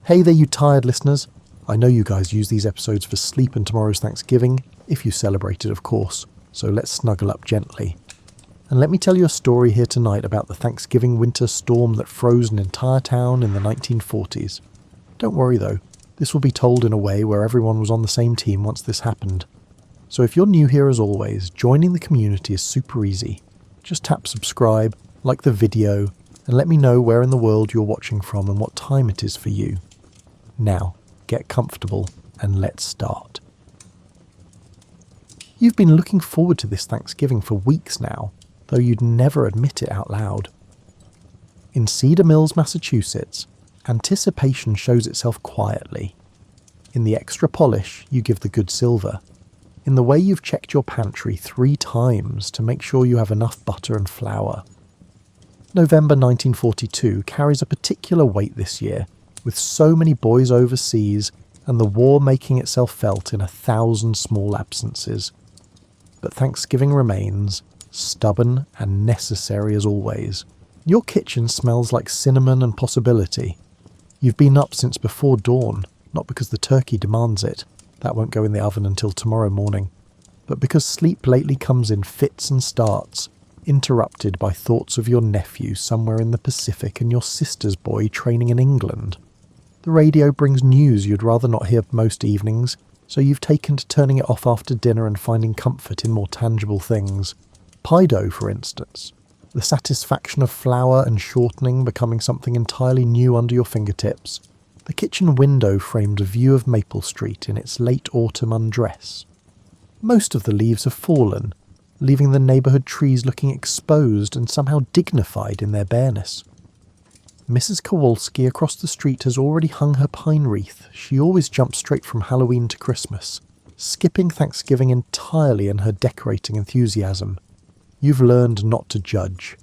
Hey there, you tired listeners. I know you guys use these episodes for sleep and tomorrow's Thanksgiving, if you celebrate it of course, so let's snuggle up gently. And let me tell you a story here tonight about the Thanksgiving winter storm that froze an entire town in the 1940s. Don't worry though, this will be told in a way where everyone was on the same team once this happened. So if you're new here as always, joining the community is super easy. Just tap subscribe, like the video, and let me know where in the world you're watching from and what time it is for you. Now, get comfortable and let's start. You've been looking forward to this Thanksgiving for weeks now, though you'd never admit it out loud. In Cedar Mills, Massachusetts, anticipation shows itself quietly. In the extra polish you give the good silver. In the way you've checked your pantry 3 times to make sure you have enough butter and flour. November 1942 carries a particular weight this year, with so many boys overseas and the war making itself felt in 1,000 small absences. But Thanksgiving remains, stubborn and necessary as always. Your kitchen smells like cinnamon and possibility. You've been up since before dawn, not because the turkey demands it, that won't go in the oven until tomorrow morning, but because sleep lately comes in fits and starts, interrupted by thoughts of your nephew somewhere in the Pacific and your sister's boy training in England. The radio brings news you'd rather not hear most evenings, so you've taken to turning it off after dinner and finding comfort in more tangible things. Pie dough, for instance. The satisfaction of flour and shortening becoming something entirely new under your fingertips. The kitchen window framed a view of Maple Street in its late autumn undress. Most of the leaves have fallen, leaving the neighbourhood trees looking exposed and somehow dignified in their bareness. Mrs. Kowalski across the street has already hung her pine wreath. She always jumps straight from Halloween to Christmas, skipping Thanksgiving entirely in her decorating enthusiasm. You've learned not to judge.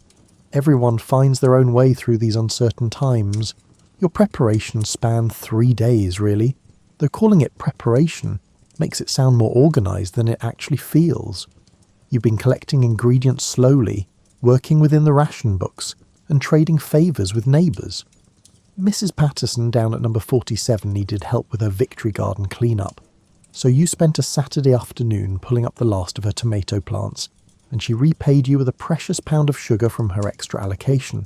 Everyone finds their own way through these uncertain times. Your preparations span 3 days, really, though calling it preparation makes it sound more organised than it actually feels. You've been collecting ingredients slowly, working within the ration books, and trading favours with neighbours. Mrs. Patterson down at number 47 needed help with her Victory Garden clean-up, so you spent a Saturday afternoon pulling up the last of her tomato plants, and she repaid you with a precious pound of sugar from her extra allocation.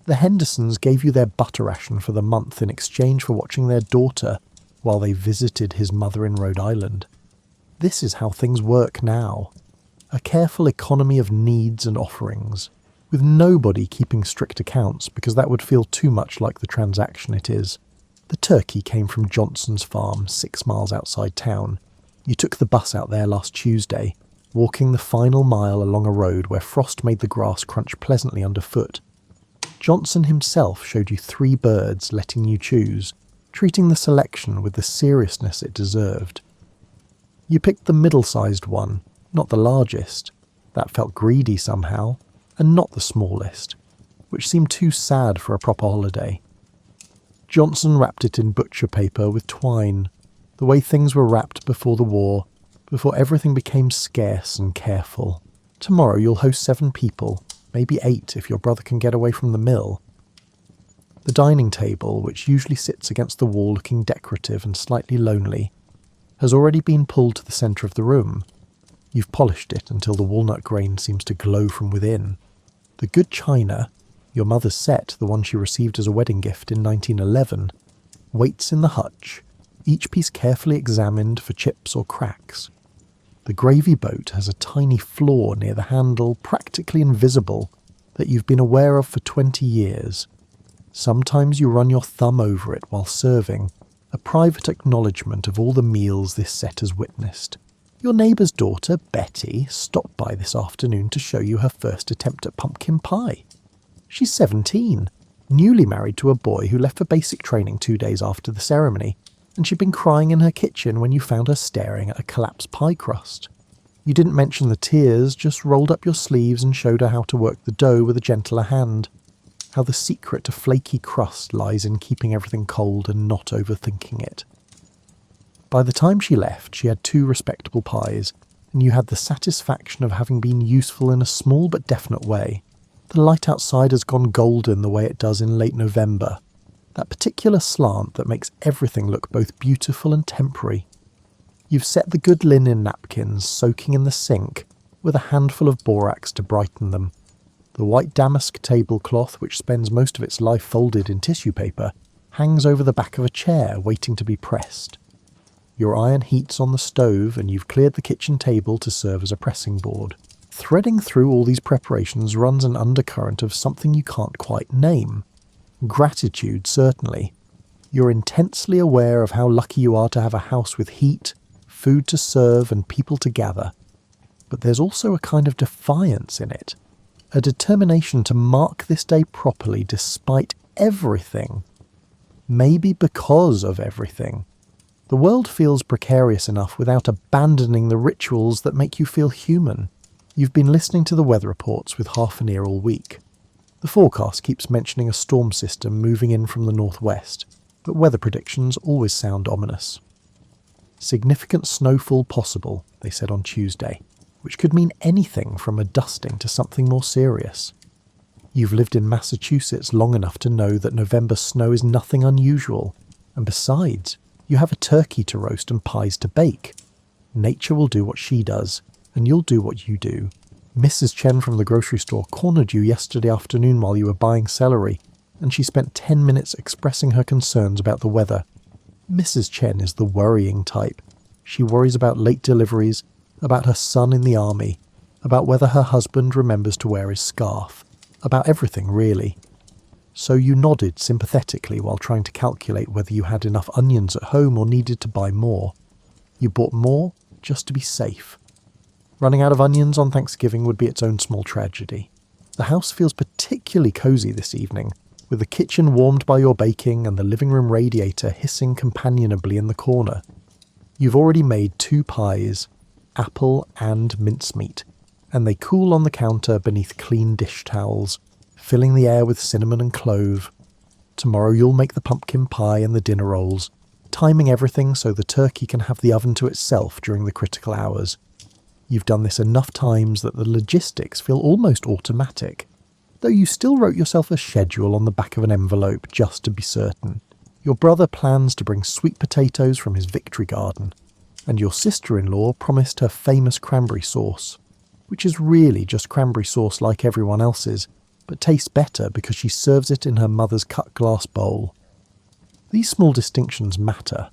The Hendersons gave you their butter ration for the month in exchange for watching their daughter while they visited his mother in Rhode Island. This is how things work now. A careful economy of needs and offerings, with nobody keeping strict accounts because that would feel too much like the transaction it is. The turkey came from Johnson's farm 6 miles outside town. You took the bus out there last Tuesday, walking the final mile along a road where frost made the grass crunch pleasantly underfoot. Johnson himself showed you 3 birds, letting you choose, treating the selection with the seriousness it deserved. You picked the middle-sized one, not the largest. That felt greedy somehow, and not the smallest, which seemed too sad for a proper holiday. Johnson wrapped it in butcher paper with twine, the way things were wrapped before the war, before everything became scarce and careful. Tomorrow you'll host 7 people, maybe 8 if your brother can get away from the mill. The dining table, which usually sits against the wall looking decorative and slightly lonely, has already been pulled to the centre of the room. You've polished it until the walnut grain seems to glow from within. The good china, your mother's set, the one she received as a wedding gift in 1911, waits in the hutch, each piece carefully examined for chips or cracks. The gravy boat has a tiny flaw near the handle, practically invisible, that you've been aware of for 20 years. Sometimes you run your thumb over it while serving, a private acknowledgement of all the meals this set has witnessed. Your neighbour's daughter, Betty, stopped by this afternoon to show you her first attempt at pumpkin pie. She's 17, newly married to a boy who left for basic training 2 days after the ceremony, and she'd been crying in her kitchen when you found her staring at a collapsed pie crust. You didn't mention the tears, just rolled up your sleeves and showed her how to work the dough with a gentler hand, how the secret to flaky crust lies in keeping everything cold and not overthinking it. By the time she left, she had 2 respectable pies, and you had the satisfaction of having been useful in a small but definite way. The light outside has gone golden the way it does in late November. That particular slant that makes everything look both beautiful and temporary. You've set the good linen napkins soaking in the sink with a handful of borax to brighten them. The white damask tablecloth, which spends most of its life folded in tissue paper, hangs over the back of a chair waiting to be pressed. Your iron heats on the stove and you've cleared the kitchen table to serve as a pressing board. Threading through all these preparations runs an undercurrent of something you can't quite name. Gratitude, certainly. You're intensely aware of how lucky you are to have a house with heat, food to serve and people to gather. But there's also a kind of defiance in it. A determination to mark this day properly despite everything. Maybe because of everything. The world feels precarious enough without abandoning the rituals that make you feel human. You've been listening to the weather reports with half an ear all week. The forecast keeps mentioning a storm system moving in from the northwest, but weather predictions always sound ominous. Significant snowfall possible, they said on Tuesday, which could mean anything from a dusting to something more serious. You've lived in Massachusetts long enough to know that November snow is nothing unusual, and besides, you have a turkey to roast and pies to bake. Nature will do what she does, and you'll do what you do. Mrs. Chen from the grocery store cornered you yesterday afternoon while you were buying celery, and she spent 10 minutes expressing her concerns about the weather. Mrs. Chen is the worrying type. She worries about late deliveries, about her son in the army, about whether her husband remembers to wear his scarf, about everything really. So you nodded sympathetically while trying to calculate whether you had enough onions at home or needed to buy more. You bought more just to be safe. Running out of onions on Thanksgiving would be its own small tragedy. The house feels particularly cosy this evening, with the kitchen warmed by your baking and the living room radiator hissing companionably in the corner. You've already made 2 pies, apple and mincemeat, and they cool on the counter beneath clean dish towels, filling the air with cinnamon and clove. Tomorrow you'll make the pumpkin pie and the dinner rolls, timing everything so the turkey can have the oven to itself during the critical hours. You've done this enough times that the logistics feel almost automatic, though you still wrote yourself a schedule on the back of an envelope just to be certain. Your brother plans to bring sweet potatoes from his victory garden, and your sister-in-law promised her famous cranberry sauce, which is really just cranberry sauce like everyone else's, but tastes better because she serves it in her mother's cut glass bowl. These small distinctions matter.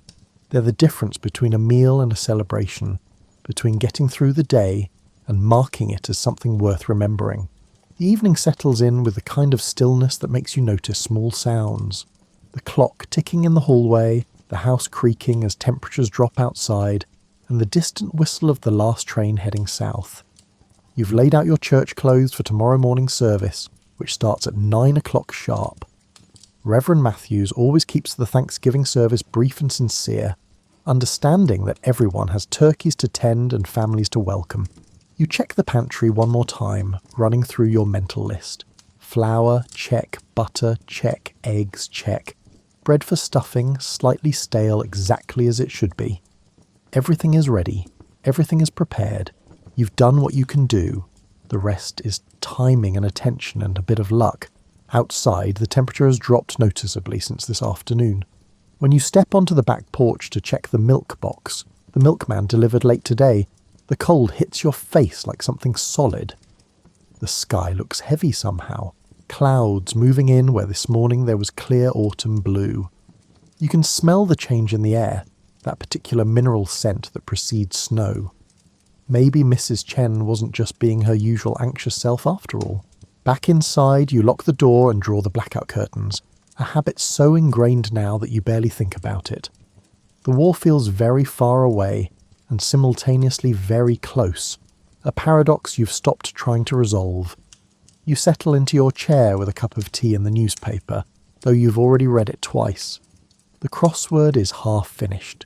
They're the difference between a meal and a celebration, between getting through the day and marking it as something worth remembering. The evening settles in with the kind of stillness that makes you notice small sounds. The clock ticking in the hallway, the house creaking as temperatures drop outside, and the distant whistle of the last train heading south. You've laid out your church clothes for tomorrow morning's service, which starts at 9 o'clock sharp. Reverend Matthews always keeps the Thanksgiving service brief and sincere, understanding that everyone has turkeys to tend and families to welcome. You check the pantry one more time, running through your mental list. Flour, check. Butter, check. Eggs, check. Bread for stuffing, slightly stale exactly as it should be. Everything is ready. Everything is prepared. You've done what you can do. The rest is timing and attention and a bit of luck. Outside, the temperature has dropped noticeably since this afternoon. When you step onto the back porch to check the milk box, the milkman delivered late today, the cold hits your face like something solid. The sky looks heavy somehow, clouds moving in where this morning there was clear autumn blue. You can smell the change in the air, that particular mineral scent that precedes snow. Maybe Mrs. Chen wasn't just being her usual anxious self after all. Back inside, you lock the door and draw the blackout curtains, a habit so ingrained now that you barely think about it. The war feels very far away and simultaneously very close, a paradox you've stopped trying to resolve. You settle into your chair with a cup of tea and the newspaper, though you've already read it twice. The crossword is half finished.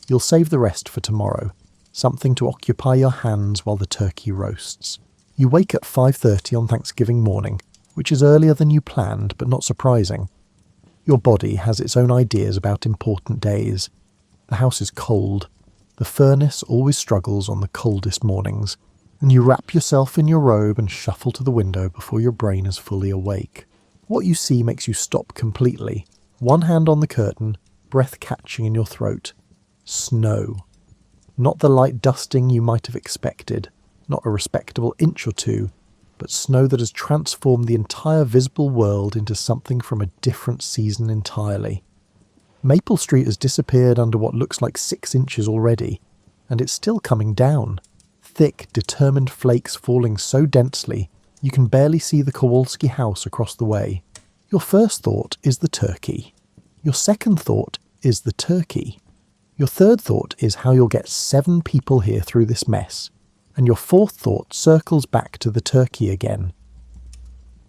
You'll save the rest for tomorrow, something to occupy your hands while the turkey roasts. You wake at 5:30 on Thanksgiving morning, which is earlier than you planned but not surprising. Your body has its own ideas about important days. The house is cold. The furnace always struggles on the coldest mornings, and you wrap yourself in your robe and shuffle to the window before your brain is fully awake. What you see makes you stop completely. One hand on the curtain, breath catching in your throat. Snow. Not the light dusting you might have expected, not a respectable inch or two, but snow that has transformed the entire visible world into something from a different season entirely. Maple Street has disappeared under what looks like 6 inches already, and it's still coming down. Thick, determined flakes falling so densely you can barely see the Kowalski house across the way. Your first thought is the turkey. Your second thought is the turkey. Your third thought is how you'll get 7 people here through this mess. And your fourth thought circles back to the turkey again.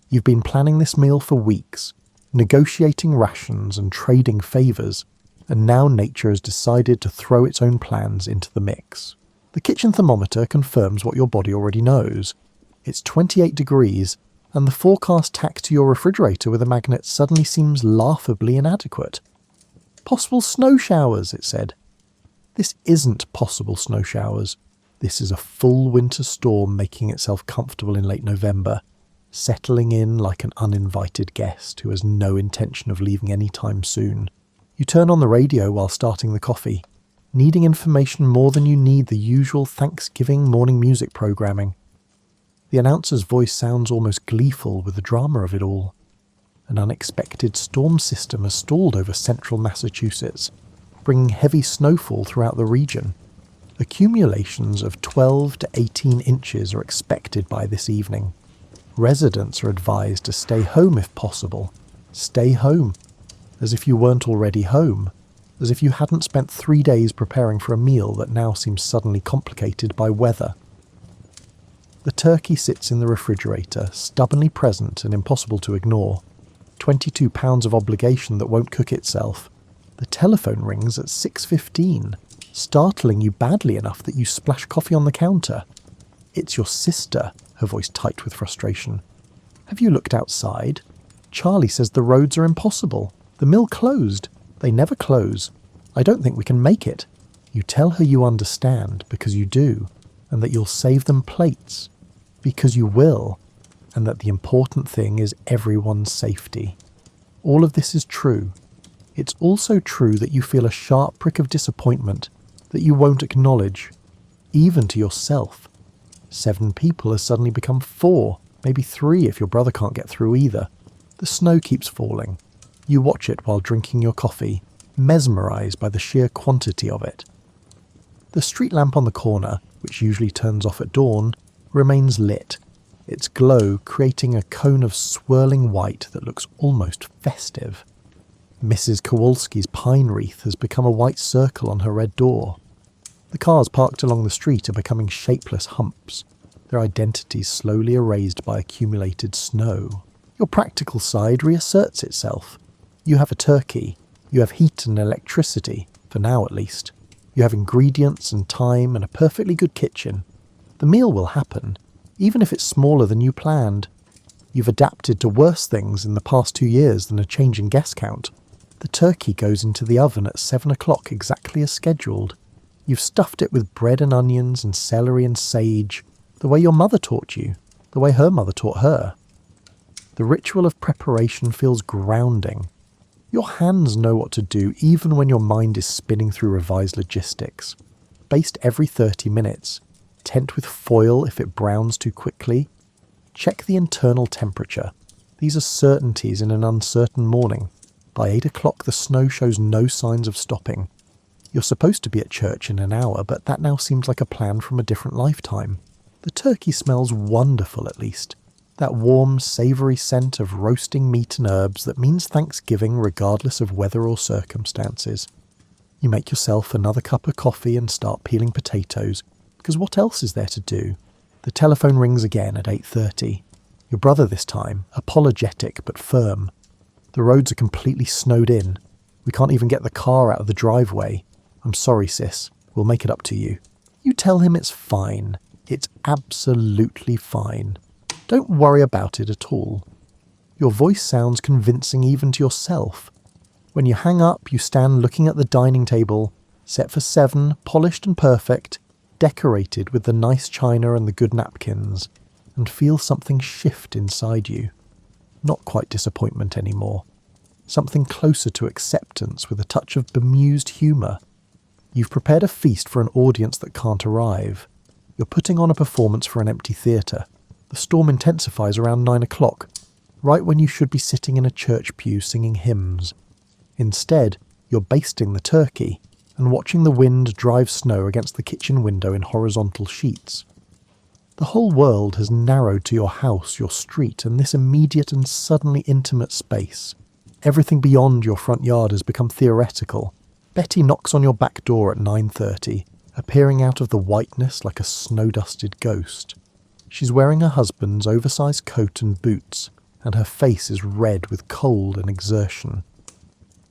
You've been planning this meal for weeks, negotiating rations and trading favours, and now nature has decided to throw its own plans into the mix. The kitchen thermometer confirms what your body already knows. It's 28 degrees, and the forecast tacked to your refrigerator with a magnet suddenly seems laughably inadequate. Possible snow showers, it said. This isn't possible snow showers. This is a full winter storm making itself comfortable in late November, settling in like an uninvited guest who has no intention of leaving any time soon. You turn on the radio while starting the coffee, needing information more than you need the usual Thanksgiving morning music programming. The announcer's voice sounds almost gleeful with the drama of it all. An unexpected storm system has stalled over central Massachusetts, bringing heavy snowfall throughout the region. Accumulations of 12 to 18 inches are expected by this evening. Residents are advised to stay home if possible. Stay home. As if you weren't already home. As if you hadn't spent 3 days preparing for a meal that now seems suddenly complicated by weather. The turkey sits in the refrigerator, stubbornly present and impossible to ignore. 22 pounds of obligation that won't cook itself. The telephone rings at 6:15. Startling you badly enough that you splash coffee on the counter. It's your sister, her voice tight with frustration. Have you looked outside? Charlie says the roads are impossible. The mill closed. They never close. I don't think we can make it. You tell her you understand, because you do, and that you'll save them plates, because you will, and that the important thing is everyone's safety. All of this is true. It's also true that you feel a sharp prick of disappointment that you won't acknowledge, even to yourself. 7 people has suddenly become 4, maybe 3 if your brother can't get through either. The snow keeps falling. You watch it while drinking your coffee, mesmerised by the sheer quantity of it. The street lamp on the corner, which usually turns off at dawn, remains lit, its glow creating a cone of swirling white that looks almost festive. Mrs. Kowalski's pine wreath has become a white circle on her red door. The cars parked along the street are becoming shapeless humps, their identities slowly erased by accumulated snow. Your practical side reasserts itself. You have a turkey. You have heat and electricity, for now at least. You have ingredients and time and a perfectly good kitchen. The meal will happen, even if it's smaller than you planned. You've adapted to worse things in the past 2 years than a change in guest count. The turkey goes into the oven at 7 o'clock exactly as scheduled. You've stuffed it with bread and onions and celery and sage, the way your mother taught you, the way her mother taught her. The ritual of preparation feels grounding. Your hands know what to do even when your mind is spinning through revised logistics. Baste every 30 minutes. Tent with foil if it browns too quickly. Check the internal temperature. These are certainties in an uncertain morning. By 8 o'clock the snow shows no signs of stopping. You're supposed to be at church in an hour, but that now seems like a plan from a different lifetime. The turkey smells wonderful at least. That warm, savoury scent of roasting meat and herbs that means Thanksgiving regardless of weather or circumstances. You make yourself another cup of coffee and start peeling potatoes, because what else is there to do? The telephone rings again at 8:30. Your brother this time, apologetic but firm. The roads are completely snowed in. We can't even get the car out of the driveway. I'm sorry, sis. We'll make it up to you. You tell him it's fine. It's absolutely fine. Don't worry about it at all. Your voice sounds convincing even to yourself. When you hang up, you stand looking at the dining table, set for 7, polished and perfect, decorated with the nice china and the good napkins, and feel something shift inside you. Not quite disappointment anymore. something closer to acceptance with a touch of bemused humour. You've prepared a feast for an audience that can't arrive. You're putting on a performance for an empty theatre. The storm intensifies around 9 o'clock, right when you should be sitting in a church pew singing hymns. Instead, you're basting the turkey and watching the wind drive snow against the kitchen window in horizontal sheets. The whole world has narrowed to your house, your street, and this immediate and suddenly intimate space. Everything beyond your front yard has become theoretical. Betty knocks on your back door at 9:30, appearing out of the whiteness like a snow-dusted ghost. She's wearing her husband's oversized coat and boots, and her face is red with cold and exertion.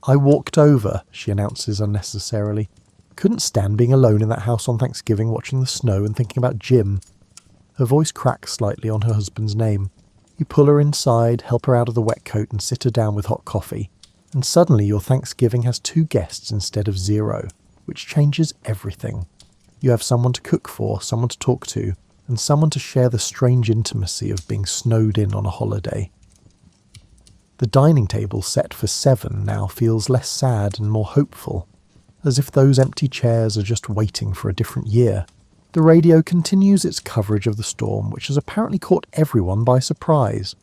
"I walked over," she announces unnecessarily. "Couldn't stand being alone in that house on Thanksgiving watching the snow and thinking about Jim." Her voice cracks slightly on her husband's name. You pull her inside, help her out of the wet coat and sit her down with hot coffee. And suddenly your Thanksgiving has 2 guests instead of 0, which changes everything. You have someone to cook for, someone to talk to, and someone to share the strange intimacy of being snowed in on a holiday. The dining table set for 7 now feels less sad and more hopeful, as if those empty chairs are just waiting for a different year. The radio continues its coverage of the storm, which has apparently caught everyone by surprise.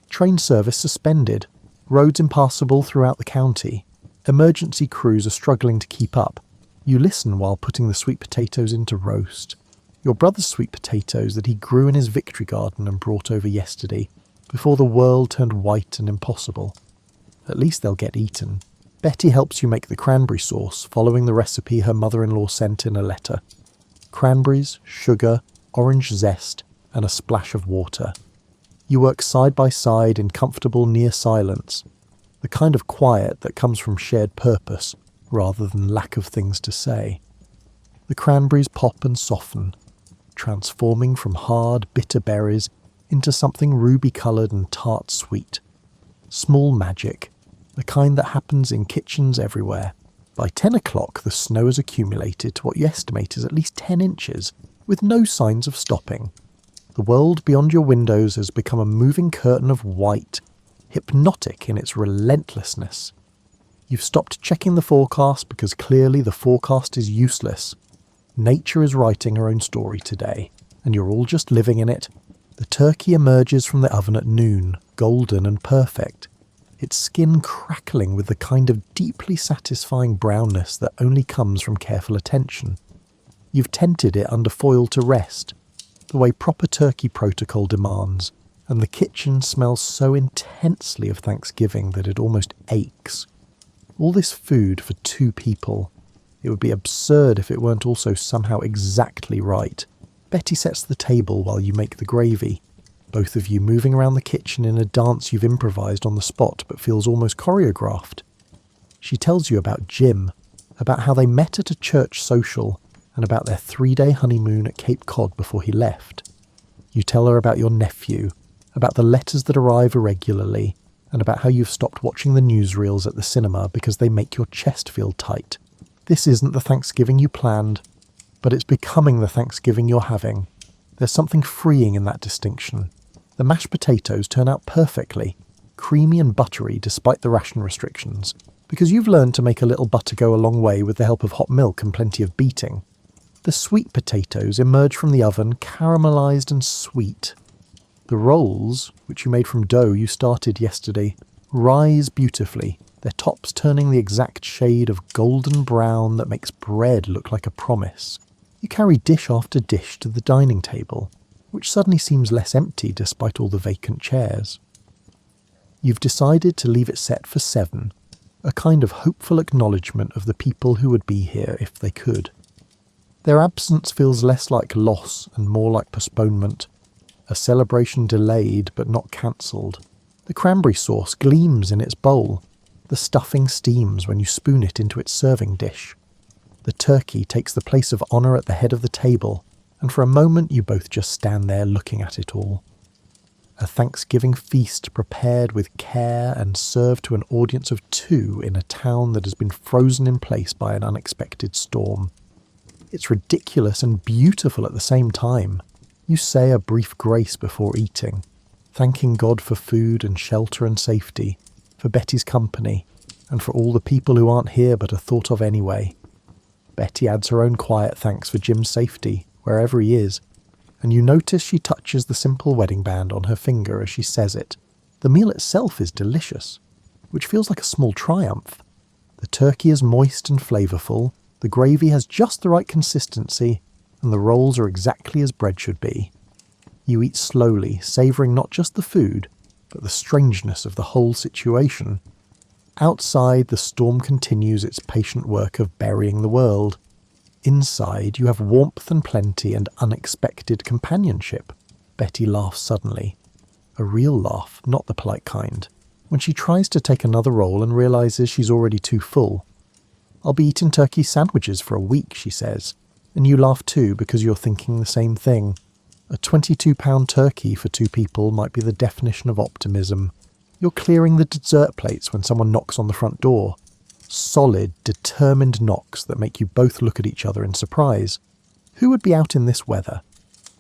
Train service suspended, roads impassable throughout the county. Emergency crews are struggling to keep up. You listen while putting the sweet potatoes into roast. Your brother's sweet potatoes that he grew in his victory garden and brought over yesterday, before the world turned white and impossible. At least they'll get eaten. Betty helps you make the cranberry sauce, following the recipe her mother-in-law sent in a letter. Cranberries, sugar, orange zest, and a splash of water. You work side by side in comfortable near silence, the kind of quiet that comes from shared purpose rather than lack of things to say. The cranberries pop and soften, transforming from hard, bitter berries into something ruby-coloured and tart sweet. Small magic, the kind that happens in kitchens everywhere. By 10 o'clock, the snow has accumulated to what you estimate is at least 10 inches, with no signs of stopping. The world beyond your windows has become a moving curtain of white, hypnotic in its relentlessness. You've stopped checking the forecast because clearly the forecast is useless. Nature is writing her own story today, and you're all just living in it. The turkey emerges from the oven at noon, golden and perfect, its skin crackling with the kind of deeply satisfying brownness that only comes from careful attention. You've tented it under foil to rest, the way proper turkey protocol demands, and the kitchen smells so intensely of Thanksgiving that it almost aches. All this food for 2 people. It would be absurd if it weren't also somehow exactly right. Betty sets the table while you make the gravy, both of you moving around the kitchen in a dance you've improvised on the spot but feels almost choreographed. She tells you about Jim, about how they met at a church social, and about their 3-day honeymoon at Cape Cod before he left. You tell her about your nephew, about the letters that arrive irregularly, and about how you've stopped watching the newsreels at the cinema because they make your chest feel tight. This isn't the Thanksgiving you planned, but it's becoming the Thanksgiving you're having. There's something freeing in that distinction. The mashed potatoes turn out perfectly, creamy and buttery despite the ration restrictions, because you've learned to make a little butter go a long way with the help of hot milk and plenty of beating. The sweet potatoes emerge from the oven caramelised and sweet. The rolls, which you made from dough you started yesterday, rise beautifully, their tops turning the exact shade of golden brown that makes bread look like a promise. You carry dish after dish to the dining table, which suddenly seems less empty despite all the vacant chairs. You've decided to leave it set for 7, a kind of hopeful acknowledgement of the people who would be here if they could. Their absence feels less like loss and more like postponement, a celebration delayed but not cancelled. The cranberry sauce gleams in its bowl. The stuffing steams when you spoon it into its serving dish. The turkey takes the place of honour at the head of the table, and for a moment you both just stand there looking at it all. A Thanksgiving feast prepared with care and served to an audience of 2 in a town that has been frozen in place by an unexpected storm. It's ridiculous and beautiful at the same time. You say a brief grace before eating, thanking God for food and shelter and safety, for Betty's company, and for all the people who aren't here but are thought of anyway. Betty adds her own quiet thanks for Jim's safety, wherever he is, and you notice she touches the simple wedding band on her finger as she says it. The meal itself is delicious, which feels like a small triumph. The turkey is moist and flavourful, the gravy has just the right consistency, and the rolls are exactly as bread should be. You eat slowly, savouring not just the food, but the strangeness of the whole situation. Outside, the storm continues its patient work of burying the world. Inside, you have warmth and plenty and unexpected companionship. Betty laughs suddenly. A real laugh, not the polite kind, when she tries to take another roll and realises she's already too full. "I'll be eating turkey sandwiches for a week," she says, and you laugh too because you're thinking the same thing. A 22-pound turkey for two people might be the definition of optimism. You're clearing the dessert plates when someone knocks on the front door. Solid, determined knocks that make you both look at each other in surprise. Who would be out in this weather?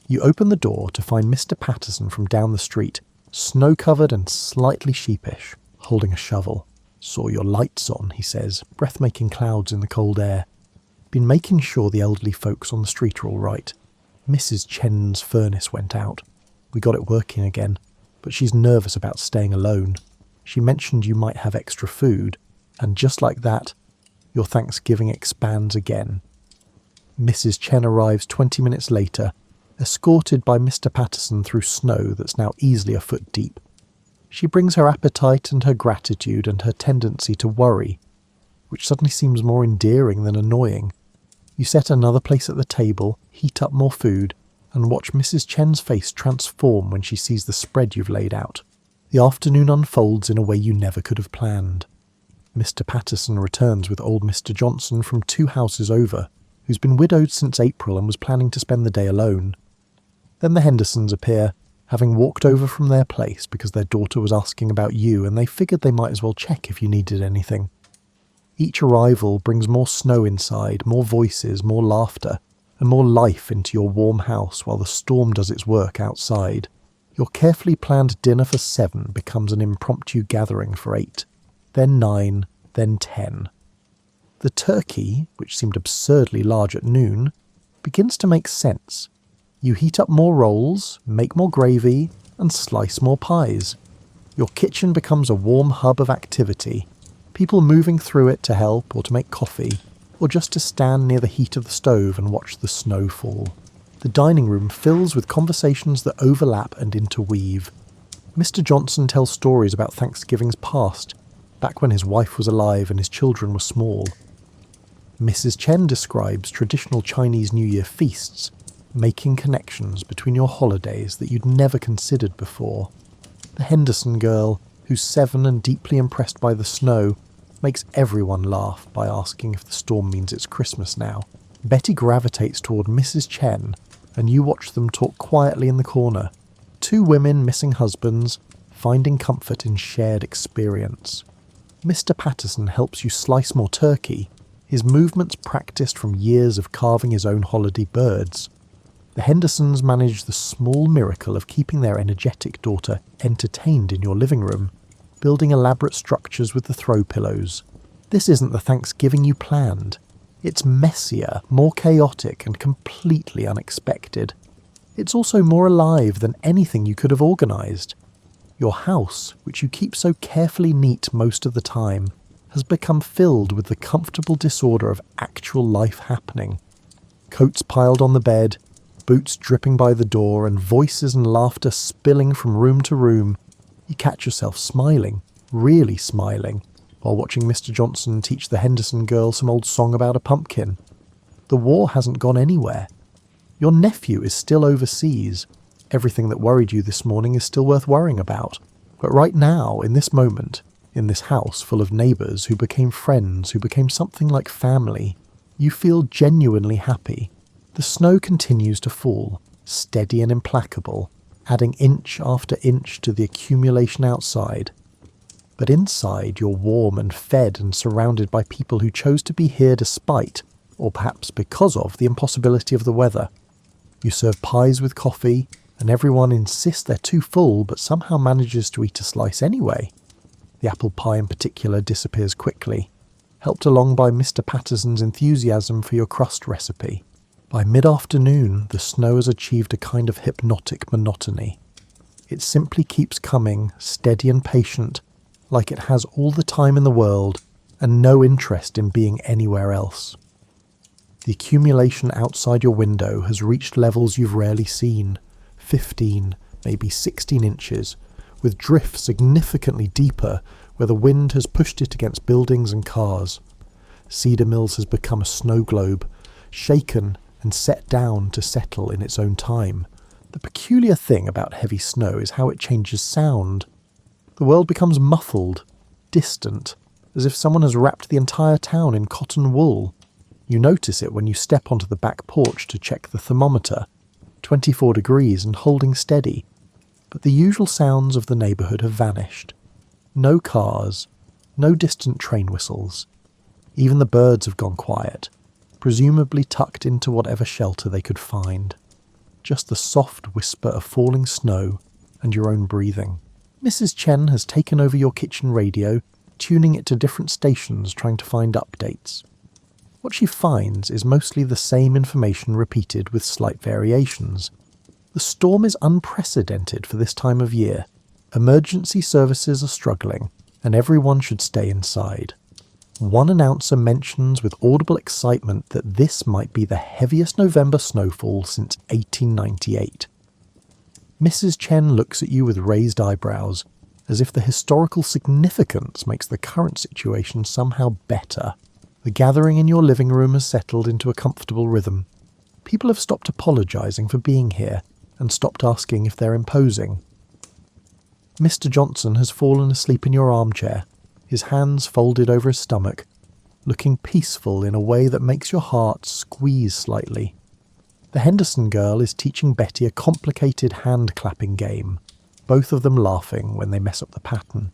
You open the door to find Mr. Patterson from down the street, snow-covered and slightly sheepish, holding a shovel. "Saw your lights on," he says, breathmaking clouds in the cold air. "Been making sure the elderly folks on the street are all right. Mrs. Chen's furnace went out. We got it working again, but she's nervous about staying alone. She mentioned you might have extra food, and just like that, your Thanksgiving expands again." Mrs. Chen arrives 20 minutes later, escorted by Mr. Patterson through snow that's now easily a foot deep. She brings her appetite and her gratitude and her tendency to worry, which suddenly seems more endearing than annoying. You set another place at the table, heat up more food, and watch Mrs. Chen's face transform when she sees the spread you've laid out. The afternoon unfolds in a way you never could have planned. Mr. Patterson returns with old Mr. Johnson from 2 houses over, who's been widowed since April and was planning to spend the day alone. Then the Hendersons appear, having walked over from their place because their daughter was asking about you and they figured they might as well check if you needed anything. Each arrival brings more snow inside, more voices, more laughter, and more life into your warm house while the storm does its work outside. Your carefully planned dinner for 7 becomes an impromptu gathering for 8, then 9, then 10. The turkey, which seemed absurdly large at noon, begins to make sense. You heat up more rolls, make more gravy, and slice more pies. Your kitchen becomes a warm hub of activity, people moving through it to help or to make coffee, or just to stand near the heat of the stove and watch the snow fall. The dining room fills with conversations that overlap and interweave. Mr. Johnson tells stories about Thanksgivings past, back when his wife was alive and his children were small. Mrs. Chen describes traditional Chinese New Year feasts, making connections between your holidays that you'd never considered before. The Henderson girl, who's 7 and deeply impressed by the snow, makes everyone laugh by asking if the storm means it's Christmas now. Betty gravitates toward Mrs. Chen, and you watch them talk quietly in the corner. 2 women missing husbands, finding comfort in shared experience. Mr. Patterson helps you slice more turkey, his movements practiced from years of carving his own holiday birds. The Hendersons manage the small miracle of keeping their energetic daughter entertained in your living room, building elaborate structures with the throw pillows. This isn't the Thanksgiving you planned. It's messier, more chaotic, and completely unexpected. It's also more alive than anything you could have organised. Your house, which you keep so carefully neat most of the time, has become filled with the comfortable disorder of actual life happening. Coats piled on the bed, boots dripping by the door, and voices and laughter spilling from room to room. You catch yourself smiling, really smiling, while watching Mr. Johnson teach the Henderson girl some old song about a pumpkin. The war hasn't gone anywhere. Your nephew is still overseas. Everything that worried you this morning is still worth worrying about. But right now, in this moment, in this house full of neighbours who became friends, who became something like family, you feel genuinely happy. The snow continues to fall, steady and implacable, adding inch after inch to the accumulation outside. But inside, you're warm and fed and surrounded by people who chose to be here despite, or perhaps because of, the impossibility of the weather. You serve pies with coffee, and everyone insists they're too full but somehow manages to eat a slice anyway. The apple pie in particular disappears quickly, helped along by Mr. Patterson's enthusiasm for your crust recipe. By mid-afternoon, the snow has achieved a kind of hypnotic monotony. It simply keeps coming, steady and patient, like it has all the time in the world and no interest in being anywhere else. The accumulation outside your window has reached levels you've rarely seen, 15, maybe 16 inches, with drifts significantly deeper where the wind has pushed it against buildings and cars. Cedar Mills has become a snow globe, shaken and set down to settle in its own time. The peculiar thing about heavy snow is how it changes sound. The world becomes muffled, distant, as if someone has wrapped the entire town in cotton wool. You notice it when you step onto the back porch to check the thermometer, 24 degrees and holding steady. But the usual sounds of the neighbourhood have vanished. No cars, no distant train whistles. Even the birds have gone quiet, presumably tucked into whatever shelter they could find. Just the soft whisper of falling snow and your own breathing. Mrs. Chen has taken over your kitchen radio, tuning it to different stations trying to find updates. What she finds is mostly the same information repeated with slight variations. The storm is unprecedented for this time of year. Emergency services are struggling, and everyone should stay inside. One announcer mentions with audible excitement that this might be the heaviest November snowfall since 1898. Mrs. Chen looks at you with raised eyebrows, as if the historical significance makes the current situation somehow better. The gathering in your living room has settled into a comfortable rhythm. People have stopped apologising for being here and stopped asking if they're imposing. Mr. Johnson has fallen asleep in your armchair, his hands folded over his stomach, looking peaceful in a way that makes your heart squeeze slightly. The Henderson girl is teaching Betty a complicated hand-clapping game, both of them laughing when they mess up the pattern.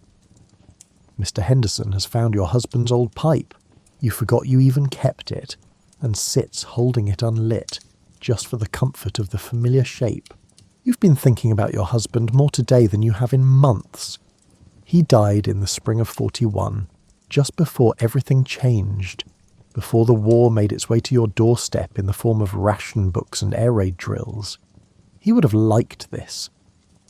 Mr. Henderson has found your husband's old pipe. You forgot you even kept it, and sits holding it unlit, just for the comfort of the familiar shape. You've been thinking about your husband more today than you have in months. He died in the spring of 41, just before everything changed, before the war made its way to your doorstep in the form of ration books and air raid drills. He would have liked this.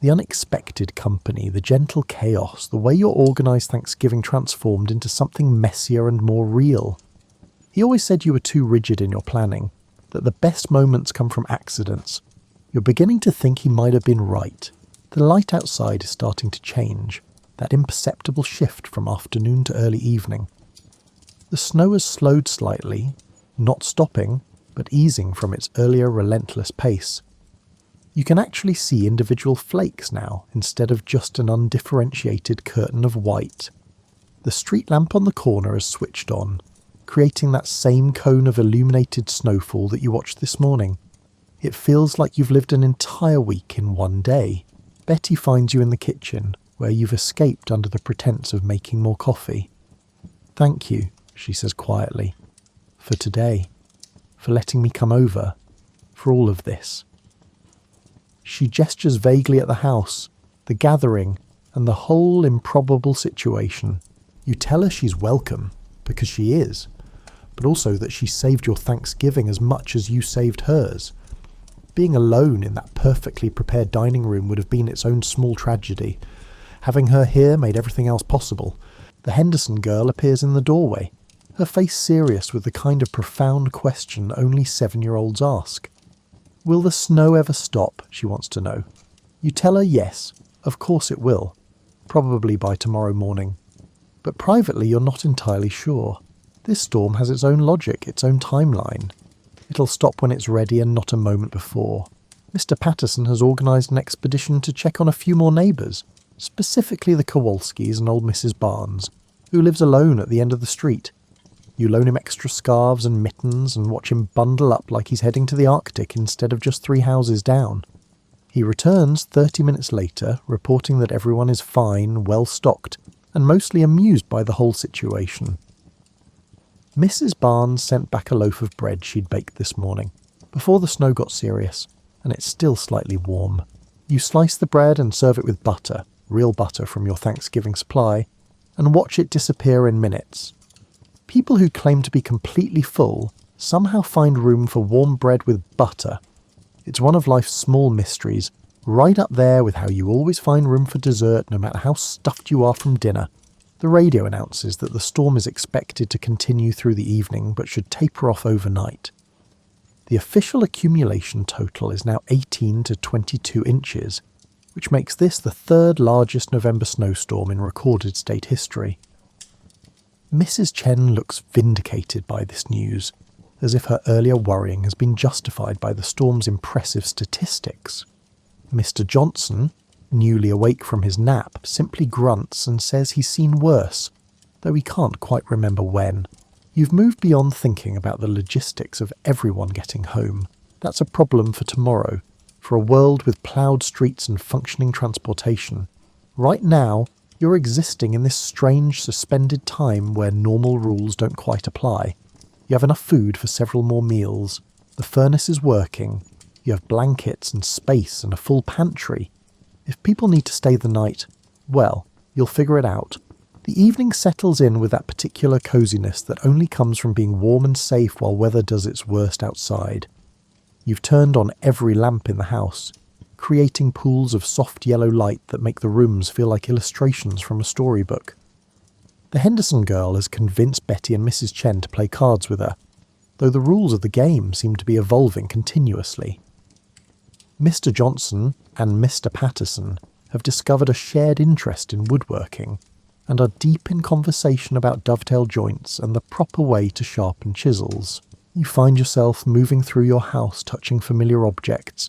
The unexpected company, the gentle chaos, the way your organised Thanksgiving transformed into something messier and more real. He always said you were too rigid in your planning, that the best moments come from accidents. You're beginning to think he might have been right. The light outside is starting to change, that imperceptible shift from afternoon to early evening. The snow has slowed slightly, not stopping, but easing from its earlier relentless pace. You can actually see individual flakes now, instead of just an undifferentiated curtain of white. The street lamp on the corner is switched on, creating that same cone of illuminated snowfall that you watched this morning. It feels like you've lived an entire week in one day. Betty finds you in the kitchen, where you've escaped under the pretense of making more coffee. "Thank you," she says quietly, "for today, for letting me come over, for all of this." She gestures vaguely at the house, the gathering, and the whole improbable situation. You tell her she's welcome, because she is, but also that she saved your Thanksgiving as much as you saved hers. Being alone in that perfectly prepared dining room would have been its own small tragedy. Having her here made everything else possible. The Henderson girl appears in the doorway, her face serious with the kind of profound question only 7-year-olds ask. Will the snow ever stop, she wants to know. You tell her yes, of course it will, probably by tomorrow morning. But privately you're not entirely sure. This storm has its own logic, its own timeline. It'll stop when it's ready and not a moment before. Mr. Patterson has organised an expedition to check on a few more neighbours, specifically the Kowalskis and old Mrs. Barnes, who lives alone at the end of the street. You loan him extra scarves and mittens and watch him bundle up like he's heading to the Arctic instead of just 3 houses down. He returns 30 minutes later, reporting that everyone is fine, well stocked, and mostly amused by the whole situation. Mrs. Barnes sent back a loaf of bread she'd baked this morning, before the snow got serious, and it's still slightly warm. You slice the bread and serve it with butter, real butter from your Thanksgiving supply, and watch it disappear in minutes. People who claim to be completely full somehow find room for warm bread with butter. It's one of life's small mysteries, right up there with how you always find room for dessert no matter how stuffed you are from dinner. The radio announces that the storm is expected to continue through the evening but should taper off overnight. The official accumulation total is now 18 to 22 inches, which makes this the third largest November snowstorm in recorded state history. Mrs. Chen looks vindicated by this news, as if her earlier worrying has been justified by the storm's impressive statistics. Mr. Johnson, newly awake from his nap, simply grunts and says he's seen worse, though he can't quite remember when. You've moved beyond thinking about the logistics of everyone getting home. That's a problem for tomorrow, for a world with ploughed streets and functioning transportation. Right now, you're existing in this strange suspended time where normal rules don't quite apply. You have enough food for several more meals, the furnace is working, you have blankets and space and a full pantry. If people need to stay the night, well, you'll figure it out. The evening settles in with that particular coziness that only comes from being warm and safe while weather does its worst outside. You've turned on every lamp in the house, creating pools of soft yellow light that make the rooms feel like illustrations from a storybook. The Henderson girl has convinced Betty and Mrs. Chen to play cards with her, though the rules of the game seem to be evolving continuously. Mr. Johnson and Mr. Patterson have discovered a shared interest in woodworking and are deep in conversation about dovetail joints and the proper way to sharpen chisels. You find yourself moving through your house touching familiar objects,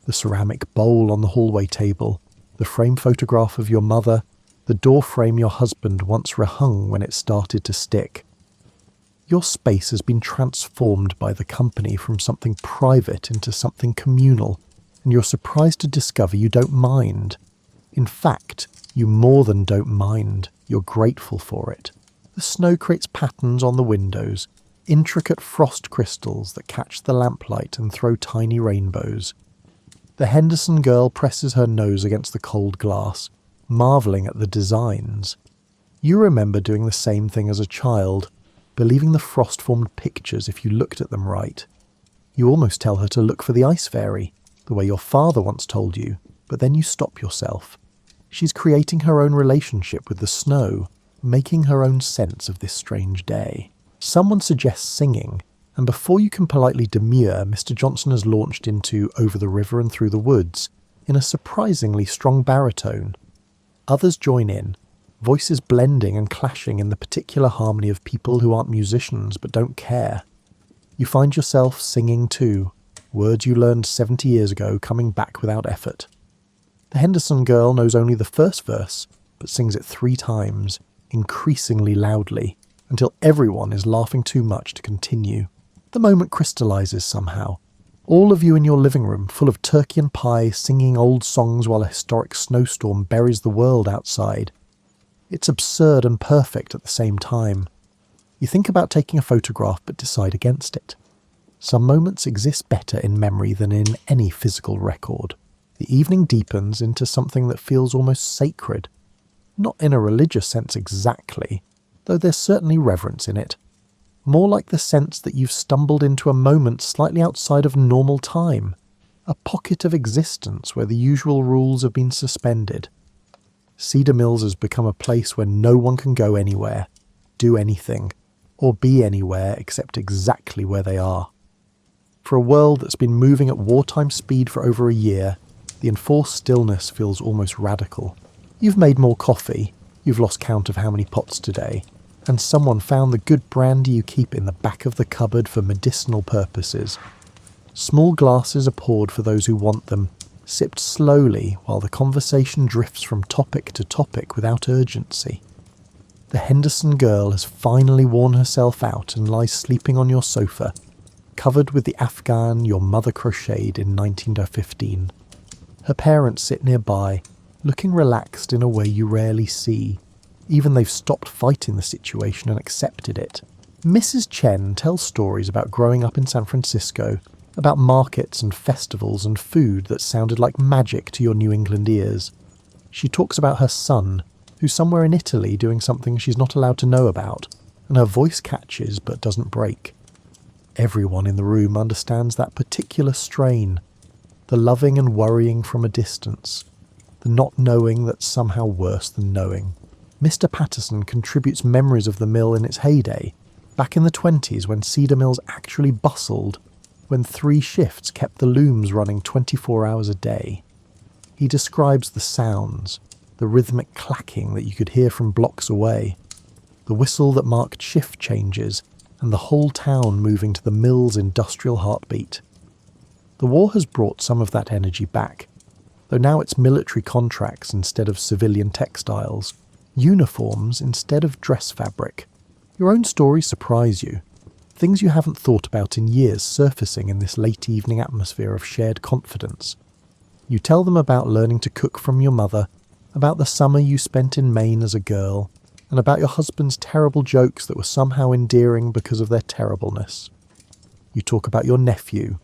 the ceramic bowl on the hallway table, the frame photograph of your mother, the door frame your husband once rehung when it started to stick. Your space has been transformed by the company from something private into something communal, and you're surprised to discover you don't mind. In fact, you more than don't mind, you're grateful for it. The snow creates patterns on the windows, intricate frost crystals that catch the lamplight and throw tiny rainbows. The Henderson girl presses her nose against the cold glass, marvelling at the designs. You remember doing the same thing as a child, believing the frost formed pictures if you looked at them right. You almost tell her to look for the ice fairy, the way your father once told you, but then you stop yourself. She's creating her own relationship with the snow, making her own sense of this strange day. Someone suggests singing, and before you can politely demur, Mr. Johnson has launched into Over the River and Through the Woods in a surprisingly strong baritone. Others join in, voices blending and clashing in the particular harmony of people who aren't musicians but don't care. You find yourself singing too, words you learned 70 years ago coming back without effort. The Henderson girl knows only the first verse, but sings it 3 times, increasingly loudly, until everyone is laughing too much to continue. The moment crystallizes somehow. All of you in your living room, full of turkey and pie, singing old songs while a historic snowstorm buries the world outside. It's absurd and perfect at the same time. You think about taking a photograph but decide against it. Some moments exist better in memory than in any physical record. The evening deepens into something that feels almost sacred. Not in a religious sense exactly, though there's certainly reverence in it. More like the sense that you've stumbled into a moment slightly outside of normal time, a pocket of existence where the usual rules have been suspended. Cedar Mills has become a place where no one can go anywhere, do anything, or be anywhere except exactly where they are. For a world that's been moving at wartime speed for over a year, the enforced stillness feels almost radical. You've made more coffee, you've lost count of how many pots today, and someone found the good brandy you keep in the back of the cupboard for medicinal purposes. Small glasses are poured for those who want them, sipped slowly while the conversation drifts from topic to topic without urgency. The Henderson girl has finally worn herself out and lies sleeping on your sofa, covered with the afghan your mother crocheted in 1915. Her parents sit nearby, looking relaxed in a way you rarely see. Even they've stopped fighting the situation and accepted it. Mrs. Chen tells stories about growing up in San Francisco, about markets and festivals and food that sounded like magic to your New England ears. She talks about her son, who's somewhere in Italy doing something she's not allowed to know about, and her voice catches but doesn't break. Everyone in the room understands that particular strain, the loving and worrying from a distance, the not knowing that's somehow worse than knowing. Mr. Patterson contributes memories of the mill in its heyday, back in the 20s when Cedar Mills actually bustled, when 3 shifts kept the looms running 24 hours a day. He describes the sounds, the rhythmic clacking that you could hear from blocks away, the whistle that marked shift changes, and the whole town moving to the mill's industrial heartbeat. The war has brought some of that energy back, though now it's military contracts instead of civilian textiles, uniforms instead of dress fabric. Your own stories surprise you, things you haven't thought about in years surfacing in this late evening atmosphere of shared confidence. You tell them about learning to cook from your mother, about the summer you spent in Maine as a girl, and about your husband's terrible jokes that were somehow endearing because of their terribleness. You talk about your nephew,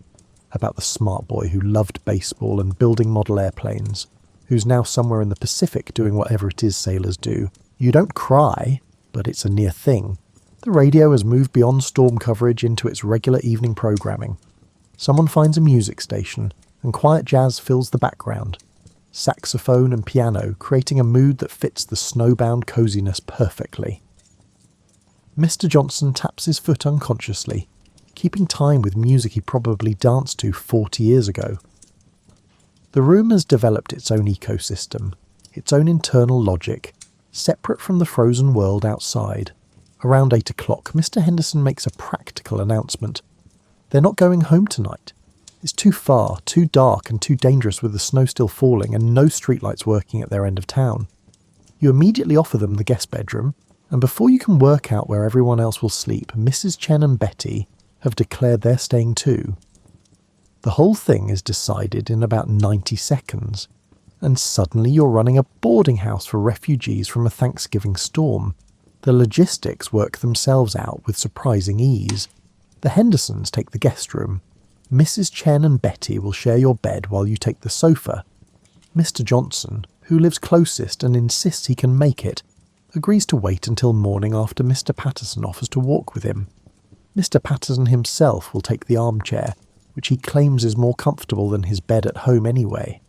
about the smart boy who loved baseball and building model airplanes, who's now somewhere in the Pacific doing whatever it is sailors do. You don't cry, but it's a near thing. The radio has moved beyond storm coverage into its regular evening programming. Someone finds a music station, and quiet jazz fills the background. Saxophone and piano creating a mood that fits the snowbound coziness perfectly. Mr. Johnson taps his foot unconsciously, keeping time with music he probably danced to 40 years ago. The room has developed its own ecosystem, its own internal logic, separate from the frozen world outside. Around 8 o'clock, Mr. Henderson makes a practical announcement. They're not going home tonight. It's too far, too dark and too dangerous with the snow still falling and no streetlights working at their end of town. You immediately offer them the guest bedroom, and before you can work out where everyone else will sleep, Mrs. Chen and Betty have declared they're staying too. The whole thing is decided in about 90 seconds, and suddenly you're running a boarding house for refugees from a Thanksgiving storm. The logistics work themselves out with surprising ease. The Hendersons take the guest room. Mrs. Chen and Betty will share your bed while you take the sofa. Mr. Johnson, who lives closest and insists he can make it, agrees to wait until morning after Mr. Patterson offers to walk with him. Mr. Patterson himself will take the armchair, which he claims is more comfortable than his bed at home anyway.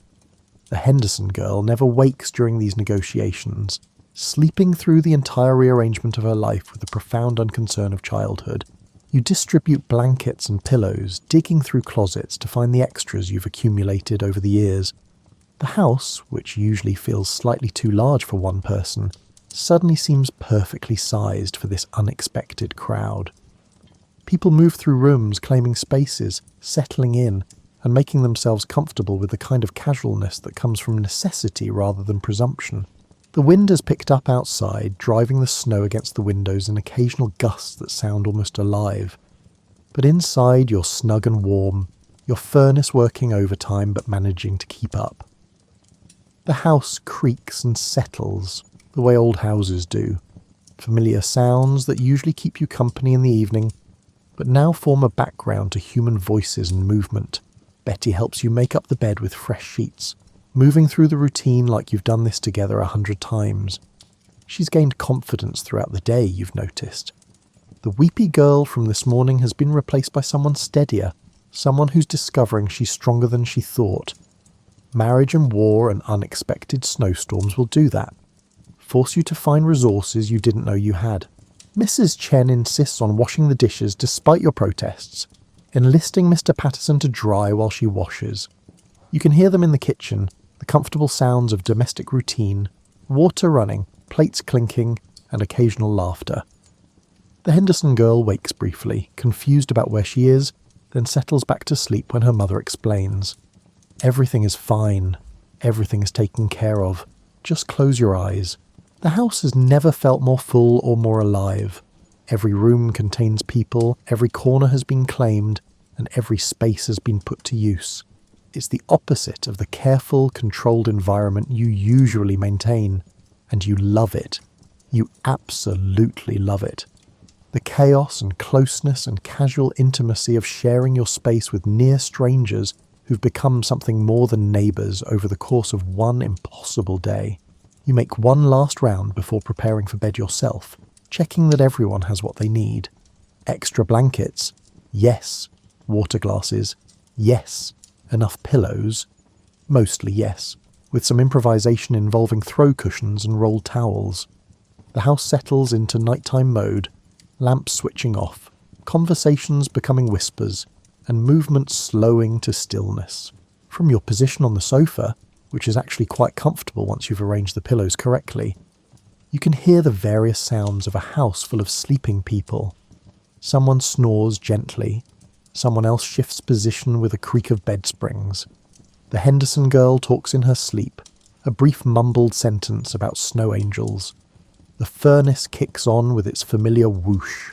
The Henderson girl never wakes during these negotiations, sleeping through the entire rearrangement of her life with the profound unconcern of childhood. You distribute blankets and pillows, digging through closets to find the extras you've accumulated over the years. The house, which usually feels slightly too large for one person, suddenly seems perfectly sized for this unexpected crowd. People move through rooms claiming spaces, settling in, and making themselves comfortable with the kind of casualness that comes from necessity rather than presumption. The wind has picked up outside, driving the snow against the windows in occasional gusts that sound almost alive. But inside you're snug and warm, your furnace working overtime but managing to keep up. The house creaks and settles, the way old houses do. Familiar sounds that usually keep you company in the evening, but now form a background to human voices and movement. Betty helps you make up the bed with fresh sheets, moving through the routine like you've done this together 100 times. She's gained confidence throughout the day, you've noticed. The weepy girl from this morning has been replaced by someone steadier, someone who's discovering she's stronger than she thought. Marriage and war and unexpected snowstorms will do that. Force you to find resources you didn't know you had. Mrs. Chen insists on washing the dishes despite your protests, enlisting Mr. Patterson to dry while she washes. You can hear them in the kitchen, the comfortable sounds of domestic routine, water running, plates clinking, and occasional laughter. The Henderson girl wakes briefly, confused about where she is, then settles back to sleep when her mother explains. Everything is fine. Everything is taken care of. Just close your eyes. The house has never felt more full or more alive. Every room contains people, every corner has been claimed, and every space has been put to use. It's the opposite of the careful, controlled environment you usually maintain, and you love it. You absolutely love it. The chaos and closeness and casual intimacy of sharing your space with near strangers who've become something more than neighbours over the course of one impossible day. You make one last round before preparing for bed yourself, checking that everyone has what they need. Extra blankets? Yes. Water glasses? Yes. Enough pillows? Mostly yes, with some improvisation involving throw cushions and rolled towels. The house settles into nighttime mode, lamps switching off, conversations becoming whispers, and movement slowing to stillness. From your position on the sofa, which is actually quite comfortable once you've arranged the pillows correctly, you can hear the various sounds of a house full of sleeping people. Someone snores gently, someone else shifts position with a creak of bed springs. The Henderson girl talks in her sleep, a brief mumbled sentence about snow angels. The furnace kicks on with its familiar whoosh.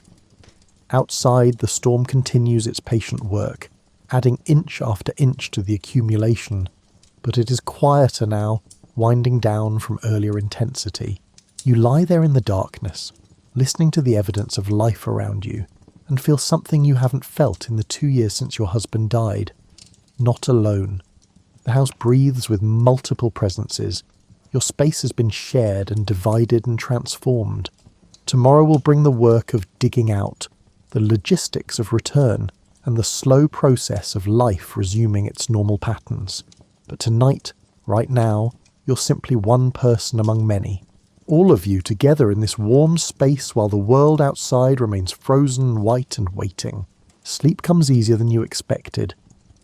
Outside, the storm continues its patient work, adding inch after inch to the accumulation, but it is quieter now, winding down from earlier intensity. You lie there in the darkness, listening to the evidence of life around you, and feel something you haven't felt in the 2 years since your husband died. Not alone. The house breathes with multiple presences. Your space has been shared and divided and transformed. Tomorrow will bring the work of digging out, the logistics of return, and the slow process of life resuming its normal patterns. But tonight, right now, you're simply one person among many. All of you together in this warm space while the world outside remains frozen, white and waiting. Sleep comes easier than you expected,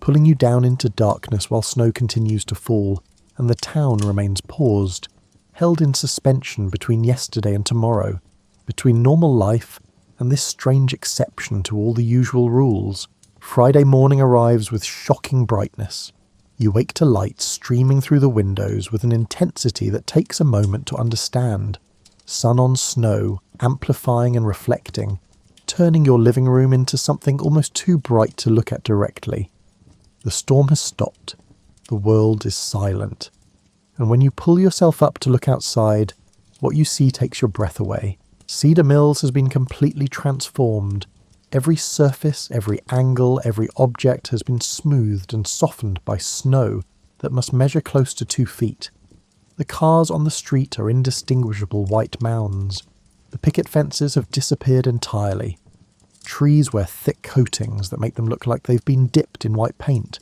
pulling you down into darkness while snow continues to fall, and the town remains paused, held in suspension between yesterday and tomorrow, between normal life and this strange exception to all the usual rules. Friday morning arrives with shocking brightness. You wake to light streaming through the windows with an intensity that takes a moment to understand. Sun on snow, amplifying and reflecting, turning your living room into something almost too bright to look at directly. The storm has stopped. The world is silent. And when you pull yourself up to look outside, what you see takes your breath away. Cedar Mills has been completely transformed. Every surface, every angle, every object has been smoothed and softened by snow that must measure close to 2 feet. The cars on the street are indistinguishable white mounds. The picket fences have disappeared entirely. Trees wear thick coatings that make them look like they've been dipped in white paint.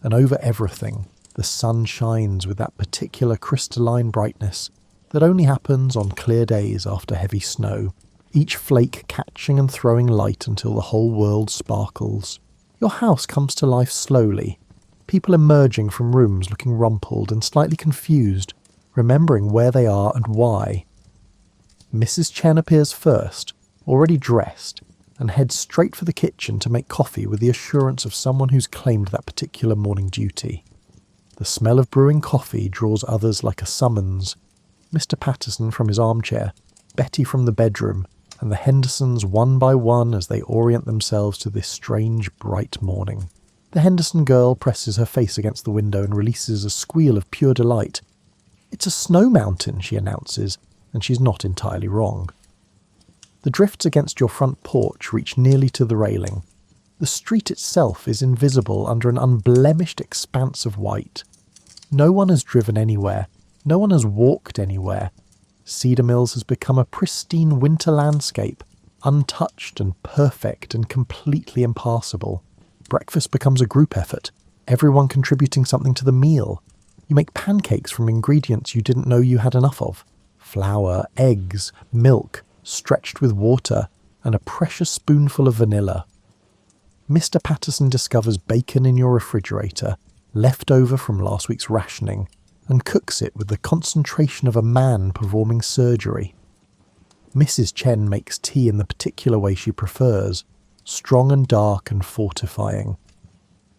And over everything, the sun shines with that particular crystalline brightness that only happens on clear days after heavy snow, each flake catching and throwing light until the whole world sparkles. Your house comes to life slowly, people emerging from rooms looking rumpled and slightly confused, remembering where they are and why. Mrs. Chen appears first, already dressed, and heads straight for the kitchen to make coffee with the assurance of someone who's claimed that particular morning duty. The smell of brewing coffee draws others like a summons. Mr. Patterson from his armchair, Betty from the bedroom, and the Hendersons one by one as they orient themselves to this strange, bright morning. The Henderson girl presses her face against the window and releases a squeal of pure delight. "It's a snow mountain," she announces, and she's not entirely wrong. The drifts against your front porch reach nearly to the railing. The street itself is invisible under an unblemished expanse of white. No one has driven anywhere. No one has walked anywhere. Cedar Mills has become a pristine winter landscape, untouched and perfect and completely impassable. Breakfast becomes a group effort, everyone contributing something to the meal. You make pancakes from ingredients you didn't know you had enough of. Flour, eggs, milk, stretched with water, and a precious spoonful of vanilla. Mr. Patterson discovers bacon in your refrigerator, left over from last week's rationing, and cooks it with the concentration of a man performing surgery. Mrs. Chen makes tea in the particular way she prefers, strong and dark and fortifying.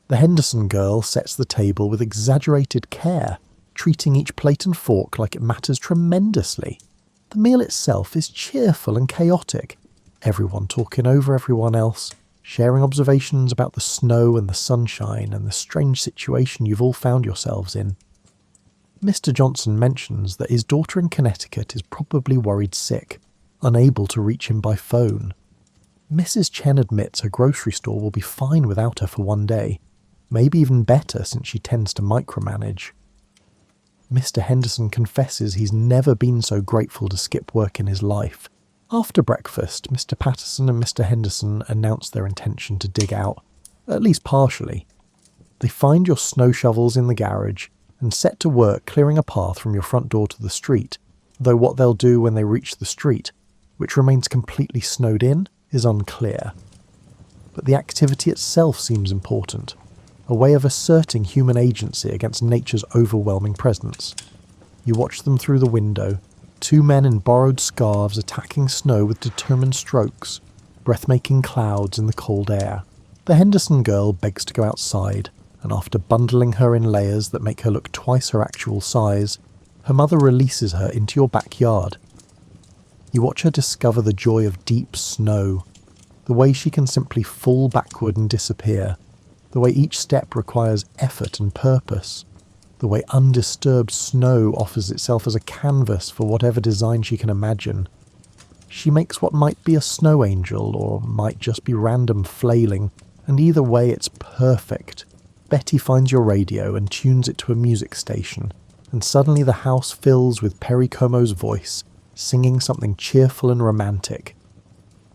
The Henderson girl sets the table with exaggerated care, treating each plate and fork like it matters tremendously. The meal itself is cheerful and chaotic, everyone talking over everyone else, sharing observations about the snow and the sunshine and the strange situation you've all found yourselves in. Mr. Johnson mentions that his daughter in Connecticut is probably worried sick, unable to reach him by phone. Mrs. Chen admits her grocery store will be fine without her for one day, maybe even better since she tends to micromanage. Mr. Henderson confesses he's never been so grateful to skip work in his life. After breakfast, Mr. Patterson and Mr. Henderson announce their intention to dig out, at least partially. They find your snow shovels in the garage and set to work clearing a path from your front door to the street, though what they'll do when they reach the street, which remains completely snowed in, is unclear. But the activity itself seems important, a way of asserting human agency against nature's overwhelming presence. You watch them through the window, two men in borrowed scarves attacking snow with determined strokes, breathmaking clouds in the cold air. The Henderson girl begs to go outside, and after bundling her in layers that make her look twice her actual size, her mother releases her into your backyard. You watch her discover the joy of deep snow, the way she can simply fall backward and disappear, the way each step requires effort and purpose, the way undisturbed snow offers itself as a canvas for whatever design she can imagine. She makes what might be a snow angel, or might just be random flailing, and either way it's perfect. Betty finds your radio and tunes it to a music station, and suddenly the house fills with Perry Como's voice, singing something cheerful and romantic.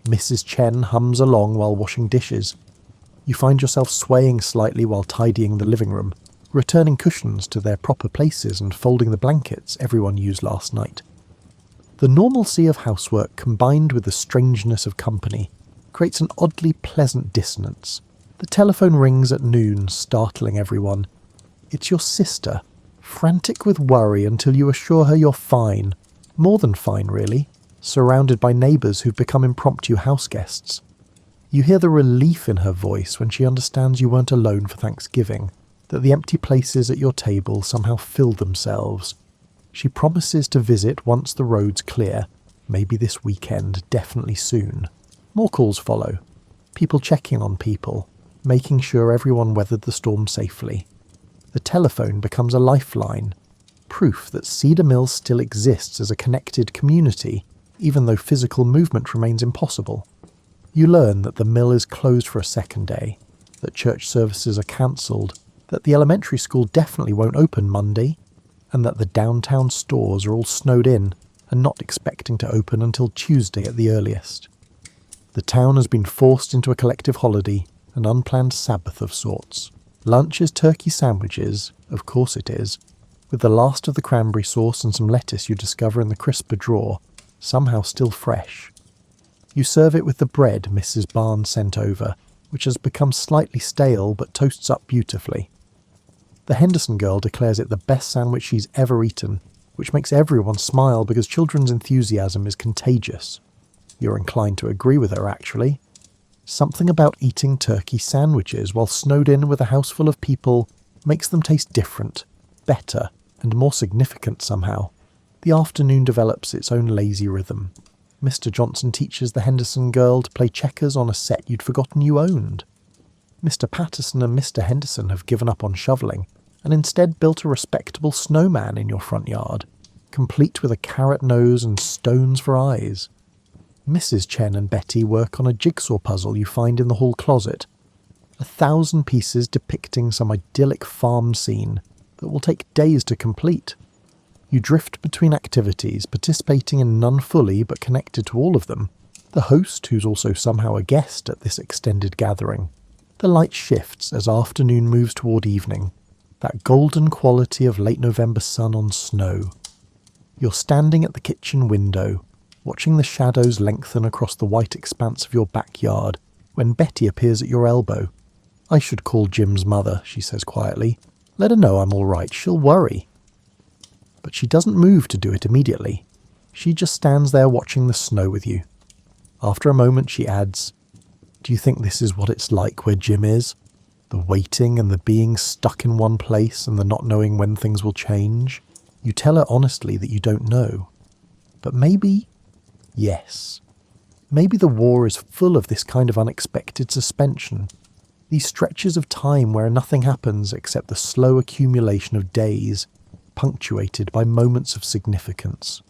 Mrs. Chen hums along while washing dishes. You find yourself swaying slightly while tidying the living room, returning cushions to their proper places and folding the blankets everyone used last night. The normalcy of housework combined with the strangeness of company creates an oddly pleasant dissonance. The telephone rings at noon, startling everyone. It's your sister, frantic with worry until you assure her you're fine, more than fine really, surrounded by neighbours who've become impromptu house guests. You hear the relief in her voice when she understands you weren't alone for Thanksgiving, that the empty places at your table somehow filled themselves. She promises to visit once the road's clear, maybe this weekend, definitely soon. More calls follow, people checking on people, making sure everyone weathered the storm safely. The telephone becomes a lifeline, proof that Cedar Mills still exists as a connected community, even though physical movement remains impossible. You learn that the mill is closed for a second day, that church services are cancelled, that the elementary school definitely won't open Monday, and that the downtown stores are all snowed in and not expecting to open until Tuesday at the earliest. The town has been forced into a collective holiday, an unplanned Sabbath of sorts. Lunch is turkey sandwiches, of course it is, with the last of the cranberry sauce and some lettuce you discover in the crisper drawer, somehow still fresh. You serve it with the bread Mrs. Barnes sent over, which has become slightly stale but toasts up beautifully. The Henderson girl declares it the best sandwich she's ever eaten, which makes everyone smile because children's enthusiasm is contagious. You're inclined to agree with her, actually. Something about eating turkey sandwiches while snowed in with a house full of people makes them taste different, better, and more significant somehow. The afternoon develops its own lazy rhythm. Mr. Johnson teaches the Henderson girl to play checkers on a set you'd forgotten you owned. Mr. Patterson and Mr. Henderson have given up on shoveling and instead built a respectable snowman in your front yard, complete with a carrot nose and stones for eyes. Mrs. Chen and Betty work on a jigsaw puzzle you find in the hall closet, 1,000 pieces depicting some idyllic farm scene that will take days to complete. You drift between activities, participating in none fully but connected to all of them. The host, who's also somehow a guest at this extended gathering. The light shifts as afternoon moves toward evening, that golden quality of late November sun on snow. You're standing at the kitchen window, watching the shadows lengthen across the white expanse of your backyard, when Betty appears at your elbow. "I should call Jim's mother," she says quietly. "Let her know I'm all right, she'll worry." But she doesn't move to do it immediately. She just stands there watching the snow with you. After a moment she adds, "Do you think this is what it's like where Jim is? The waiting and the being stuck in one place and the not knowing when things will change?" You tell her honestly that you don't know. But maybe, yes. Maybe the war is full of this kind of unexpected suspension. These stretches of time where nothing happens except the slow accumulation of days, punctuated by moments of significance.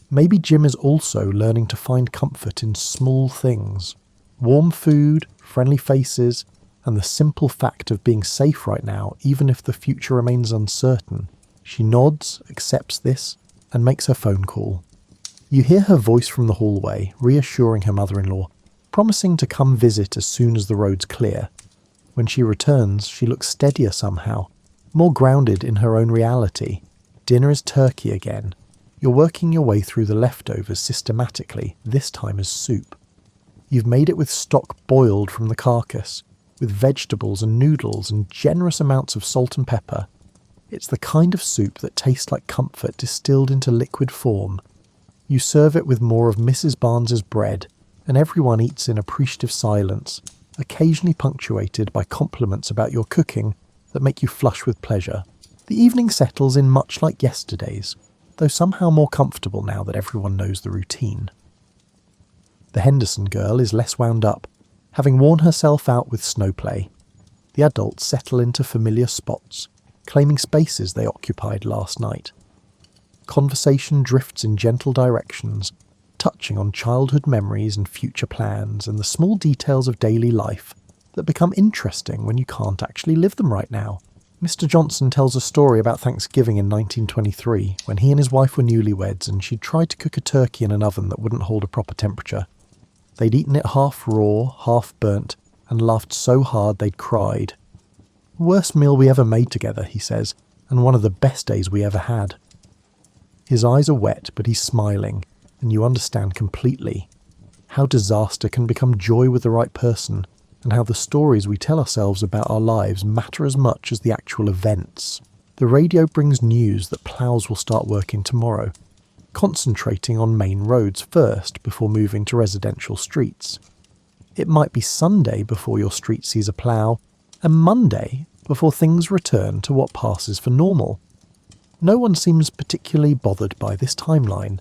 Maybe Jim is also learning to find comfort in small things. Warm food, friendly faces, and the simple fact of being safe right now, even if the future remains uncertain. She nods, accepts this, and makes her phone call. You hear her voice from the hallway, reassuring her mother-in-law, promising to come visit as soon as the road's clear. When she returns, she looks steadier somehow, more grounded in her own reality. Dinner is turkey again. You're working your way through the leftovers systematically, this time as soup. You've made it with stock boiled from the carcass, with vegetables and noodles and generous amounts of salt and pepper. It's the kind of soup that tastes like comfort distilled into liquid form. You serve it with more of Mrs. Barnes's bread, and everyone eats in appreciative silence, occasionally punctuated by compliments about your cooking that make you flush with pleasure. The evening settles in much like yesterday's, though somehow more comfortable now that everyone knows the routine. The Henderson girl is less wound up, having worn herself out with snowplay. The adults settle into familiar spots, claiming spaces they occupied last night. Conversation drifts in gentle directions, touching on childhood memories and future plans and the small details of daily life that become interesting when you can't actually live them right now. Mr. Johnson tells a story about Thanksgiving in 1923, when he and his wife were newlyweds and she'd tried to cook a turkey in an oven that wouldn't hold a proper temperature. They'd eaten it half raw, half burnt, and laughed so hard they'd cried. "Worst meal we ever made together," he says, "and one of the best days we ever had." His eyes are wet, but he's smiling, and you understand completely how disaster can become joy with the right person, and how the stories we tell ourselves about our lives matter as much as the actual events. The radio brings news that ploughs will start working tomorrow, concentrating on main roads first before moving to residential streets. It might be Sunday before your street sees a plough, and Monday before things return to what passes for normal. No one seems particularly bothered by this timeline.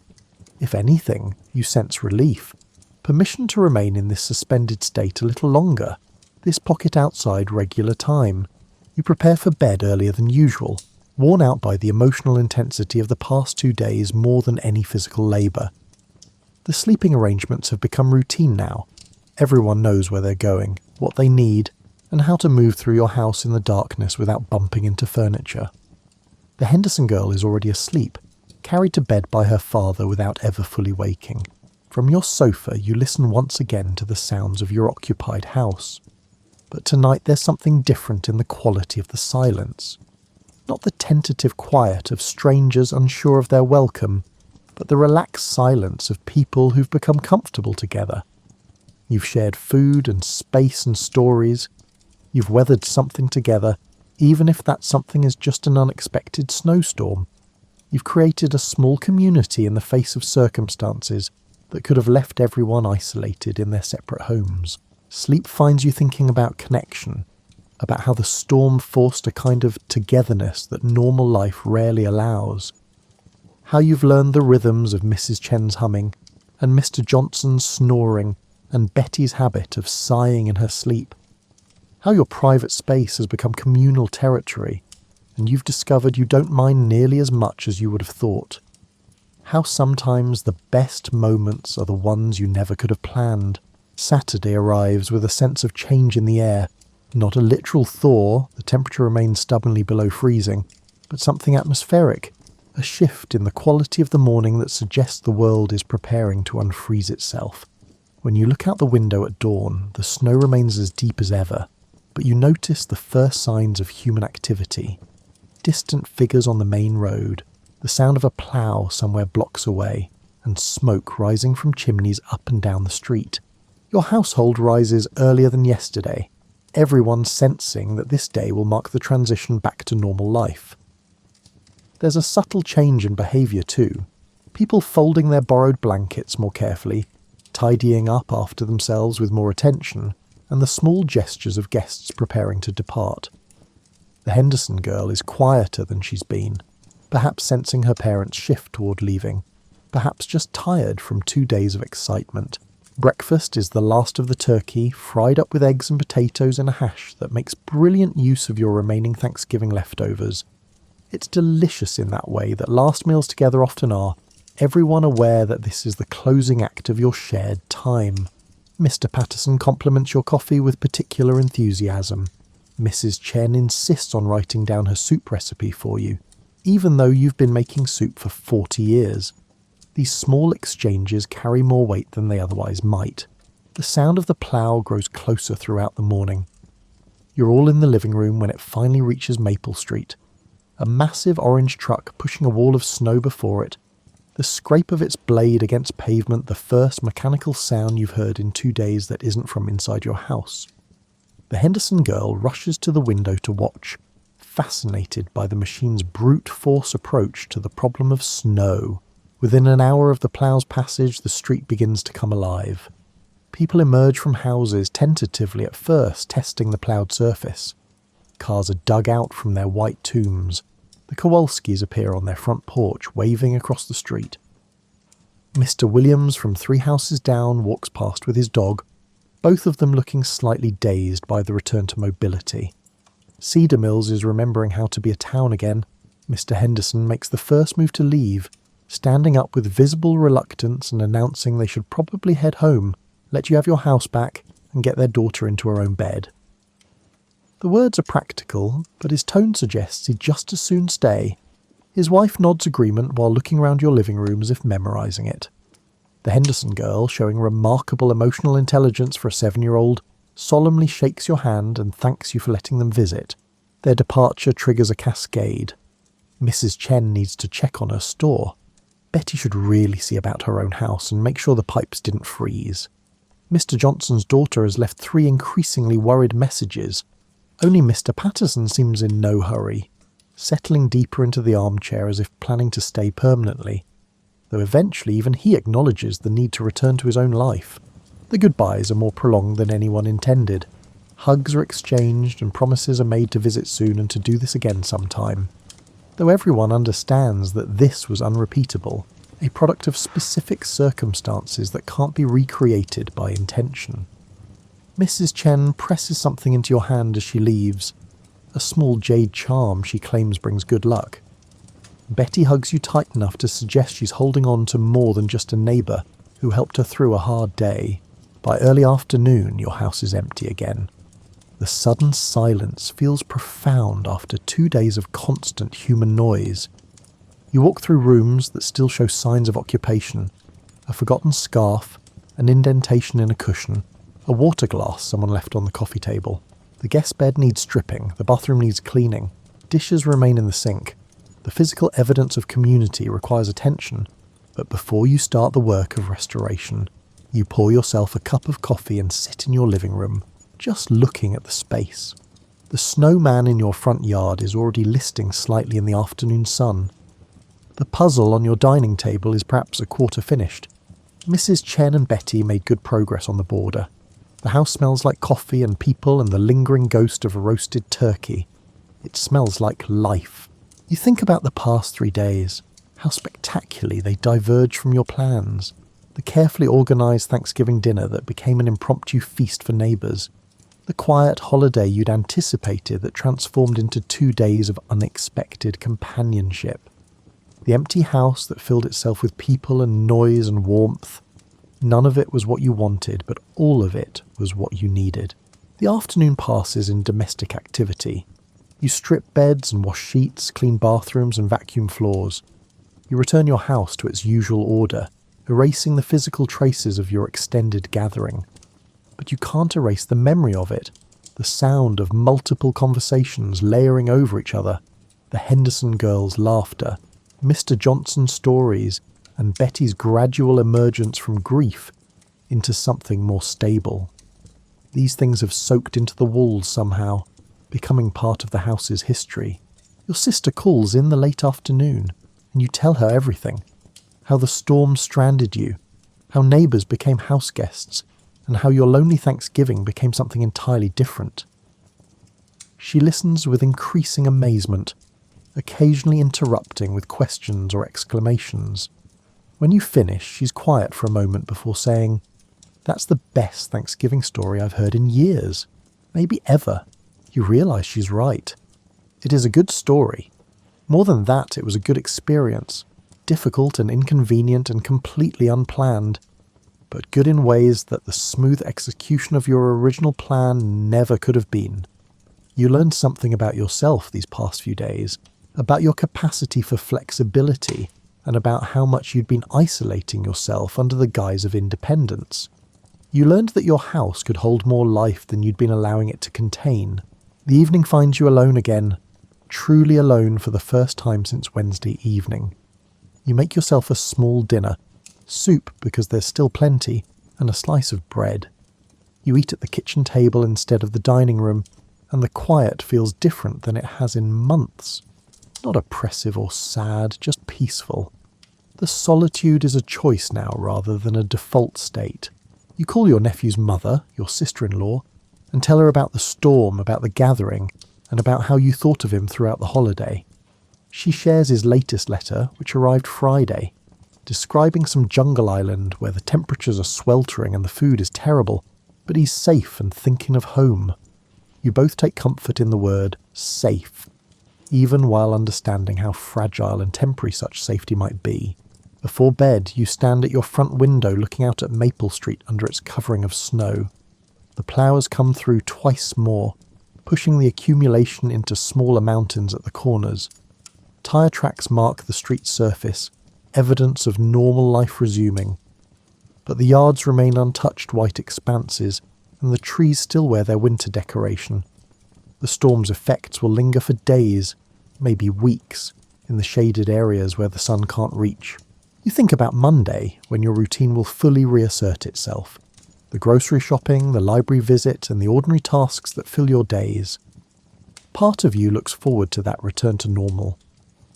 If anything, you sense relief. Permission to remain in this suspended state a little longer. This pocket outside regular time. You prepare for bed earlier than usual, worn out by the emotional intensity of the past 2 days more than any physical labour. The sleeping arrangements have become routine now. Everyone knows where they're going, what they need, and how to move through your house in the darkness without bumping into furniture. The Henderson girl is already asleep, carried to bed by her father without ever fully waking. From your sofa you listen once again to the sounds of your occupied house. But tonight there's something different in the quality of the silence. Not the tentative quiet of strangers unsure of their welcome, but the relaxed silence of people who've become comfortable together. You've shared food and space and stories. You've weathered something together, even if that something is just an unexpected snowstorm. You've created a small community in the face of circumstances that could have left everyone isolated in their separate homes. Sleep finds you thinking about connection, about how the storm forced a kind of togetherness that normal life rarely allows. How you've learned the rhythms of Mrs. Chen's humming, and Mr. Johnson's snoring, and Betty's habit of sighing in her sleep. How your private space has become communal territory, and you've discovered you don't mind nearly as much as you would have thought. How sometimes the best moments are the ones you never could have planned. Saturday arrives with a sense of change in the air. Not a literal thaw, the temperature remains stubbornly below freezing, but something atmospheric, a shift in the quality of the morning that suggests the world is preparing to unfreeze itself. When you look out the window at dawn, the snow remains as deep as ever, but you notice the first signs of human activity. Distant figures on the main road, the sound of a plough somewhere blocks away, and smoke rising from chimneys up and down the street. Your household rises earlier than yesterday, everyone sensing that this day will mark the transition back to normal life. There's a subtle change in behaviour too. People folding their borrowed blankets more carefully, tidying up after themselves with more attention, and the small gestures of guests preparing to depart. The Henderson girl is quieter than she's been, perhaps sensing her parents' shift toward leaving, perhaps just tired from 2 days of excitement. Breakfast is the last of the turkey, fried up with eggs and potatoes in a hash that makes brilliant use of your remaining Thanksgiving leftovers. It's delicious in that way that last meals together often are, everyone aware that this is the closing act of your shared time. Mr. Patterson compliments your coffee with particular enthusiasm. Mrs. Chen insists on writing down her soup recipe for you. even though you've been making soup for 40 years. These small exchanges carry more weight than they otherwise might. The sound of the plough grows closer throughout the morning. You're all in the living room when it finally reaches Maple Street. A massive orange truck pushing a wall of snow before it. The scrape of its blade against pavement, the first mechanical sound you've heard in 2 days that isn't from inside your house. The Henderson girl rushes to the window to watch, fascinated by the machine's brute force approach to the problem of snow. Within an hour of the plough's passage, the street begins to come alive. People emerge from houses tentatively at first, testing the ploughed surface. Cars are dug out from their white tombs. The Kowalskis appear on their front porch, waving across the street. Mr. Williams from 3 houses down walks past with his dog, both of them looking slightly dazed by the return to mobility. Cedar Mills is remembering how to be a town again. Mr. Henderson makes the first move to leave, standing up with visible reluctance and announcing they should probably head home, let you have your house back, and get their daughter into her own bed. The words are practical, but his tone suggests he'd just as soon stay. His wife nods agreement while looking around your living room as if memorising it. The Henderson girl, showing remarkable emotional intelligence for a 7-year-old, solemnly shakes your hand and thanks you for letting them visit. Their departure triggers a cascade. Mrs. Chen needs to check on her store. Betty should really see about her own house and make sure the pipes didn't freeze. Mr. Johnson's daughter has left 3 increasingly worried messages. Only Mr. Patterson seems in no hurry, settling deeper into the armchair as if planning to stay permanently, though eventually even he acknowledges the need to return to his own life. The goodbyes are more prolonged than anyone intended. Hugs are exchanged and promises are made to visit soon and to do this again sometime. Though everyone understands that this was unrepeatable, a product of specific circumstances that can't be recreated by intention. Mrs. Chen presses something into your hand as she leaves, a small jade charm she claims brings good luck. Betty hugs you tight enough to suggest she's holding on to more than just a neighbour who helped her through a hard day. By early afternoon, your house is empty again. The sudden silence feels profound after 2 days of constant human noise. You walk through rooms that still show signs of occupation, a forgotten scarf, an indentation in a cushion, a water glass someone left on the coffee table. The guest bed needs stripping, the bathroom needs cleaning, dishes remain in the sink. The physical evidence of community requires attention, but before you start the work of restoration, you pour yourself a cup of coffee and sit in your living room, just looking at the space. The snowman in your front yard is already listing slightly in the afternoon sun. The puzzle on your dining table is perhaps a quarter finished. Mrs. Chen and Betty made good progress on the border. The house smells like coffee and people and the lingering ghost of a roasted turkey. It smells like life. You think about the past 3 days, how spectacularly they diverge from your plans. The carefully organised Thanksgiving dinner that became an impromptu feast for neighbours. The quiet holiday you'd anticipated that transformed into 2 days of unexpected companionship. The empty house that filled itself with people and noise and warmth. None of it was what you wanted, but all of it was what you needed. The afternoon passes in domestic activity. You strip beds and wash sheets, clean bathrooms and vacuum floors. You return your house to its usual order, erasing the physical traces of your extended gathering. But you can't erase the memory of it, the sound of multiple conversations layering over each other, the Henderson girls' laughter, Mr. Johnson's stories, and Betty's gradual emergence from grief into something more stable. These things have soaked into the walls somehow, becoming part of the house's history. Your sister calls in the late afternoon, and you tell her everything. How the storm stranded you, how neighbours became house guests, and how your lonely Thanksgiving became something entirely different. She listens with increasing amazement, occasionally interrupting with questions or exclamations. When you finish, she's quiet for a moment before saying, "That's the best Thanksgiving story I've heard in years, maybe ever." You realise she's right. It is a good story. More than that, it was a good experience. Difficult and inconvenient and completely unplanned, but good in ways that the smooth execution of your original plan never could have been. You learned something about yourself these past few days, about your capacity for flexibility, and about how much you'd been isolating yourself under the guise of independence. You learned that your house could hold more life than you'd been allowing it to contain. The evening finds you alone again, truly alone for the first time since Wednesday evening. You make yourself a small dinner, soup because there's still plenty, and a slice of bread. You eat at the kitchen table instead of the dining room, and the quiet feels different than it has in months. Not oppressive or sad, just peaceful. The solitude is a choice now rather than a default state. You call your nephew's mother, your sister-in-law, and tell her about the storm, about the gathering, and about how you thought of him throughout the holiday. She shares his latest letter, which arrived Friday, describing some jungle island where the temperatures are sweltering and the food is terrible, but he's safe and thinking of home. You both take comfort in the word safe, even while understanding how fragile and temporary such safety might be. Before bed, you stand at your front window looking out at Maple Street under its covering of snow. The ploughs come through twice more, pushing the accumulation into smaller mountains at the corners. Tyre tracks mark the street surface, evidence of normal life resuming. But the yards remain untouched white expanses, and the trees still wear their winter decoration. The storm's effects will linger for days, maybe weeks, in the shaded areas where the sun can't reach. You think about Monday, when your routine will fully reassert itself. The grocery shopping, the library visit, and the ordinary tasks that fill your days. Part of you looks forward to that return to normal,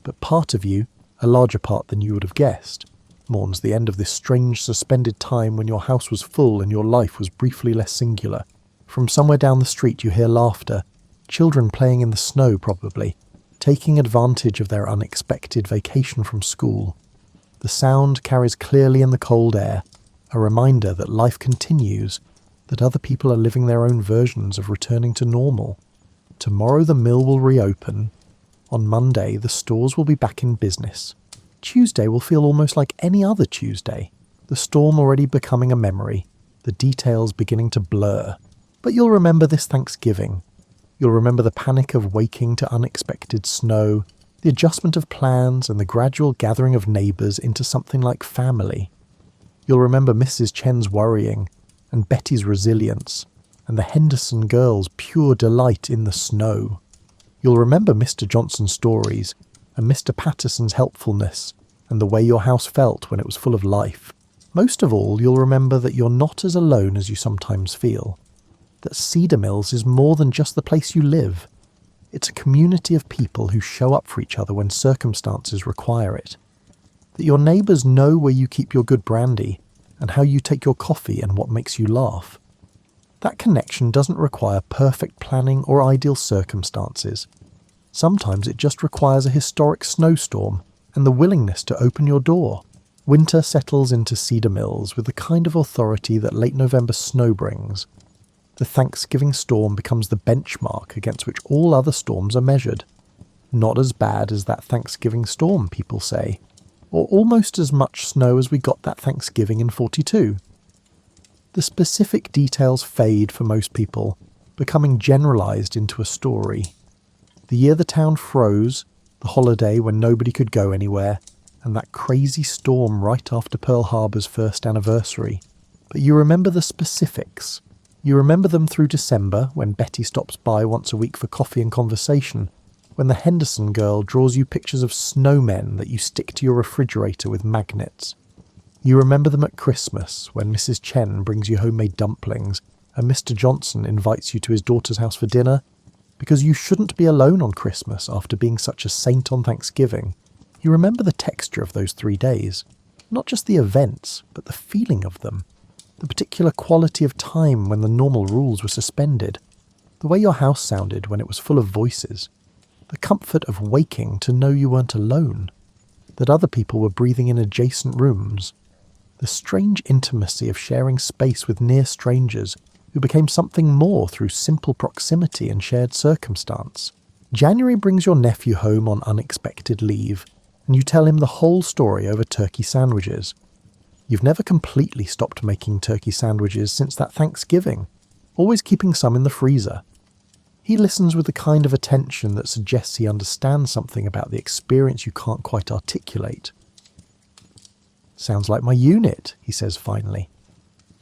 but part of you, a larger part than you would have guessed, mourns the end of this strange suspended time when your house was full and your life was briefly less singular. From somewhere down the street you hear laughter, children playing in the snow probably, taking advantage of their unexpected vacation from school. The sound carries clearly in the cold air, a reminder that life continues, that other people are living their own versions of returning to normal. Tomorrow the mill will reopen. On Monday the stores will be back in business. Tuesday will feel almost like any other Tuesday, the storm already becoming a memory, the details beginning to blur. But you'll remember this Thanksgiving. You'll remember the panic of waking to unexpected snow, the adjustment of plans and the gradual gathering of neighbours into something like family. You'll remember Mrs. Chen's worrying, and Betty's resilience, and the Henderson girls' pure delight in the snow. You'll remember Mr. Johnson's stories, and Mr. Patterson's helpfulness, and the way your house felt when it was full of life. Most of all, you'll remember that you're not as alone as you sometimes feel. That Cedar Mills is more than just the place you live. It's a community of people who show up for each other when circumstances require it. That your neighbours know where you keep your good brandy, and how you take your coffee and what makes you laugh. That connection doesn't require perfect planning or ideal circumstances. Sometimes it just requires a historic snowstorm and the willingness to open your door. Winter settles into Cedar Mills with the kind of authority that late November snow brings. The Thanksgiving storm becomes the benchmark against which all other storms are measured. Not as bad as that Thanksgiving storm, people say, or almost as much snow as we got that Thanksgiving in 42. The specific details fade for most people, becoming generalised into a story. The year the town froze, the holiday when nobody could go anywhere, and that crazy storm right after Pearl Harbor's first anniversary. But you remember the specifics. You remember them through December, when Betty stops by once a week for coffee and conversation, when the Henderson girl draws you pictures of snowmen that you stick to your refrigerator with magnets. You remember them at Christmas, when Mrs. Chen brings you homemade dumplings, and Mr. Johnson invites you to his daughter's house for dinner, because you shouldn't be alone on Christmas after being such a saint on Thanksgiving. You remember the texture of those 3 days, not just the events, but the feeling of them. The particular quality of time when the normal rules were suspended, the way your house sounded when it was full of voices, the comfort of waking to know you weren't alone, that other people were breathing in adjacent rooms, the strange intimacy of sharing space with near strangers who became something more through simple proximity and shared circumstance. January brings your nephew home on unexpected leave, and you tell him the whole story over turkey sandwiches. You've never completely stopped making turkey sandwiches since that Thanksgiving, always keeping some in the freezer. He listens with the kind of attention that suggests he understands something about the experience you can't quite articulate. "Sounds like my unit," he says finally.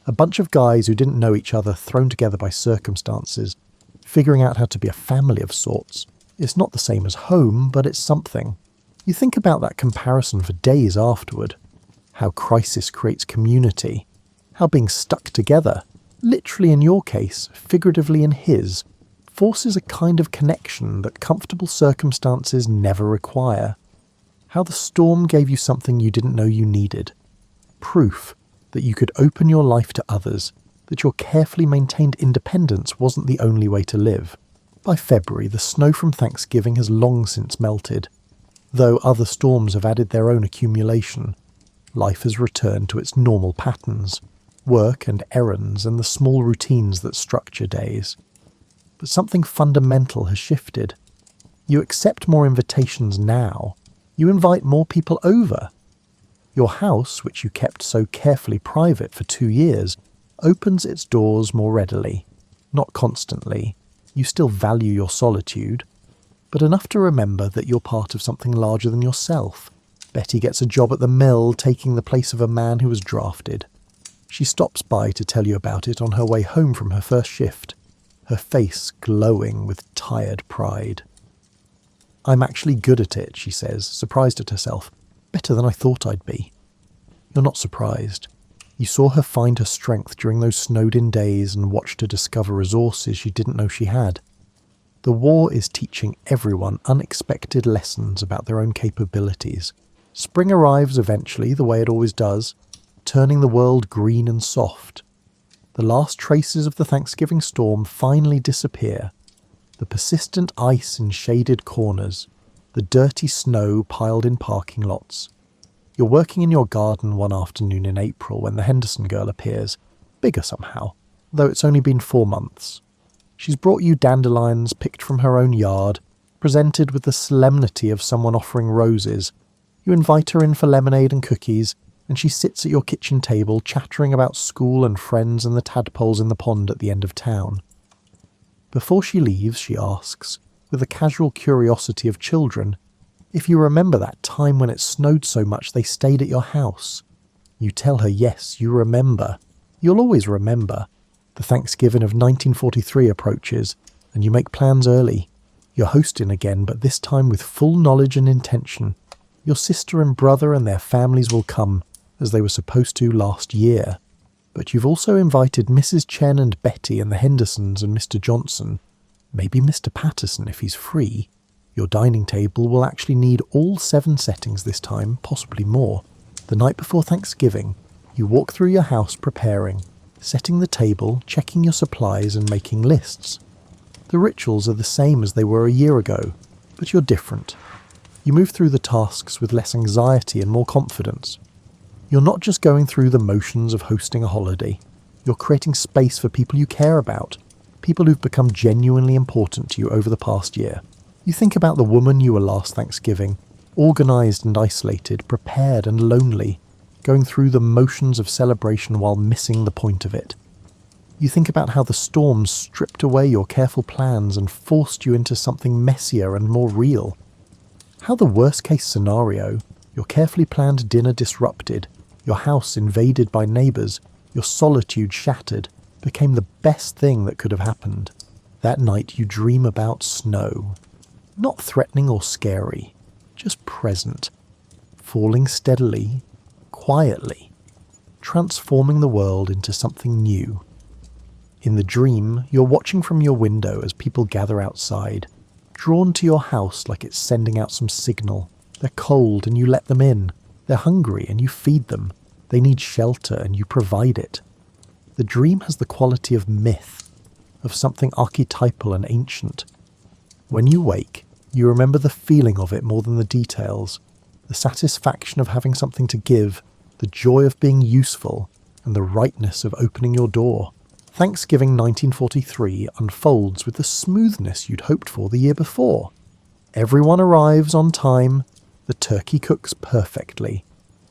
A bunch of guys who didn't know each other thrown together by circumstances, figuring out how to be a family of sorts. It's not the same as home, but it's something. You think about that comparison for days afterward. How crisis creates community. How being stuck together, literally in your case, figuratively in his, forces a kind of connection that comfortable circumstances never require. How the storm gave you something you didn't know you needed. Proof that you could open your life to others, that your carefully maintained independence wasn't the only way to live. By February, the snow from Thanksgiving has long since melted. Though other storms have added their own accumulation, life has returned to its normal patterns, work and errands and the small routines that structure days. But something fundamental has shifted. You accept more invitations now. You invite more people over. Your house, which you kept so carefully private for 2 years, opens its doors more readily. Not constantly. You still value your solitude, but enough to remember that you're part of something larger than yourself. Betty gets a job at the mill, taking the place of a man who was drafted. She stops by to tell you about it on her way home from her first shift, her face glowing with tired pride. "I'm actually good at it," she says, surprised at herself. "Better than I thought I'd be." You're not surprised. You saw her find her strength during those snowed-in days and watched her discover resources she didn't know she had. The war is teaching everyone unexpected lessons about their own capabilities. Spring arrives eventually, the way it always does, turning the world green and soft. The last traces of the Thanksgiving storm finally disappear. The persistent ice in shaded corners, the dirty snow piled in parking lots. You're working in your garden one afternoon in April when the Henderson girl appears, bigger somehow, though it's only been 4 months. She's brought you dandelions picked from her own yard, presented with the solemnity of someone offering roses. You invite her in for lemonade and cookies, and she sits at your kitchen table chattering about school and friends and the tadpoles in the pond at the end of town. Before she leaves, she asks, with the casual curiosity of children, if you remember that time when it snowed so much they stayed at your house. You tell her yes, you remember. You'll always remember. The Thanksgiving of 1943 approaches, and you make plans early. You're hosting again, but this time with full knowledge and intention. Your sister and brother and their families will come, as they were supposed to last year. But you've also invited Mrs. Chen and Betty and the Hendersons and Mr. Johnson. Maybe Mr. Patterson if he's free. Your dining table will actually need all 7 settings this time, possibly more. The night before Thanksgiving, you walk through your house preparing, setting the table, checking your supplies and making lists. The rituals are the same as they were a year ago, but you're different. You move through the tasks with less anxiety and more confidence. You're not just going through the motions of hosting a holiday. You're creating space for people you care about, people who've become genuinely important to you over the past year. You think about the woman you were last Thanksgiving, organised and isolated, prepared and lonely, going through the motions of celebration while missing the point of it. You think about how the storms stripped away your careful plans and forced you into something messier and more real. How the worst-case scenario, your carefully planned dinner disrupted, your house invaded by neighbours, your solitude shattered, became the best thing that could have happened. That night you dream about snow. Not threatening or scary, just present, falling steadily, quietly, transforming the world into something new. In the dream, you're watching from your window as people gather outside, drawn to your house like it's sending out some signal. They're cold and you let them in. They're hungry and you feed them. They need shelter and you provide it. The dream has the quality of myth, of something archetypal and ancient. When you wake, you remember the feeling of it more than the details, the satisfaction of having something to give, the joy of being useful, and the rightness of opening your door. Thanksgiving 1943 unfolds with the smoothness you'd hoped for the year before. Everyone arrives on time, the turkey cooks perfectly.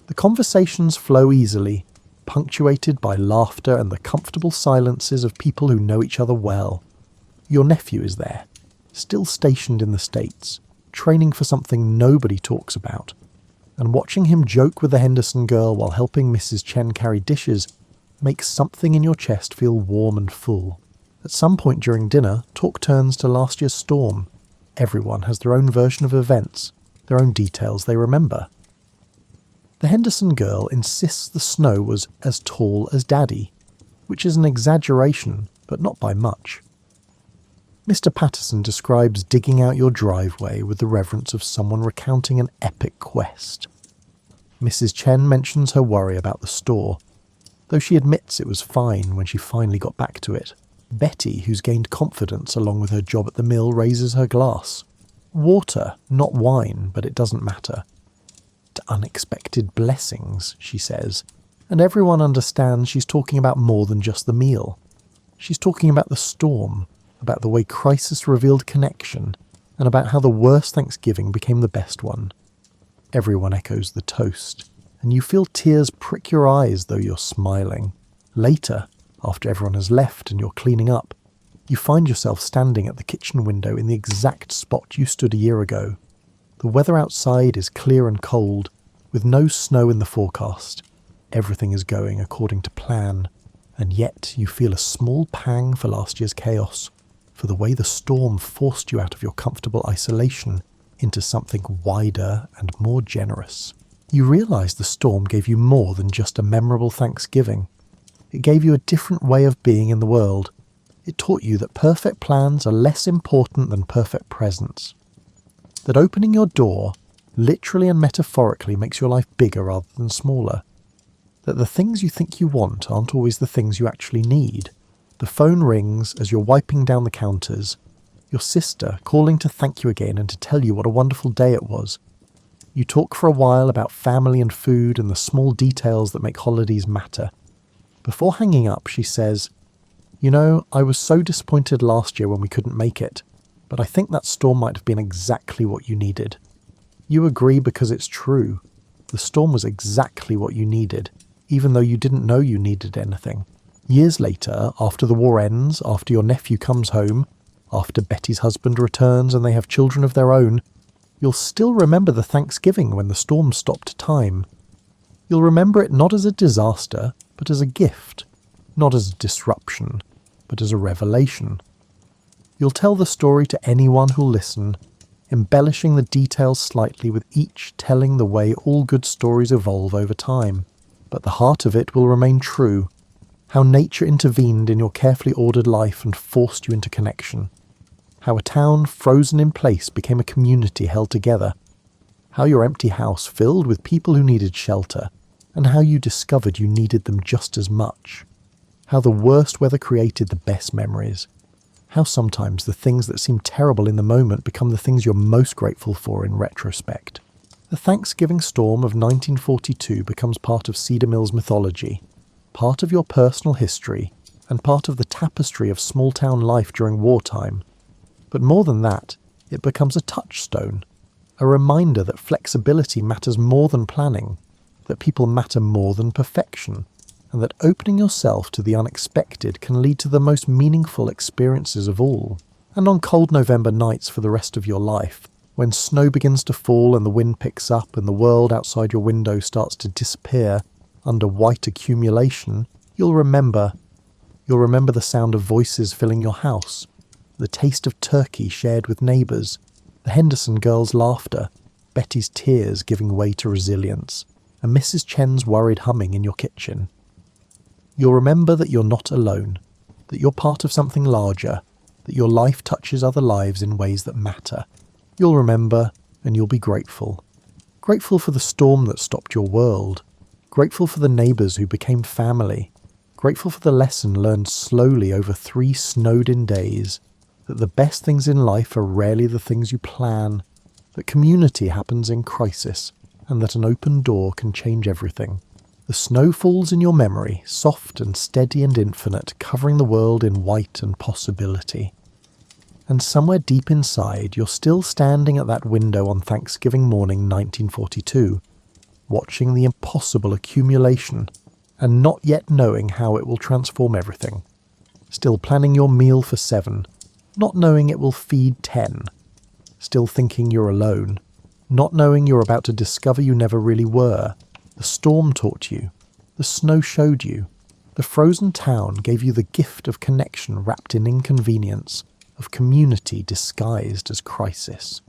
The conversations flow easily, punctuated by laughter and the comfortable silences of people who know each other well. Your nephew is there, still stationed in the States, training for something nobody talks about, and watching him joke with the Henderson girl while helping Mrs. Chen carry dishes makes something in your chest feel warm and full. At some point during dinner, talk turns to last year's storm. Everyone has their own version of events, their own details they remember. The Henderson girl insists the snow was as tall as Daddy, which is an exaggeration, but not by much. Mr. Patterson describes digging out your driveway with the reverence of someone recounting an epic quest. Mrs. Chen mentions her worry about the store, though she admits it was fine when she finally got back to it. Betty, who's gained confidence along with her job at the mill, raises her glass. Water, not wine, but it doesn't matter. To unexpected blessings, she says, and everyone understands she's talking about more than just the meal. She's talking about the storm, about the way crisis revealed connection, and about how the worst Thanksgiving became the best one. Everyone echoes the toast, and you feel tears prick your eyes though you're smiling. Later, after everyone has left and you're cleaning up, you find yourself standing at the kitchen window in the exact spot you stood a year ago. The weather outside is clear and cold, with no snow in the forecast. Everything is going according to plan, and yet you feel a small pang for last year's chaos, for the way the storm forced you out of your comfortable isolation into something wider and more generous. You realise the storm gave you more than just a memorable Thanksgiving. It gave you a different way of being in the world. It taught you that perfect plans are less important than perfect presents. That opening your door, literally and metaphorically, makes your life bigger rather than smaller. That the things you think you want aren't always the things you actually need. The phone rings as you're wiping down the counters, your sister calling to thank you again and to tell you what a wonderful day it was. You talk for a while about family and food and the small details that make holidays matter. Before hanging up, she says, "You know, I was so disappointed last year when we couldn't make it, but I think that storm might have been exactly what you needed." You agree because it's true. The storm was exactly what you needed, even though you didn't know you needed anything. Years later, after the war ends, after your nephew comes home, after Betty's husband returns and they have children of their own, you'll still remember the Thanksgiving when the storm stopped time. You'll remember it not as a disaster, but as a gift, not as a disruption, but as a revelation. You'll tell the story to anyone who'll listen, embellishing the details slightly with each telling the way all good stories evolve over time. But the heart of it will remain true. How nature intervened in your carefully ordered life and forced you into connection. How a town frozen in place became a community held together. How your empty house filled with people who needed shelter, and how you discovered you needed them just as much. How the worst weather created the best memories. How sometimes the things that seem terrible in the moment become the things you're most grateful for in retrospect. The Thanksgiving storm of 1942 becomes part of Cedar Mills mythology, part of your personal history, and part of the tapestry of small-town life during wartime. But more than that, it becomes a touchstone, a reminder that flexibility matters more than planning, that people matter more than perfection, and that opening yourself to the unexpected can lead to the most meaningful experiences of all. And on cold November nights for the rest of your life, when snow begins to fall and the wind picks up and the world outside your window starts to disappear under white accumulation, you'll remember the sound of voices filling your house, the taste of turkey shared with neighbours, the Henderson girls' laughter, Betty's tears giving way to resilience, and Mrs. Chen's worried humming in your kitchen. You'll remember that you're not alone, that you're part of something larger, that your life touches other lives in ways that matter. You'll remember, and you'll be grateful. Grateful for the storm that stopped your world. Grateful for the neighbours who became family. Grateful for the lesson learned slowly over 3 snowed-in days, that the best things in life are rarely the things you plan, that community happens in crisis, and that an open door can change everything. The snow falls in your memory, soft and steady and infinite, covering the world in white and possibility. And somewhere deep inside, you're still standing at that window on Thanksgiving morning 1942, watching the impossible accumulation, and not yet knowing how it will transform everything. Still planning your meal for 7, not knowing it will feed 10, still thinking you're alone, not knowing you're about to discover you never really were. The storm taught you, the snow showed you, the frozen town gave you the gift of connection wrapped in inconvenience, of community disguised as crisis.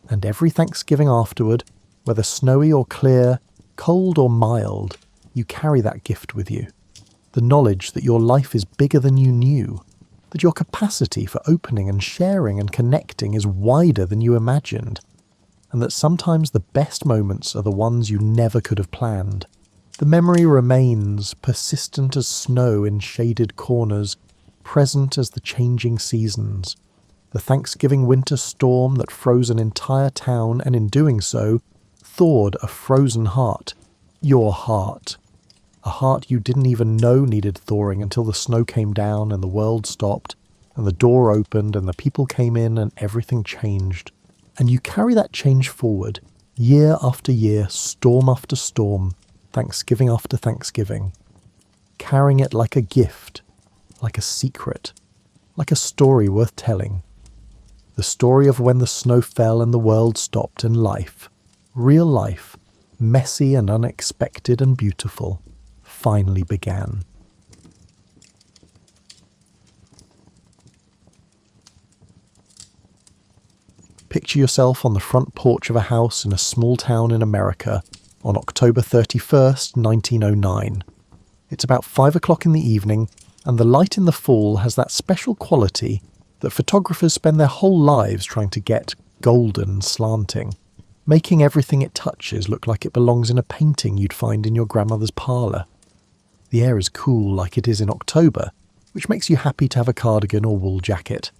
And every Thanksgiving afterward, whether snowy or clear, cold or mild, you carry that gift with you. The knowledge that your life is bigger than you knew, that your capacity for opening and sharing and connecting is wider than you imagined, and that sometimes the best moments are the ones you never could have planned. The memory remains, persistent as snow in shaded corners, present as the changing seasons. The Thanksgiving winter storm that froze an entire town and in doing so, thawed a frozen heart. Your heart. A heart you didn't even know needed thawing until the snow came down and the world stopped, and the door opened and the people came in and everything changed. And you carry that change forward, year after year, storm after storm, Thanksgiving after Thanksgiving, carrying it like a gift, like a secret, like a story worth telling. The story of when the snow fell and the world stopped and life, real life, messy and unexpected and beautiful, finally began. Picture yourself on the front porch of a house in a small town in America on October 31st, 1909. It's about 5 o'clock in the evening, and the light in the fall has that special quality that photographers spend their whole lives trying to get golden slanting, making everything it touches look like it belongs in a painting you'd find in your grandmother's parlour. The air is cool like it is in October, which makes you happy to have a cardigan or wool jacket,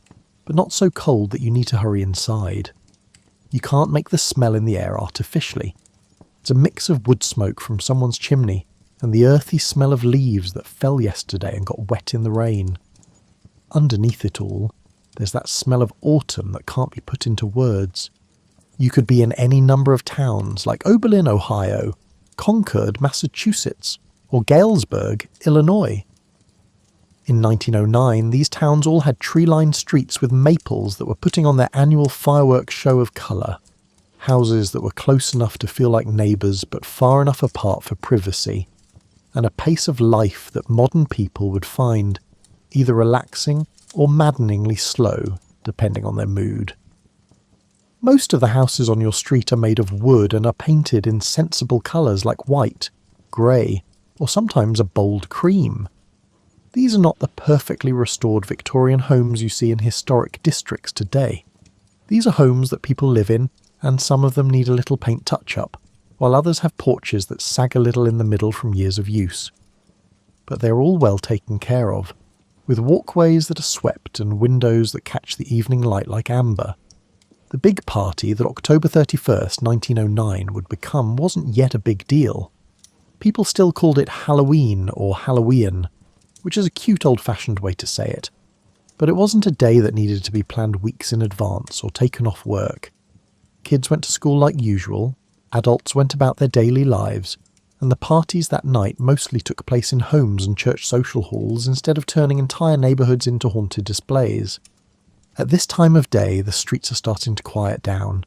but not so cold that you need to hurry inside. You can't make the smell in the air artificially. It's a mix of wood smoke from someone's chimney and the earthy smell of leaves that fell yesterday and got wet in the rain. Underneath it all, there's that smell of autumn that can't be put into words. You could be in any number of towns like Oberlin, Ohio, Concord, Massachusetts, or Galesburg, Illinois. In 1909, these towns all had tree-lined streets with maples that were putting on their annual fireworks show of colour. Houses that were close enough to feel like neighbours but far enough apart for privacy. And a pace of life that modern people would find either relaxing or maddeningly slow, depending on their mood. Most of the houses on your street are made of wood and are painted in sensible colours like white, grey, or sometimes a bold cream. These are not the perfectly restored Victorian homes you see in historic districts today. These are homes that people live in, and some of them need a little paint touch-up, while others have porches that sag a little in the middle from years of use. But they're all well taken care of, with walkways that are swept and windows that catch the evening light like amber. The big party that October 31st, 1909 would become wasn't yet a big deal. People still called it Halloween or Halloween, which is a cute old-fashioned way to say it. But it wasn't a day that needed to be planned weeks in advance or taken off work. Kids went to school like usual, adults went about their daily lives, and the parties that night mostly took place in homes and church social halls instead of turning entire neighbourhoods into haunted displays. At this time of day, the streets are starting to quiet down.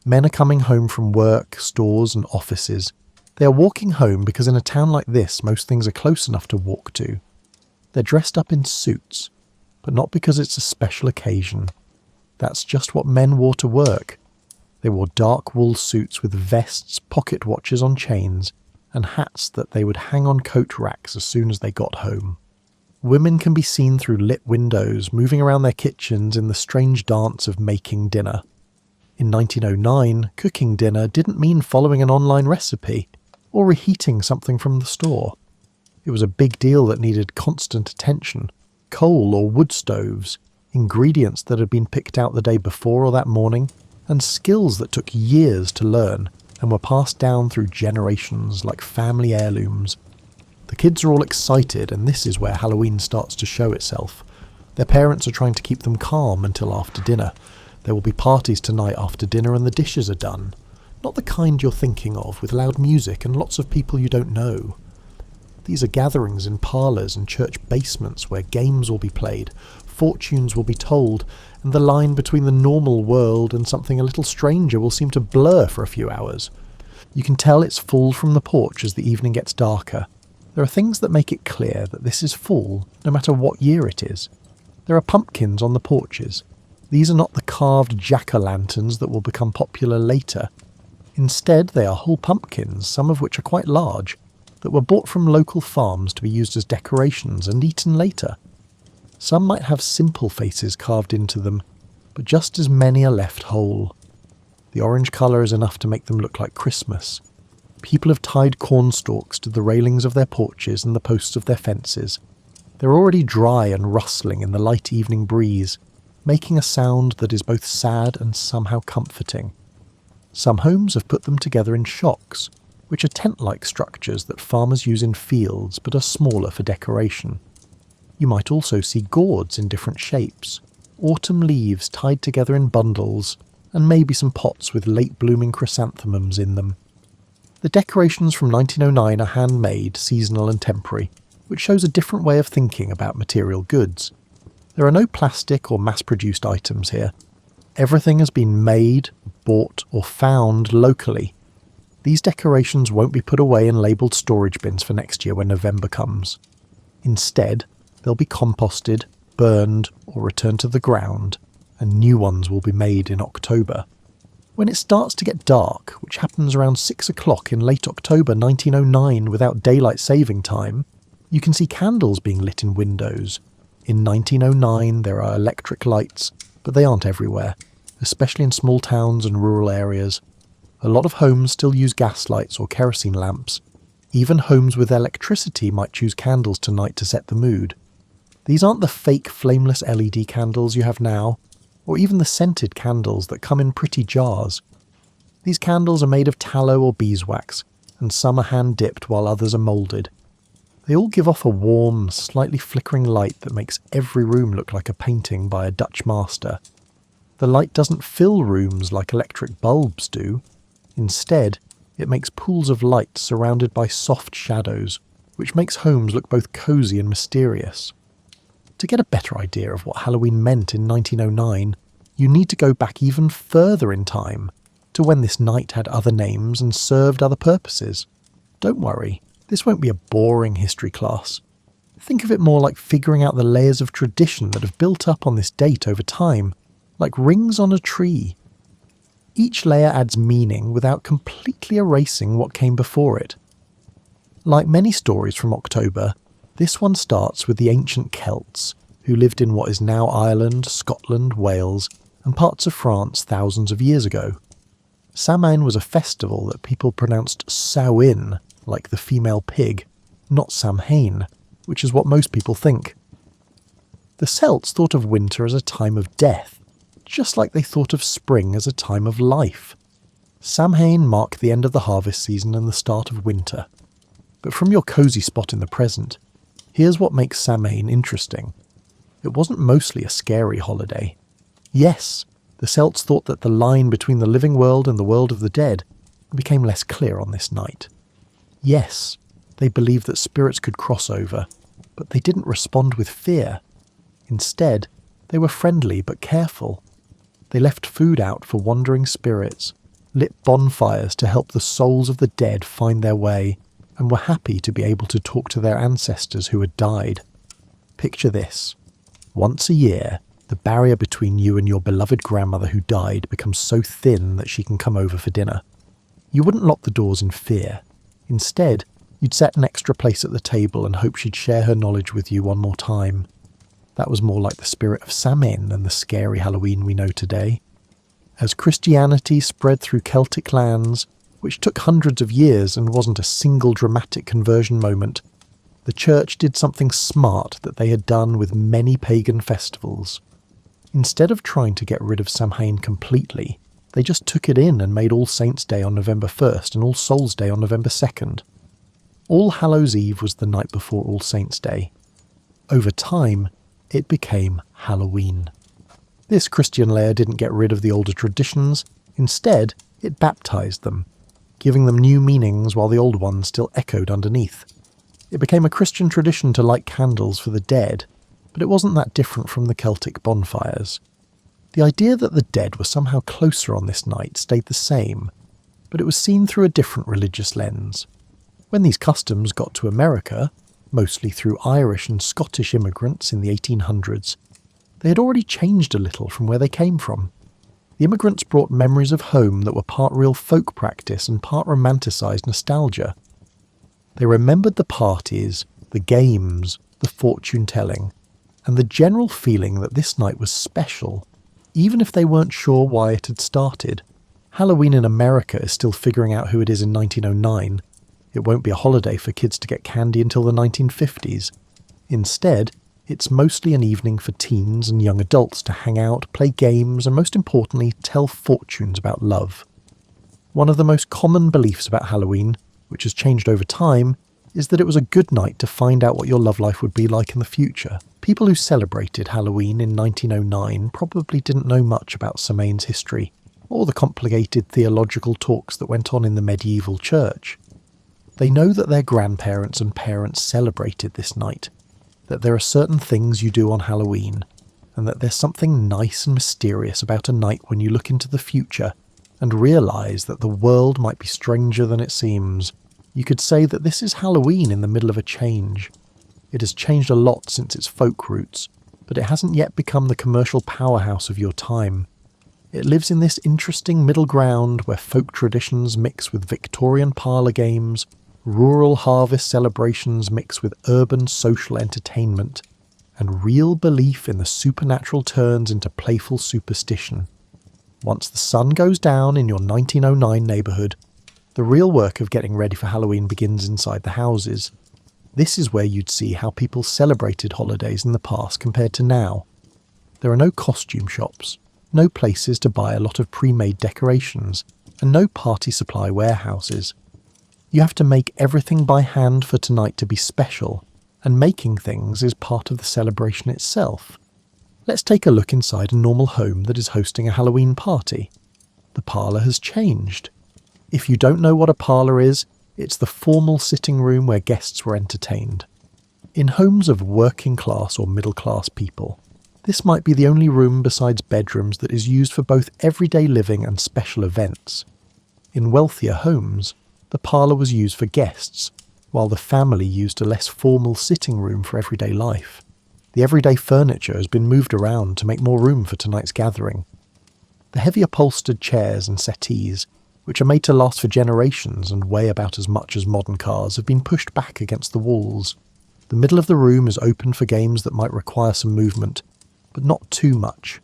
Men are coming home from work, stores and offices. They are walking home because in a town like this, most things are close enough to walk to. They're dressed up in suits, but not because it's a special occasion. That's just what men wore to work. They wore dark wool suits with vests, pocket watches on chains, and hats that they would hang on coat racks as soon as they got home. Women can be seen through lit windows, moving around their kitchens in the strange dance of making dinner. In 1909, cooking dinner didn't mean following an online recipe, or reheating something from the store. It was a big deal that needed constant attention, coal or wood stoves, ingredients that had been picked out the day before or that morning, and skills that took years to learn and were passed down through generations like family heirlooms. The kids are all excited, and this is where Halloween starts to show itself. Their parents are trying to keep them calm until after dinner. There will be parties tonight after dinner and the dishes are done. Not the kind you're thinking of, with loud music and lots of people you don't know. These are gatherings in parlours and church basements where games will be played, fortunes will be told, and the line between the normal world and something a little stranger will seem to blur for a few hours. You can tell it's fall from the porch as the evening gets darker. There are things that make it clear that this is fall, no matter what year it is. There are pumpkins on the porches. These are not the carved jack-o'-lanterns that will become popular later. Instead, they are whole pumpkins, some of which are quite large, that were bought from local farms to be used as decorations and eaten later. Some might have simple faces carved into them, but just as many are left whole. The orange colour is enough to make them look like Christmas. People have tied corn stalks to the railings of their porches and the posts of their fences. They're already dry and rustling in the light evening breeze, making a sound that is both sad and somehow comforting. Some homes have put them together in shocks, which are tent-like structures that farmers use in fields but are smaller for decoration. You might also see gourds in different shapes, autumn leaves tied together in bundles, and maybe some pots with late-blooming chrysanthemums in them. The decorations from 1909 are handmade, seasonal and temporary, which shows a different way of thinking about material goods. There are no plastic or mass-produced items here. Everything has been made, bought or found locally. These decorations won't be put away in labelled storage bins for next year when November comes. Instead, they'll be composted, burned or returned to the ground, and new ones will be made in October. When it starts to get dark, which happens around 6 o'clock in late October 1909 without daylight saving time, you can see candles being lit in windows. In 1909 there are electric lights, but they aren't everywhere, especially in small towns and rural areas. A lot of homes still use gas lights or kerosene lamps. Even homes with electricity might choose candles tonight to set the mood. These aren't the fake flameless LED candles you have now, or even the scented candles that come in pretty jars. These candles are made of tallow or beeswax, and some are hand-dipped while others are moulded. They all give off a warm, slightly flickering light that makes every room look like a painting by a Dutch master. The light doesn't fill rooms like electric bulbs do. Instead, it makes pools of light surrounded by soft shadows, which makes homes look both cosy and mysterious. To get a better idea of what Halloween meant in 1909, you need to go back even further in time, to when this night had other names and served other purposes. Don't worry, this won't be a boring history class. Think of it more like figuring out the layers of tradition that have built up on this date over time, like rings on a tree. Each layer adds meaning without completely erasing what came before it. Like many stories from October, this one starts with the ancient Celts, who lived in what is now Ireland, Scotland, Wales, and parts of France thousands of years ago. Samhain was a festival that people pronounced Samhain, like the female pig, not Samhain, which is what most people think. The Celts thought of winter as a time of death, just like they thought of spring as a time of life. Samhain marked the end of the harvest season and the start of winter. But from your cosy spot in the present, here's what makes Samhain interesting. It wasn't mostly a scary holiday. Yes, the Celts thought that the line between the living world and the world of the dead became less clear on this night. Yes, they believed that spirits could cross over, but they didn't respond with fear. Instead, they were friendly but careful. They left food out for wandering spirits, lit bonfires to help the souls of the dead find their way, and were happy to be able to talk to their ancestors who had died. Picture this. Once a year, the barrier between you and your beloved grandmother who died becomes so thin that she can come over for dinner. You wouldn't lock the doors in fear. Instead, you'd set an extra place at the table and hope she'd share her knowledge with you one more time. That was more like the spirit of Samhain than the scary Halloween we know today. As Christianity spread through Celtic lands, which took hundreds of years and wasn't a single dramatic conversion moment, the church did something smart that they had done with many pagan festivals. Instead of trying to get rid of Samhain completely, they just took it in and made All Saints' Day on November 1st and All Souls' Day on November 2nd. All Hallows' Eve was the night before All Saints' Day. Over time, it became Halloween. This Christian layer didn't get rid of the older traditions. Instead, it baptized them, giving them new meanings while the old ones still echoed underneath. It became a Christian tradition to light candles for the dead, but it wasn't that different from the Celtic bonfires. The idea that the dead were somehow closer on this night stayed the same, but it was seen through a different religious lens. When these customs got to America, mostly through Irish and Scottish immigrants in the 1800s, they had already changed a little from where they came from. The immigrants brought memories of home that were part real folk practice and part romanticised nostalgia. They remembered the parties, the games, the fortune-telling, and the general feeling that this night was special, even if they weren't sure why it had started. Halloween in America is still figuring out who it is in 1909. It won't be a holiday for kids to get candy until the 1950s. Instead, it's mostly an evening for teens and young adults to hang out, play games, and most importantly, tell fortunes about love. One of the most common beliefs about Halloween, which has changed over time, is that it was a good night to find out what your love life would be like in the future. People who celebrated Halloween in 1909 probably didn't know much about Samhain's history, or the complicated theological talks that went on in the medieval church. They know that their grandparents and parents celebrated this night, that there are certain things you do on Halloween, and that there's something nice and mysterious about a night when you look into the future and realise that the world might be stranger than it seems. You could say that this is Halloween in the middle of a change. It has changed a lot since its folk roots, but it hasn't yet become the commercial powerhouse of your time. It lives in this interesting middle ground where folk traditions mix with Victorian parlour games, rural harvest celebrations mix with urban social entertainment, and real belief in the supernatural turns into playful superstition. Once the sun goes down in your 1909 neighbourhood, the real work of getting ready for Halloween begins inside the houses. This is where you'd see how people celebrated holidays in the past compared to now. There are no costume shops, no places to buy a lot of pre-made decorations, and no party supply warehouses. You have to make everything by hand for tonight to be special, and making things is part of the celebration itself. Let's take a look inside a normal home that is hosting a Halloween party. The parlour has changed. If you don't know what a parlour is, it's the formal sitting room where guests were entertained. In homes of working class or middle class people, this might be the only room besides bedrooms that is used for both everyday living and special events. In wealthier homes, the parlour was used for guests, while the family used a less formal sitting room for everyday life. The everyday furniture has been moved around to make more room for tonight's gathering. The heavy upholstered chairs and settees, which are made to last for generations and weigh about as much as modern cars, have been pushed back against the walls. The middle of the room is open for games that might require some movement, but not too much.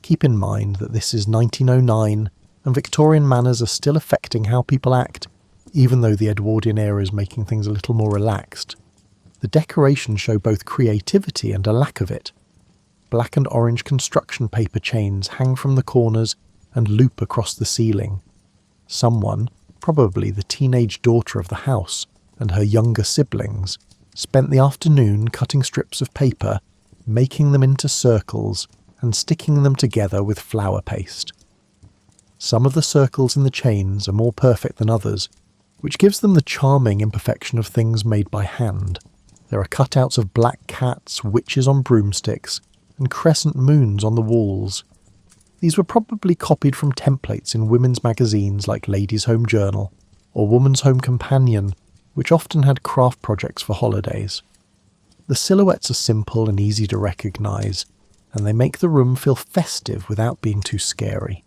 Keep in mind that this is 1909, and Victorian manners are still affecting how people act, even though the Edwardian era is making things a little more relaxed. The decorations show both creativity and a lack of it. Black and orange construction paper chains hang from the corners and loop across the ceiling. Someone, probably the teenage daughter of the house and her younger siblings, spent the afternoon cutting strips of paper, making them into circles and sticking them together with flour paste. Some of the circles in the chains are more perfect than others, which gives them the charming imperfection of things made by hand. There are cutouts of black cats, witches on broomsticks, and crescent moons on the walls. These were probably copied from templates in women's magazines like Ladies' Home Journal or Woman's Home Companion, which often had craft projects for holidays. The silhouettes are simple and easy to recognise, and they make the room feel festive without being too scary.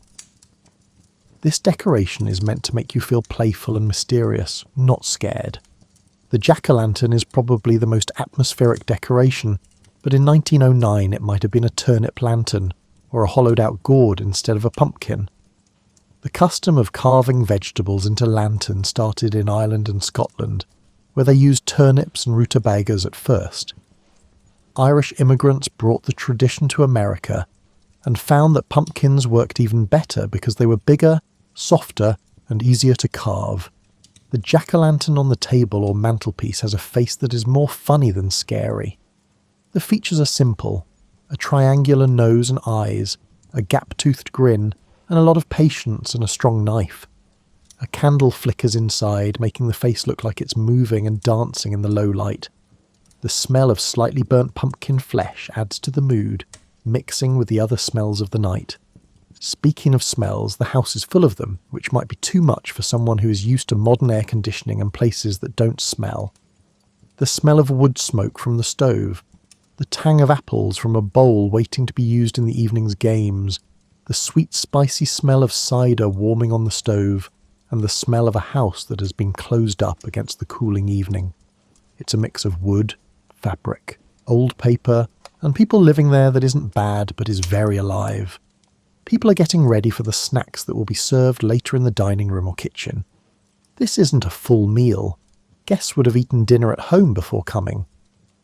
This decoration is meant to make you feel playful and mysterious, not scared. The jack-o'-lantern is probably the most atmospheric decoration, but in 1909 it might have been a turnip lantern, or a hollowed-out gourd instead of a pumpkin. The custom of carving vegetables into lanterns started in Ireland and Scotland, where they used turnips and rutabagas at first. Irish immigrants brought the tradition to America and found that pumpkins worked even better because they were bigger, softer, and easier to carve. The jack-o'-lantern on the table or mantelpiece has a face that is more funny than scary. The features are simple: a triangular nose and eyes, a gap-toothed grin, and a lot of patience and a strong knife. A candle flickers inside, making the face look like it's moving and dancing in the low light. The smell of slightly burnt pumpkin flesh adds to the mood, mixing with the other smells of the night. Speaking of smells, the house is full of them, which might be too much for someone who is used to modern air conditioning and places that don't smell. The smell of wood smoke from the stove, the tang of apples from a bowl waiting to be used in the evening's games, the sweet spicy smell of cider warming on the stove, and the smell of a house that has been closed up against the cooling evening. It's a mix of wood, fabric, old paper, and people living there that isn't bad but is very alive. People are getting ready for the snacks that will be served later in the dining room or kitchen. This isn't a full meal. Guests would have eaten dinner at home before coming.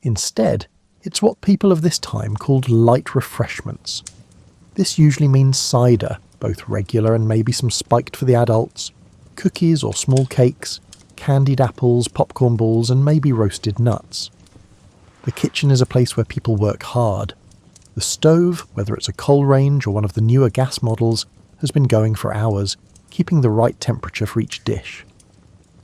Instead, it's what people of this time called light refreshments. This usually means cider, both regular and maybe some spiked for the adults, cookies or small cakes, candied apples, popcorn balls, and maybe roasted nuts. The kitchen is a place where people work hard. The stove, whether it's a coal range or one of the newer gas models, has been going for hours, keeping the right temperature for each dish.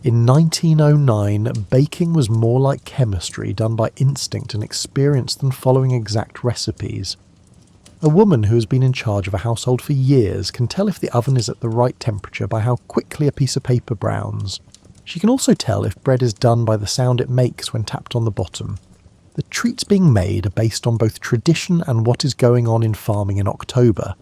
In 1909, baking was more like chemistry done by instinct and experience than following exact recipes. A woman who has been in charge of a household for years can tell if the oven is at the right temperature by how quickly a piece of paper browns. She can also tell if bread is done by the sound it makes when tapped on the bottom. The treats being made are based on both tradition and what is going on in farming in October.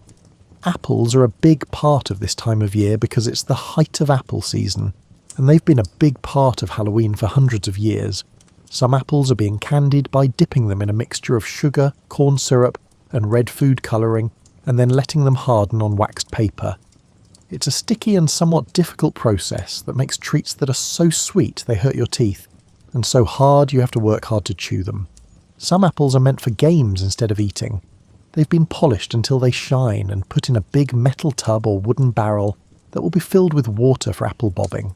Apples are a big part of this time of year because it's the height of apple season, and they've been a big part of Halloween for hundreds of years. Some apples are being candied by dipping them in a mixture of sugar, corn syrup, and red food colouring, and then letting them harden on waxed paper. It's a sticky and somewhat difficult process that makes treats that are so sweet they hurt your teeth, and so hard you have to work hard to chew them. Some apples are meant for games instead of eating. They've been polished until they shine and put in a big metal tub or wooden barrel that will be filled with water for apple bobbing.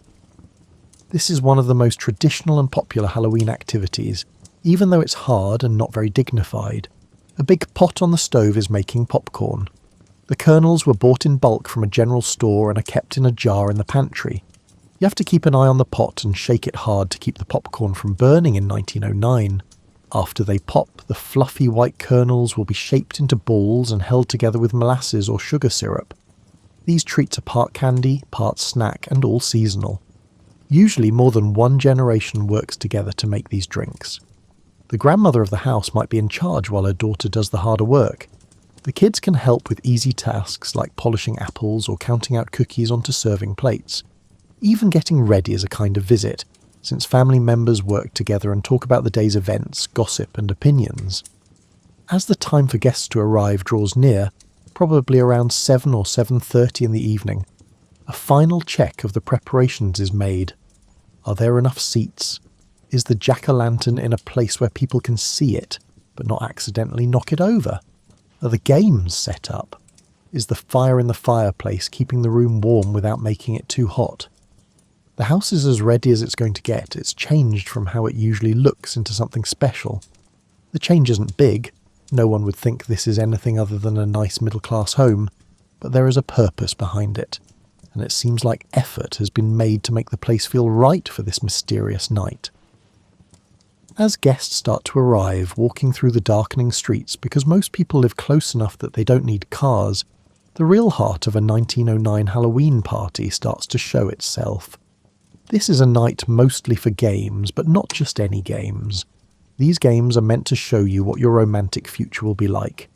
This is one of the most traditional and popular Halloween activities, even though it's hard and not very dignified. A big pot on the stove is making popcorn. The kernels were bought in bulk from a general store and are kept in a jar in the pantry. You have to keep an eye on the pot and shake it hard to keep the popcorn from burning in 1909. After they pop, the fluffy white kernels will be shaped into balls and held together with molasses or sugar syrup. These treats are part candy, part snack, and all seasonal. Usually more than one generation works together to make these drinks. The grandmother of the house might be in charge while her daughter does the harder work. The kids can help with easy tasks like polishing apples or counting out cookies onto serving plates. Even getting ready is a kind of visit, since family members work together and talk about the day's events, gossip and opinions. As the time for guests to arrive draws near, probably around 7 or 7:30 in the evening, a final check of the preparations is made. Are there enough seats? Is the jack-o'-lantern in a place where people can see it, but not accidentally knock it over? Are the games set up? Is the fire in the fireplace keeping the room warm without making it too hot? The house is as ready as it's going to get. It's changed from how it usually looks into something special. The change isn't big. No one would think this is anything other than a nice middle-class home, but there is a purpose behind it, and it seems like effort has been made to make the place feel right for this mysterious night. As guests start to arrive, walking through the darkening streets because most people live close enough that they don't need cars, the real heart of a 1909 Halloween party starts to show itself. This is a night mostly for games, but not just any games. These games are meant to show you what your romantic future will be like.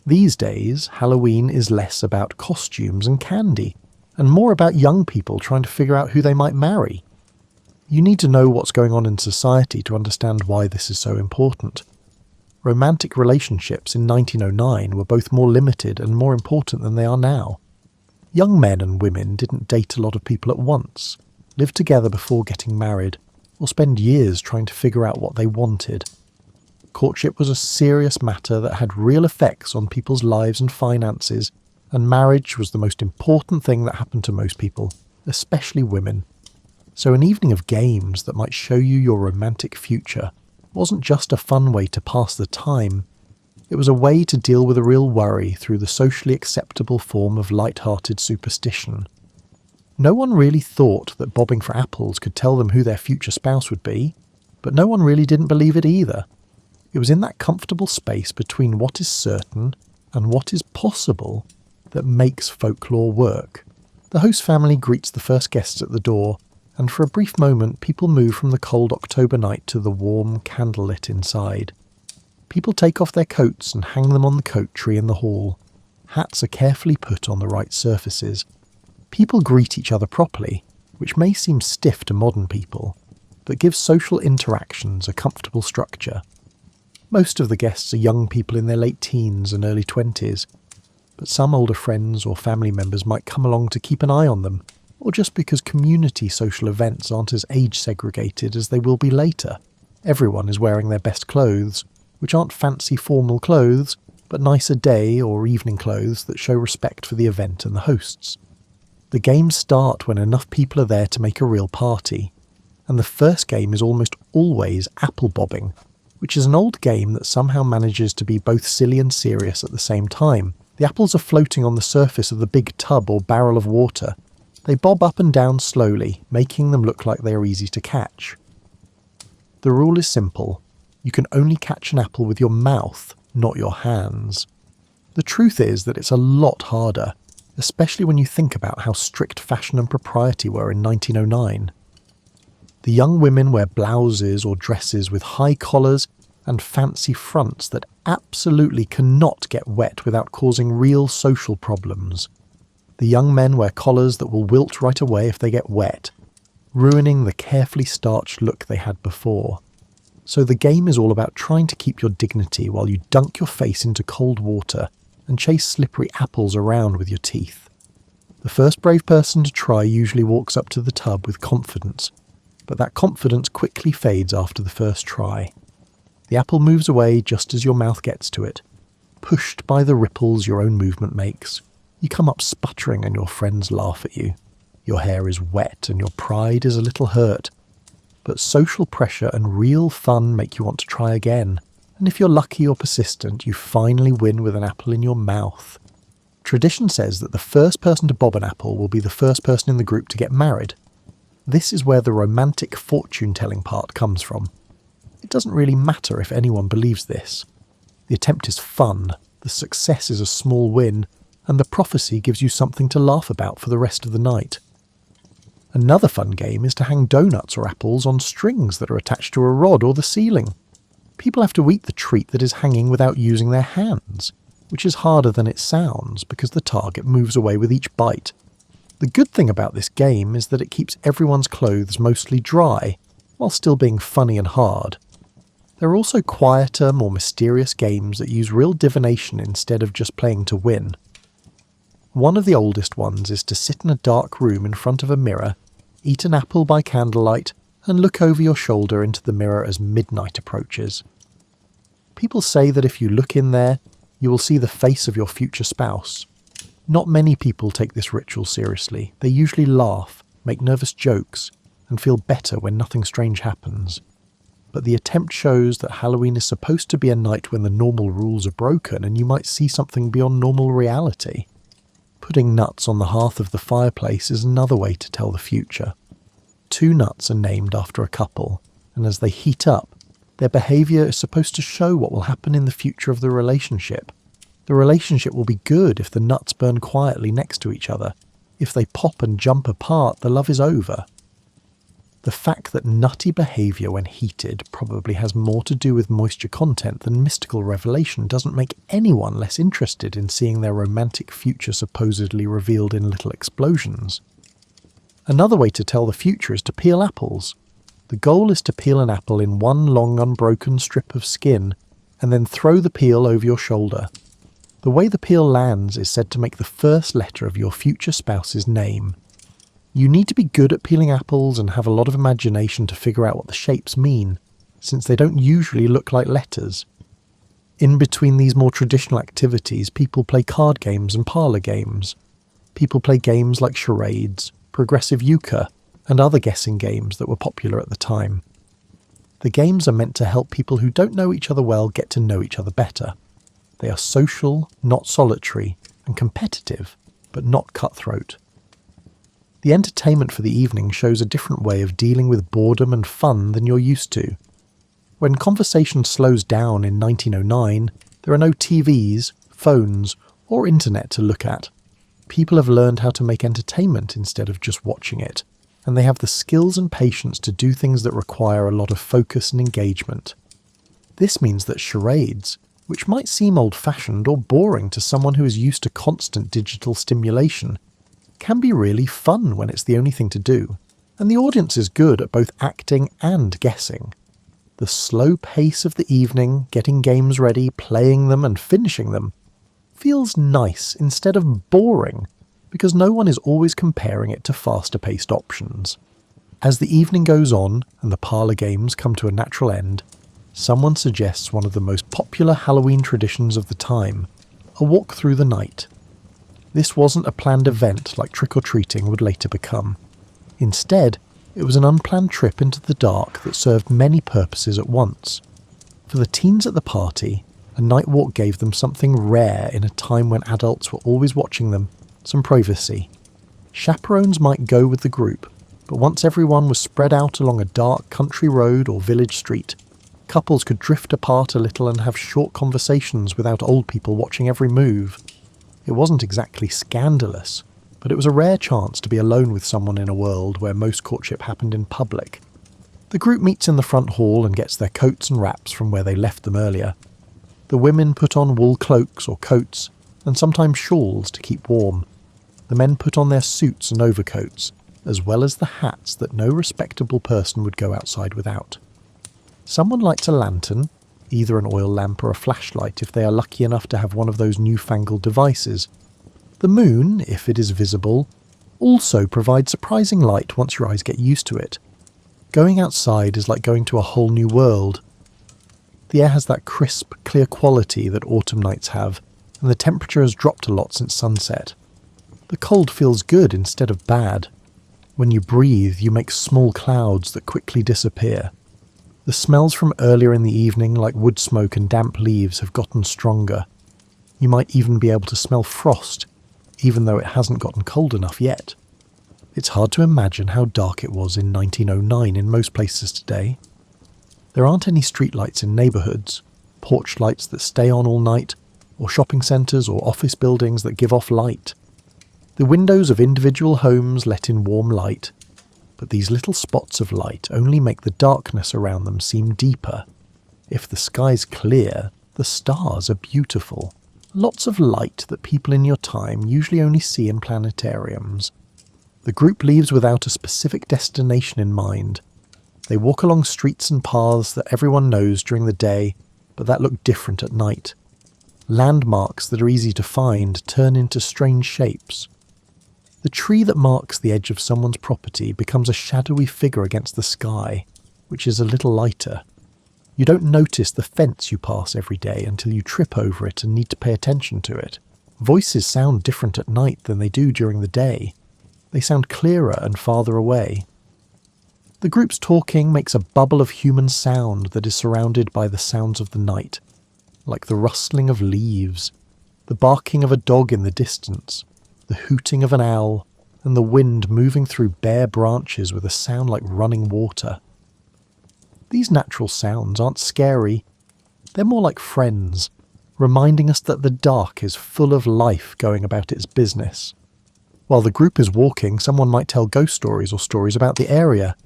These days, Halloween is less about costumes and candy, and more about young people trying to figure out who they might marry. You need to know what's going on in society to understand why this is so important. Romantic relationships in 1909 were both more limited and more important than they are now. Young men and women didn't date a lot of people at once, live together before getting married, or spend years trying to figure out what they wanted. Courtship was a serious matter that had real effects on people's lives and finances, and marriage was the most important thing that happened to most people, especially women. So an evening of games that might show you your romantic future wasn't just a fun way to pass the time. It was a way to deal with a real worry through the socially acceptable form of light-hearted superstition. No one really thought that bobbing for apples could tell them who their future spouse would be. But no one really didn't believe it either. It was in that comfortable space between what is certain and what is possible that makes folklore work. The host family greets the first guests at the door, and for a brief moment people move from the cold October night to the warm, candlelit inside. People take off their coats and hang them on the coat tree in the hall. Hats are carefully put on the right surfaces. People greet each other properly, which may seem stiff to modern people, but gives social interactions a comfortable structure. Most of the guests are young people in their late teens and early 20s, but some older friends or family members might come along to keep an eye on them, or just because community social events aren't as age segregated as they will be later. Everyone is wearing their best clothes, which aren't fancy formal clothes, but nicer day or evening clothes that show respect for the event and the hosts. The games start when enough people are there to make a real party, and the first game is almost always apple bobbing, which is an old game that somehow manages to be both silly and serious at the same time. The apples are floating on the surface of the big tub or barrel of water. They bob up and down slowly, making them look like they are easy to catch. The rule is simple. You can only catch an apple with your mouth, not your hands. The truth is that it's a lot harder, especially when you think about how strict fashion and propriety were in 1909. The young women wear blouses or dresses with high collars and fancy fronts that absolutely cannot get wet without causing real social problems. The young men wear collars that will wilt right away if they get wet, ruining the carefully starched look they had before. So the game is all about trying to keep your dignity while you dunk your face into cold water and chase slippery apples around with your teeth. The first brave person to try usually walks up to the tub with confidence, but that confidence quickly fades after the first try. The apple moves away just as your mouth gets to it, pushed by the ripples your own movement makes. You come up sputtering and your friends laugh at you. Your hair is wet and your pride is a little hurt. But social pressure and real fun make you want to try again. And if you're lucky or persistent, you finally win with an apple in your mouth. Tradition says that the first person to bob an apple will be the first person in the group to get married. This is where the romantic fortune-telling part comes from. It doesn't really matter if anyone believes this. The attempt is fun, the success is a small win, and the prophecy gives you something to laugh about for the rest of the night. Another fun game is to hang donuts or apples on strings that are attached to a rod or the ceiling. People have to eat the treat that is hanging without using their hands, which is harder than it sounds because the target moves away with each bite. The good thing about this game is that it keeps everyone's clothes mostly dry, while still being funny and hard. There are also quieter, more mysterious games that use real divination instead of just playing to win. One of the oldest ones is to sit in a dark room in front of a mirror, eat an apple by candlelight, and look over your shoulder into the mirror as midnight approaches. People say that if you look in there, you will see the face of your future spouse. Not many people take this ritual seriously. They usually laugh, make nervous jokes, and feel better when nothing strange happens. But the attempt shows that Halloween is supposed to be a night when the normal rules are broken and you might see something beyond normal reality. Putting nuts on the hearth of the fireplace is another way to tell the future. 2 nuts are named after a couple, and as they heat up, their behaviour is supposed to show what will happen in the future of the relationship. The relationship will be good if the nuts burn quietly next to each other. If they pop and jump apart, the love is over. The fact that nutty behaviour when heated probably has more to do with moisture content than mystical revelation doesn't make anyone less interested in seeing their romantic future supposedly revealed in little explosions. Another way to tell the future is to peel apples. The goal is to peel an apple in one long unbroken strip of skin and then throw the peel over your shoulder. The way the peel lands is said to make the first letter of your future spouse's name. You need to be good at peeling apples and have a lot of imagination to figure out what the shapes mean, since they don't usually look like letters. In between these more traditional activities, people play card games and parlour games. People play games like charades, progressive euchre, and other guessing games that were popular at the time. The games are meant to help people who don't know each other well get to know each other better. They are social, not solitary, and competitive, but not cutthroat. The entertainment for the evening shows a different way of dealing with boredom and fun than you're used to. When conversation slows down in 1909, there are no TVs, phones, or internet to look at. People have learned how to make entertainment instead of just watching it, and they have the skills and patience to do things that require a lot of focus and engagement. This means that charades, which might seem old-fashioned or boring to someone who is used to constant digital stimulation, can be really fun when it's the only thing to do, and the audience is good at both acting and guessing. The slow pace of the evening, getting games ready, playing them and finishing them, feels nice instead of boring, because no one is always comparing it to faster-paced options. As the evening goes on and the parlour games come to a natural end, someone suggests one of the most popular Halloween traditions of the time, a walk through the night. This wasn't a planned event like trick-or-treating would later become. Instead, it was an unplanned trip into the dark that served many purposes at once. For the teens at the party, a night walk gave them something rare in a time when adults were always watching them, some privacy. Chaperones might go with the group, but once everyone was spread out along a dark country road or village street, couples could drift apart a little and have short conversations without old people watching every move. It wasn't exactly scandalous, but it was a rare chance to be alone with someone in a world where most courtship happened in public. The group meets in the front hall and gets their coats and wraps from where they left them earlier. The women put on wool cloaks or coats, and sometimes shawls to keep warm. The men put on their suits and overcoats, as well as the hats that no respectable person would go outside without. Someone lights a lantern, either an oil lamp or a flashlight if they are lucky enough to have one of those newfangled devices. The moon, if it is visible, also provides surprising light once your eyes get used to it. Going outside is like going to a whole new world. The air has that crisp, clear quality that autumn nights have, and the temperature has dropped a lot since sunset. The cold feels good instead of bad. When you breathe, you make small clouds that quickly disappear. The smells from earlier in the evening, like wood smoke and damp leaves, have gotten stronger. You might even be able to smell frost, even though it hasn't gotten cold enough yet. It's hard to imagine how dark it was in 1909 in most places today. There aren't any streetlights in neighbourhoods, porch lights that stay on all night, or shopping centres or office buildings that give off light. The windows of individual homes let in warm light, but these little spots of light only make the darkness around them seem deeper. If the sky's clear, the stars are beautiful. Lots of light that people in your time usually only see in planetariums. The group leaves without a specific destination in mind. They walk along streets and paths that everyone knows during the day, but that look different at night. Landmarks that are easy to find turn into strange shapes. The tree that marks the edge of someone's property becomes a shadowy figure against the sky, which is a little lighter. You don't notice the fence you pass every day until you trip over it and need to pay attention to it. Voices sound different at night than they do during the day. They sound clearer and farther away. The group's talking makes a bubble of human sound that is surrounded by the sounds of the night, like the rustling of leaves, the barking of a dog in the distance, the hooting of an owl, and the wind moving through bare branches with a sound like running water. These natural sounds aren't scary. They're more like friends, reminding us that the dark is full of life going about its business. While the group is walking, someone might tell ghost stories or stories about the area.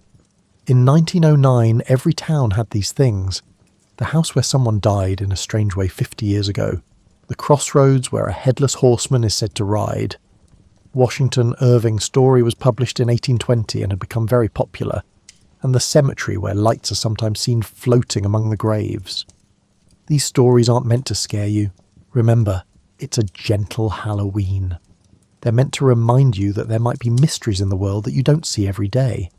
In 1909, every town had these things. The house where someone died in a strange way 50 years ago. The crossroads where a headless horseman is said to ride. Washington Irving's story was published in 1820 and had become very popular. And the cemetery where lights are sometimes seen floating among the graves. These stories aren't meant to scare you. Remember, it's a gentle Halloween. They're meant to remind you that there might be mysteries in the world that you don't see every day.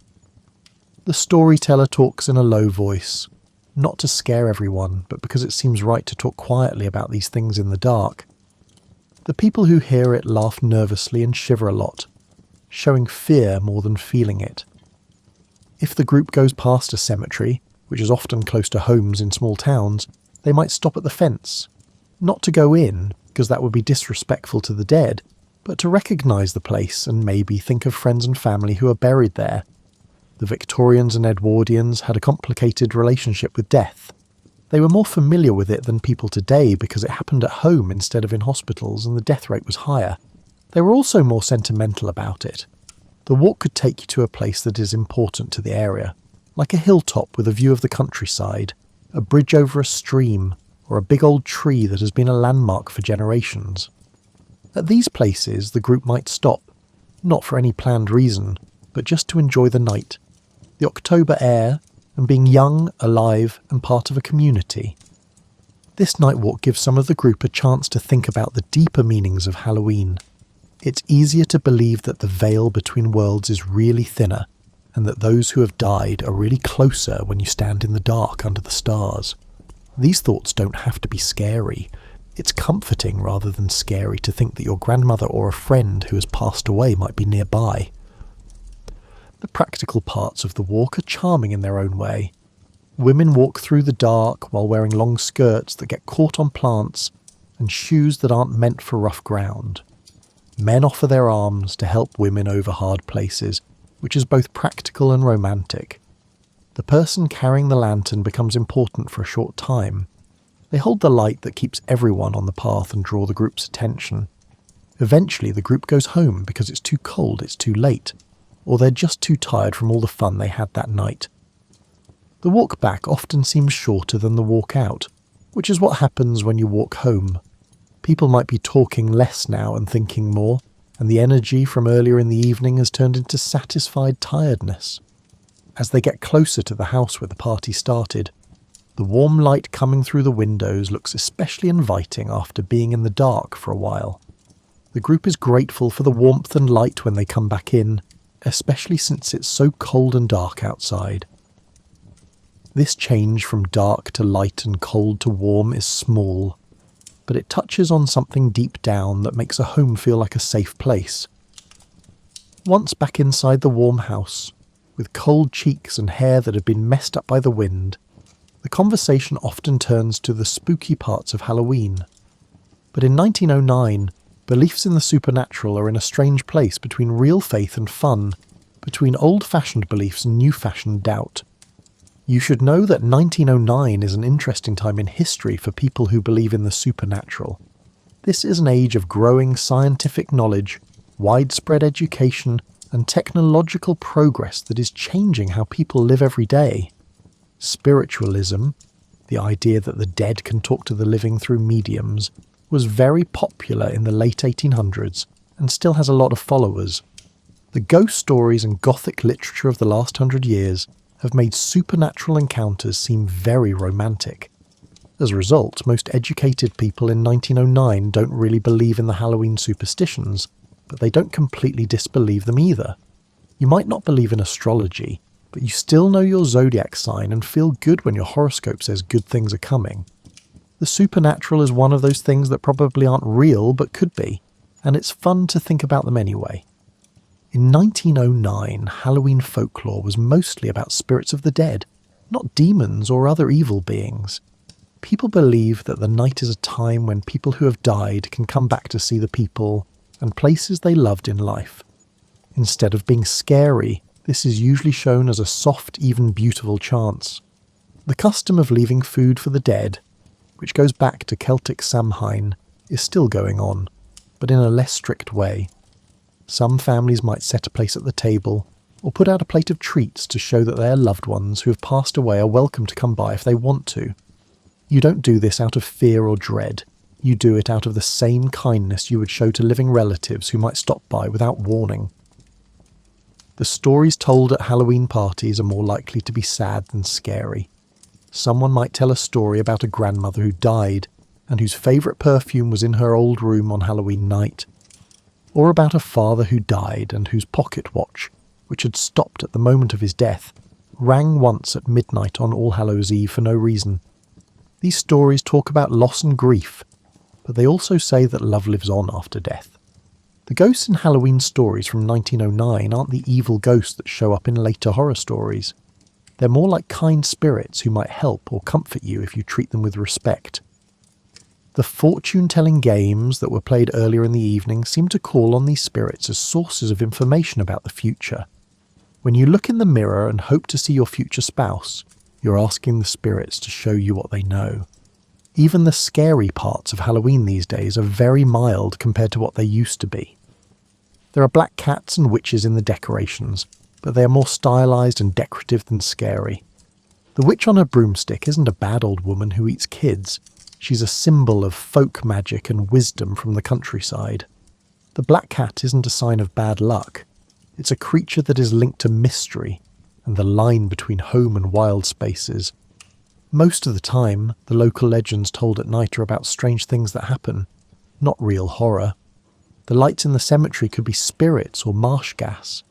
The storyteller talks in a low voice, not to scare everyone, but because it seems right to talk quietly about these things in the dark. The people who hear it laugh nervously and shiver a lot, showing fear more than feeling it. If the group goes past a cemetery, which is often close to homes in small towns, they might stop at the fence. Not to go in, because that would be disrespectful to the dead, but to recognise the place and maybe think of friends and family who are buried there. The Victorians and Edwardians had a complicated relationship with death. They were more familiar with it than people today because it happened at home instead of in hospitals and the death rate was higher. They were also more sentimental about it. The walk could take you to a place that is important to the area, like a hilltop with a view of the countryside, a bridge over a stream, or a big old tree that has been a landmark for generations. At these places, the group might stop, not for any planned reason, but just to enjoy the night, the October air, and being young, alive, and part of a community. This night walk gives some of the group a chance to think about the deeper meanings of Halloween. It's easier to believe that the veil between worlds is really thinner, and that those who have died are really closer when you stand in the dark under the stars. These thoughts don't have to be scary. It's comforting rather than scary to think that your grandmother or a friend who has passed away might be nearby. The practical parts of the walk are charming in their own way. Women walk through the dark while wearing long skirts that get caught on plants and shoes that aren't meant for rough ground. Men offer their arms to help women over hard places, which is both practical and romantic. The person carrying the lantern becomes important for a short time. They hold the light that keeps everyone on the path and draw the group's attention. Eventually the group goes home because it's too cold, it's too late, or they're just too tired from all the fun they had that night. The walk back often seems shorter than the walk out, which is what happens when you walk home. People might be talking less now and thinking more, and the energy from earlier in the evening has turned into satisfied tiredness. As they get closer to the house where the party started, the warm light coming through the windows looks especially inviting after being in the dark for a while. The group is grateful for the warmth and light when they come back in, especially since it's so cold and dark outside. This change from dark to light and cold to warm is small, but it touches on something deep down that makes a home feel like a safe place. Once back inside the warm house, with cold cheeks and hair that have been messed up by the wind, the conversation often turns to the spooky parts of Halloween. But in 1909, beliefs in the supernatural are in a strange place between real faith and fun, between old-fashioned beliefs and new-fashioned doubt. You should know that 1909 is an interesting time in history for people who believe in the supernatural. This is an age of growing scientific knowledge, widespread education, and technological progress that is changing how people live every day. Spiritualism, the idea that the dead can talk to the living through mediums, was very popular in the late 1800s and still has a lot of followers. The ghost stories and gothic literature of the last 100 years have made supernatural encounters seem very romantic. As a result, most educated people in 1909 don't really believe in the Halloween superstitions, but they don't completely disbelieve them either. You might not believe in astrology, but you still know your zodiac sign and feel good when your horoscope says good things are coming. The supernatural is one of those things that probably aren't real but could be, and it's fun to think about them anyway. In 1909, Halloween folklore was mostly about spirits of the dead, not demons or other evil beings. People believe that the night is a time when people who have died can come back to see the people and places they loved in life. Instead of being scary, this is usually shown as a soft, even beautiful chance. The custom of leaving food for the dead, which goes back to Celtic Samhain, is still going on, but in a less strict way. Some families might set a place at the table, or put out a plate of treats to show that their loved ones who have passed away are welcome to come by if they want to. You don't do this out of fear or dread. You do it out of the same kindness you would show to living relatives who might stop by without warning. The stories told at Halloween parties are more likely to be sad than scary. Someone might tell a story about a grandmother who died and whose favourite perfume was in her old room on Halloween night, or about a father who died and whose pocket watch, which had stopped at the moment of his death, rang once at midnight on All Hallows' Eve for no reason. These stories talk about loss and grief, but they also say that love lives on after death. The ghosts in Halloween stories from 1909 aren't the evil ghosts that show up in later horror stories. They're more like kind spirits who might help or comfort you if you treat them with respect. The fortune-telling games that were played earlier in the evening seem to call on these spirits as sources of information about the future. When you look in the mirror and hope to see your future spouse, you're asking the spirits to show you what they know. Even the scary parts of Halloween these days are very mild compared to what they used to be. There are black cats and witches in the decorations, but they are more stylized and decorative than scary. The witch on a broomstick isn't a bad old woman who eats kids. She's a symbol of folk magic and wisdom from the countryside. The black cat isn't a sign of bad luck. It's a creature that is linked to mystery and the line between home and wild spaces. Most of the time, the local legends told at night are about strange things that happen, not real horror. The lights in the cemetery could be spirits or marsh gas.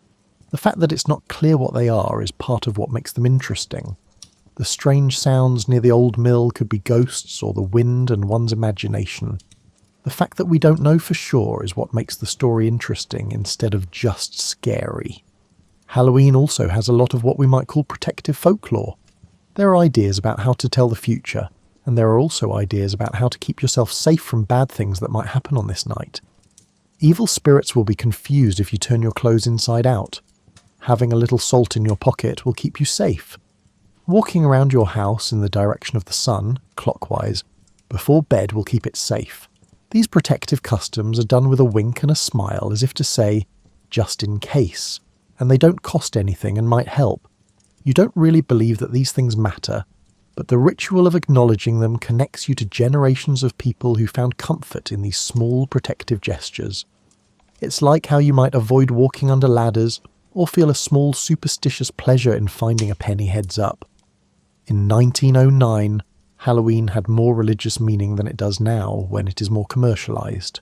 The fact that it's not clear what they are is part of what makes them interesting. The strange sounds near the old mill could be ghosts or the wind and one's imagination. The fact that we don't know for sure is what makes the story interesting instead of just scary. Halloween also has a lot of what we might call protective folklore. There are ideas about how to tell the future, and there are also ideas about how to keep yourself safe from bad things that might happen on this night. Evil spirits will be confused if you turn your clothes inside out. Having a little salt in your pocket will keep you safe. Walking around your house in the direction of the sun, clockwise, before bed will keep it safe. These protective customs are done with a wink and a smile as if to say, just in case, and they don't cost anything and might help. You don't really believe that these things matter, but the ritual of acknowledging them connects you to generations of people who found comfort in these small protective gestures. It's like how you might avoid walking under ladders or feel a small superstitious pleasure in finding a penny heads up. In 1909, Halloween had more religious meaning than it does now when it is more commercialised.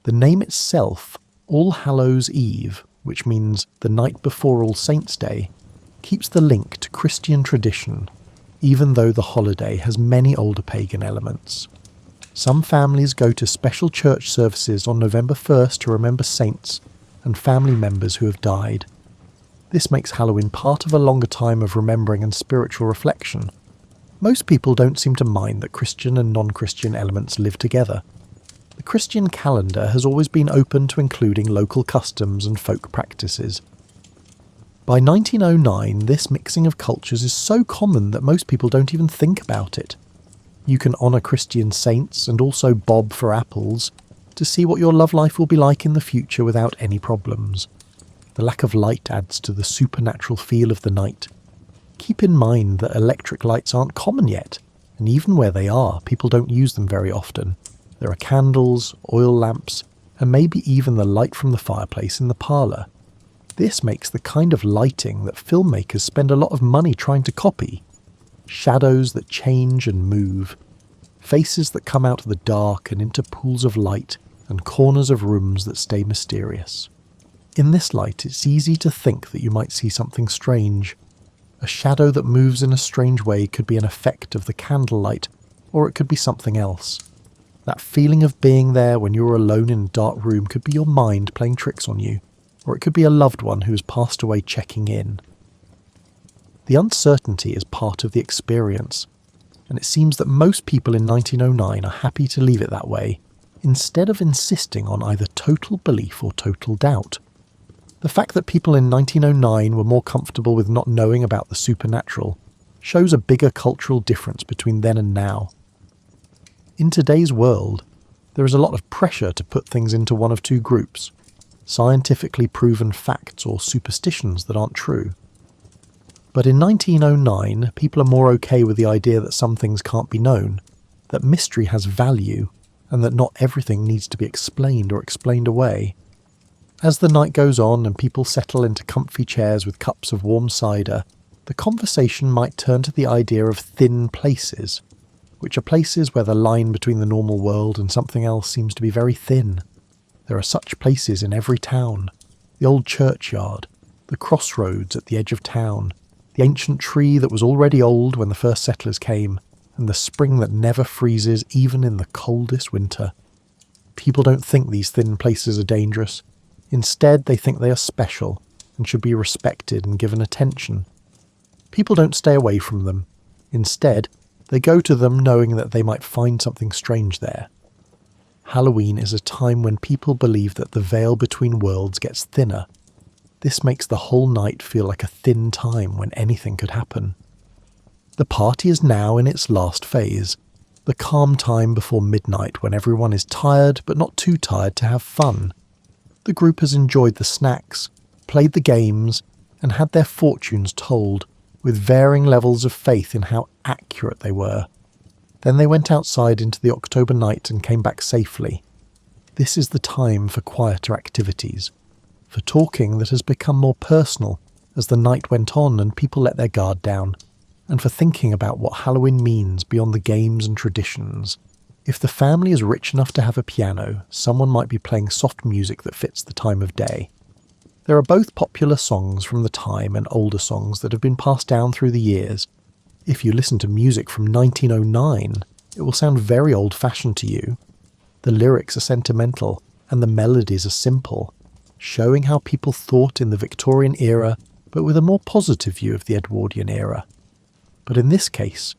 The name itself, All Hallows Eve, which means the night before All Saints' Day, keeps the link to Christian tradition, even though the holiday has many older pagan elements. Some families go to special church services on November 1st to remember saints and family members who have died. This makes Halloween part of a longer time of remembering and spiritual reflection. Most people don't seem to mind that Christian and non-Christian elements live together. The Christian calendar has always been open to including local customs and folk practices. By 1909, this mixing of cultures is so common that most people don't even think about it. You can honour Christian saints and also bob for apples to see what your love life will be like in the future without any problems. The lack of light adds to the supernatural feel of the night. Keep in mind that electric lights aren't common yet, and even where they are, people don't use them very often. There are candles, oil lamps, and maybe even the light from the fireplace in the parlour. This makes the kind of lighting that filmmakers spend a lot of money trying to copy. Shadows that change and move, faces that come out of the dark and into pools of light, and corners of rooms that stay mysterious. In this light, it's easy to think that you might see something strange. A shadow that moves in a strange way could be an effect of the candlelight, or it could be something else. That feeling of being there when you're alone in a dark room could be your mind playing tricks on you, or it could be a loved one who has passed away checking in. The uncertainty is part of the experience, and it seems that most people in 1909 are happy to leave it that way, instead of insisting on either total belief or total doubt. The fact that people in 1909 were more comfortable with not knowing about the supernatural shows a bigger cultural difference between then and now. In today's world, there is a lot of pressure to put things into one of two groups: scientifically proven facts or superstitions that aren't true. But in 1909, people are more okay with the idea that some things can't be known, that mystery has value, and that not everything needs to be explained or explained away. As the night goes on and people settle into comfy chairs with cups of warm cider, the conversation might turn to the idea of thin places, which are places where the line between the normal world and something else seems to be very thin. There are such places in every town: the old churchyard, the crossroads at the edge of town, the ancient tree that was already old when the first settlers came, and the spring that never freezes even in the coldest winter. People don't think these thin places are dangerous. Instead, they think they are special and should be respected and given attention. People don't stay away from them. Instead, they go to them knowing that they might find something strange there. Halloween is a time when people believe that the veil between worlds gets thinner. This makes the whole night feel like a thin time when anything could happen. The party is now in its last phase, the calm time before midnight when everyone is tired but not too tired to have fun. The group has enjoyed the snacks, played the games, and had their fortunes told, with varying levels of faith in how accurate they were. Then they went outside into the October night and came back safely. This is the time for quieter activities, for talking that has become more personal as the night went on and people let their guard down, and for thinking about what Halloween means beyond the games and traditions. If the family is rich enough to have a piano, someone might be playing soft music that fits the time of day. There are both popular songs from the time and older songs that have been passed down through the years. If you listen to music from 1909, it will sound very old-fashioned to you. The lyrics are sentimental and the melodies are simple, showing how people thought in the Victorian era, but with a more positive view of the Edwardian era. But in this case,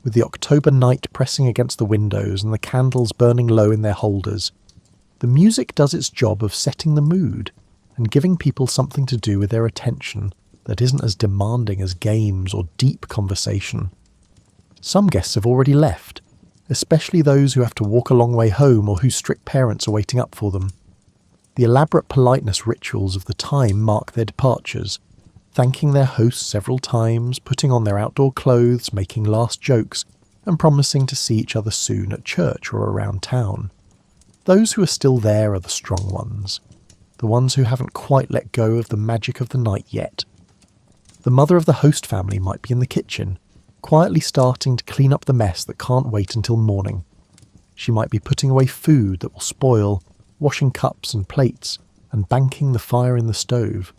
with the October night pressing against the windows and the candles burning low in their holders, the music does its job of setting the mood and giving people something to do with their attention that isn't as demanding as games or deep conversation. Some guests have already left, especially those who have to walk a long way home or whose strict parents are waiting up for them. The elaborate politeness rituals of the time mark their departures, thanking their hosts several times, putting on their outdoor clothes, making last jokes, and promising to see each other soon at church or around town. Those who are still there are the strong ones, the ones who haven't quite let go of the magic of the night yet. The mother of the host family might be in the kitchen, quietly starting to clean up the mess that can't wait until morning. She might be putting away food that will spoil, washing cups and plates, and banking the fire in the stove.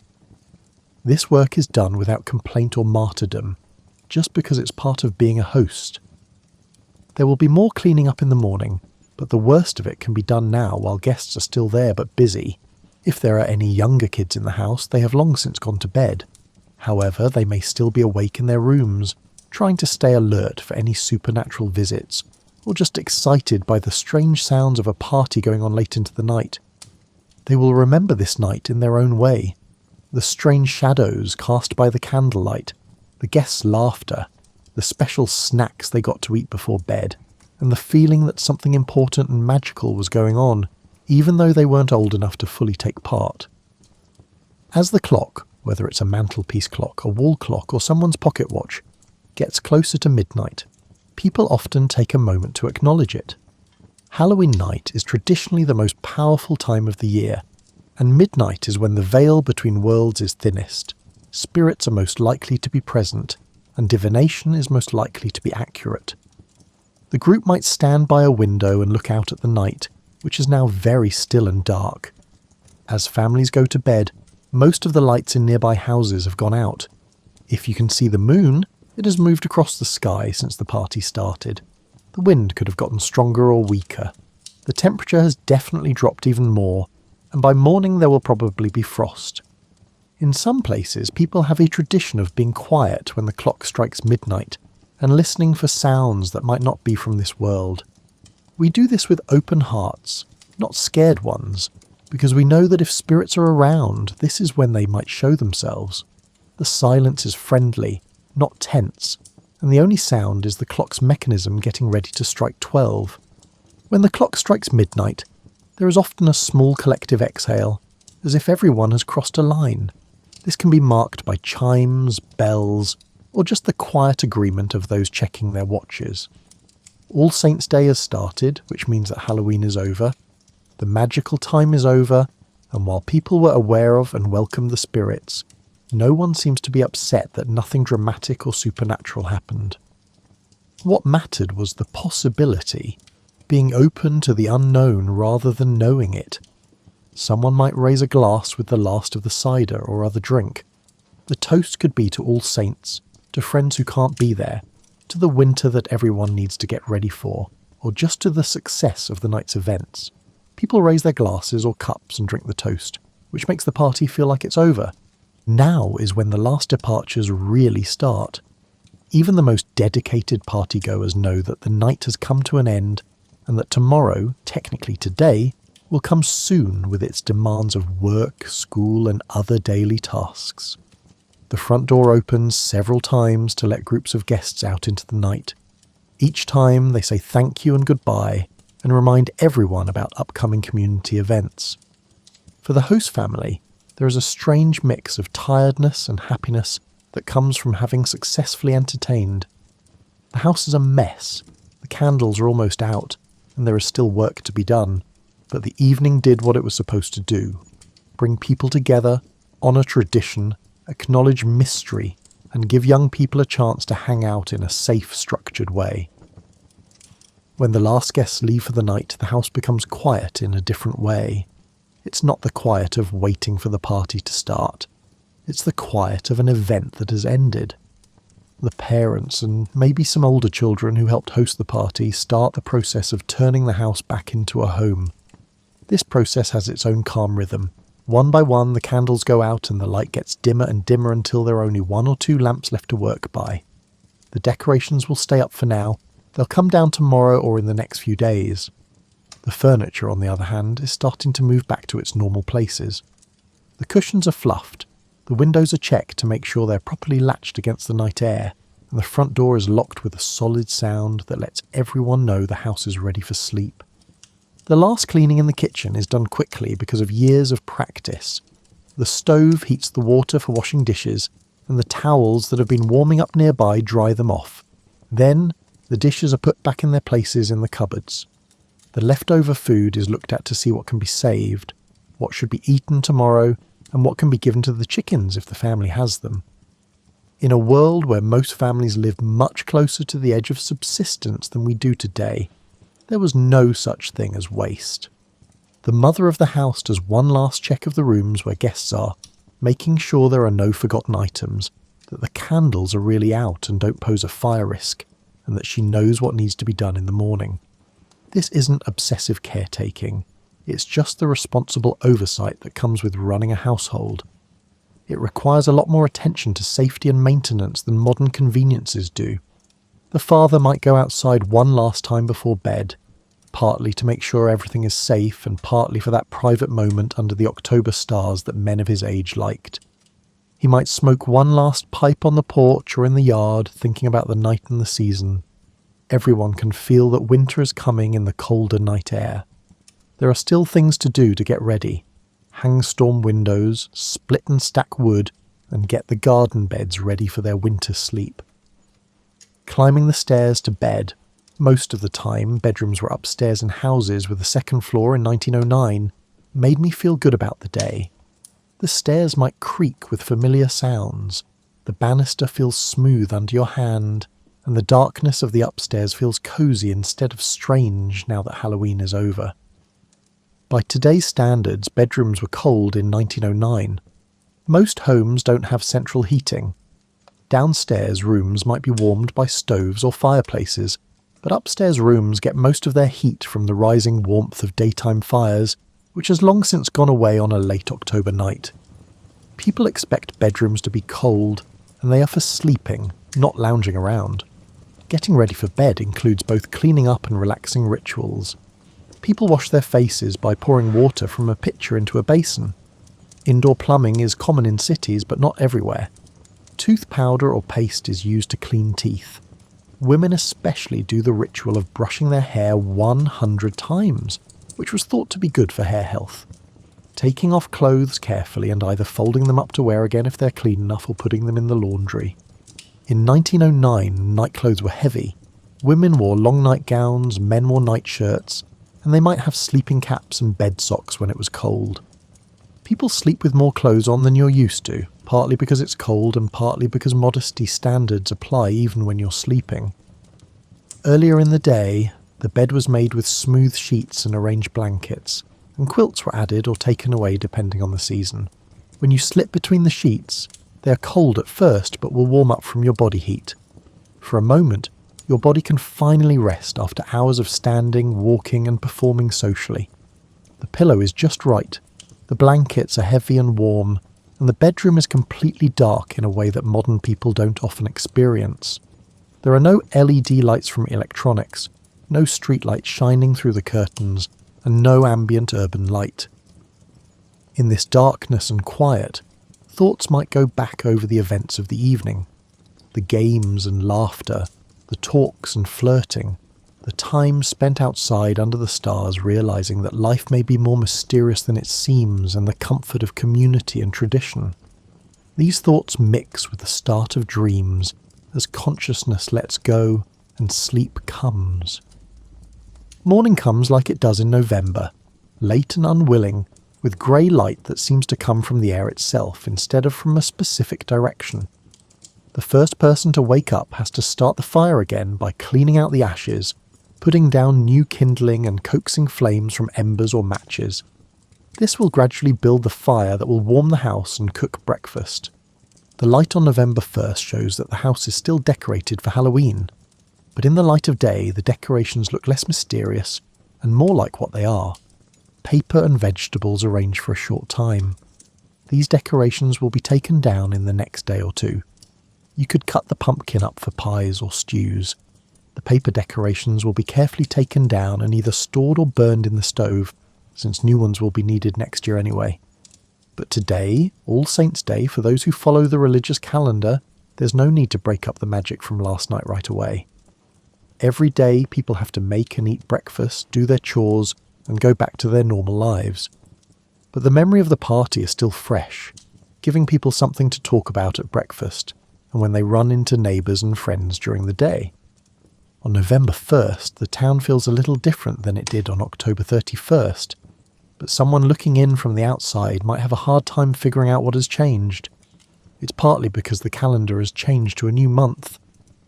This work is done without complaint or martyrdom, just because it's part of being a host. There will be more cleaning up in the morning, but the worst of it can be done now while guests are still there but busy. If there are any younger kids in the house, they have long since gone to bed. However, they may still be awake in their rooms, trying to stay alert for any supernatural visits, or just excited by the strange sounds of a party going on late into the night. They will remember this night in their own way. The strange shadows cast by the candlelight, the guests' laughter, the special snacks they got to eat before bed, and the feeling that something important and magical was going on, even though they weren't old enough to fully take part. As the clock, whether it's a mantelpiece clock, a wall clock, or someone's pocket watch, gets closer to midnight, people often take a moment to acknowledge it. Halloween night is traditionally the most powerful time of the year, and midnight is when the veil between worlds is thinnest, spirits are most likely to be present, and divination is most likely to be accurate. The group might stand by a window and look out at the night, which is now very still and dark. As families go to bed, most of the lights in nearby houses have gone out. If you can see the moon, it has moved across the sky since the party started. The wind could have gotten stronger or weaker. The temperature has definitely dropped even more, and by morning there will probably be frost. In some places, people have a tradition of being quiet when the clock strikes midnight, and listening for sounds that might not be from this world. We do this with open hearts, not scared ones, because we know that if spirits are around, this is when they might show themselves. The silence is friendly, not tense, and the only sound is the clock's mechanism getting ready to strike 12. When the clock strikes midnight, there is often a small collective exhale, as if everyone has crossed a line. This can be marked by chimes, bells, or just the quiet agreement of those checking their watches. All Saints' Day has started, which means that Halloween is over. The magical time is over, and while people were aware of and welcomed the spirits, no one seems to be upset that nothing dramatic or supernatural happened. What mattered was the possibility, being open to the unknown rather than knowing it. Someone might raise a glass with the last of the cider or other drink. The toast could be to all saints, to friends who can't be there, to the winter that everyone needs to get ready for, or just to the success of the night's events. People raise their glasses or cups and drink the toast, which makes the party feel like it's over. Now is when the last departures really start. Even the most dedicated partygoers know that the night has come to an end, and that tomorrow, technically today, will come soon with its demands of work, school, and other daily tasks. The front door opens several times to let groups of guests out into the night. Each time they say thank you and goodbye and remind everyone about upcoming community events. For the host family, there is a strange mix of tiredness and happiness that comes from having successfully entertained. The house is a mess, the candles are almost out, and there is still work to be done, but the evening did what it was supposed to do: bring people together, honour tradition, acknowledge mystery, and give young people a chance to hang out in a safe, structured way. When the last guests leave for the night, the house becomes quiet in a different way. It's not the quiet of waiting for the party to start. It's the quiet of an event that has ended. The parents, and maybe some older children who helped host the party, start the process of turning the house back into a home. This process has its own calm rhythm. One by one, the candles go out and the light gets dimmer and dimmer until there are only 1 or 2 lamps left to work by. The decorations will stay up for now. They'll come down tomorrow or in the next few days. The furniture, on the other hand, is starting to move back to its normal places. The cushions are fluffed, the windows are checked to make sure they're properly latched against the night air, and the front door is locked with a solid sound that lets everyone know the house is ready for sleep. The last cleaning in the kitchen is done quickly because of years of practice. The stove heats the water for washing dishes, and the towels that have been warming up nearby dry them off. Then, the dishes are put back in their places in the cupboards. The leftover food is looked at to see what can be saved, what should be eaten tomorrow, and what can be given to the chickens if the family has them. In a world where most families live much closer to the edge of subsistence than we do today, there was no such thing as waste. The mother of the house does one last check of the rooms where guests are, making sure there are no forgotten items, that the candles are really out and don't pose a fire risk, and that she knows what needs to be done in the morning. This isn't obsessive caretaking, it's just the responsible oversight that comes with running a household. It requires a lot more attention to safety and maintenance than modern conveniences do. The father might go outside one last time before bed, partly to make sure everything is safe and partly for that private moment under the October stars that men of his age liked. He might smoke one last pipe on the porch or in the yard, thinking about the night and the season. Everyone can feel that winter is coming in the colder night air. There are still things to do to get ready. Hang storm windows, split and stack wood, and get the garden beds ready for their winter sleep. Climbing the stairs to bed. Most of the time, bedrooms were upstairs in houses with a second floor in 1909, made me feel good about the day. The stairs might creak with familiar sounds. The banister feels smooth under your hand, and the darkness of the upstairs feels cosy instead of strange now that Halloween is over. By today's standards, bedrooms were cold in 1909. Most homes don't have central heating. Downstairs rooms might be warmed by stoves or fireplaces, but upstairs rooms get most of their heat from the rising warmth of daytime fires, which has long since gone away on a late October night. People expect bedrooms to be cold, and they are for sleeping, not lounging around. Getting ready for bed includes both cleaning up and relaxing rituals. People wash their faces by pouring water from a pitcher into a basin. Indoor plumbing is common in cities, but not everywhere. Tooth powder or paste is used to clean teeth. Women especially do the ritual of brushing their hair 100 times, which was thought to be good for hair health. Taking off clothes carefully and either folding them up to wear again if they're clean enough or putting them in the laundry. In 1909, nightclothes were heavy. Women wore long nightgowns, men wore nightshirts, and they might have sleeping caps and bed socks when it was cold. People sleep with more clothes on than you're used to, partly because it's cold and partly because modesty standards apply even when you're sleeping. Earlier in the day, the bed was made with smooth sheets and arranged blankets, and quilts were added or taken away depending on the season. When you slip between the sheets, they are cold at first but will warm up from your body heat. For a moment, your body can finally rest after hours of standing, walking and performing socially. The pillow is just right, the blankets are heavy and warm, and the bedroom is completely dark in a way that modern people don't often experience. There are no LED lights from electronics, no street lights shining through the curtains, and no ambient urban light. In this darkness and quiet, thoughts might go back over the events of the evening, the games and laughter, the talks and flirting, the time spent outside under the stars realizing that life may be more mysterious than it seems, and the comfort of community and tradition. These thoughts mix with the start of dreams as consciousness lets go and sleep comes. Morning comes like it does in November, late and unwilling, with grey light that seems to come from the air itself instead of from a specific direction. The first person to wake up has to start the fire again by cleaning out the ashes, putting down new kindling and coaxing flames from embers or matches. This will gradually build the fire that will warm the house and cook breakfast. The light on November 1st shows that the house is still decorated for Halloween, but in the light of day the decorations look less mysterious and more like what they are: paper and vegetables arranged for a short time. These decorations will be taken down in the next day or two. You could cut the pumpkin up for pies or stews. The paper decorations will be carefully taken down and either stored or burned in the stove, since new ones will be needed next year anyway. But today, All Saints' Day, for those who follow the religious calendar, there's no need to break up the magic from last night right away. Every day people have to make and eat breakfast, do their chores, and go back to their normal lives. But the memory of the party is still fresh, giving people something to talk about at breakfast, and when they run into neighbours and friends during the day. On November 1st, the town feels a little different than it did on October 31st, but someone looking in from the outside might have a hard time figuring out what has changed. It's partly because the calendar has changed to a new month,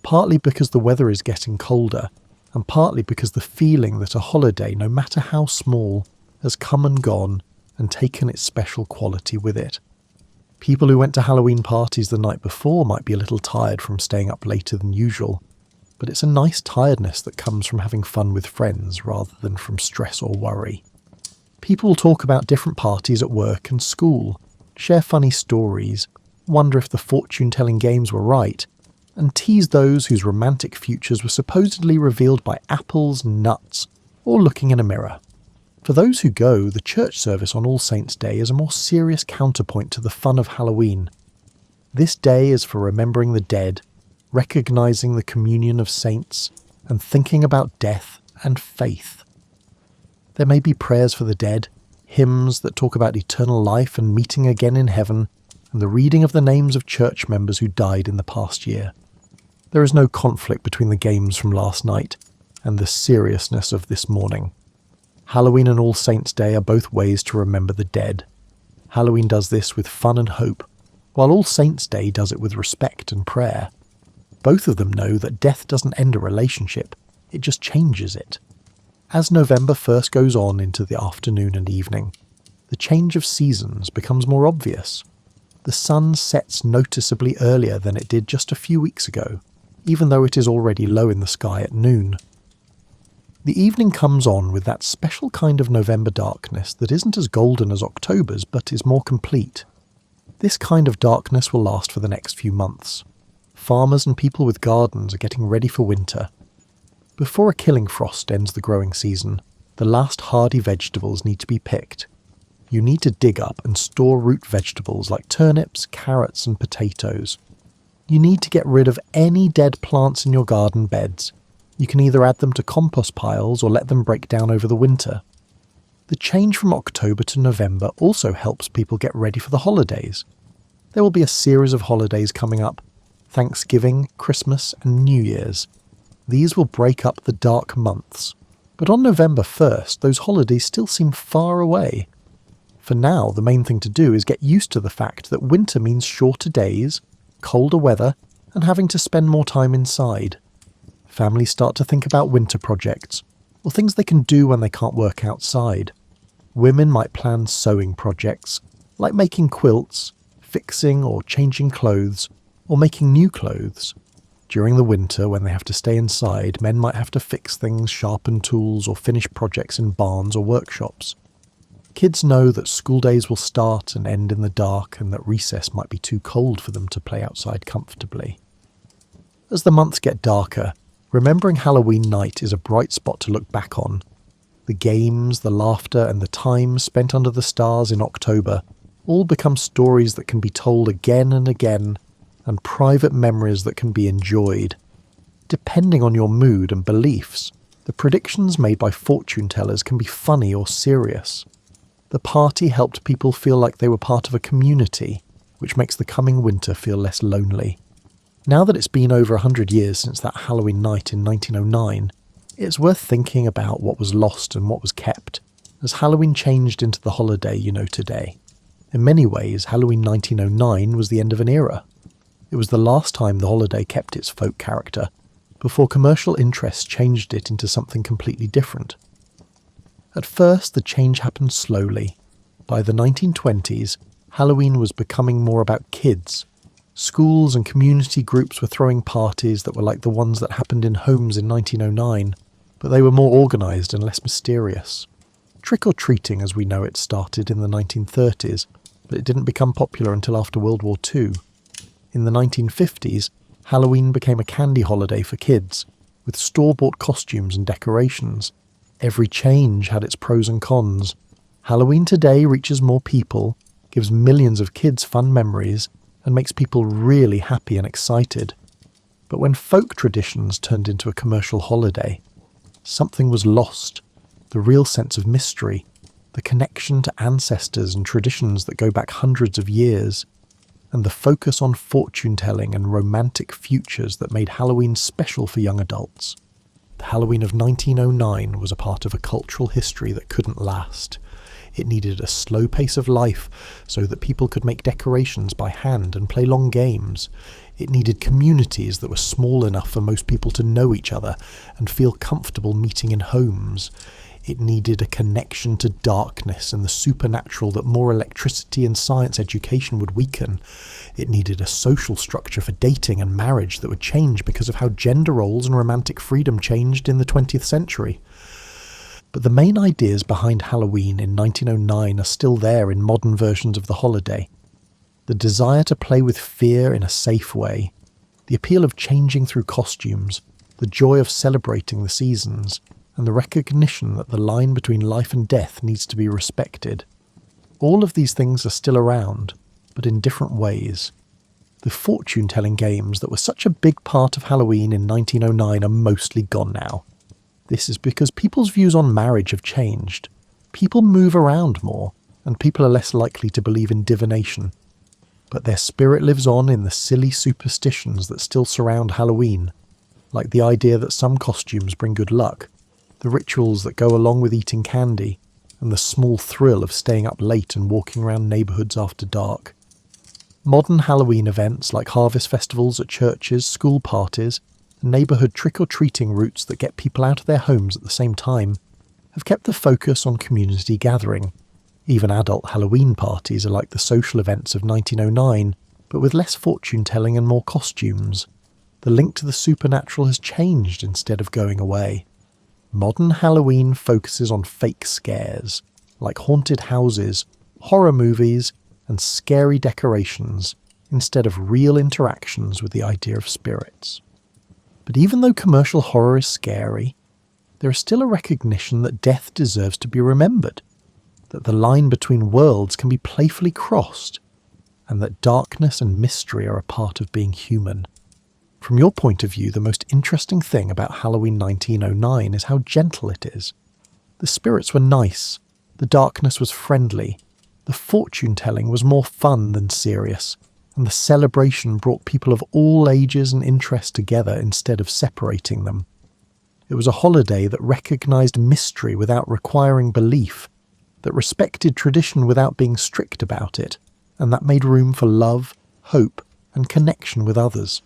partly because the weather is getting colder, and partly because the feeling that a holiday, no matter how small, has come and gone and taken its special quality with it. People who went to Halloween parties the night before might be a little tired from staying up later than usual, but it's a nice tiredness that comes from having fun with friends rather than from stress or worry. People will talk about different parties at work and school, share funny stories, wonder if the fortune-telling games were right, and tease those whose romantic futures were supposedly revealed by apples, nuts, or looking in a mirror. For those who go, the church service on All Saints' Day is a more serious counterpoint to the fun of Halloween. This day is for remembering the dead, recognising the communion of saints, and thinking about death and faith. There may be prayers for the dead, hymns that talk about eternal life and meeting again in heaven, and the reading of the names of church members who died in the past year. There is no conflict between the games from last night and the seriousness of this morning. Halloween and All Saints' Day are both ways to remember the dead. Halloween does this with fun and hope, while All Saints' Day does it with respect and prayer. Both of them know that death doesn't end a relationship, it just changes it. As November 1st goes on into the afternoon and evening, the change of seasons becomes more obvious. The sun sets noticeably earlier than it did just a few weeks ago, even though it is already low in the sky at noon. The evening comes on with that special kind of November darkness that isn't as golden as October's but is more complete. This kind of darkness will last for the next few months. Farmers and people with gardens are getting ready for winter. Before a killing frost ends the growing season, the last hardy vegetables need to be picked. You need to dig up and store root vegetables like turnips, carrots and potatoes. You need to get rid of any dead plants in your garden beds. You can either add them to compost piles or let them break down over the winter. The change from October to November also helps people get ready for the holidays. There will be a series of holidays coming up: Thanksgiving, Christmas and New Year's. These will break up the dark months. But on November 1st, those holidays still seem far away. For now, the main thing to do is get used to the fact that winter means shorter days, colder weather, and having to spend more time inside. Families start to think about winter projects, or things they can do when they can't work outside. Women might plan sewing projects, like making quilts, fixing or changing clothes, or making new clothes. During the winter, when they have to stay inside, men might have to fix things, sharpen tools, or finish projects in barns or workshops. Kids know that school days will start and end in the dark, and that recess might be too cold for them to play outside comfortably. As the months get darker, remembering Halloween night is a bright spot to look back on. The games, the laughter, and the time spent under the stars in October all become stories that can be told again and again, and private memories that can be enjoyed. Depending on your mood and beliefs, the predictions made by fortune tellers can be funny or serious. The party helped people feel like they were part of a community, which makes the coming winter feel less lonely. Now that it's been over 100 years since that Halloween night in 1909, it's worth thinking about what was lost and what was kept, as Halloween changed into the holiday you know today. In many ways, Halloween 1909 was the end of an era. It was the last time the holiday kept its folk character, before commercial interests changed it into something completely different. At first, the change happened slowly. By the 1920s, Halloween was becoming more about kids. Schools and community groups were throwing parties that were like the ones that happened in homes in 1909, but they were more organised and less mysterious. Trick-or-treating as we know it started in the 1930s, but it didn't become popular until after World War II. In the 1950s, Halloween became a candy holiday for kids, with store-bought costumes and decorations. Every change had its pros and cons. Halloween today reaches more people, gives millions of kids fun memories, and makes people really happy and excited. But when folk traditions turned into a commercial holiday, something was lost. The real sense of mystery, the connection to ancestors and traditions that go back hundreds of years, and the focus on fortune-telling and romantic futures that made Halloween special for young adults. The Halloween of 1909 was a part of a cultural history that couldn't last. It needed a slow pace of life so that people could make decorations by hand and play long games. It needed communities that were small enough for most people to know each other and feel comfortable meeting in homes. It needed a connection to darkness and the supernatural that more electricity and science education would weaken. It needed a social structure for dating and marriage that would change because of how gender roles and romantic freedom changed in the 20th century. But the main ideas behind Halloween in 1909 are still there in modern versions of the holiday. The desire to play with fear in a safe way, the appeal of changing through costumes, the joy of celebrating the seasons, and the recognition that the line between life and death needs to be respected. All of these things are still around, but in different ways. The fortune-telling games that were such a big part of Halloween in 1909 are mostly gone now. This is because people's views on marriage have changed. People move around more, and people are less likely to believe in divination. But their spirit lives on in the silly superstitions that still surround Halloween, like the idea that some costumes bring good luck, the rituals that go along with eating candy, and the small thrill of staying up late and walking around neighbourhoods after dark. Modern Halloween events like harvest festivals at churches, school parties, and neighbourhood trick-or-treating routes that get people out of their homes at the same time have kept the focus on community gathering. Even adult Halloween parties are like the social events of 1909, but with less fortune-telling and more costumes. The link to the supernatural has changed instead of going away. Modern Halloween focuses on fake scares, like haunted houses, horror movies, and scary decorations, instead of real interactions with the idea of spirits. But even though commercial horror is scary, there is still a recognition that death deserves to be remembered, that the line between worlds can be playfully crossed, and that darkness and mystery are a part of being human. From your point of view, the most interesting thing about Halloween 1909 is how gentle it is. The spirits were nice, the darkness was friendly, the fortune-telling was more fun than serious, and the celebration brought people of all ages and interests together instead of separating them. It was a holiday that recognised mystery without requiring belief, that respected tradition without being strict about it, and that made room for love, hope, and connection with others.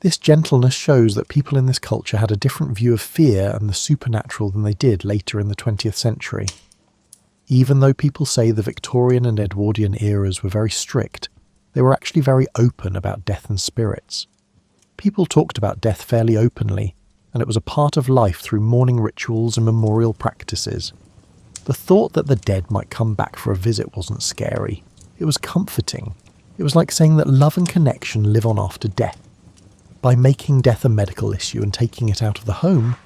This gentleness shows that people in this culture had a different view of fear and the supernatural than they did later in the 20th century. Even though people say the Victorian and Edwardian eras were very strict, they were actually very open about death and spirits. People talked about death fairly openly, and it was a part of life through mourning rituals and memorial practices. The thought that the dead might come back for a visit wasn't scary. It was comforting. It was like saying that love and connection live on after death. By making death a medical issue and taking it out of the home,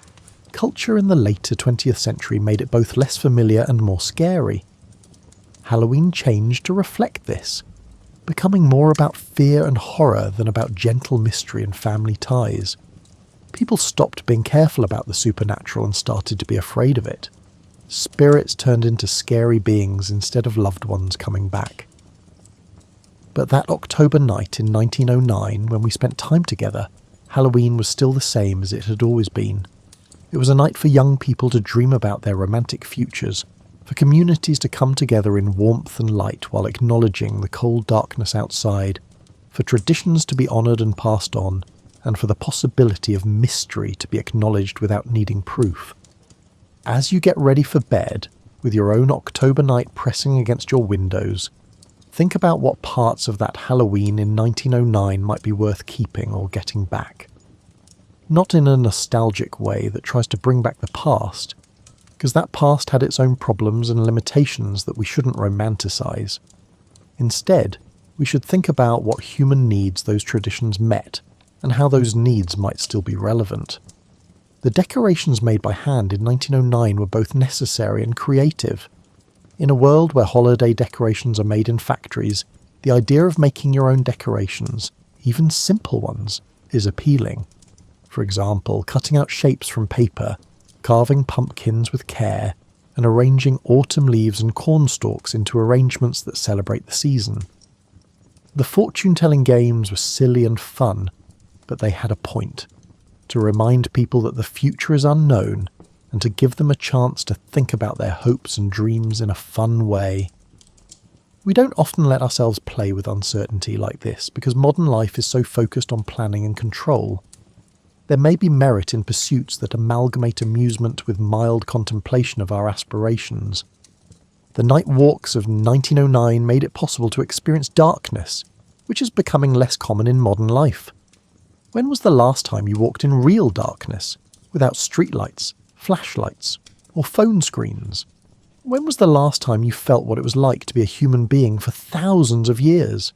culture in the later 20th century made it both less familiar and more scary. Halloween changed to reflect this, becoming more about fear and horror than about gentle mystery and family ties. People stopped being careful about the supernatural and started to be afraid of it. Spirits turned into scary beings instead of loved ones coming back. But that October night in 1909, when we spent time together, Halloween was still the same as it had always been. It was a night for young people to dream about their romantic futures, for communities to come together in warmth and light while acknowledging the cold darkness outside, for traditions to be honoured and passed on, and for the possibility of mystery to be acknowledged without needing proof. As you get ready for bed, with your own October night pressing against your windows, think about what parts of that Halloween in 1909 might be worth keeping or getting back. Not in a nostalgic way that tries to bring back the past, because that past had its own problems and limitations that we shouldn't romanticize. Instead, we should think about what human needs those traditions met, and how those needs might still be relevant. The decorations made by hand in 1909 were both necessary and creative. In a world where holiday decorations are made in factories, the idea of making your own decorations, even simple ones, is appealing. For example, cutting out shapes from paper, carving pumpkins with care, and arranging autumn leaves and corn stalks into arrangements that celebrate the season. The fortune-telling games were silly and fun, but they had a point: to remind people that the future is unknown, and to give them a chance to think about their hopes and dreams in a fun way. We don't often let ourselves play with uncertainty like this because modern life is so focused on planning and control. There may be merit in pursuits that amalgamate amusement with mild contemplation of our aspirations. The night walks of 1909 made it possible to experience darkness, which is becoming less common in modern life. When was the last time you walked in real darkness, without streetlights, flashlights, or phone screens? When was the last time you felt what it was like to be a human being for thousands of years?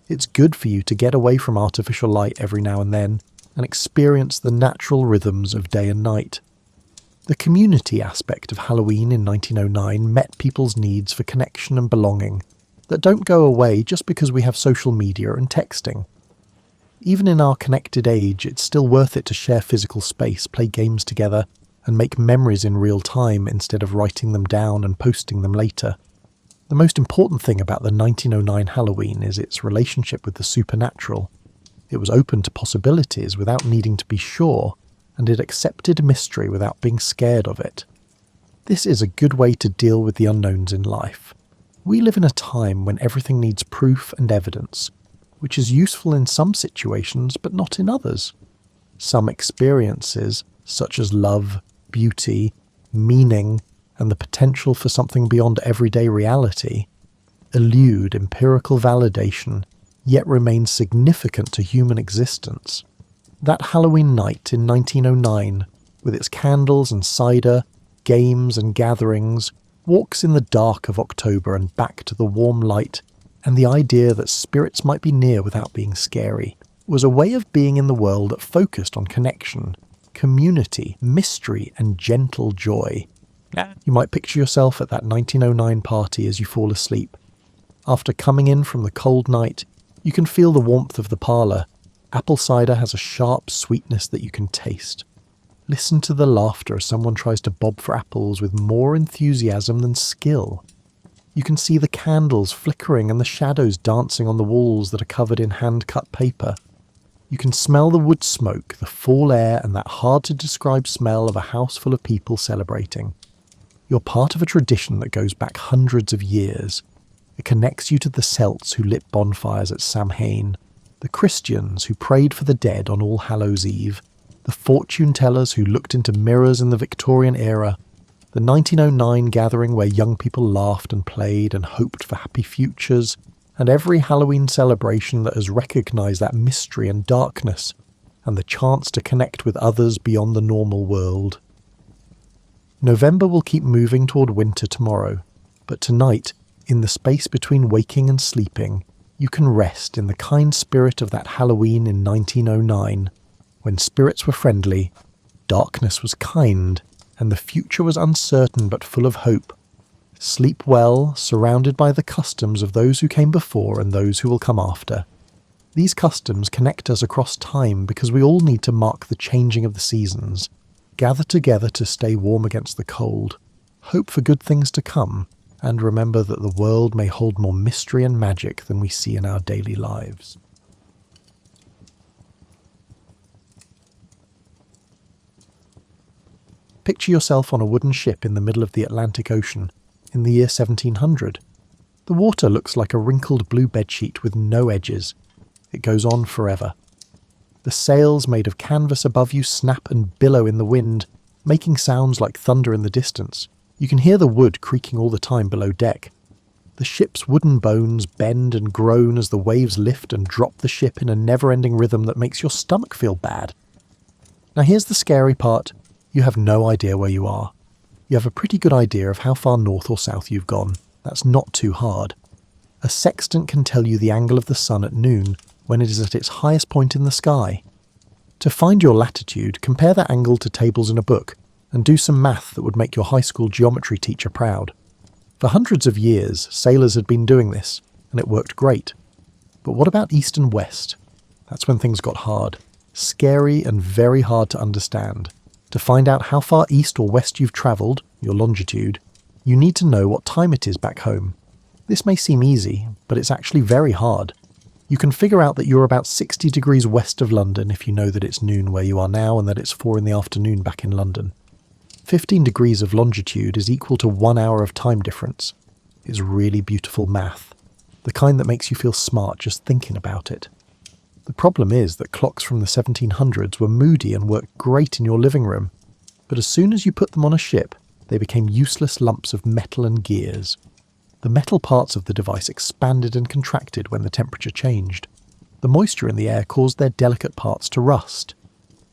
It's good for you to get away from artificial light every now and then, and experience the natural rhythms of day and night. The community aspect of Halloween in 1909 met people's needs for connection and belonging that don't go away just because we have social media and texting. Even in our connected age, it's still worth it to share physical space, play games together, and make memories in real time instead of writing them down and posting them later. The most important thing about the 1909 Halloween is its relationship with the supernatural. It was open to possibilities without needing to be sure, and it accepted mystery without being scared of it. This is a good way to deal with the unknowns in life. We live in a time when everything needs proof and evidence, which is useful in some situations but not in others. Some experiences, such as love, beauty, meaning, and the potential for something beyond everyday reality, elude empirical validation, yet remain significant to human existence. That Halloween night in 1909, with its candles and cider, games and gatherings, walks in the dark of October and back to the warm light, and the idea that spirits might be near without being scary, was a way of being in the world that focused on connection, community, mystery, and gentle joy. You might picture yourself at that 1909 party as you fall asleep. After coming in from the cold night, you can feel the warmth of the parlour. Apple cider has a sharp sweetness that you can taste. Listen to the laughter as someone tries to bob for apples with more enthusiasm than skill. You can see the candles flickering and the shadows dancing on the walls that are covered in hand-cut paper. You can smell the wood smoke, the fall air, and that hard-to-describe smell of a house full of people celebrating. You're part of a tradition that goes back hundreds of years. It connects you to the Celts who lit bonfires at Samhain, the Christians who prayed for the dead on All Hallows Eve, the fortune-tellers who looked into mirrors in the Victorian era, the 1909 gathering where young people laughed and played and hoped for happy futures, and every Halloween celebration that has recognised that mystery and darkness, and the chance to connect with others beyond the normal world. November will keep moving toward winter tomorrow, but tonight, in the space between waking and sleeping, you can rest in the kind spirit of that Halloween in 1909, when spirits were friendly darkness was kind, and the future was uncertain but full of hope. Sleep well, surrounded by the customs of those who came before and those who will come after. These customs connect us across time because we all need to mark the changing of the seasons, gather together to stay warm against the cold, hope for good things to come, and remember that the world may hold more mystery and magic than we see in our daily lives. Picture yourself on a wooden ship in the middle of the Atlantic Ocean, in the year 1700. The water looks like a wrinkled blue bedsheet with no edges. It goes on forever. The sails made of canvas above you snap and billow in the wind, making sounds like thunder in the distance. You can hear the wood creaking all the time below deck. The ship's wooden bones bend and groan as the waves lift and drop the ship in a never-ending rhythm that makes your stomach feel bad. Now here's the scary part. You have no idea where you are. You have a pretty good idea of how far north or south you've gone. That's not too hard. A sextant can tell you the angle of the sun at noon when it is at its highest point in the sky. To find your latitude, compare that angle to tables in a book and do some math that would make your high school geometry teacher proud. For hundreds of years, sailors had been doing this, and it worked great. But what about east and west? That's when things got hard. Scary and very hard to understand. To find out how far east or west you've travelled, your longitude, you need to know what time it is back home. This may seem easy, but it's actually very hard. You can figure out that you're about 60 degrees west of London if you know that it's noon where you are now and that it's 4 in the afternoon back in London. 15 degrees of longitude is equal to 1 hour of time difference. It's really beautiful math, the kind that makes you feel smart just thinking about it. The problem is that clocks from the 1700s were moody and worked great in your living room, but as soon as you put them on a ship, they became useless lumps of metal and gears. The metal parts of the device expanded and contracted when the temperature changed. The moisture in the air caused their delicate parts to rust.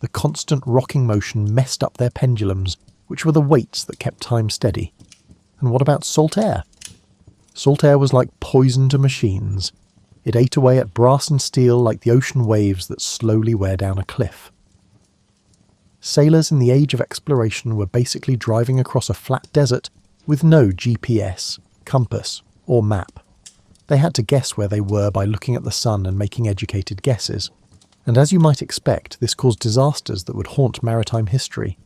The constant rocking motion messed up their pendulums, which were the weights that kept time steady. And what about salt air? Salt air was like poison to machines. It ate away at brass and steel like the ocean waves that slowly wear down a cliff. Sailors in the age of exploration were basically driving across a flat desert with no GPS, compass, or map. They had to guess where they were by looking at the sun and making educated guesses. And as you might expect, this caused disasters that would haunt maritime history.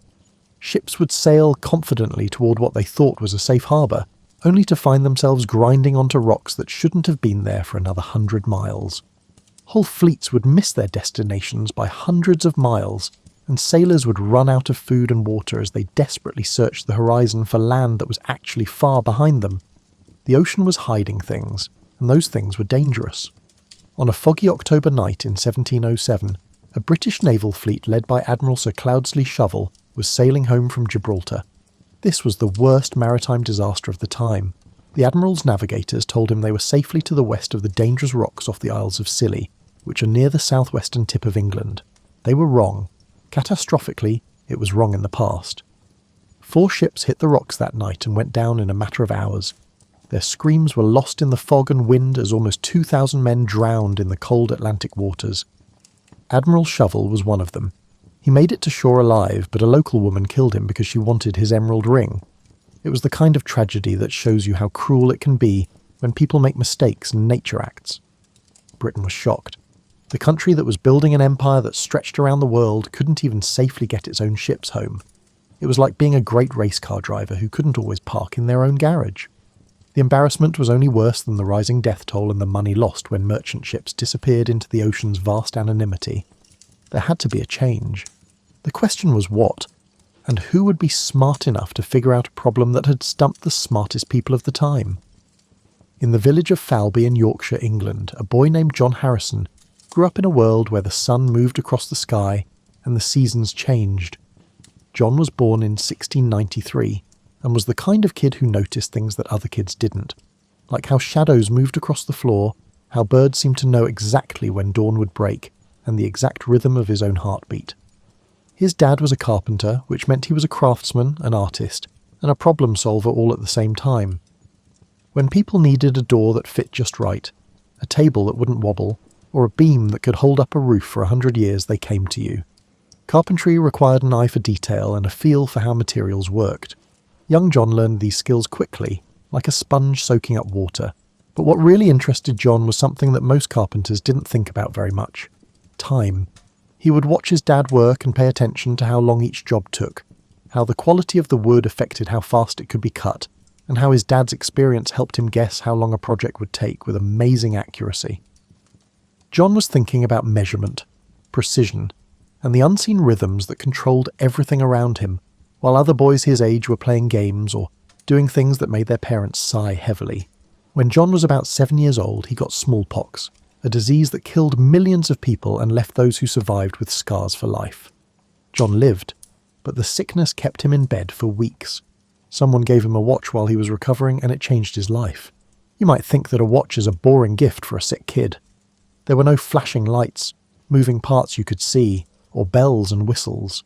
Ships would sail confidently toward what they thought was a safe harbour, only to find themselves grinding onto rocks that shouldn't have been there for another 100 miles. Whole fleets would miss their destinations by hundreds of miles, and sailors would run out of food and water as they desperately searched the horizon for land that was actually far behind them. The ocean was hiding things, and those things were dangerous. On a foggy October night in 1707, a British naval fleet led by Admiral Sir Cloudesley Shovel was sailing home from Gibraltar. This was the worst maritime disaster of the time. The Admiral's navigators told him they were safely to the west of the dangerous rocks off the Isles of Scilly, which are near the southwestern tip of England. They were wrong. Catastrophically, it was wrong in the past. 4 ships hit the rocks that night and went down in a matter of hours. Their screams were lost in the fog and wind as almost 2,000 men drowned in the cold Atlantic waters. Admiral Shovel was one of them. He made it to shore alive, but a local woman killed him because she wanted his emerald ring. It was the kind of tragedy that shows you how cruel it can be when people make mistakes and nature acts. Britain was shocked. The country that was building an empire that stretched around the world couldn't even safely get its own ships home. It was like being a great race car driver who couldn't always park in their own garage. The embarrassment was only worse than the rising death toll and the money lost when merchant ships disappeared into the ocean's vast anonymity. There had to be a change. The question was what, and who would be smart enough to figure out a problem that had stumped the smartest people of the time? In the village of Falby in Yorkshire, England, a boy named John Harrison grew up in a world where the sun moved across the sky and the seasons changed. John was born in 1693 and was the kind of kid who noticed things that other kids didn't, like how shadows moved across the floor, how birds seemed to know exactly when dawn would break, and the exact rhythm of his own heartbeat. His dad was a carpenter, which meant he was a craftsman, an artist, and a problem solver all at the same time. When people needed a door that fit just right, a table that wouldn't wobble, or a beam that could hold up a roof for 100 years, they came to you. Carpentry required an eye for detail and a feel for how materials worked. Young John learned these skills quickly, like a sponge soaking up water. But what really interested John was something that most carpenters didn't think about very much: time. He would watch his dad work and pay attention to how long each job took, how the quality of the wood affected how fast it could be cut, and how his dad's experience helped him guess how long a project would take with amazing accuracy. John was thinking about measurement, precision, and the unseen rhythms that controlled everything around him, while other boys his age were playing games or doing things that made their parents sigh heavily. When John was about 7 years old, he got smallpox, a disease that killed millions of people and left those who survived with scars for life. John lived, but the sickness kept him in bed for weeks. Someone gave him a watch while he was recovering, and it changed his life. You might think that a watch is a boring gift for a sick kid. There were no flashing lights, moving parts you could see, or bells and whistles.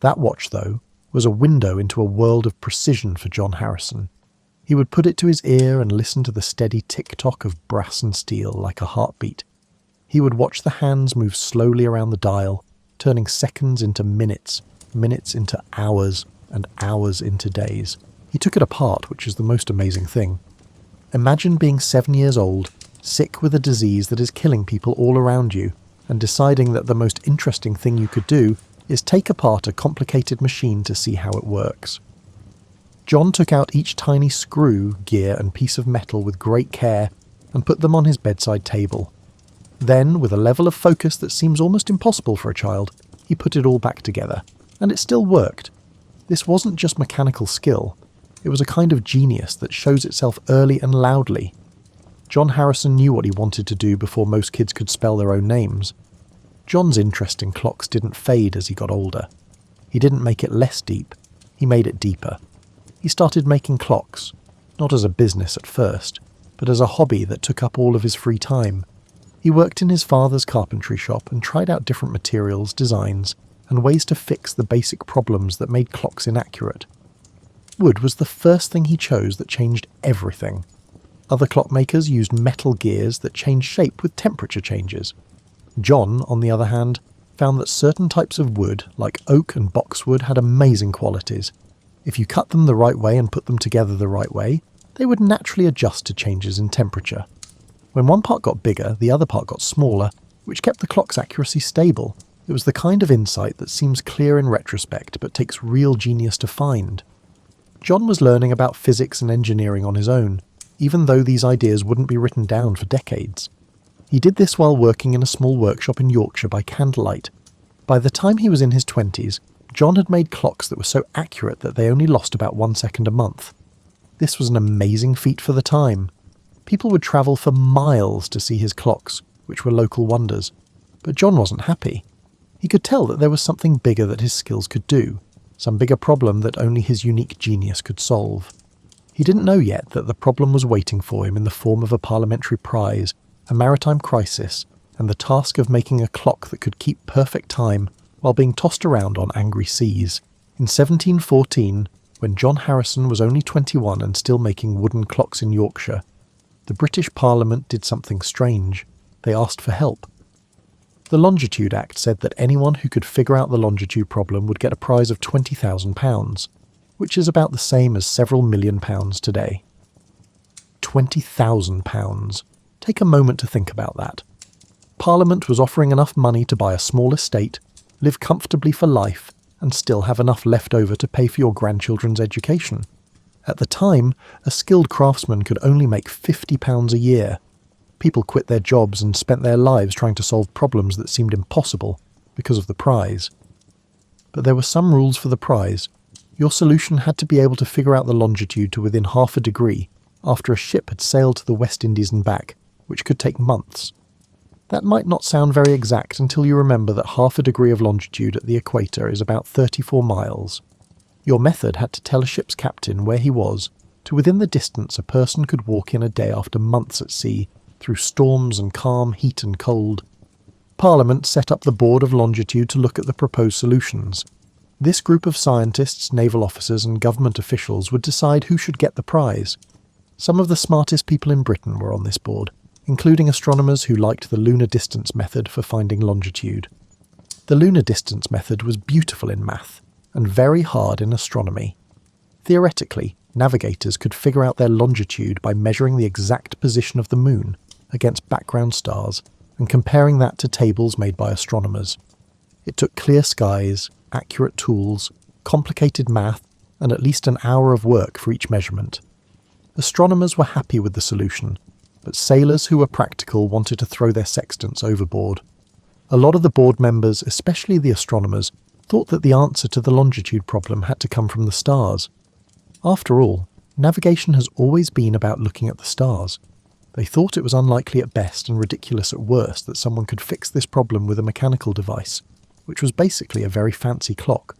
That watch, though, was a window into a world of precision for John Harrison. He would put it to his ear and listen to the steady tick-tock of brass and steel like a heartbeat. He would watch the hands move slowly around the dial, turning seconds into minutes, minutes into hours, and hours into days. He took it apart, which is the most amazing thing. Imagine being 7 years old, sick with a disease that is killing people all around you, and deciding that the most interesting thing you could do is take apart a complicated machine to see how it works. John took out each tiny screw, gear, and piece of metal with great care and put them on his bedside table. Then, with a level of focus that seems almost impossible for a child, he put it all back together. And it still worked. This wasn't just mechanical skill. It was a kind of genius that shows itself early and loudly. John Harrison knew what he wanted to do before most kids could spell their own names. John's interest in clocks didn't fade as he got older. He didn't make it less deep. He made it deeper. He started making clocks, not as a business at first, but as a hobby that took up all of his free time. He worked in his father's carpentry shop and tried out different materials, designs, and ways to fix the basic problems that made clocks inaccurate. Wood was the first thing he chose that changed everything. Other clockmakers used metal gears that changed shape with temperature changes. John, on the other hand, found that certain types of wood, like oak and boxwood, had amazing qualities. If you cut them the right way and put them together the right way, they would naturally adjust to changes in temperature. When one part got bigger, the other part got smaller, which kept the clock's accuracy stable. It was the kind of insight that seems clear in retrospect but takes real genius to find. John was learning about physics and engineering on his own, even though these ideas wouldn't be written down for decades. He did this while working in a small workshop in Yorkshire by candlelight. By the time he was in his 20s, John had made clocks that were so accurate that they only lost about 1 second a month. This was an amazing feat for the time. People would travel for miles to see his clocks, which were local wonders. But John wasn't happy. He could tell that there was something bigger that his skills could do, some bigger problem that only his unique genius could solve. He didn't know yet that the problem was waiting for him in the form of a parliamentary prize, a maritime crisis, and the task of making a clock that could keep perfect time while being tossed around on angry seas. In 1714, when John Harrison was only 21 and still making wooden clocks in Yorkshire, the British Parliament did something strange. They asked for help. The Longitude Act said that anyone who could figure out the longitude problem would get a prize of £20,000, which is about the same as several £1,000,000 today. £20,000. Take a moment to think about that. Parliament was offering enough money to buy a small estate, live comfortably for life, and still have enough left over to pay for your grandchildren's education. At the time, a skilled craftsman could only make £50 a year. People quit their jobs and spent their lives trying to solve problems that seemed impossible because of the prize. But there were some rules for the prize. Your solution had to be able to figure out the longitude to within half a degree after a ship had sailed to the West Indies and back, which could take months. That might not sound very exact until you remember that half a degree of longitude at the equator is about 34 miles. Your method had to tell a ship's captain where he was to within the distance a person could walk in a day after months at sea, through storms and calm, heat and cold. Parliament set up the Board of Longitude to look at the proposed solutions. This group of scientists, naval officers and government officials would decide who should get the prize. Some of the smartest people in Britain were on this board, including astronomers who liked the lunar distance method for finding longitude. The lunar distance method was beautiful in math and very hard in astronomy. Theoretically, navigators could figure out their longitude by measuring the exact position of the moon against background stars and comparing that to tables made by astronomers. It took clear skies, accurate tools, complicated math, and at least an hour of work for each measurement. Astronomers were happy with the solution, but sailors who were practical wanted to throw their sextants overboard. A lot of the board members, especially the astronomers, thought that the answer to the longitude problem had to come from the stars. After all, navigation has always been about looking at the stars. They thought it was unlikely at best and ridiculous at worst that someone could fix this problem with a mechanical device, which was basically a very fancy clock.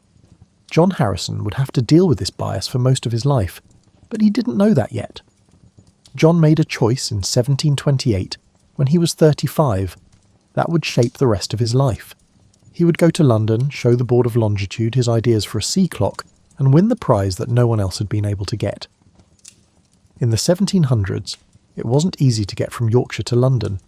John Harrison would have to deal with this bias for most of his life, but he didn't know that yet. John made a choice in 1728, when he was 35. That would shape the rest of his life. He would go to London, show the Board of Longitude his ideas for a sea clock, and win the prize that no one else had been able to get. In the 1700s, it wasn't easy to get from Yorkshire to London.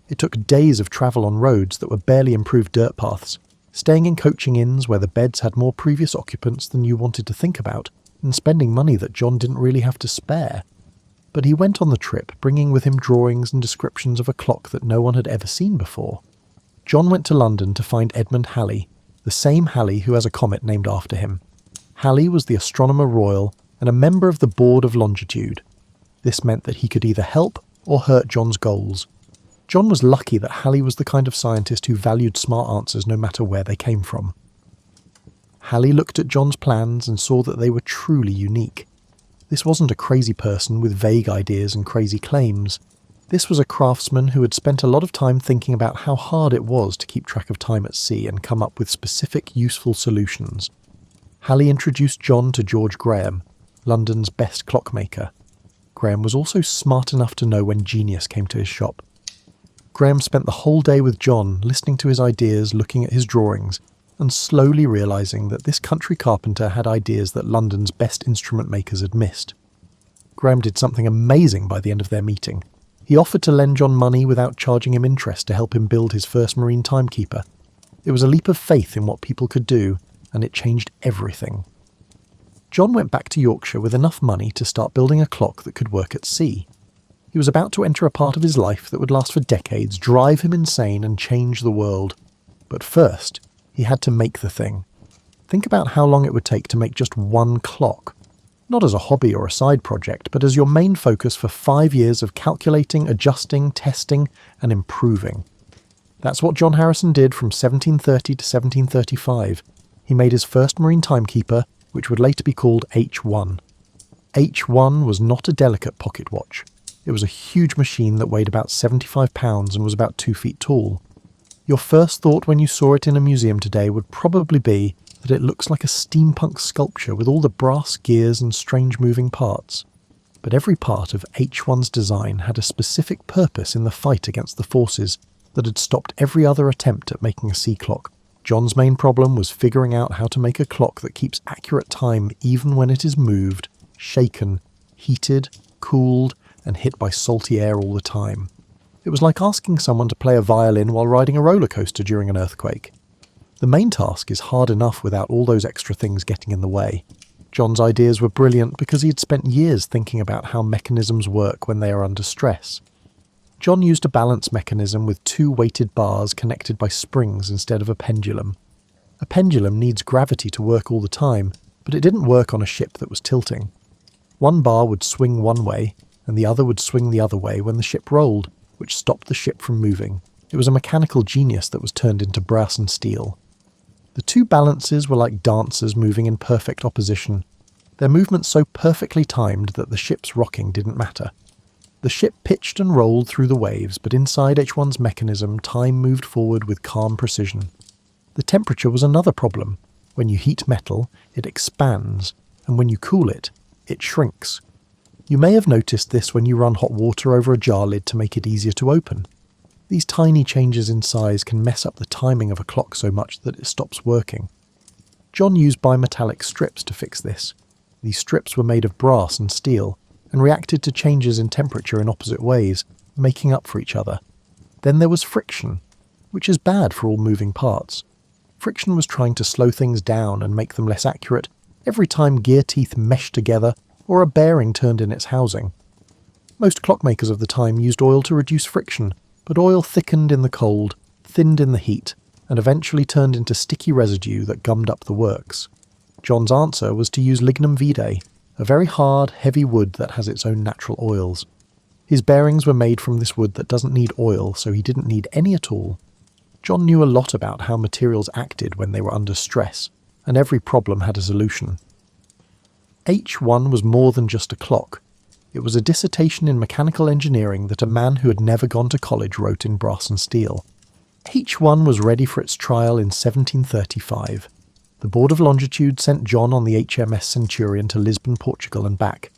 It took days of travel on roads that were barely improved dirt paths, staying in coaching inns where the beds had more previous occupants than you wanted to think about, and spending money that John didn't really have to spare. But he went on the trip, bringing with him drawings and descriptions of a clock that no one had ever seen before. John went to London to find Edmund Halley, the same Halley who has a comet named after him. Halley was the Astronomer Royal and a member of the Board of Longitude. This meant that he could either help or hurt John's goals. John was lucky that Halley was the kind of scientist who valued smart answers no matter where they came from. Halley looked at John's plans and saw that they were truly unique. This wasn't a crazy person with vague ideas and crazy claims. This was a craftsman who had spent a lot of time thinking about how hard it was to keep track of time at sea and come up with specific, useful solutions. Halley introduced John to George Graham, London's best clockmaker. Graham was also smart enough to know when genius came to his shop. Graham spent the whole day with John, listening to his ideas, looking at his drawings, and slowly realising that this country carpenter had ideas that London's best instrument makers had missed. Graham did something amazing by the end of their meeting. He offered to lend John money without charging him interest to help him build his first marine timekeeper. It was a leap of faith in what people could do, and it changed everything. John went back to Yorkshire with enough money to start building a clock that could work at sea. He was about to enter a part of his life that would last for decades, drive him insane and change the world. But first, he had to make the thing. Think about how long it would take to make just one clock. Not as a hobby or a side project, but as your main focus for 5 years of calculating, adjusting, testing, and improving. That's what John Harrison did from 1730 to 1735. He made his first marine timekeeper, which would later be called H1. H1 was not a delicate pocket watch. It was a huge machine that weighed about 75 pounds and was about 2 feet tall. Your first thought when you saw it in a museum today would probably be that it looks like a steampunk sculpture with all the brass gears and strange moving parts. But every part of H1's design had a specific purpose in the fight against the forces that had stopped every other attempt at making a sea clock. John's main problem was figuring out how to make a clock that keeps accurate time even when it is moved, shaken, heated, cooled, and hit by salty air all the time. It was like asking someone to play a violin while riding a roller coaster during an earthquake. The main task is hard enough without all those extra things getting in the way. John's ideas were brilliant because he had spent years thinking about how mechanisms work when they are under stress. John used a balance mechanism with 2 weighted bars connected by springs instead of a pendulum. A pendulum needs gravity to work all the time, but it didn't work on a ship that was tilting. One bar would swing one way, and the other would swing the other way when the ship rolled, which stopped the ship from moving. It was a mechanical genius that was turned into brass and steel. The 2 balances were like dancers moving in perfect opposition, their movements so perfectly timed that the ship's rocking didn't matter. The ship pitched and rolled through the waves, but inside H1's mechanism, time moved forward with calm precision. The temperature was another problem. When you heat metal, it expands, and when you cool it, it shrinks. You may have noticed this when you run hot water over a jar lid to make it easier to open. These tiny changes in size can mess up the timing of a clock so much that it stops working. John used bimetallic strips to fix this. These strips were made of brass and steel, and reacted to changes in temperature in opposite ways, making up for each other. Then there was friction, which is bad for all moving parts. friction was trying to slow things down and make them less accurate every time gear teeth meshed together or a bearing turned in its housing. Most clockmakers of the time used oil to reduce friction, but oil thickened in the cold, thinned in the heat, and eventually turned into sticky residue that gummed up the works. John's answer was to use lignum vitae, a very hard, heavy wood that has its own natural oils. His bearings were made from this wood that doesn't need oil, so he didn't need any at all. John knew a lot about how materials acted when they were under stress, and every problem had a solution. H1 was more than just a clock. It was a dissertation in mechanical engineering that a man who had never gone to college wrote in brass and steel. H1 was ready for its trial in 1735. The Board of Longitude sent John on the HMS Centurion to Lisbon, Portugal and back.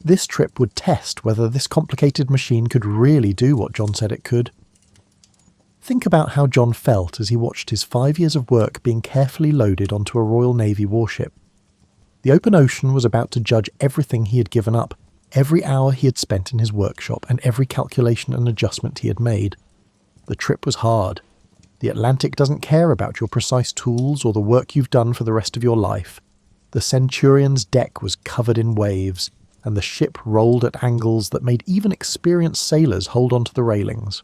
This trip would test whether this complicated machine could really do what John said it could. Think about how John felt as he watched his 5 years of work being carefully loaded onto a Royal Navy warship. The open ocean was about to judge everything he had given up, every hour he had spent in his workshop and every calculation and adjustment he had made. The trip was hard. The Atlantic doesn't care about your precise tools or the work you've done for the rest of your life. The Centurion's deck was covered in waves, and the ship rolled at angles that made even experienced sailors hold onto the railings.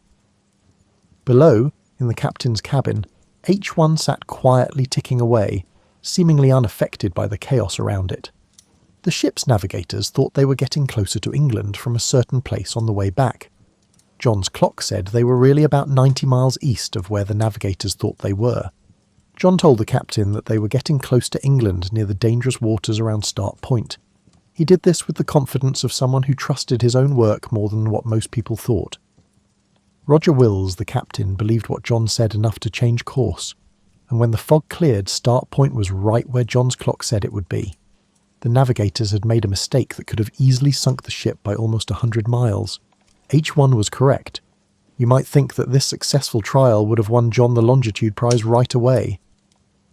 Below, in the captain's cabin, H1 sat quietly ticking away, seemingly unaffected by the chaos around it. The ship's navigators thought they were getting closer to England from a certain place on the way back. John's clock said they were really about 90 miles east of where the navigators thought they were. John told the captain that they were getting close to England near the dangerous waters around Start Point. He did this with the confidence of someone who trusted his own work more than what most people thought. Roger Wills, the captain, believed what John said enough to change course, and when the fog cleared, Start Point was right where John's clock said it would be. The navigators had made a mistake that could have easily sunk the ship by almost 100 miles. H1 was correct. You might think that this successful trial would have won John the Longitude Prize right away.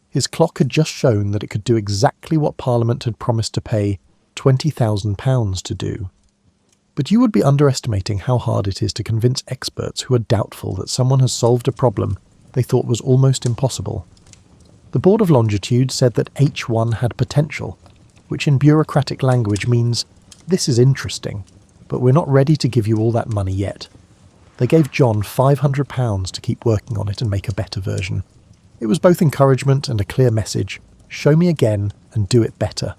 His clock had just shown that it could do exactly what Parliament had promised to pay £20,000 to do. But you would be underestimating how hard it is to convince experts who are doubtful that someone has solved a problem they thought was almost impossible. The Board of Longitude said that H1 had potential, which in bureaucratic language means, this is interesting, but we're not ready to give you all that money yet. They gave John £500 to keep working on it and make a better version. It was both encouragement and a clear message, show me again and do it better.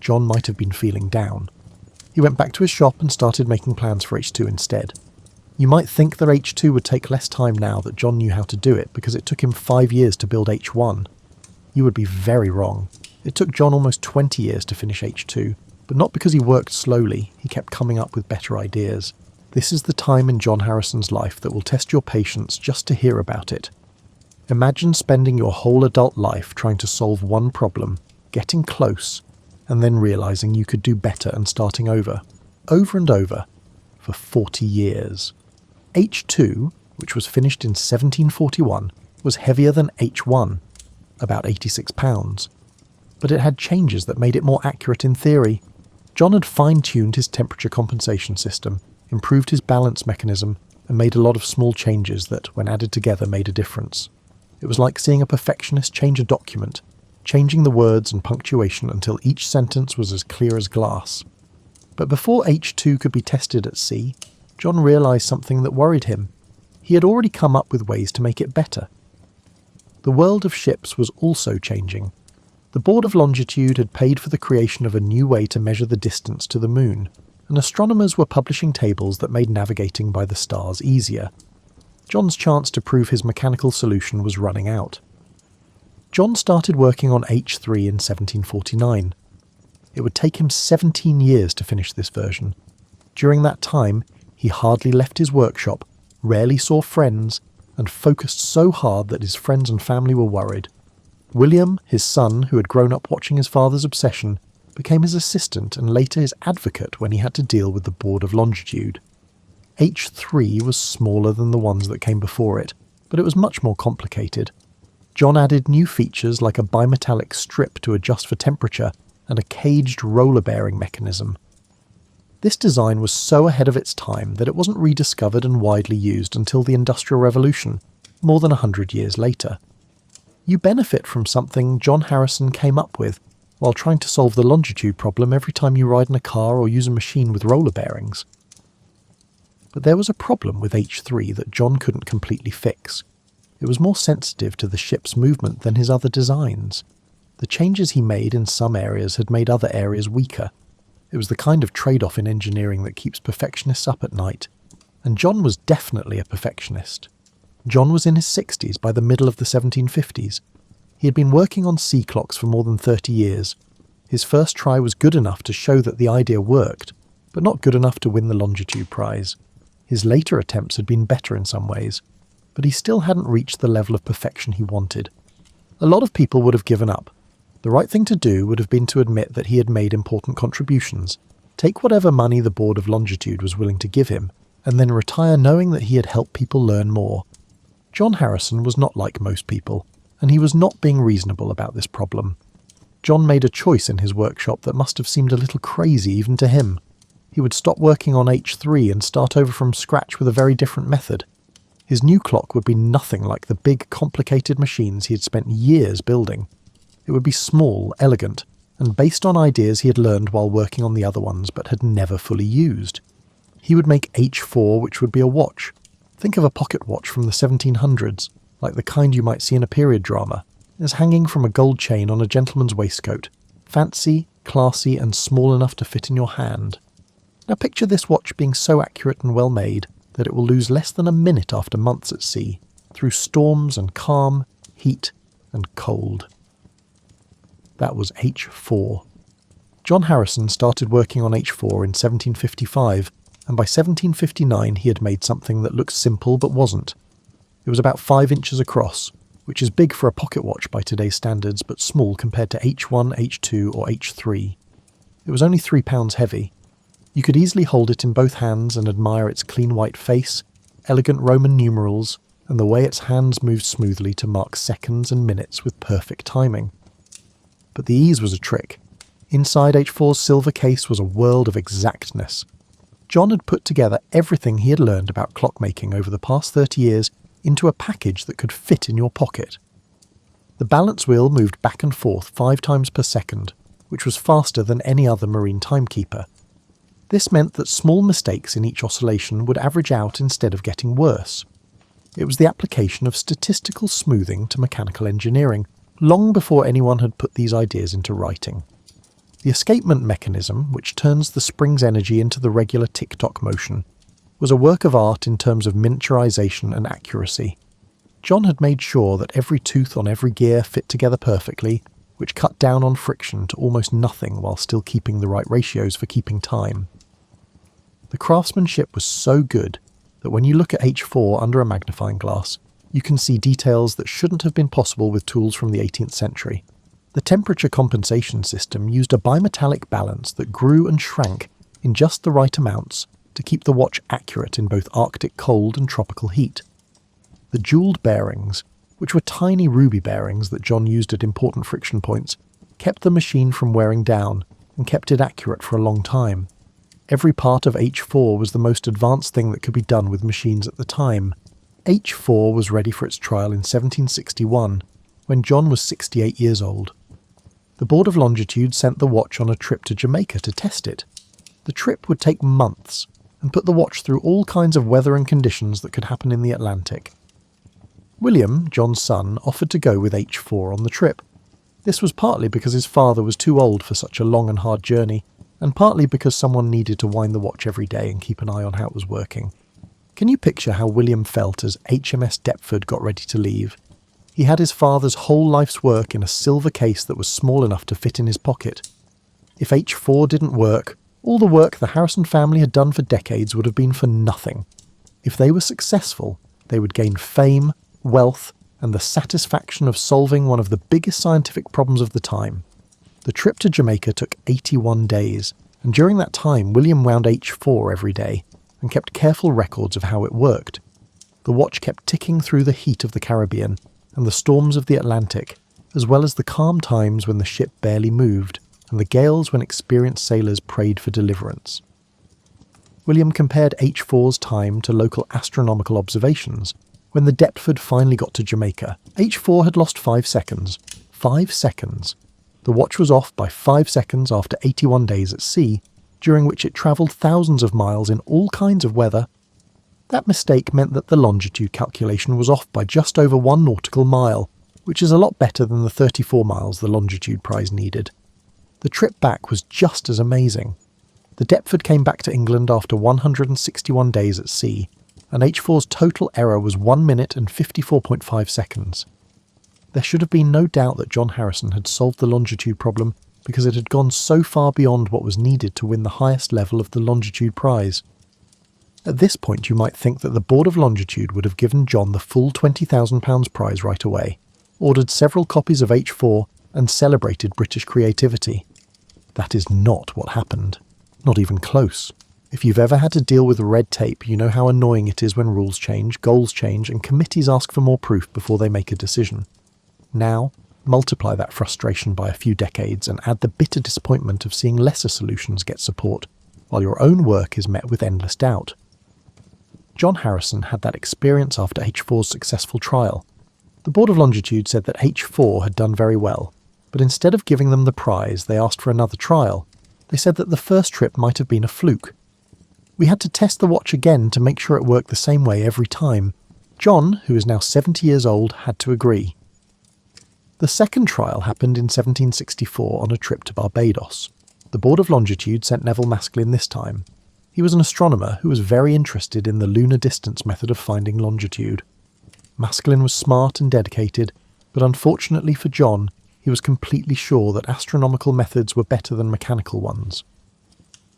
John might have been feeling down. He went back to his shop and started making plans for H2 instead. You might think that H2 would take less time now that John knew how to do it because it took him 5 years to build H1. You would be very wrong. It took John almost 20 years to finish H2, but not because he worked slowly, he kept coming up with better ideas. This is the time in John Harrison's life that will test your patience just to hear about it. Imagine spending your whole adult life trying to solve one problem, getting close, and then realising you could do better and starting over and over, for 40 years. H2, which was finished in 1741, was heavier than H1, about 86 pounds. But it had changes that made it more accurate in theory. John had fine-tuned his temperature compensation system, improved his balance mechanism, and made a lot of small changes that, when added together, made a difference. It was like seeing a perfectionist change a document, changing the words and punctuation until each sentence was as clear as glass. But before H2 could be tested at sea, John realised something that worried him. He had already come up with ways to make it better. The world of ships was also changing. The Board of Longitude had paid for the creation of a new way to measure the distance to the moon, and astronomers were publishing tables that made navigating by the stars easier. John's chance to prove his mechanical solution was running out. John started working on H3 in 1749. It would take him 17 years to finish this version. During that time, he hardly left his workshop, rarely saw friends, and focused so hard that his friends and family were worried. William, his son, who had grown up watching his father's obsession, became his assistant and later his advocate when he had to deal with the Board of Longitude. H3 was smaller than the ones that came before it, but it was much more complicated. John added new features like a bimetallic strip to adjust for temperature and a caged roller bearing mechanism. This design was so ahead of its time that it wasn't rediscovered and widely used until the Industrial Revolution, more than 100 years later. You benefit from something John Harrison came up with while trying to solve the longitude problem every time you ride in a car or use a machine with roller bearings. But there was a problem with H3 that John couldn't completely fix. It was more sensitive to the ship's movement than his other designs. The changes he made in some areas had made other areas weaker. It was the kind of trade-off in engineering that keeps perfectionists up at night. And John was definitely a perfectionist. John was in his 60s by the middle of the 1750s. He had been working on sea clocks for more than 30 years. His first try was good enough to show that the idea worked, but not good enough to win the longitude prize. His later attempts had been better in some ways, but he still hadn't reached the level of perfection he wanted. A lot of people would have given up. The right thing to do would have been to admit that he had made important contributions, take whatever money the Board of Longitude was willing to give him, and then retire knowing that he had helped people learn more. John Harrison was not like most people, and he was not being reasonable about this problem. John made a choice in his workshop that must have seemed a little crazy even to him. He would stop working on H3 and start over from scratch with a very different method. His new clock would be nothing like the big, complicated machines he had spent years building. It would be small, elegant, and based on ideas he had learned while working on the other ones but had never fully used. He would make H4, which would be a watch. Think of a pocket watch from the 1700s, like the kind you might see in a period drama, as hanging from a gold chain on a gentleman's waistcoat, fancy, classy, and small enough to fit in your hand. Now picture this watch being so accurate and well made that it will lose less than a minute after months at sea, through storms and calm, heat and cold. That was H4. John Harrison started working on H4 in 1755, and by 1759 he had made something that looked simple but wasn't. It was about 5 inches across, which is big for a pocket watch by today's standards, but small compared to H1, H2 or H3. It was only 3 pounds heavy. You could easily hold it in both hands and admire its clean white face, elegant Roman numerals, and the way its hands moved smoothly to mark seconds and minutes with perfect timing. But the ease was a trick. Inside H4's silver case was a world of exactness. John had put together everything he had learned about clockmaking over the past 30 years into a package that could fit in your pocket. The balance wheel moved back and forth 5 times per second, which was faster than any other marine timekeeper. This meant that small mistakes in each oscillation would average out instead of getting worse. It was the application of statistical smoothing to mechanical engineering, long before anyone had put these ideas into writing. The escapement mechanism, which turns the spring's energy into the regular tick-tock motion, was a work of art in terms of miniaturization and accuracy. John had made sure that every tooth on every gear fit together perfectly, which cut down on friction to almost nothing while still keeping the right ratios for keeping time. The craftsmanship was so good that when you look at H4 under a magnifying glass, you can see details that shouldn't have been possible with tools from the 18th century. The temperature compensation system used a bimetallic balance that grew and shrank in just the right amounts to keep the watch accurate in both Arctic cold and tropical heat. The jewelled bearings, which were tiny ruby bearings that John used at important friction points, kept the machine from wearing down and kept it accurate for a long time. Every part of H4 was the most advanced thing that could be done with machines at the time. H4 was ready for its trial in 1761, when John was 68 years old. The Board of Longitude sent the watch on a trip to Jamaica to test it. The trip would take months, and put the watch through all kinds of weather and conditions that could happen in the Atlantic. William, John's son, offered to go with H4 on the trip. This was partly because his father was too old for such a long and hard journey, and partly because someone needed to wind the watch every day and keep an eye on how it was working. Can you picture how William felt as HMS Deptford got ready to leave? He had his father's whole life's work in a silver case that was small enough to fit in his pocket. If H4 didn't work, all the work the Harrison family had done for decades would have been for nothing. If they were successful, they would gain fame, wealth, and the satisfaction of solving one of the biggest scientific problems of the time. The trip to Jamaica took 81 days, and during that time William wound H4 every day, and kept careful records of how it worked. The watch kept ticking through the heat of the Caribbean, and the storms of the Atlantic, as well as the calm times when the ship barely moved, and the gales when experienced sailors prayed for deliverance. William compared H4's time to local astronomical observations, When the Deptford finally got to Jamaica, H4 had lost 5 seconds. 5 seconds. The watch was off by 5 seconds after 81 days at sea, during which it travelled thousands of miles in all kinds of weather. That mistake meant that the longitude calculation was off by just over 1 nautical mile, which is a lot better than the 34 miles the longitude prize needed. The trip back was just as amazing. The Deptford came back to England after 161 days at sea, and H4's total error was 1 minute and 54.5 seconds. There should have been no doubt that John Harrison had solved the longitude problem because it had gone so far beyond what was needed to win the highest level of the longitude prize. At this point you might think that the Board of Longitude would have given John the full £20,000 prize right away, ordered several copies of H4 and celebrated British creativity. That is not what happened. Not even close. If you've ever had to deal with red tape, you know how annoying it is when rules change, goals change, and committees ask for more proof before they make a decision. Now, multiply that frustration by a few decades and add the bitter disappointment of seeing lesser solutions get support, while your own work is met with endless doubt. John Harrison had that experience after H4's successful trial. The Board of Longitude said that H4 had done very well, but instead of giving them the prize, they asked for another trial. They said that the first trip might have been a fluke. We had to test the watch again to make sure it worked the same way every time. John, who is now 70 years old, had to agree. The second trial happened in 1764 on a trip to Barbados. The Board of Longitude sent Neville Maskelyne this time. He was an astronomer who was very interested in the lunar distance method of finding longitude. Maskelyne was smart and dedicated, but unfortunately for John, he was completely sure that astronomical methods were better than mechanical ones.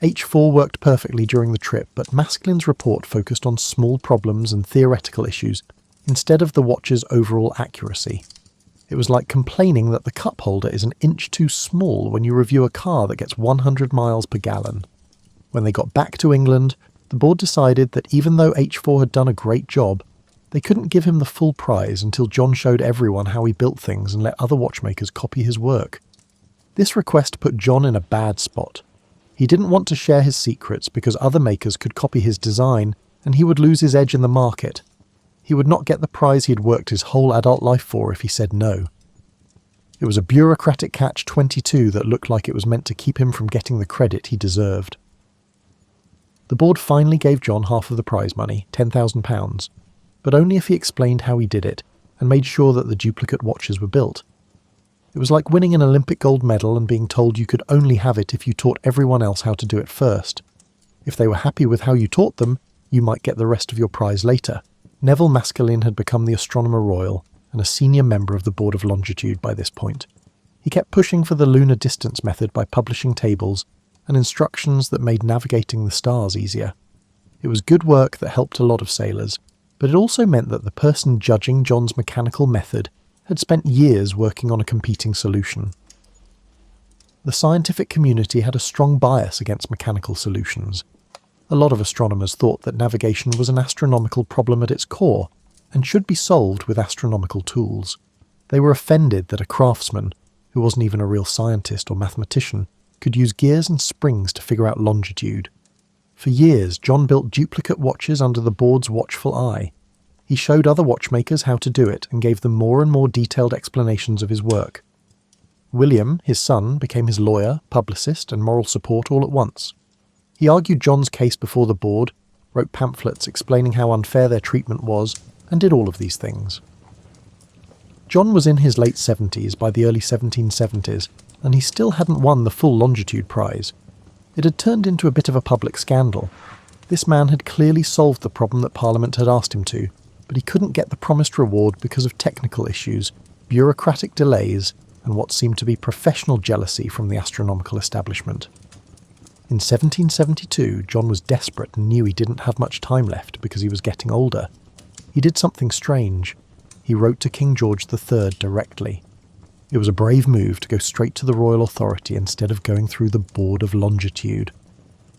H4 worked perfectly during the trip, but Maskelyne's report focused on small problems and theoretical issues instead of the watch's overall accuracy. It was like complaining that the cup holder is an inch too small when you review a car that gets 100 miles per gallon. When they got back to England, the board decided that even though H4 had done a great job, they couldn't give him the full prize until John showed everyone how he built things and let other watchmakers copy his work. This request put John in a bad spot. He didn't want to share his secrets because other makers could copy his design and he would lose his edge in the market. He would not get the prize he had worked his whole adult life for if he said no. It was a bureaucratic catch-22 that looked like it was meant to keep him from getting the credit he deserved. The board finally gave John half of the prize money, £10,000, but only if he explained how he did it and made sure that the duplicate watches were built. It was like winning an Olympic gold medal and being told you could only have it if you taught everyone else how to do it first. If they were happy with how you taught them, you might get the rest of your prize later. Neville Maskelyne had become the Astronomer Royal and a senior member of the Board of Longitude by this point. He kept pushing for the lunar distance method by publishing tables and instructions that made navigating the stars easier. It was good work that helped a lot of sailors, but it also meant that the person judging John's mechanical method had spent years working on a competing solution. The scientific community had a strong bias against mechanical solutions. A lot of astronomers thought that navigation was an astronomical problem at its core and should be solved with astronomical tools. They were offended that a craftsman, who wasn't even a real scientist or mathematician, could use gears and springs to figure out longitude. For years, John built duplicate watches under the board's watchful eye. He showed other watchmakers how to do it and gave them more and more detailed explanations of his work. William, his son, became his lawyer, publicist, and moral support all at once. He argued John's case before the board, wrote pamphlets explaining how unfair their treatment was, and did all of these things. John was in his late 70s by the early 1770s, and he still hadn't won the full longitude prize. It had turned into a bit of a public scandal. This man had clearly solved the problem that Parliament had asked him to, but he couldn't get the promised reward because of technical issues, bureaucratic delays, and what seemed to be professional jealousy from the astronomical establishment. In 1772, John was desperate and knew he didn't have much time left because he was getting older. He did something strange. He wrote to King George III directly. It was a brave move to go straight to the royal authority instead of going through the Board of Longitude.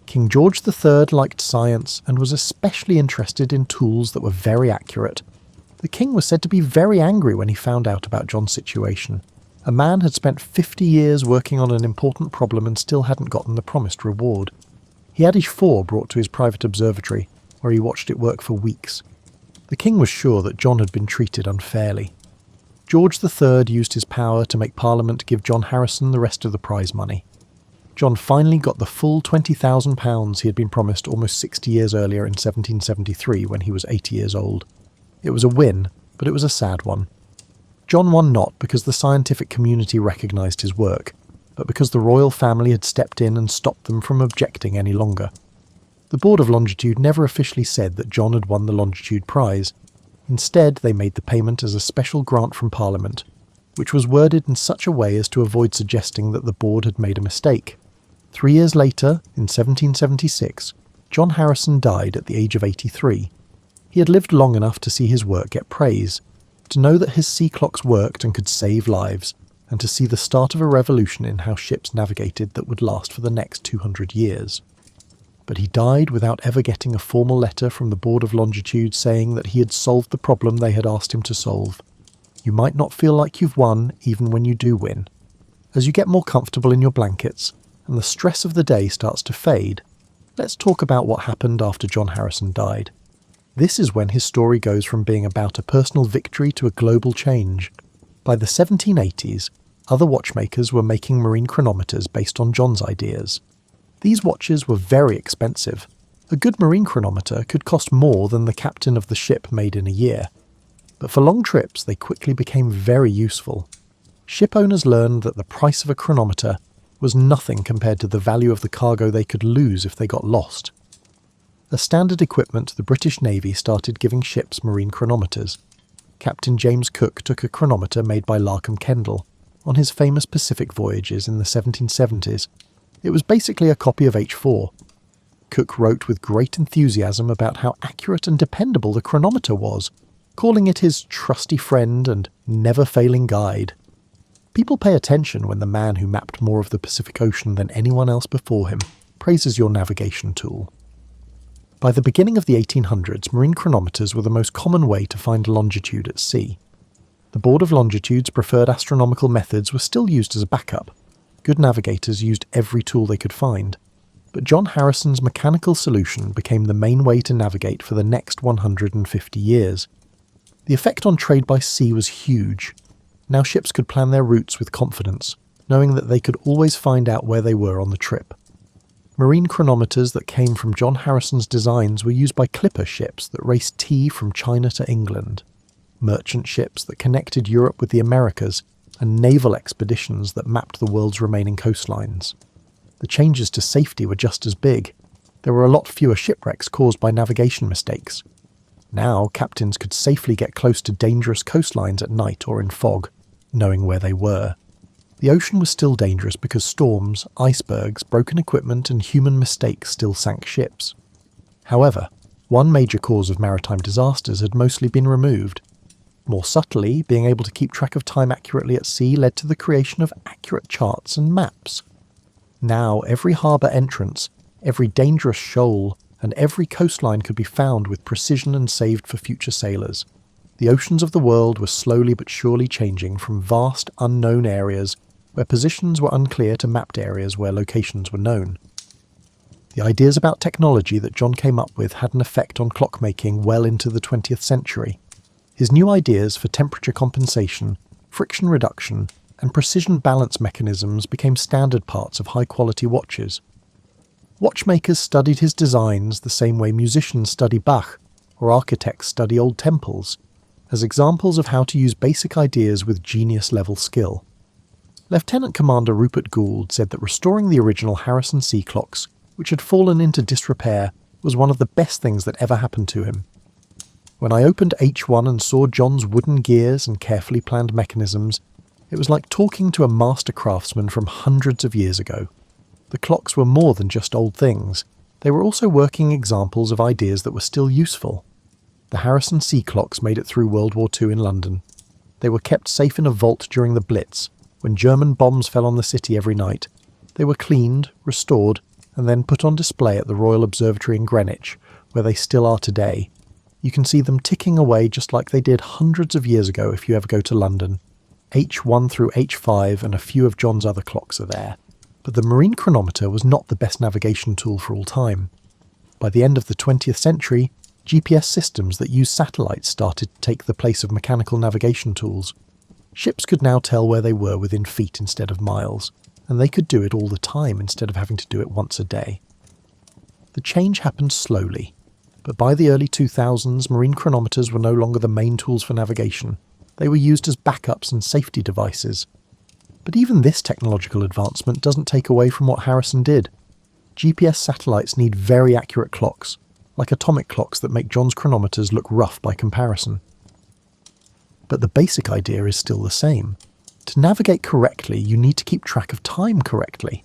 King George III liked science and was especially interested in tools that were very accurate. The king was said to be very angry when he found out about John's situation. A man had spent 50 years working on an important problem and still hadn't gotten the promised reward. He had H4 brought to his private observatory, where he watched it work for weeks. The The king was sure that John had been treated unfairly. George III used his power to make Parliament give John Harrison the rest of the prize money. John finally got the full £20,000 he had been promised almost 60 years earlier in 1773 when he was 80 years old. It was a win, but it was a sad one. John won not because the scientific community recognised his work, but because the royal family had stepped in and stopped them from objecting any longer. The Board of Longitude never officially said that John had won the Longitude Prize. Instead, they made the payment as a special grant from Parliament, which was worded in such a way as to avoid suggesting that the board had made a mistake. 3 years later, in 1776, John Harrison died at the age of 83. He had lived long enough to see his work get praise, to know that his sea clocks worked and could save lives, and to see the start of a revolution in how ships navigated that would last for the next 200 years. But he died without ever getting a formal letter from the Board of Longitude saying that he had solved the problem they had asked him to solve. You might not feel like you've won even when you do win. As you get more comfortable in your blankets, and the stress of the day starts to fade, let's talk about what happened after John Harrison died. This is when his story goes from being about a personal victory to a global change. By the 1780s, other watchmakers were making marine chronometers based on John's ideas. These watches were very expensive. A good marine chronometer could cost more than the captain of the ship made in a year. But for long trips, they quickly became very useful. Ship owners learned that the price of a chronometer was nothing compared to the value of the cargo they could lose if they got lost. As standard equipment, the British Navy started giving ships marine chronometers. Captain James Cook took a chronometer made by Pendle on his famous Pacific voyages in the 1770s. It was basically a copy of H4. Cook wrote with great enthusiasm about how accurate and dependable the chronometer was, calling it his trusty friend and never-failing guide. People pay attention when the man who mapped more of the Pacific Ocean than anyone else before him praises your navigation tool. By the beginning of the 1800s, marine chronometers were the most common way to find longitude at sea. The Board of Longitude's preferred astronomical methods were still used as a backup. Good navigators used every tool they could find, but John Harrison's mechanical solution became the main way to navigate for the next 150 years. The effect on trade by sea was huge. Now ships could plan their routes with confidence, knowing that they could always find out where they were on the trip. Marine chronometers that came from John Harrison's designs were used by clipper ships that raced tea from China to England, merchant ships that connected Europe with the Americas, and naval expeditions that mapped the world's remaining coastlines. The changes to safety were just as big. There were a lot fewer shipwrecks caused by navigation mistakes. Now captains could safely get close to dangerous coastlines at night or in fog, knowing where they were. The ocean was still dangerous because storms, icebergs, broken equipment and human mistakes still sank ships. However, one major cause of maritime disasters had mostly been removed. More subtly, being able to keep track of time accurately at sea led to the creation of accurate charts and maps. Now every harbour entrance, every dangerous shoal, and every coastline could be found with precision and saved for future sailors. The oceans of the world were slowly but surely changing from vast, unknown areas where positions were unclear to mapped areas where locations were known. The ideas about technology that John came up with had an effect on clockmaking well into the 20th century. His new ideas for temperature compensation, friction reduction, and precision balance mechanisms became standard parts of high-quality watches. Watchmakers studied his designs the same way musicians study Bach or architects study old temples, as examples of how to use basic ideas with genius-level skill. Lieutenant Commander Rupert Gould said that restoring the original Harrison sea clocks, which had fallen into disrepair, was one of the best things that ever happened to him. When I opened H1 and saw John's wooden gears and carefully planned mechanisms, it was like talking to a master craftsman from hundreds of years ago. The clocks were more than just old things. They were also working examples of ideas that were still useful. The Harrison sea clocks made it through World War II in London. They were kept safe in a vault during the Blitz, when German bombs fell on the city every night. They were cleaned, restored, and then put on display at the Royal Observatory in Greenwich, where they still are today. You can see them ticking away just like they did hundreds of years ago if you ever go to London. H1 through H5 and a few of John's other clocks are there. But the marine chronometer was not the best navigation tool for all time. By the end of the 20th century, GPS systems that use satellites started to take the place of mechanical navigation tools. Ships could now tell where they were within feet instead of miles, and they could do it all the time instead of having to do it once a day. The change happened slowly, but by the early 2000s, marine chronometers were no longer the main tools for navigation. They were used as backups and safety devices. But even this technological advancement doesn't take away from what Harrison did. GPS satellites need very accurate clocks, like atomic clocks that make John's chronometers look rough by comparison. But the basic idea is still the same. To navigate correctly, you need to keep track of time correctly.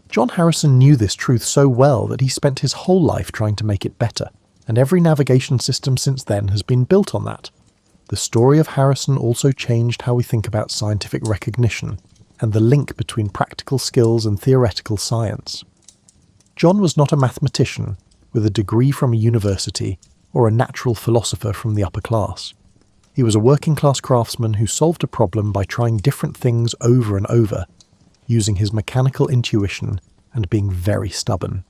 John Harrison knew this truth so well that he spent his whole life trying to make it better, and every navigation system since then has been built on that. The story of Harrison also changed how we think about scientific recognition, and the link between practical skills and theoretical science. John was not a mathematician, with a degree from a university, or a natural philosopher from the upper class. He was a working-class craftsman who solved a problem by trying different things over and over, using his mechanical intuition and being very stubborn.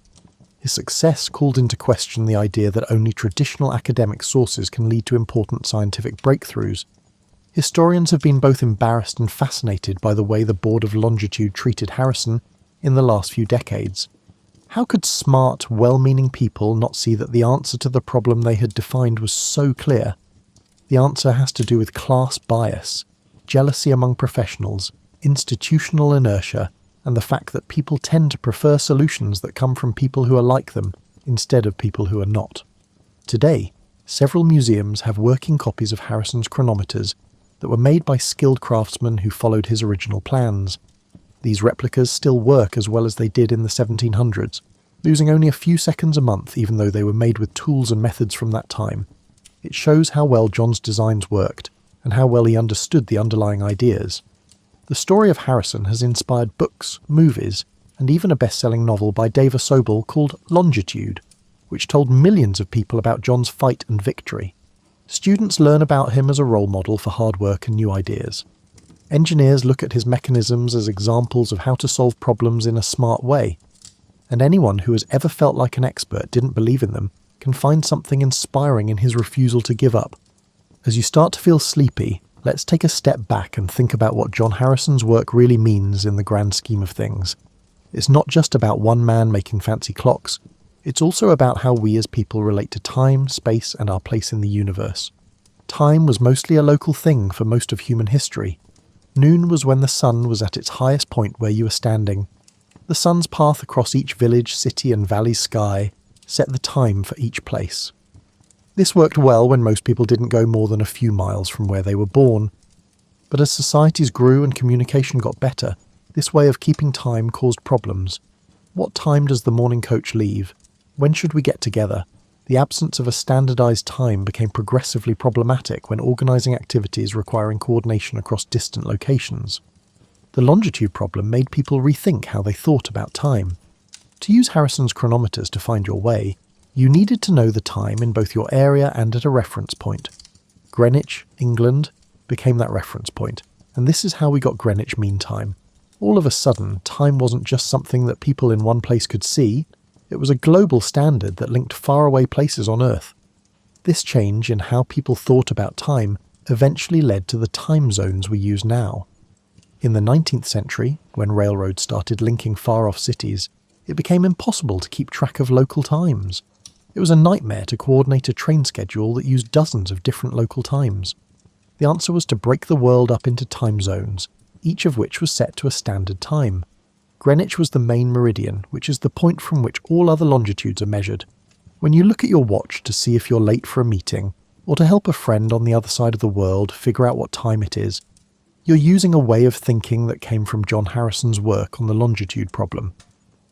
His success called into question the idea that only traditional academic sources can lead to important scientific breakthroughs. Historians have been both embarrassed and fascinated by the way the Board of Longitude treated Harrison in the last few decades. How could smart, well-meaning people not see that the answer to the problem they had defined was so clear? The answer has to do with class bias, jealousy among professionals, institutional inertia, and the fact that people tend to prefer solutions that come from people who are like them instead of people who are not. Today, several museums have working copies of Harrison's chronometers that were made by skilled craftsmen who followed his original plans. These replicas still work as well as they did in the 1700s, losing only a few seconds a month even though they were made with tools and methods from that time. It shows how well John's designs worked, and how well he understood the underlying ideas. The story of Harrison has inspired books, movies, and even a best-selling novel by David Sobel called Longitude, which told millions of people about John's fight and victory. Students learn about him as a role model for hard work and new ideas. Engineers look at his mechanisms as examples of how to solve problems in a smart way. And anyone who has ever felt like an expert didn't believe in them can find something inspiring in his refusal to give up. As you start to feel sleepy, let's take a step back and think about what John Harrison's work really means in the grand scheme of things. It's not just about one man making fancy clocks, it's also about how we as people relate to time, space, and our place in the universe. Time was mostly a local thing for most of human history. Noon was when the sun was at its highest point where you were standing. The sun's path across each village, city, and valley's sky set the time for each place. This worked well when most people didn't go more than a few miles from where they were born. But as societies grew and communication got better, this way of keeping time caused problems. What time does the morning coach leave? When should we get together? The absence of a standardized time became progressively problematic when organizing activities requiring coordination across distant locations. The longitude problem made people rethink how they thought about time. To use Harrison's chronometers to find your way, you needed to know the time in both your area and at a reference point. Greenwich, England, became that reference point, and this is how we got Greenwich Mean Time. All of a sudden, time wasn't just something that people in one place could see, it was a global standard that linked faraway places on Earth. This change in how people thought about time eventually led to the time zones we use now. In the 19th century, when railroads started linking far-off cities, it became impossible to keep track of local times. It was a nightmare to coordinate a train schedule that used dozens of different local times. The answer was to break the world up into time zones, each of which was set to a standard time. Greenwich was the main meridian, which is the point from which all other longitudes are measured. When you look at your watch to see if you're late for a meeting, or to help a friend on the other side of the world figure out what time it is, you're using a way of thinking that came from John Harrison's work on the longitude problem.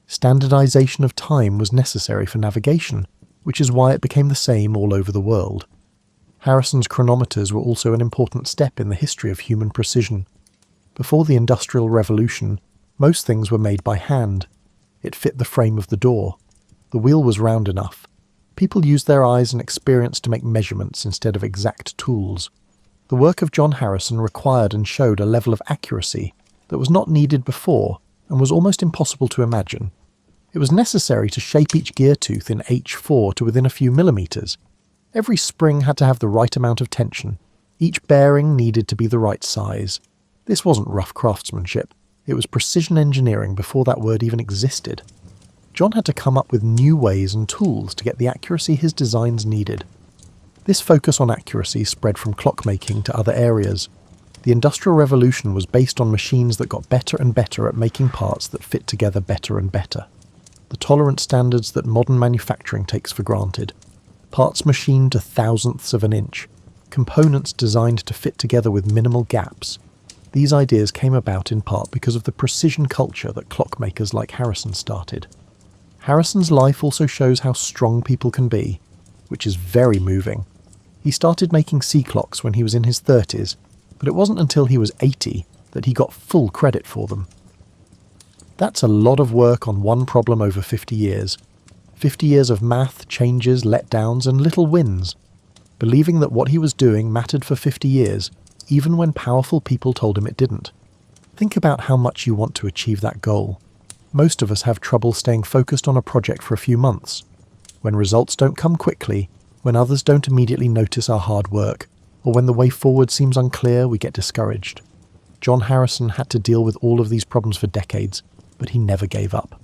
Standardization of time was necessary for navigation, which is why it became the same all over the world. Harrison's chronometers were also an important step in the history of human precision. Before the Industrial Revolution, most things were made by hand. It fit the frame of the door. The wheel was round enough. People used their eyes and experience to make measurements instead of exact tools. The work of John Harrison required and showed a level of accuracy that was not needed before and was almost impossible to imagine. It was necessary to shape each gear tooth in H4 to within a few millimeters, Every spring had to have the right amount of tension. Each bearing needed to be the right size. This wasn't rough craftsmanship. It was precision engineering before that word even existed. John had to come up with new ways and tools to get the accuracy his designs needed. This focus on accuracy spread from clockmaking to other areas. The Industrial Revolution was based on machines that got better and better at making parts that fit together better and better. The tolerance standards that modern manufacturing takes for granted. Parts machined to thousandths of an inch. Components designed to fit together with minimal gaps. These ideas came about in part because of the precision culture that clockmakers like Harrison started. Harrison's life also shows how strong people can be, which is very moving. He started making sea clocks when he was in his 30s, but it wasn't until he was 80 that he got full credit for them. That's a lot of work on one problem over 50 years. 50 years of math, changes, letdowns, and little wins. Believing that what he was doing mattered for 50 years, even when powerful people told him it didn't. Think about how much you want to achieve that goal. Most of us have trouble staying focused on a project for a few months. When results don't come quickly, when others don't immediately notice our hard work, or when the way forward seems unclear, we get discouraged. John Harrison had to deal with all of these problems for decades, but he never gave up.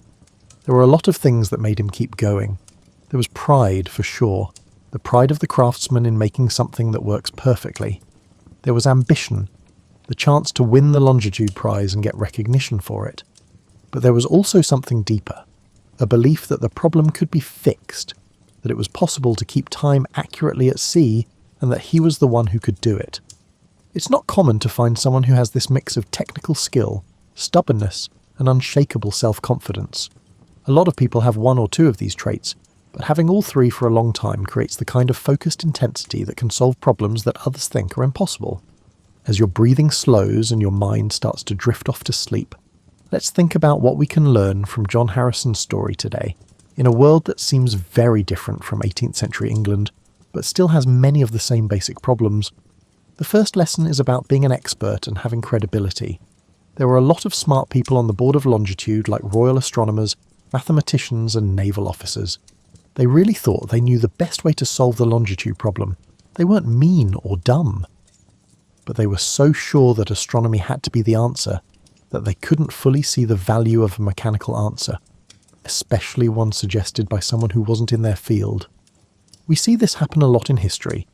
There were a lot of things that made him keep going. There was pride, for sure, the pride of the craftsman in making something that works perfectly. There was ambition, the chance to win the Longitude Prize and get recognition for it. But there was also something deeper, a belief that the problem could be fixed, that it was possible to keep time accurately at sea, and that he was the one who could do it. It's not common to find someone who has this mix of technical skill, stubbornness, and unshakable self-confidence. A lot of people have one or two of these traits, but having all three for a long time creates the kind of focused intensity that can solve problems that others think are impossible. As your breathing slows and your mind starts to drift off to sleep, let's think about what we can learn from John Harrison's story today, in a world that seems very different from 18th century England, but still has many of the same basic problems. The first lesson is about being an expert and having credibility. There were a lot of smart people on the board of longitude, like royal astronomers, mathematicians, and naval officers. They really thought they knew the best way to solve the longitude problem. They weren't mean or dumb. But they were so sure that astronomy had to be the answer that they couldn't fully see the value of a mechanical answer, especially one suggested by someone who wasn't in their field. We see this happen a lot in history.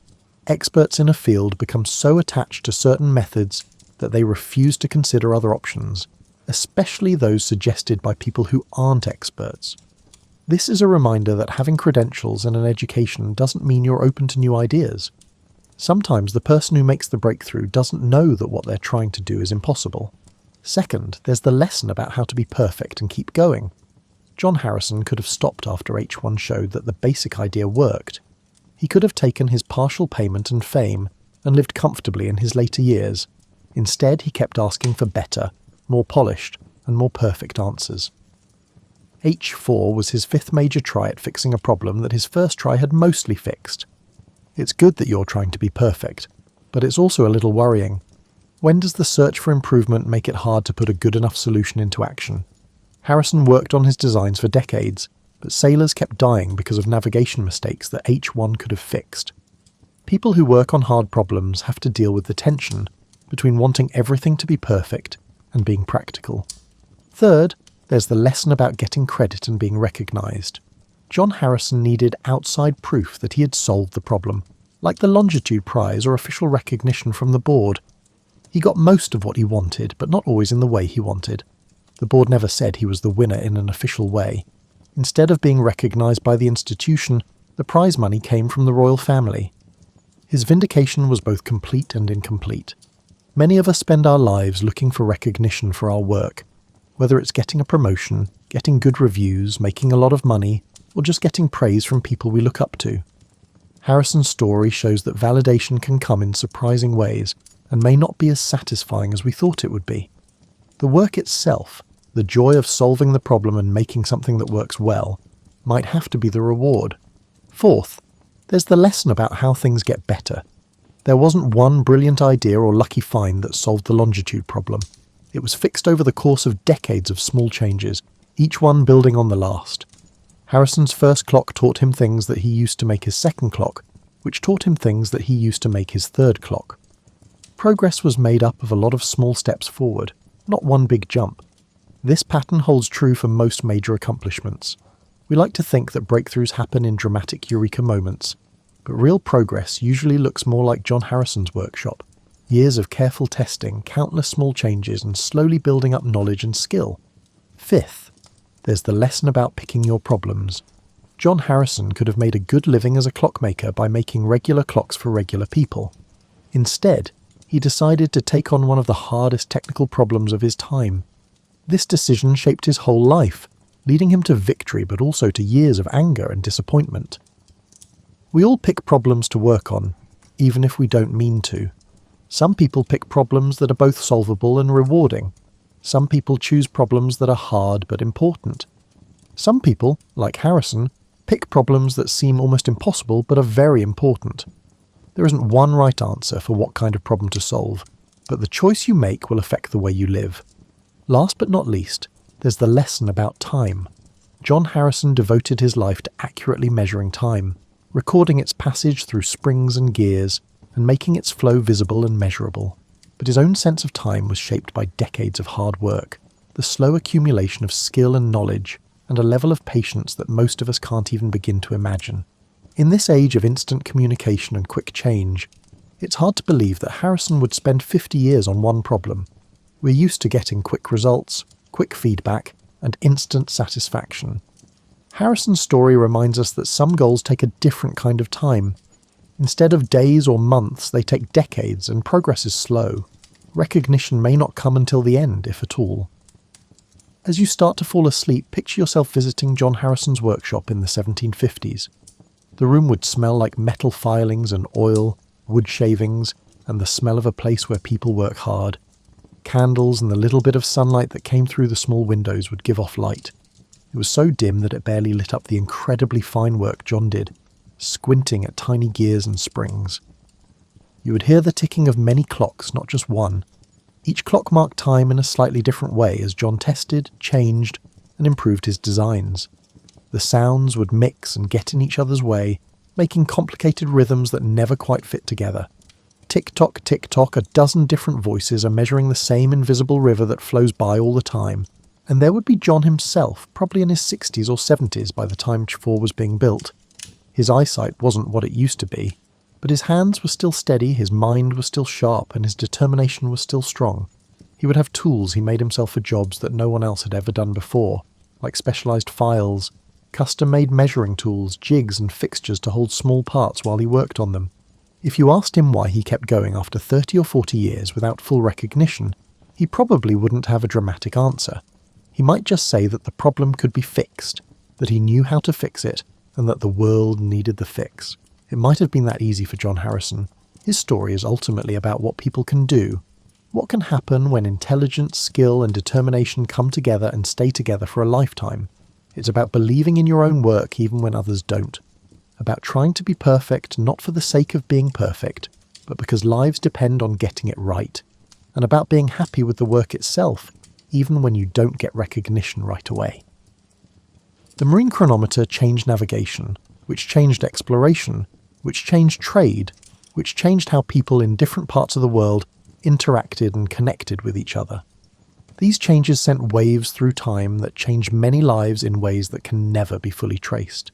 Experts in a field become so attached to certain methods that they refuse to consider other options, especially those suggested by people who aren't experts. This is a reminder that having credentials and an education doesn't mean you're open to new ideas. Sometimes the person who makes the breakthrough doesn't know that what they're trying to do is impossible. Second, there's the lesson about how to be perfect and keep going. John Harrison could have stopped after H1 showed that the basic idea worked. He could have taken his partial payment and fame and lived comfortably in his later years. Instead, he kept asking for better, more polished, and more perfect answers. H4 was his fifth major try at fixing a problem that his first try had mostly fixed. It's good that you're trying to be perfect, but it's also a little worrying. When does the search for improvement make it hard to put a good enough solution into action? Harrison worked on his designs for decades, but sailors kept dying because of navigation mistakes that H1 could have fixed. People who work on hard problems have to deal with the tension between wanting everything to be perfect and being practical. Third, there's the lesson about getting credit and being recognised. John Harrison needed outside proof that he had solved the problem, like the Longitude Prize or official recognition from the board. He got most of what he wanted, but not always in the way he wanted. The board never said he was the winner in an official way. Instead of being recognised by the institution, the prize money came from the royal family. His vindication was both complete and incomplete. Many of us spend our lives looking for recognition for our work, whether it's getting a promotion, getting good reviews, making a lot of money, or just getting praise from people we look up to. Harrison's story shows that validation can come in surprising ways and may not be as satisfying as we thought it would be. The work itself, the joy of solving the problem and making something that works well, might have to be the reward. Fourth, there's the lesson about how things get better. There wasn't one brilliant idea or lucky find that solved the longitude problem. It was fixed over the course of decades of small changes, each one building on the last. Harrison's first clock taught him things that he used to make his second clock, which taught him things that he used to make his third clock. Progress was made up of a lot of small steps forward, not one big jump. This pattern holds true for most major accomplishments. We like to think that breakthroughs happen in dramatic eureka moments, but real progress usually looks more like John Harrison's workshop. Years of careful testing, countless small changes, and slowly building up knowledge and skill. Fifth, there's the lesson about picking your problems. John Harrison could have made a good living as a clockmaker by making regular clocks for regular people. Instead, he decided to take on one of the hardest technical problems of his time. This decision shaped his whole life, leading him to victory but also to years of anger and disappointment. We all pick problems to work on, even if we don't mean to. Some people pick problems that are both solvable and rewarding. Some people choose problems that are hard but important. Some people, like Harrison, pick problems that seem almost impossible but are very important. There isn't one right answer for what kind of problem to solve, but the choice you make will affect the way you live. Last but not least, there's the lesson about time. John Harrison devoted his life to accurately measuring time, recording its passage through springs and gears, and making its flow visible and measurable. But his own sense of time was shaped by decades of hard work, the slow accumulation of skill and knowledge, and a level of patience that most of us can't even begin to imagine. In this age of instant communication and quick change, it's hard to believe that Harrison would spend 50 years on one problem. We're used to getting quick results, quick feedback, and instant satisfaction. Harrison's story reminds us that some goals take a different kind of time. Instead of days or months, they take decades, and progress is slow. Recognition may not come until the end, if at all. As you start to fall asleep, picture yourself visiting John Harrison's workshop in the 1750s. The room would smell like metal filings and oil, wood shavings, and the smell of a place where people work hard. Candles and the little bit of sunlight that came through the small windows would give off light. It was so dim that it barely lit up the incredibly fine work John did, squinting at tiny gears and springs. You would hear the ticking of many clocks, not just one. Each clock marked time in a slightly different way as John tested, changed, and improved his designs. The sounds would mix and get in each other's way, making complicated rhythms that never quite fit together. Tick-tock, tick-tock, a dozen different voices are measuring the same invisible river that flows by all the time. And there would be John himself, probably in his 60s or 70s by the time Ch4 was being built. His eyesight wasn't what it used to be, but his hands were still steady, his mind was still sharp, and his determination was still strong. He would have tools he made himself for jobs that no one else had ever done before, like specialised files, custom-made measuring tools, jigs and fixtures to hold small parts while he worked on them. If you asked him why he kept going after 30 or 40 years without full recognition, he probably wouldn't have a dramatic answer. He might just say that the problem could be fixed, that he knew how to fix it, and that the world needed the fix. It might have been that easy for John Harrison. His story is ultimately about what people can do, what can happen when intelligence, skill, and determination come together and stay together for a lifetime. It's about believing in your own work even when others don't. About trying to be perfect, not for the sake of being perfect, but because lives depend on getting it right. And about being happy with the work itself, even when you don't get recognition right away. The marine chronometer changed navigation, which changed exploration, which changed trade, which changed how people in different parts of the world interacted and connected with each other. These changes sent waves through time that changed many lives in ways that can never be fully traced.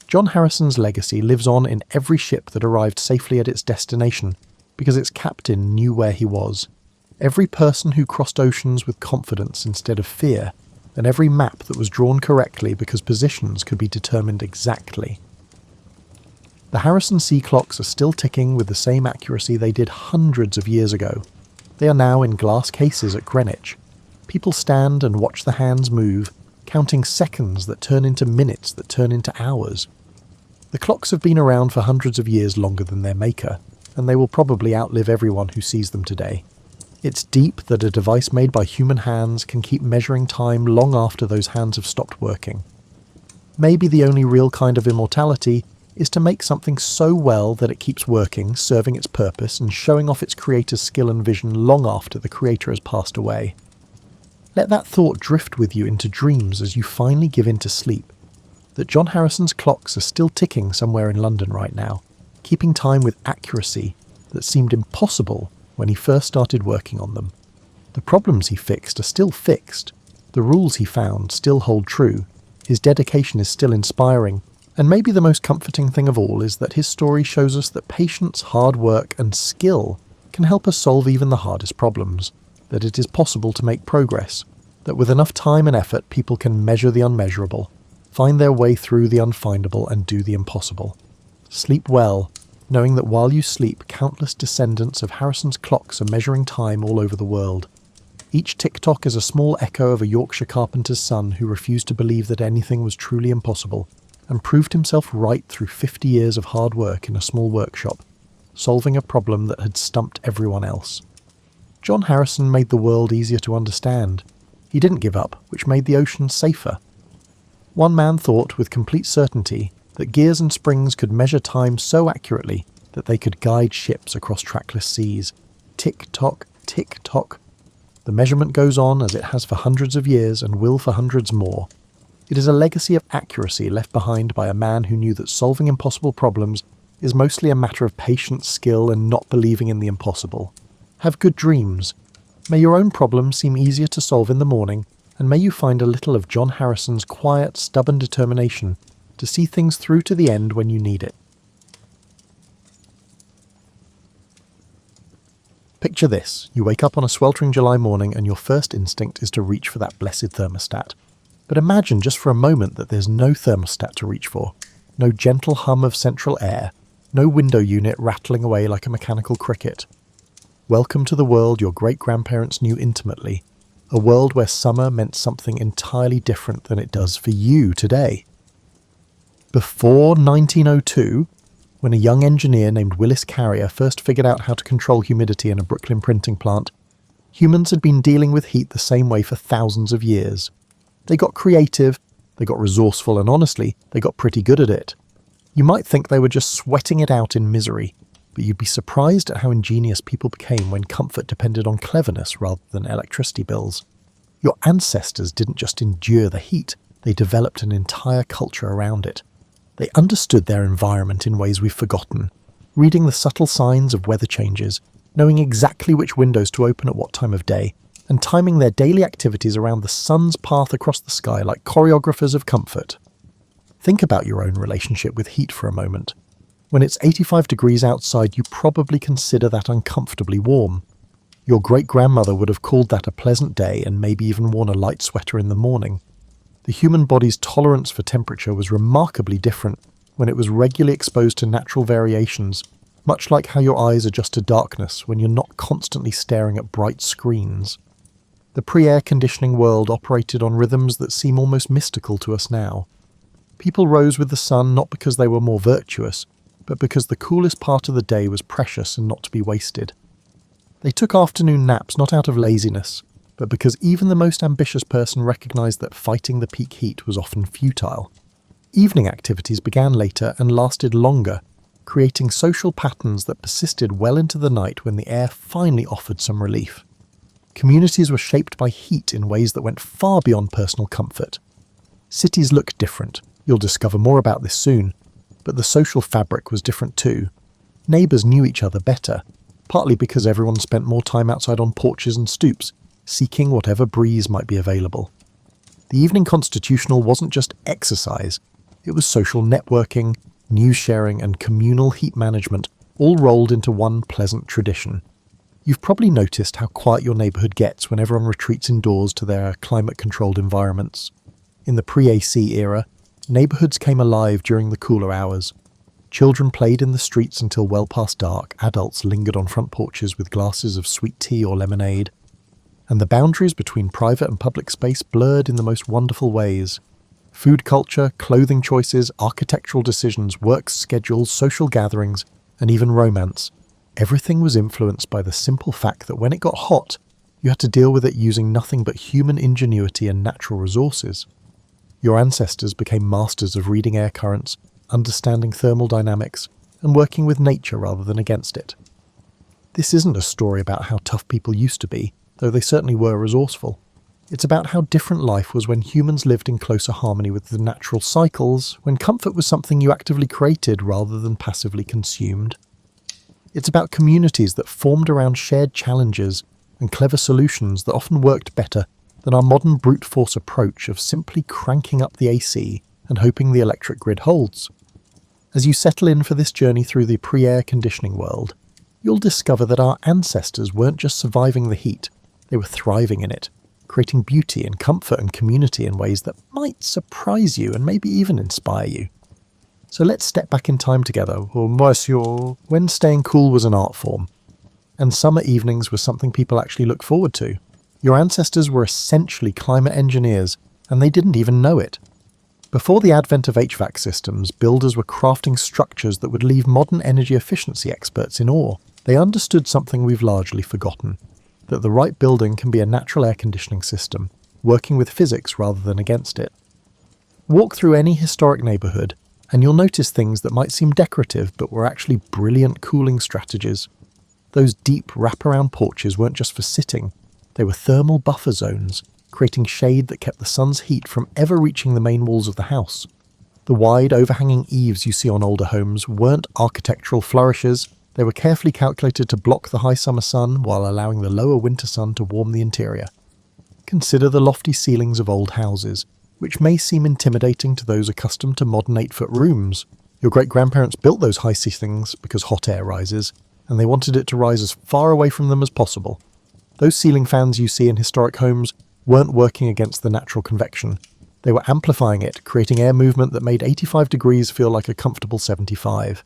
John Harrison's legacy lives on in every ship that arrived safely at its destination, because its captain knew where he was. Every person who crossed oceans with confidence instead of fear, and every map that was drawn correctly because positions could be determined exactly. The Harrison sea clocks are still ticking with the same accuracy they did hundreds of years ago. They are now in glass cases at Greenwich. People stand and watch the hands move, counting seconds that turn into minutes that turn into hours. The clocks have been around for hundreds of years longer than their maker, and they will probably outlive everyone who sees them today. It's deep that a device made by human hands can keep measuring time long after those hands have stopped working. Maybe the only real kind of immortality is to make something so well that it keeps working, serving its purpose, and showing off its creator's skill and vision long after the creator has passed away. Let that thought drift with you into dreams as you finally give in to sleep, that John Harrison's clocks are still ticking somewhere in London right now, keeping time with accuracy that seemed impossible when he first started working on them. The problems he fixed are still fixed, the rules he found still hold true, his dedication is still inspiring, and maybe the most comforting thing of all is that his story shows us that patience, hard work, and skill can help us solve even the hardest problems, that it is possible to make progress, that with enough time and effort people can measure the unmeasurable, find their way through the unfindable, and do the impossible. Sleep well, knowing that while you sleep, countless descendants of Harrison's clocks are measuring time all over the world. Each tick-tock is a small echo of a Yorkshire carpenter's son who refused to believe that anything was truly impossible, and proved himself right through 50 years of hard work in a small workshop, solving a problem that had stumped everyone else. John Harrison made the world easier to understand. He didn't give up, which made the ocean safer. One man thought with complete certainty that gears and springs could measure time so accurately that they could guide ships across trackless seas. Tick-tock, tick-tock. The measurement goes on as it has for hundreds of years and will for hundreds more. It is a legacy of accuracy left behind by a man who knew that solving impossible problems is mostly a matter of patience, skill, and not believing in the impossible. Have good dreams. May your own problems seem easier to solve in the morning, and may you find a little of John Harrison's quiet, stubborn determination to see things through to the end when you need it. Picture this. You wake up on a sweltering July morning and your first instinct is to reach for that blessed thermostat. But imagine just for a moment that there's no thermostat to reach for. No gentle hum of central air. No window unit rattling away like a mechanical cricket. Welcome to the world your great-grandparents knew intimately. A world where summer meant something entirely different than it does for you today. Before 1902, when a young engineer named Willis Carrier first figured out how to control humidity in a Brooklyn printing plant, humans had been dealing with heat the same way for thousands of years. They got creative, they got resourceful, and honestly, they got pretty good at it. You might think they were just sweating it out in misery, but you'd be surprised at how ingenious people became when comfort depended on cleverness rather than electricity bills. Your ancestors didn't just endure the heat, they developed an entire culture around it. They understood their environment in ways we've forgotten, reading the subtle signs of weather changes, knowing exactly which windows to open at what time of day, and timing their daily activities around the sun's path across the sky like choreographers of comfort. Think about your own relationship with heat for a moment. When it's 85 degrees outside, you probably consider that uncomfortably warm. Your great-grandmother would have called that a pleasant day and maybe even worn a light sweater in the morning. The human body's tolerance for temperature was remarkably different when it was regularly exposed to natural variations, much like how your eyes adjust to darkness when you're not constantly staring at bright screens. The pre-air conditioning world operated on rhythms that seem almost mystical to us now. People rose with the sun not because they were more virtuous, but because the coolest part of the day was precious and not to be wasted. They took afternoon naps not out of laziness, but because even the most ambitious person recognized that fighting the peak heat was often futile. Evening activities began later and lasted longer, creating social patterns that persisted well into the night when the air finally offered some relief. Communities were shaped by heat in ways that went far beyond personal comfort. Cities looked different. You'll discover more about this soon. But the social fabric was different too. Neighbours knew each other better, partly because everyone spent more time outside on porches and stoops, seeking whatever breeze might be available. The evening constitutional wasn't just exercise, it was social networking, news sharing, and communal heat management, all rolled into one pleasant tradition. You've probably noticed how quiet your neighbourhood gets when everyone retreats indoors to their climate-controlled environments. In the pre-AC era, neighbourhoods came alive during the cooler hours. Children played in the streets until well past dark, adults lingered on front porches with glasses of sweet tea or lemonade, and the boundaries between private and public space blurred in the most wonderful ways. Food culture, clothing choices, architectural decisions, work schedules, social gatherings, and even romance. Everything was influenced by the simple fact that when it got hot, you had to deal with it using nothing but human ingenuity and natural resources. Your ancestors became masters of reading air currents, understanding thermal dynamics, and working with nature rather than against it. This isn't a story about how tough people used to be, though they certainly were resourceful. It's about how different life was when humans lived in closer harmony with the natural cycles, when comfort was something you actively created rather than passively consumed. It's about communities that formed around shared challenges and clever solutions that often worked better than our modern brute force approach of simply cranking up the AC and hoping the electric grid holds. As you settle in for this journey through the pre-air conditioning world, you'll discover that our ancestors weren't just surviving the heat, they were thriving in it, creating beauty and comfort and community in ways that might surprise you and maybe even inspire you. So let's step back in time together, when staying cool was an art form, and summer evenings was something people actually looked forward to. Your ancestors were essentially climate engineers, and they didn't even know it. Before the advent of HVAC systems, builders were crafting structures that would leave modern energy efficiency experts in awe. They understood something we've largely forgotten, that the right building can be a natural air conditioning system, working with physics rather than against it. Walk through any historic neighbourhood, and you'll notice things that might seem decorative but were actually brilliant cooling strategies. Those deep wraparound porches weren't just for sitting, they were thermal buffer zones, creating shade that kept the sun's heat from ever reaching the main walls of the house. The wide, overhanging eaves you see on older homes weren't architectural flourishes, they were carefully calculated to block the high summer sun while allowing the lower winter sun to warm the interior. Consider the lofty ceilings of old houses, which may seem intimidating to those accustomed to modern 8-foot rooms. Your great-grandparents built those high ceilings because hot air rises, and they wanted it to rise as far away from them as possible. Those ceiling fans you see in historic homes weren't working against the natural convection. They were amplifying it, creating air movement that made 85 degrees feel like a comfortable 75.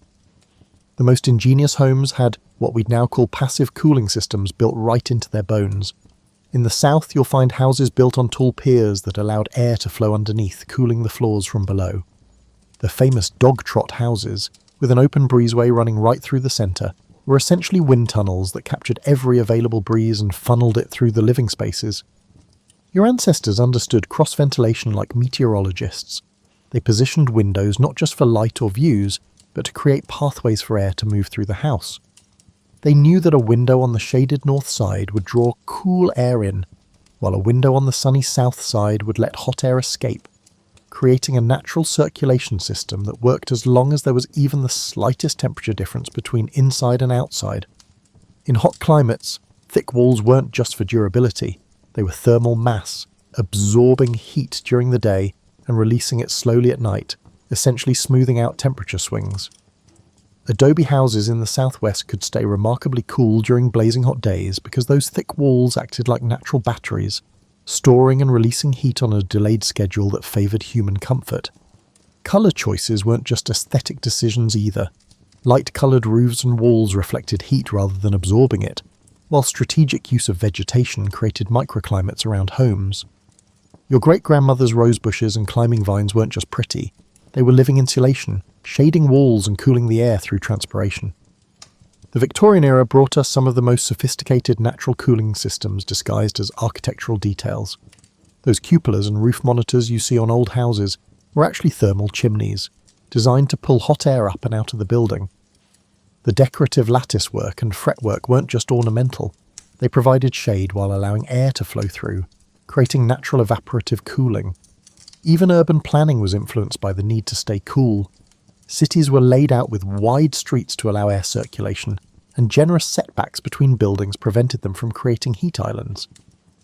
The most ingenious homes had what we'd now call passive cooling systems built right into their bones. In the south, you'll find houses built on tall piers that allowed air to flow underneath, cooling the floors from below. The famous dog trot houses, with an open breezeway running right through the centre, were essentially wind tunnels that captured every available breeze and funneled it through the living spaces. Your ancestors understood cross-ventilation like meteorologists. They positioned windows not just for light or views, but to create pathways for air to move through the house. They knew that a window on the shaded north side would draw cool air in, while a window on the sunny south side would let hot air escape, creating a natural circulation system that worked as long as there was even the slightest temperature difference between inside and outside. In hot climates, thick walls weren't just for durability, they were thermal mass, absorbing heat during the day and releasing it slowly at night, essentially smoothing out temperature swings. Adobe houses in the southwest could stay remarkably cool during blazing hot days because those thick walls acted like natural batteries, storing and releasing heat on a delayed schedule that favoured human comfort. Colour choices weren't just aesthetic decisions either. Light-coloured roofs and walls reflected heat rather than absorbing it, while strategic use of vegetation created microclimates around homes. Your great-grandmother's rose bushes and climbing vines weren't just pretty, they were living insulation, shading walls and cooling the air through transpiration. The Victorian era brought us some of the most sophisticated natural cooling systems disguised as architectural details. Those cupolas and roof monitors you see on old houses were actually thermal chimneys, designed to pull hot air up and out of the building. The decorative lattice work and fretwork weren't just ornamental, they provided shade while allowing air to flow through, creating natural evaporative cooling. Even urban planning was influenced by the need to stay cool. Cities were laid out with wide streets to allow air circulation, and generous setbacks between buildings prevented them from creating heat islands.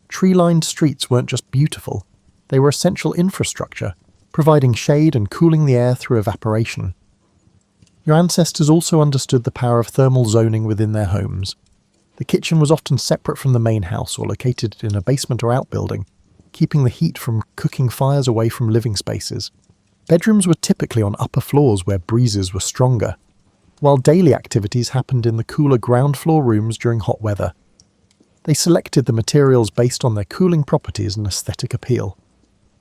Tree-lined streets weren't just beautiful, they were essential infrastructure, providing shade and cooling the air through evaporation. Your ancestors also understood the power of thermal zoning within their homes. The kitchen was often separate from the main house or located in a basement or outbuilding, keeping the heat from cooking fires away from living spaces. Bedrooms were typically on upper floors where breezes were stronger, while daily activities happened in the cooler ground floor rooms during hot weather. They selected the materials based on their cooling properties and aesthetic appeal.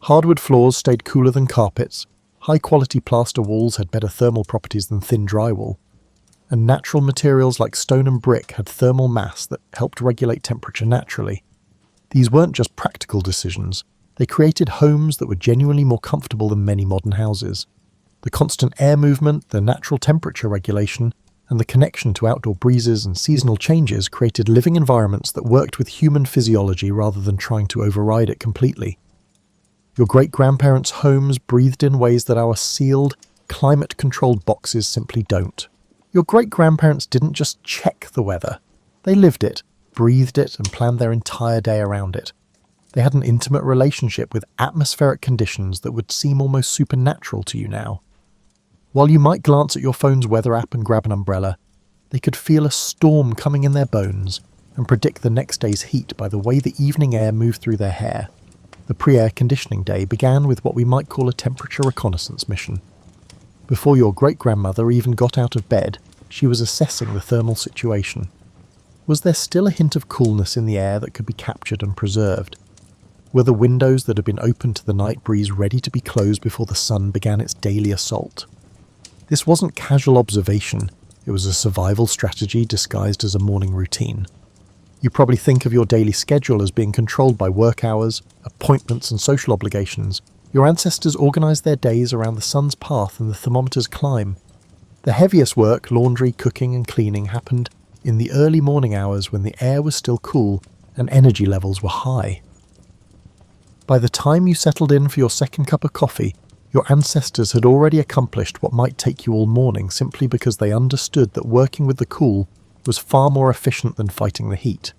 Hardwood floors stayed cooler than carpets, high-quality plaster walls had better thermal properties than thin drywall, and natural materials like stone and brick had thermal mass that helped regulate temperature naturally. These weren't just practical decisions, they created homes that were genuinely more comfortable than many modern houses. The constant air movement, the natural temperature regulation, and the connection to outdoor breezes and seasonal changes created living environments that worked with human physiology rather than trying to override it completely. Your great-grandparents' homes breathed in ways that our sealed, climate-controlled boxes simply don't. Your great-grandparents didn't just check the weather. They lived it, breathed it, and planned their entire day around it. They had an intimate relationship with atmospheric conditions that would seem almost supernatural to you now. While you might glance at your phone's weather app and grab an umbrella, they could feel a storm coming in their bones and predict the next day's heat by the way the evening air moved through their hair. The pre-air conditioning day began with what we might call a temperature reconnaissance mission. Before your great-grandmother even got out of bed, she was assessing the thermal situation. Was there still a hint of coolness in the air that could be captured and preserved? Were the windows that had been opened to the night breeze ready to be closed before the sun began its daily assault? This wasn't casual observation, it was a survival strategy disguised as a morning routine. You probably think of your daily schedule as being controlled by work hours, appointments and social obligations. Your ancestors organised their days around the sun's path and the thermometer's climb. The heaviest work, laundry, cooking and cleaning, happened in the early morning hours when the air was still cool and energy levels were high. By the time you settled in for your second cup of coffee, your ancestors had already accomplished what might take you all morning simply because they understood that working with the cool was far more efficient than fighting the heat.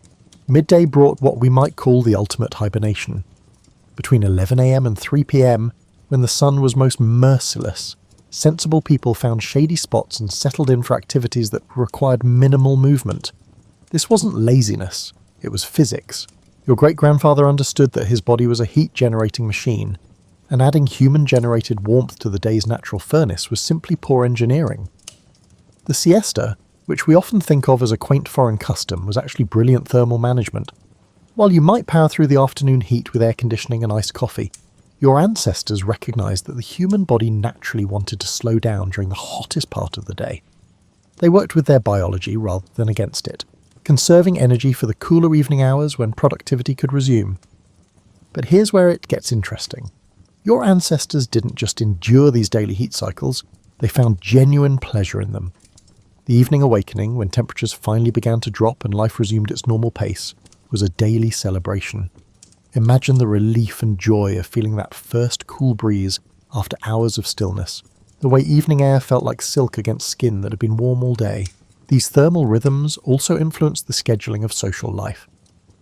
Midday brought what we might call the ultimate hibernation. Between 11 a.m. and 3 p.m., when the sun was most merciless, sensible people found shady spots and settled in for activities that required minimal movement. This wasn't laziness, it was physics. Your great-grandfather understood that his body was a heat-generating machine, and adding human-generated warmth to the day's natural furnace was simply poor engineering. The siesta, which we often think of as a quaint foreign custom, was actually brilliant thermal management. While you might power through the afternoon heat with air conditioning and iced coffee, your ancestors recognized that the human body naturally wanted to slow down during the hottest part of the day. They worked with their biology rather than against it, conserving energy for the cooler evening hours when productivity could resume. But here's where it gets interesting. Your ancestors didn't just endure these daily heat cycles, they found genuine pleasure in them. The evening awakening, when temperatures finally began to drop and life resumed its normal pace, was a daily celebration. Imagine the relief and joy of feeling that first cool breeze after hours of stillness, the way evening air felt like silk against skin that had been warm all day. These thermal rhythms also influenced the scheduling of social life.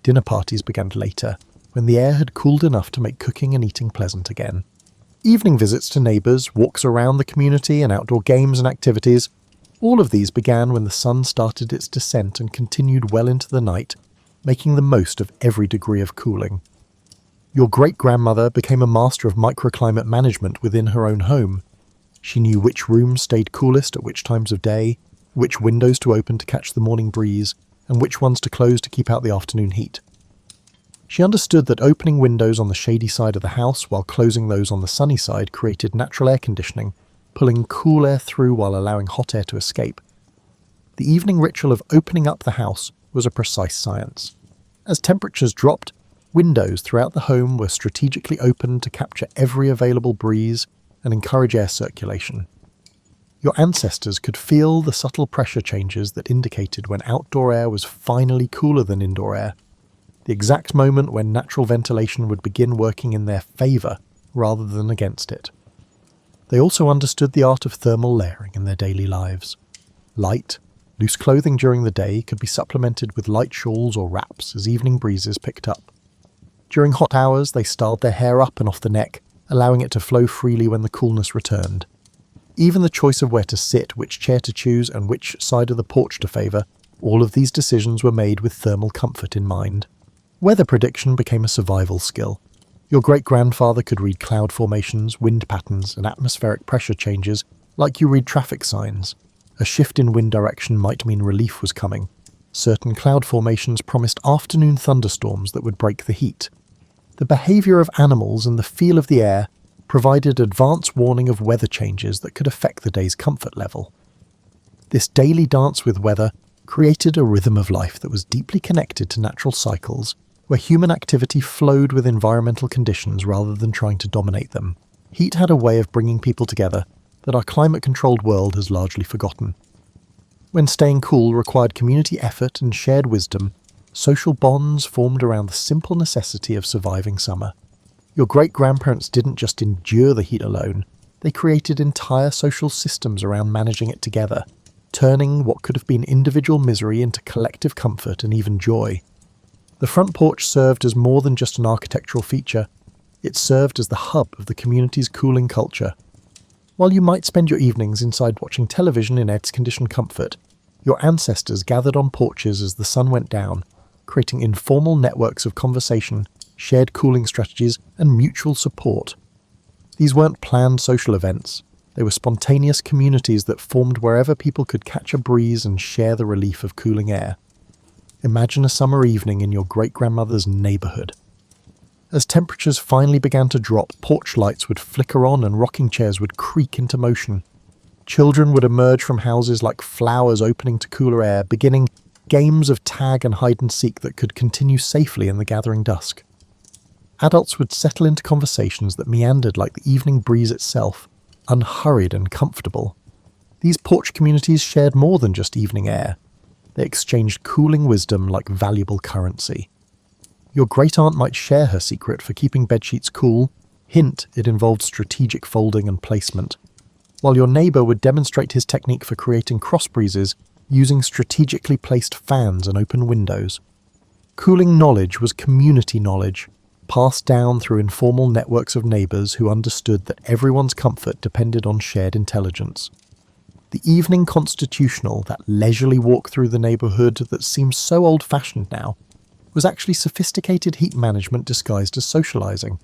Dinner parties began later, when the air had cooled enough to make cooking and eating pleasant again. Evening visits to neighbours, walks around the community and outdoor games and activities, all of these began when the sun started its descent and continued well into the night, making the most of every degree of cooling. Your great-grandmother became a master of microclimate management within her own home. She knew which rooms stayed coolest at which times of day, which windows to open to catch the morning breeze, and which ones to close to keep out the afternoon heat. She understood that opening windows on the shady side of the house while closing those on the sunny side created natural air conditioning, pulling cool air through while allowing hot air to escape. The evening ritual of opening up the house was a precise science. As temperatures dropped, windows throughout the home were strategically opened to capture every available breeze and encourage air circulation. Your ancestors could feel the subtle pressure changes that indicated when outdoor air was finally cooler than indoor air, the exact moment when natural ventilation would begin working in their favour rather than against it. They also understood the art of thermal layering in their daily lives. Light, loose clothing during the day could be supplemented with light shawls or wraps as evening breezes picked up. During hot hours, they styled their hair up and off the neck, allowing it to flow freely when the coolness returned. Even the choice of where to sit, which chair to choose, and which side of the porch to favour, all of these decisions were made with thermal comfort in mind. Weather prediction became a survival skill. Your great-grandfather could read cloud formations, wind patterns, and atmospheric pressure changes like you read traffic signs. A shift in wind direction might mean relief was coming. Certain cloud formations promised afternoon thunderstorms that would break the heat. The behaviour of animals and the feel of the air provided advance warning of weather changes that could affect the day's comfort level. This daily dance with weather created a rhythm of life that was deeply connected to natural cycles, where human activity flowed with environmental conditions rather than trying to dominate them. Heat had a way of bringing people together that our climate-controlled world has largely forgotten. When staying cool required community effort and shared wisdom, social bonds formed around the simple necessity of surviving summer. Your great-grandparents didn't just endure the heat alone, they created entire social systems around managing it together, turning what could have been individual misery into collective comfort and even joy. The front porch served as more than just an architectural feature, it served as the hub of the community's cooling culture. While you might spend your evenings inside watching television in air-conditioned comfort, your ancestors gathered on porches as the sun went down, creating informal networks of conversation, shared cooling strategies, and mutual support. These weren't planned social events, they were spontaneous communities that formed wherever people could catch a breeze and share the relief of cooling air. Imagine a summer evening in your great-grandmother's neighbourhood. As temperatures finally began to drop, porch lights would flicker on and rocking chairs would creak into motion. Children would emerge from houses like flowers opening to cooler air, beginning games of tag and hide-and-seek that could continue safely in the gathering dusk. Adults would settle into conversations that meandered like the evening breeze itself, unhurried and comfortable. These porch communities shared more than just evening air. They exchanged cooling wisdom like valuable currency. Your great-aunt might share her secret for keeping bedsheets cool, hint it involved strategic folding and placement, while your neighbour would demonstrate his technique for creating cross breezes using strategically placed fans and open windows. Cooling knowledge was community knowledge, passed down through informal networks of neighbours who understood that everyone's comfort depended on shared intelligence. The evening constitutional, that leisurely walk through the neighbourhood that seems so old-fashioned now, was actually sophisticated heat management disguised as socialising.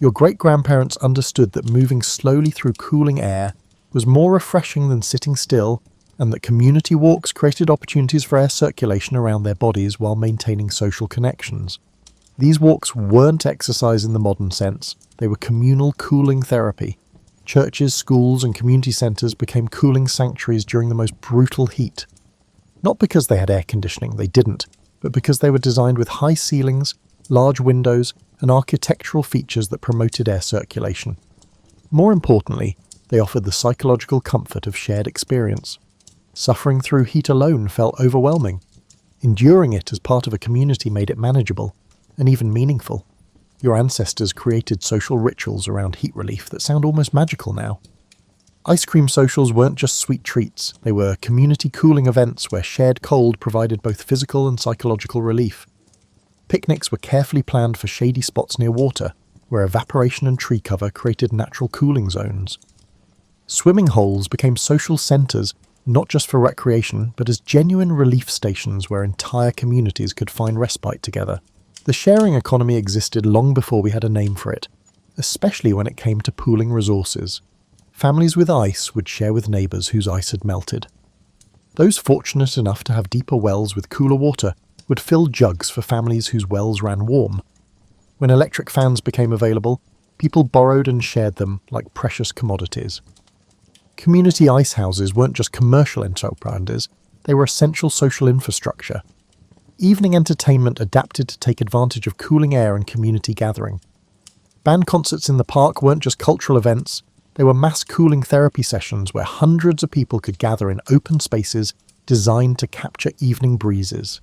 Your great-grandparents understood that moving slowly through cooling air was more refreshing than sitting still, and that community walks created opportunities for air circulation around their bodies while maintaining social connections. These walks weren't exercise in the modern sense, they were communal cooling therapy. Churches, schools, and community centres became cooling sanctuaries during the most brutal heat. Not because they had air conditioning, they didn't, but because they were designed with high ceilings, large windows, and architectural features that promoted air circulation. More importantly, they offered the psychological comfort of shared experience. Suffering through heat alone felt overwhelming. Enduring it as part of a community made it manageable, and even meaningful. Your ancestors created social rituals around heat relief that sound almost magical now. Ice cream socials weren't just sweet treats, they were community cooling events where shared cold provided both physical and psychological relief. Picnics were carefully planned for shady spots near water, where evaporation and tree cover created natural cooling zones. Swimming holes became social centres, not just for recreation, but as genuine relief stations where entire communities could find respite together. The sharing economy existed long before we had a name for it, especially when it came to pooling resources. Families with ice would share with neighbours whose ice had melted. Those fortunate enough to have deeper wells with cooler water would fill jugs for families whose wells ran warm. When electric fans became available, people borrowed and shared them like precious commodities. Community ice houses weren't just commercial enterprises, they were essential social infrastructure. Evening entertainment adapted to take advantage of cooling air and community gathering. Band concerts in the park weren't just cultural events, they were mass cooling therapy sessions where hundreds of people could gather in open spaces designed to capture evening breezes.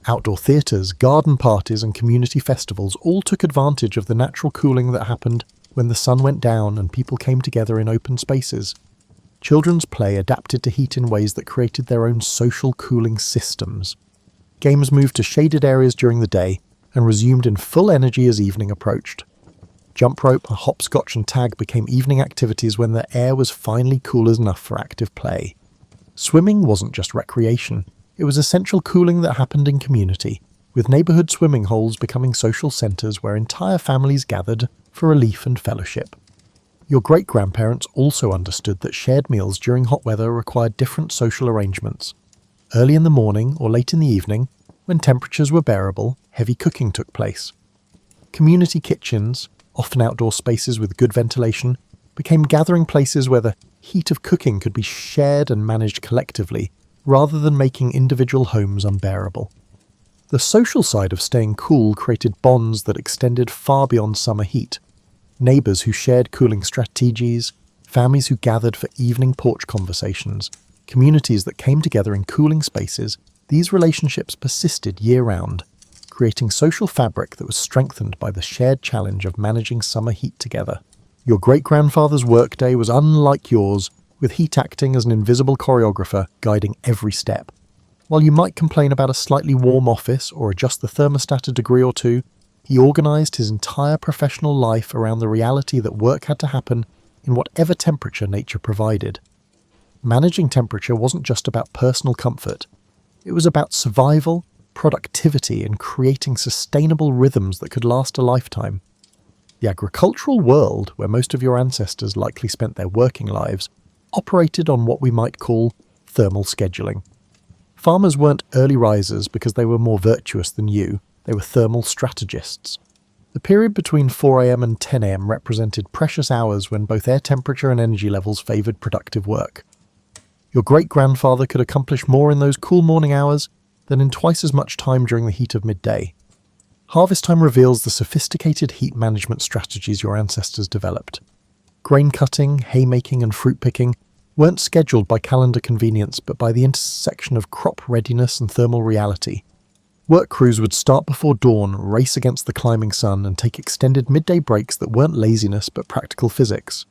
Outdoor theatres, garden parties and community festivals all took advantage of the natural cooling that happened when the sun went down and people came together in open spaces. Children's play adapted to heat in ways that created their own social cooling systems. Games moved to shaded areas during the day and resumed in full energy as evening approached. Jump rope, hopscotch and tag became evening activities when the air was finally cool enough for active play. Swimming wasn't just recreation, it was essential cooling that happened in community, with neighbourhood swimming holes becoming social centres where entire families gathered for relief and fellowship. Your great-grandparents also understood that shared meals during hot weather required different social arrangements. Early in the morning or late in the evening, when temperatures were bearable, heavy cooking took place. Community kitchens, often outdoor spaces with good ventilation, became gathering places where the heat of cooking could be shared and managed collectively, rather than making individual homes unbearable. The social side of staying cool created bonds that extended far beyond summer heat. Neighbours who shared cooling strategies, families who gathered for evening porch conversations, Communities that came together in cooling spaces, these relationships persisted year-round, creating social fabric that was strengthened by the shared challenge of managing summer heat together. Your great-grandfather's workday was unlike yours, with heat acting as an invisible choreographer guiding every step. While you might complain about a slightly warm office or adjust the thermostat a degree or two, he organised his entire professional life around the reality that work had to happen in whatever temperature nature provided. Managing temperature wasn't just about personal comfort. It was about survival, productivity, and creating sustainable rhythms that could last a lifetime. The agricultural world, where most of your ancestors likely spent their working lives, operated on what we might call thermal scheduling. Farmers weren't early risers because they were more virtuous than you, they were thermal strategists. The period between 4 a.m. and 10 a.m. represented precious hours when both air temperature and energy levels favoured productive work. Your great-grandfather could accomplish more in those cool morning hours than in twice as much time during the heat of midday. Harvest time reveals the sophisticated heat management strategies your ancestors developed. Grain cutting, haymaking, and fruit picking weren't scheduled by calendar convenience but by the intersection of crop readiness and thermal reality. Work crews would start before dawn, race against the climbing sun, and take extended midday breaks that weren't laziness but practical physics.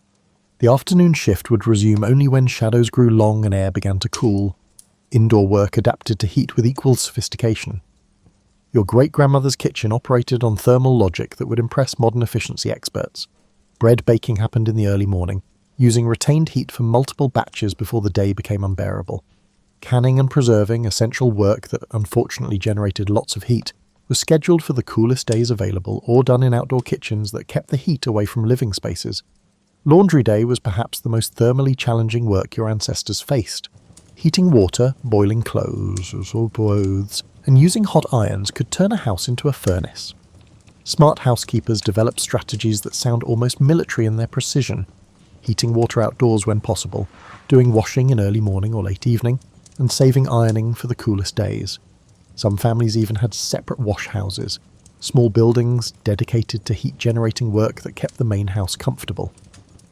The afternoon shift would resume only when shadows grew long and air began to cool. Indoor work adapted to heat with equal sophistication. Your great-grandmother's kitchen operated on thermal logic that would impress modern efficiency experts. Bread baking happened in the early morning, using retained heat for multiple batches before the day became unbearable. Canning and preserving, essential work that unfortunately generated lots of heat, was scheduled for the coolest days available or done in outdoor kitchens that kept the heat away from living spaces. Laundry day was perhaps the most thermally challenging work your ancestors faced. Heating water, boiling clothes, and using hot irons could turn a house into a furnace. Smart housekeepers developed strategies that sound almost military in their precision, heating water outdoors when possible, doing washing in early morning or late evening, and saving ironing for the coolest days. Some families even had separate wash houses, small buildings dedicated to heat-generating work that kept the main house comfortable.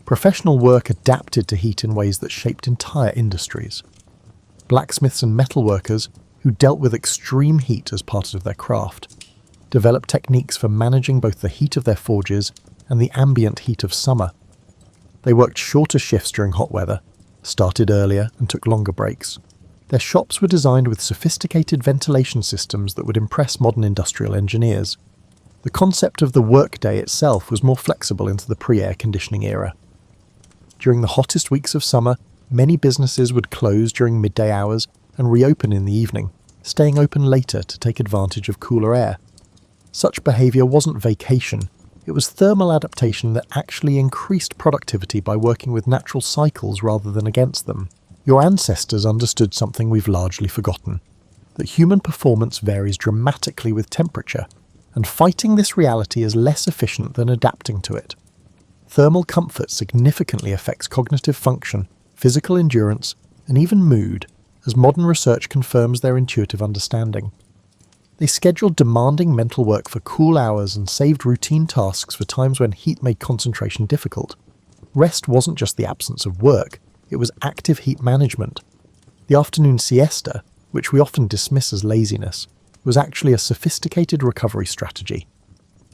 Professional work adapted to heat in ways that shaped entire industries. Blacksmiths and metalworkers, who dealt with extreme heat as part of their craft, developed techniques for managing both the heat of their forges and the ambient heat of summer. They worked shorter shifts during hot weather, started earlier and took longer breaks. Their shops were designed with sophisticated ventilation systems that would impress modern industrial engineers. The concept of the workday itself was more flexible into the pre-air conditioning era. During the hottest weeks of summer, many businesses would close during midday hours and reopen in the evening, staying open later to take advantage of cooler air. Such behaviour wasn't vacation, it was thermal adaptation that actually increased productivity by working with natural cycles rather than against them. Your ancestors understood something we've largely forgotten, that human performance varies dramatically with temperature, and fighting this reality is less efficient than adapting to it. Thermal comfort significantly affects cognitive function, physical endurance, and even mood, as modern research confirms their intuitive understanding. They scheduled demanding mental work for cool hours and saved routine tasks for times when heat made concentration difficult. Rest wasn't just the absence of work, it was active heat management. The afternoon siesta, which we often dismiss as laziness, was actually a sophisticated recovery strategy.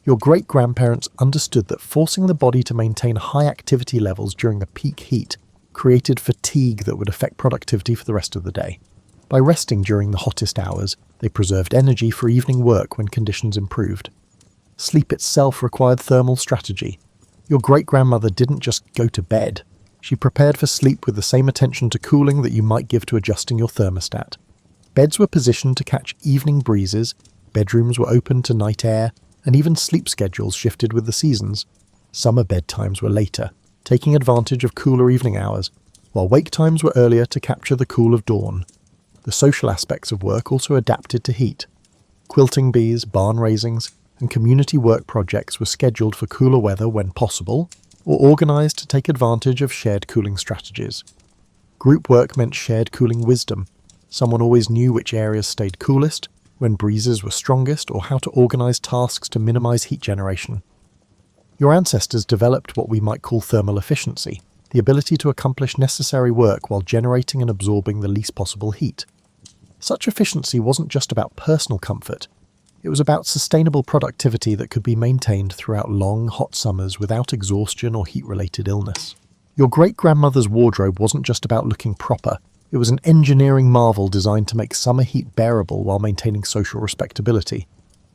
Your great-grandparents understood that forcing the body to maintain high activity levels during the peak heat created fatigue that would affect productivity for the rest of the day. By resting during the hottest hours, they preserved energy for evening work when conditions improved. Sleep itself required thermal strategy. Your great-grandmother didn't just go to bed. She prepared for sleep with the same attention to cooling that you might give to adjusting your thermostat. Beds were positioned to catch evening breezes, bedrooms were open to night air, and even sleep schedules shifted with the seasons. Summer bedtimes were later, taking advantage of cooler evening hours, while wake times were earlier to capture the cool of dawn. The social aspects of work also adapted to heat. Quilting bees, barn raisings, and community work projects were scheduled for cooler weather when possible, or organised to take advantage of shared cooling strategies. Group work meant shared cooling wisdom. Someone always knew which areas stayed coolest, when breezes were strongest, or how to organise tasks to minimise heat generation. Your ancestors developed what we might call thermal efficiency, the the ability to accomplish necessary work while generating and absorbing the least possible heat. Such efficiency wasn't just about personal comfort, it was about sustainable productivity that could be maintained throughout long, hot summers without exhaustion or heat-related illness. Your great-grandmother's wardrobe wasn't just about looking proper, it was an engineering marvel designed to make summer heat bearable while maintaining social respectability.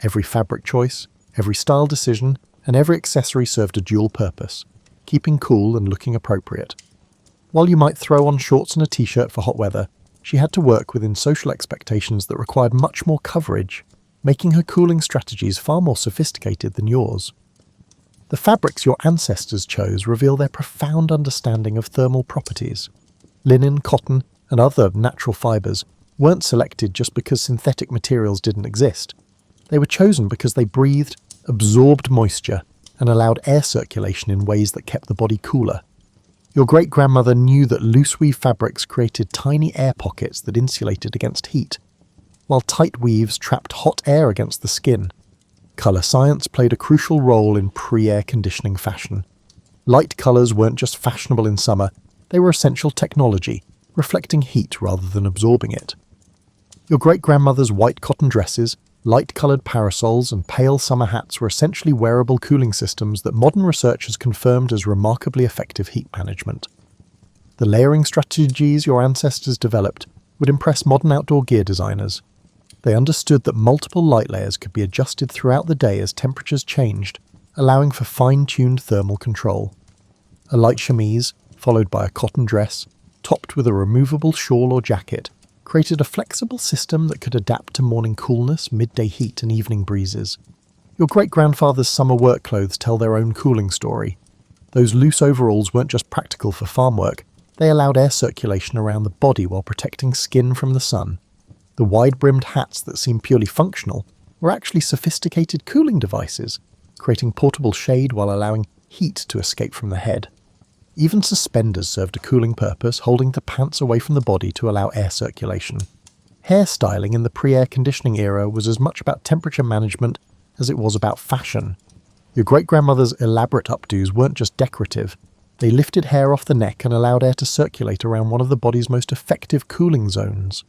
Every fabric choice, every style decision, and every accessory served a dual purpose, keeping cool and looking appropriate. While you might throw on shorts and a t-shirt for hot weather, she had to work within social expectations that required much more coverage, making her cooling strategies far more sophisticated than yours. The fabrics your ancestors chose reveal their profound understanding of thermal properties. Linen, cotton, and other natural fibers weren't selected just because synthetic materials didn't exist. They were chosen because they breathed, absorbed moisture, and allowed air circulation in ways that kept the body cooler. Your great-grandmother knew that loose-weave fabrics created tiny air pockets that insulated against heat, while tight weaves trapped hot air against the skin. Colour science played a crucial role in pre-air conditioning fashion. Light colours weren't just fashionable in summer, they were essential technology, reflecting heat rather than absorbing it. Your great-grandmother's white cotton dresses, light-coloured parasols, and pale summer hats were essentially wearable cooling systems that modern research has confirmed as remarkably effective heat management. The layering strategies your ancestors developed would impress modern outdoor gear designers. They understood that multiple light layers could be adjusted throughout the day as temperatures changed, allowing for fine-tuned thermal control. A light chemise, followed by a cotton dress, topped with a removable shawl or jacket, created a flexible system that could adapt to morning coolness, midday heat, and evening breezes. Your great-grandfather's summer work clothes tell their own cooling story. Those loose overalls weren't just practical for farm work, they allowed air circulation around the body while protecting skin from the sun. The wide-brimmed hats that seemed purely functional were actually sophisticated cooling devices, creating portable shade while allowing heat to escape from the head. Even suspenders served a cooling purpose, holding the pants away from the body to allow air circulation. Hairstyling in the pre-air conditioning era was as much about temperature management as it was about fashion. Your great-grandmother's elaborate updos weren't just decorative, they lifted hair off the neck and allowed air to circulate around one of the body's most effective cooling zones.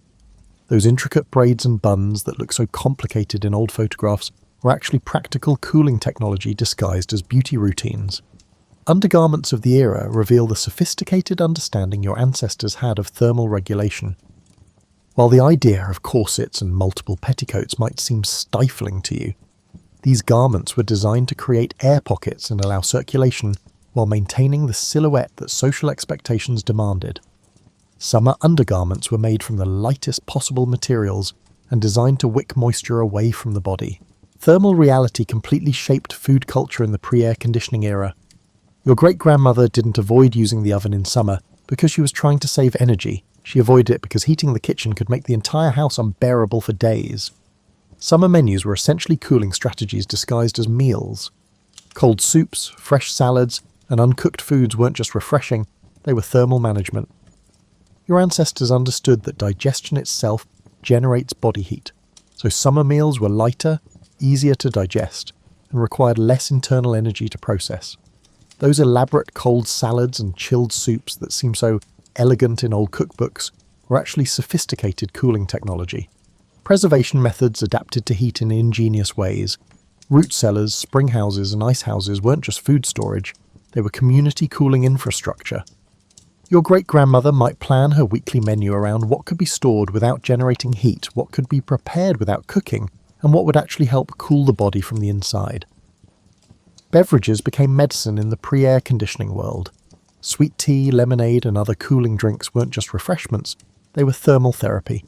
Those intricate braids and buns that look so complicated in old photographs were actually practical cooling technology disguised as beauty routines. Undergarments of the era reveal the sophisticated understanding your ancestors had of thermal regulation. While the idea of corsets and multiple petticoats might seem stifling to you, these garments were designed to create air pockets and allow circulation while maintaining the silhouette that social expectations demanded. Summer undergarments were made from the lightest possible materials and designed to wick moisture away from the body. Thermal reality completely shaped food culture in the pre-air conditioning era. Your great-grandmother didn't avoid using the oven in summer because she was trying to save energy. She avoided it because heating the kitchen could make the entire house unbearable for days. Summer menus were essentially cooling strategies disguised as meals. Cold soups, fresh salads, and uncooked foods weren't just refreshing, they were thermal management. Your ancestors understood that digestion itself generates body heat, so summer meals were lighter, easier to digest, and required less internal energy to process. Those elaborate cold salads and chilled soups that seem so elegant in old cookbooks were actually sophisticated cooling technology. Preservation methods adapted to heat in ingenious ways. Root cellars, spring houses, and ice houses weren't just food storage, they were community cooling infrastructure. Your great-grandmother might plan her weekly menu around what could be stored without generating heat, what could be prepared without cooking, and what would actually help cool the body from the inside. Beverages became medicine in the pre-air conditioning world. Sweet tea, lemonade, and other cooling drinks weren't just refreshments, they were thermal therapy.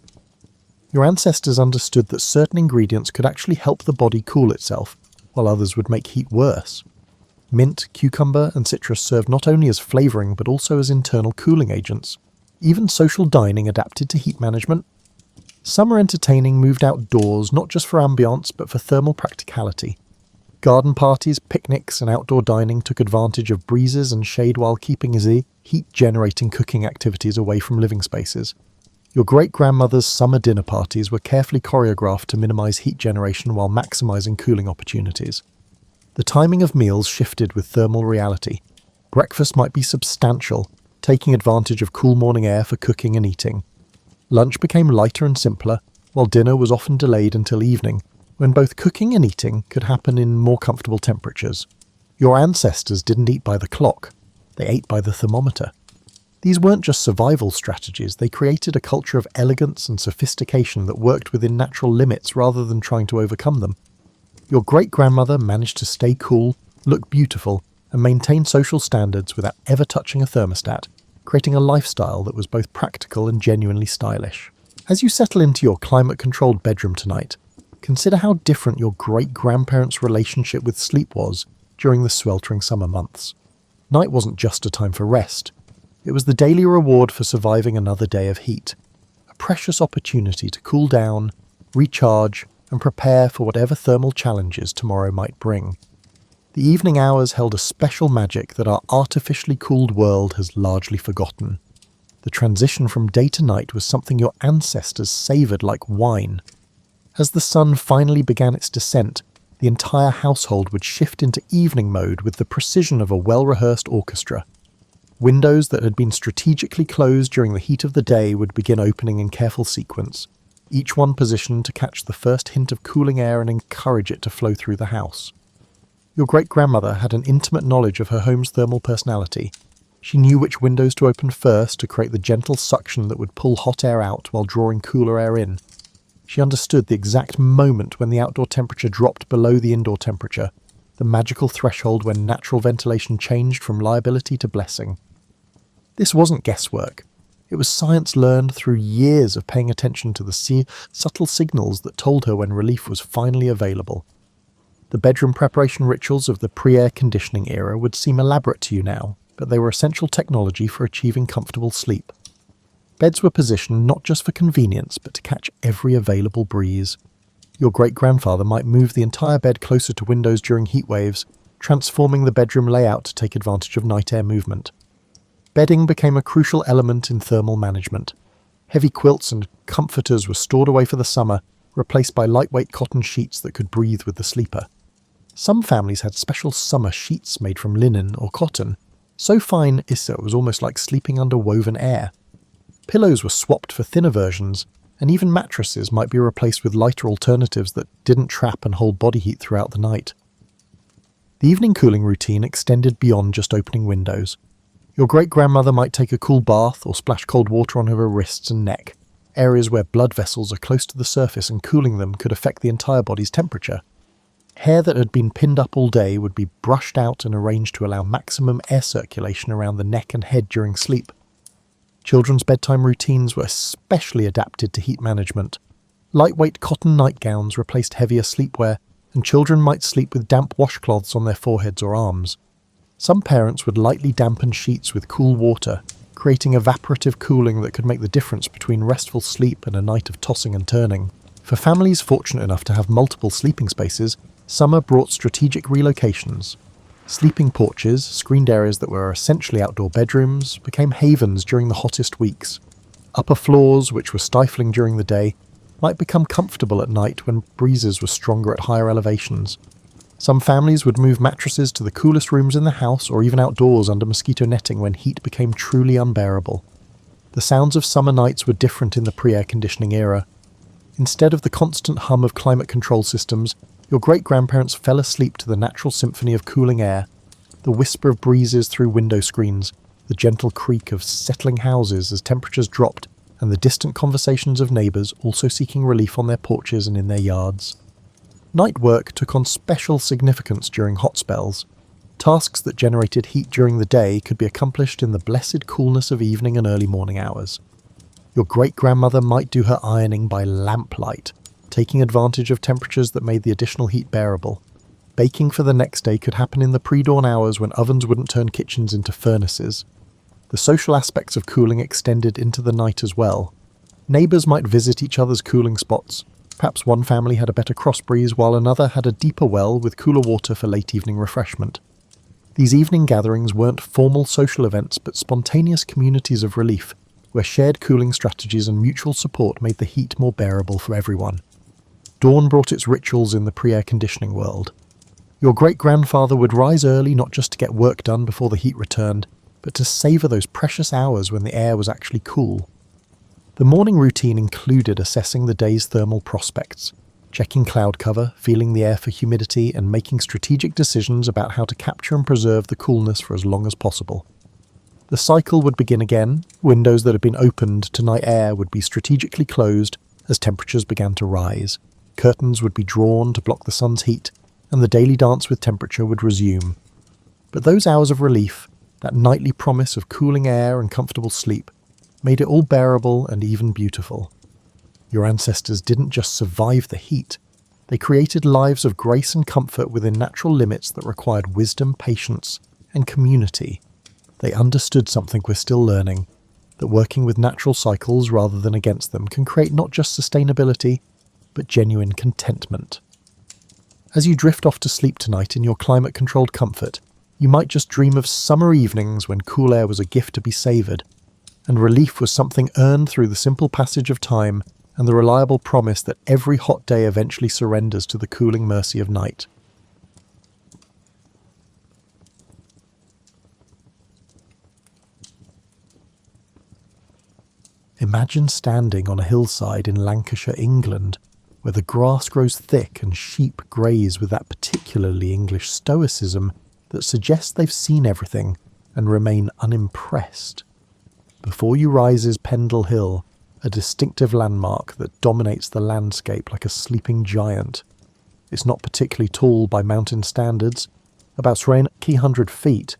Your ancestors understood that certain ingredients could actually help the body cool itself, while others would make heat worse. Mint, cucumber, and citrus served not only as flavouring but also as internal cooling agents. Even social dining adapted to heat management. Summer entertaining moved outdoors not just for ambiance but for thermal practicality. Garden parties, picnics, and outdoor dining took advantage of breezes and shade while keeping the heat-generating cooking activities away from living spaces. Your great-grandmother's summer dinner parties were carefully choreographed to minimise heat generation while maximising cooling opportunities. The timing of meals shifted with thermal reality. Breakfast might be substantial, taking advantage of cool morning air for cooking and eating. Lunch became lighter and simpler, while dinner was often delayed until evening, when both cooking and eating could happen in more comfortable temperatures. Your ancestors didn't eat by the clock, they ate by the thermometer. These weren't just survival strategies, they created a culture of elegance and sophistication that worked within natural limits rather than trying to overcome them. Your great-grandmother managed to stay cool, look beautiful, and maintain social standards without ever touching a thermostat, creating a lifestyle that was both practical and genuinely stylish. As you settle into your climate-controlled bedroom tonight, consider how different your great-grandparents' relationship with sleep was during the sweltering summer months. Night wasn't just a time for rest. It was the daily reward for surviving another day of heat, a precious opportunity to cool down, recharge, and prepare for whatever thermal challenges tomorrow might bring. The evening hours held a special magic that our artificially cooled world has largely forgotten. The transition from day to night was something your ancestors savoured like wine. As the sun finally began its descent, the entire household would shift into evening mode with the precision of a well-rehearsed orchestra. Windows that had been strategically closed during the heat of the day would begin opening in careful sequence, each one positioned to catch the first hint of cooling air and encourage it to flow through the house. Your great-grandmother had an intimate knowledge of her home's thermal personality. She knew which windows to open first to create the gentle suction that would pull hot air out while drawing cooler air in. She understood the exact moment when the outdoor temperature dropped below the indoor temperature, the magical threshold when natural ventilation changed from liability to blessing. This wasn't guesswork. It was science learned through years of paying attention to the subtle signals that told her when relief was finally available. The bedroom preparation rituals of the pre-air conditioning era would seem elaborate to you now, but they were essential technology for achieving comfortable sleep. Beds were positioned not just for convenience, but to catch every available breeze. Your great-grandfather might move the entire bed closer to windows during heat waves, transforming the bedroom layout to take advantage of night air movement. Bedding became a crucial element in thermal management. Heavy quilts and comforters were stored away for the summer, replaced by lightweight cotton sheets that could breathe with the sleeper. Some families had special summer sheets made from linen or cotton, so fine it was almost like sleeping under woven air. Pillows were swapped for thinner versions, and even mattresses might be replaced with lighter alternatives that didn't trap and hold body heat throughout the night. The evening cooling routine extended beyond just opening windows. Your great-grandmother might take a cool bath or splash cold water on her wrists and neck, areas where blood vessels are close to the surface and cooling them could affect the entire body's temperature. Hair that had been pinned up all day would be brushed out and arranged to allow maximum air circulation around the neck and head during sleep. Children's bedtime routines were especially adapted to heat management. Lightweight cotton nightgowns replaced heavier sleepwear, and children might sleep with damp washcloths on their foreheads or arms. Some parents would lightly dampen sheets with cool water, creating evaporative cooling that could make the difference between restful sleep and a night of tossing and turning. For families fortunate enough to have multiple sleeping spaces, summer brought strategic relocations. Sleeping porches, screened areas that were essentially outdoor bedrooms, became havens during the hottest weeks. Upper floors, which were stifling during the day, might become comfortable at night when breezes were stronger at higher elevations. Some families would move mattresses to the coolest rooms in the house or even outdoors under mosquito netting when heat became truly unbearable. The sounds of summer nights were different in the pre-air conditioning era. Instead of the constant hum of climate control systems, your great-grandparents fell asleep to the natural symphony of cooling air, the whisper of breezes through window screens, the gentle creak of settling houses as temperatures dropped, and the distant conversations of neighbours also seeking relief on their porches and in their yards. Night work took on special significance during hot spells. Tasks that generated heat during the day could be accomplished in the blessed coolness of evening and early morning hours. Your great-grandmother might do her ironing by lamplight, taking advantage of temperatures that made the additional heat bearable. Baking for the next day could happen in the pre-dawn hours when ovens wouldn't turn kitchens into furnaces. The social aspects of cooling extended into the night as well. Neighbours might visit each other's cooling spots. Perhaps one family had a better cross breeze while another had a deeper well with cooler water for late evening refreshment. These evening gatherings weren't formal social events but spontaneous communities of relief, where shared cooling strategies and mutual support made the heat more bearable for everyone. Dawn brought its rituals in the pre-air conditioning world. Your great-grandfather would rise early not just to get work done before the heat returned, but to savour those precious hours when the air was actually cool. The morning routine included assessing the day's thermal prospects, checking cloud cover, feeling the air for humidity, and making strategic decisions about how to capture and preserve the coolness for as long as possible. The cycle would begin again. Windows that had been opened to night air would be strategically closed as temperatures began to rise. Curtains would be drawn to block the sun's heat, and the daily dance with temperature would resume. But those hours of relief, that nightly promise of cooling air and comfortable sleep, made it all bearable and even beautiful. Your ancestors didn't just survive the heat, they created lives of grace and comfort within natural limits that required wisdom, patience, and community. They understood something we're still learning, that working with natural cycles rather than against them can create not just sustainability, but genuine contentment. As you drift off to sleep tonight in your climate-controlled comfort, you might just dream of summer evenings when cool air was a gift to be savoured, and relief was something earned through the simple passage of time and the reliable promise that every hot day eventually surrenders to the cooling mercy of night. Imagine standing on a hillside in Lancashire, England, where the grass grows thick and sheep graze with that particularly English stoicism that suggests they've seen everything and remain unimpressed. Before you rises Pendle Hill, a distinctive landmark that dominates the landscape like a sleeping giant. It's not particularly tall by mountain standards, about 300 feet,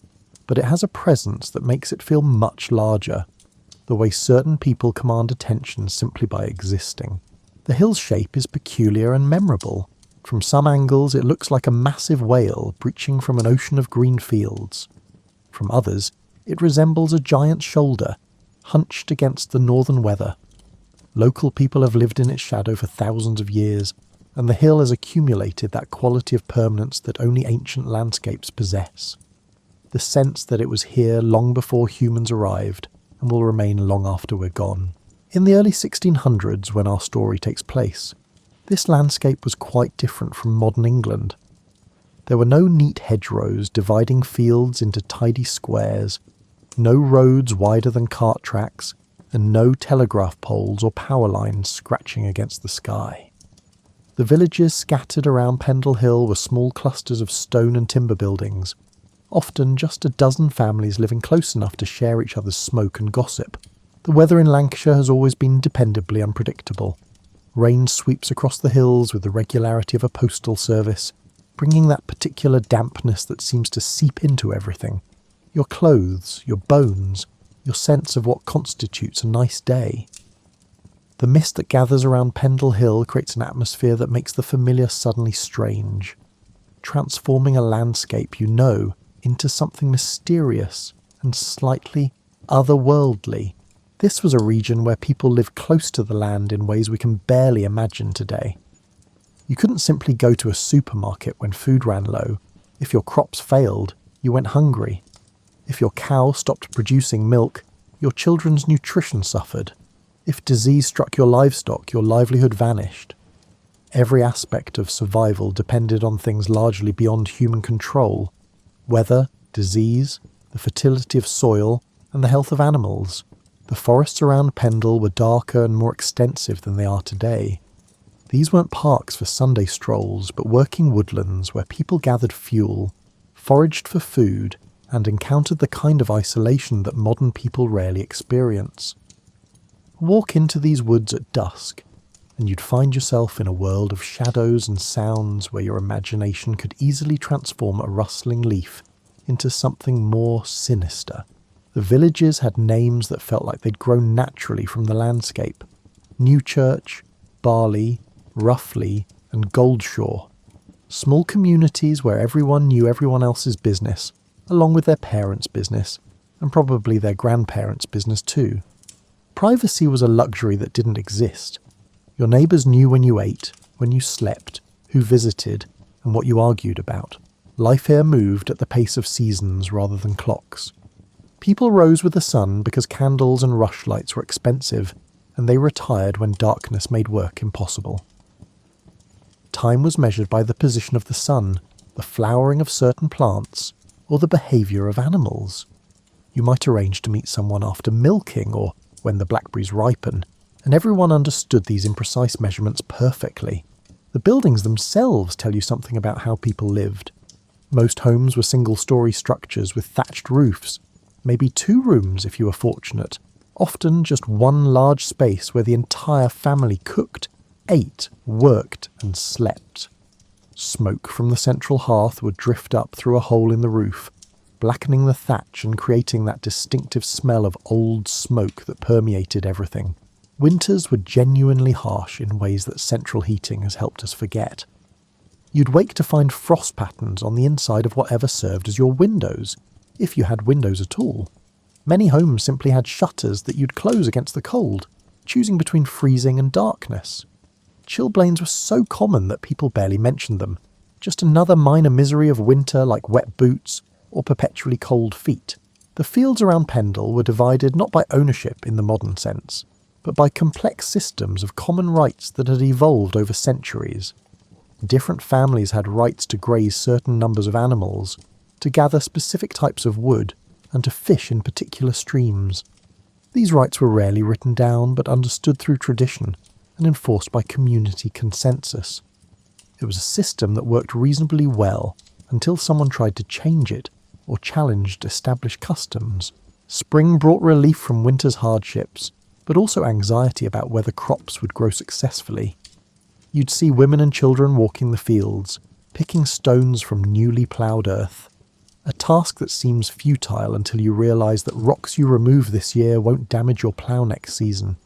but it has a presence that makes it feel much larger, the way certain people command attention simply by existing. The hill's shape is peculiar and memorable. From some angles it looks like a massive whale breaching from an ocean of green fields. From others, it resembles a giant's shoulder, hunched against the northern weather. Local people have lived in its shadow for thousands of years, and the hill has accumulated that quality of permanence that only ancient landscapes possess. The sense that it was here long before humans arrived, and will remain long after we're gone. In the early 1600s, when our story takes place, this landscape was quite different from modern England. There were no neat hedgerows dividing fields into tidy squares, no roads wider than cart tracks, and no telegraph poles or power lines scratching against the sky. The villages scattered around Pendle Hill were small clusters of stone and timber buildings, often just a dozen families living close enough to share each other's smoke and gossip. The weather in Lancashire has always been dependably unpredictable. Rain sweeps across the hills with the regularity of a postal service, bringing that particular dampness that seems to seep into everything. Your clothes, your bones, your sense of what constitutes a nice day. The mist that gathers around Pendle Hill creates an atmosphere that makes the familiar suddenly strange, transforming a landscape you know into something mysterious and slightly otherworldly. This was a region where people lived close to the land in ways we can barely imagine today. You couldn't simply go to a supermarket when food ran low. If your crops failed, you went hungry. If your cow stopped producing milk, your children's nutrition suffered. If disease struck your livestock, your livelihood vanished. Every aspect of survival depended on things largely beyond human control: weather, disease, the fertility of soil, and the health of animals. The forests around Pendle were darker and more extensive than they are today. These weren't parks for Sunday strolls, but working woodlands where people gathered fuel, foraged for food, and encountered the kind of isolation that modern people rarely experience. Walk into these woods at dusk, and you'd find yourself in a world of shadows and sounds where your imagination could easily transform a rustling leaf into something more sinister. The villages had names that felt like they'd grown naturally from the landscape: Newchurch, Barley, Roughly, and Goldshaw. Small communities where everyone knew everyone else's business, along with their parents' business, and probably their grandparents' business too. Privacy was a luxury that didn't exist. Your neighbours knew when you ate, when you slept, who visited, and what you argued about. Life here moved at the pace of seasons rather than clocks. People rose with the sun because candles and rushlights were expensive, and they retired when darkness made work impossible. Time was measured by the position of the sun, the flowering of certain plants, or the behaviour of animals. You might arrange to meet someone after milking or when the blackberries ripen, and everyone understood these imprecise measurements perfectly. The buildings themselves tell you something about how people lived. Most homes were single-storey structures with thatched roofs, maybe 2 rooms if you were fortunate, often just one large space where the entire family cooked, ate, worked, and slept. Smoke from the central hearth would drift up through a hole in the roof, blackening the thatch and creating that distinctive smell of old smoke that permeated everything. Winters were genuinely harsh in ways that central heating has helped us forget. You'd wake to find frost patterns on the inside of whatever served as your windows, if you had windows at all. Many homes simply had shutters that you'd close against the cold, choosing between freezing and darkness. Chilblains were so common that people barely mentioned them, just another minor misery of winter like wet boots or perpetually cold feet. The fields around Pendle were divided not by ownership in the modern sense, but by complex systems of common rights that had evolved over centuries. Different families had rights to graze certain numbers of animals, to gather specific types of wood, and to fish in particular streams. These rights were rarely written down but understood through tradition and enforced by community consensus. It was a system that worked reasonably well until someone tried to change it or challenged established customs. Spring brought relief from winter's hardships, but also anxiety about whether crops would grow successfully. You'd see women and children walking the fields, picking stones from newly ploughed earth, a task that seems futile until you realise that rocks you remove this year won't damage your plough next season.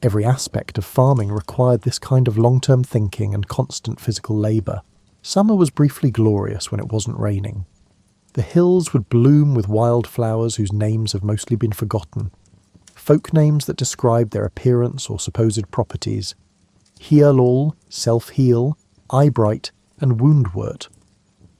Every aspect of farming required this kind of long-term thinking and constant physical labour. Summer was briefly glorious when it wasn't raining. The hills would bloom with wildflowers whose names have mostly been forgotten. Folk names that described their appearance or supposed properties. Heal-all, self-heal, eyebright, and woundwort.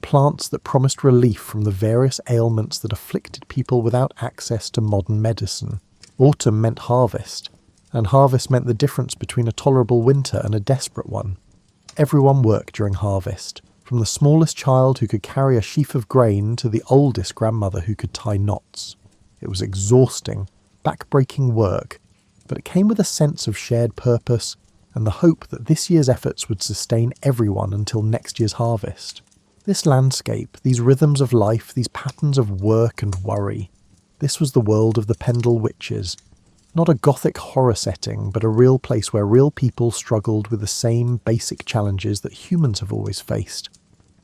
Plants that promised relief from the various ailments that afflicted people without access to modern medicine. Autumn meant harvest, and harvest meant the difference between a tolerable winter and a desperate one. Everyone worked during harvest, from the smallest child who could carry a sheaf of grain to the oldest grandmother who could tie knots. It was exhausting, back-breaking work, but it came with a sense of shared purpose and the hope that this year's efforts would sustain everyone until next year's harvest. This landscape, these rhythms of life, these patterns of work and worry, this was the world of the Pendle witches. Not a gothic horror setting, but a real place where real people struggled with the same basic challenges that humans have always faced.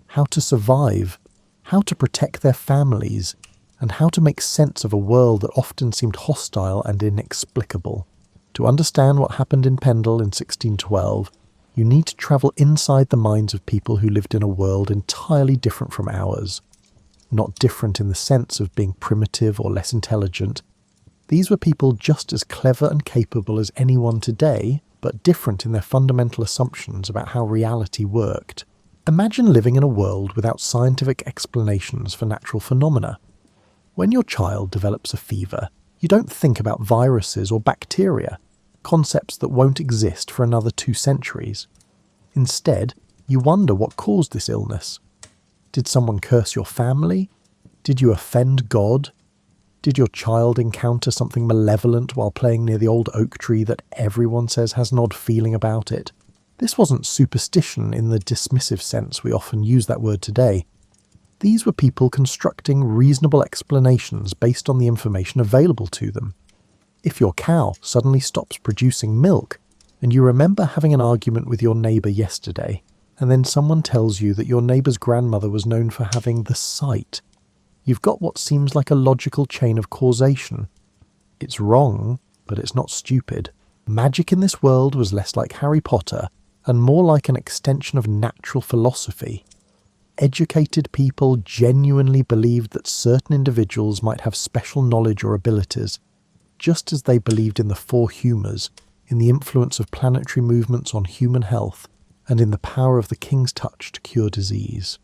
How to survive, how to protect their families, and how to make sense of a world that often seemed hostile and inexplicable. To understand what happened in Pendle in 1612, you need to travel inside the minds of people who lived in a world entirely different from ours. Not different in the sense of being primitive or less intelligent. These were people just as clever and capable as anyone today, but different in their fundamental assumptions about how reality worked. Imagine living in a world without scientific explanations for natural phenomena. When your child develops a fever, you don't think about viruses or bacteria, concepts that won't exist for another 2 centuries. Instead, you wonder what caused this illness. Did someone curse your family? Did you offend God? Did your child encounter something malevolent while playing near the old oak tree that everyone says has an odd feeling about it? This wasn't superstition in the dismissive sense we often use that word today. These were people constructing reasonable explanations based on the information available to them. If your cow suddenly stops producing milk, and you remember having an argument with your neighbour yesterday, and then someone tells you that your neighbour's grandmother was known for having the sight, you've got what seems like a logical chain of causation. It's wrong, but it's not stupid. Magic in this world was less like Harry Potter, and more like an extension of natural philosophy. Educated people genuinely believed that certain individuals might have special knowledge or abilities, just as they believed in the 4 humours, in the influence of planetary movements on human health, and in the power of the king's touch to cure disease.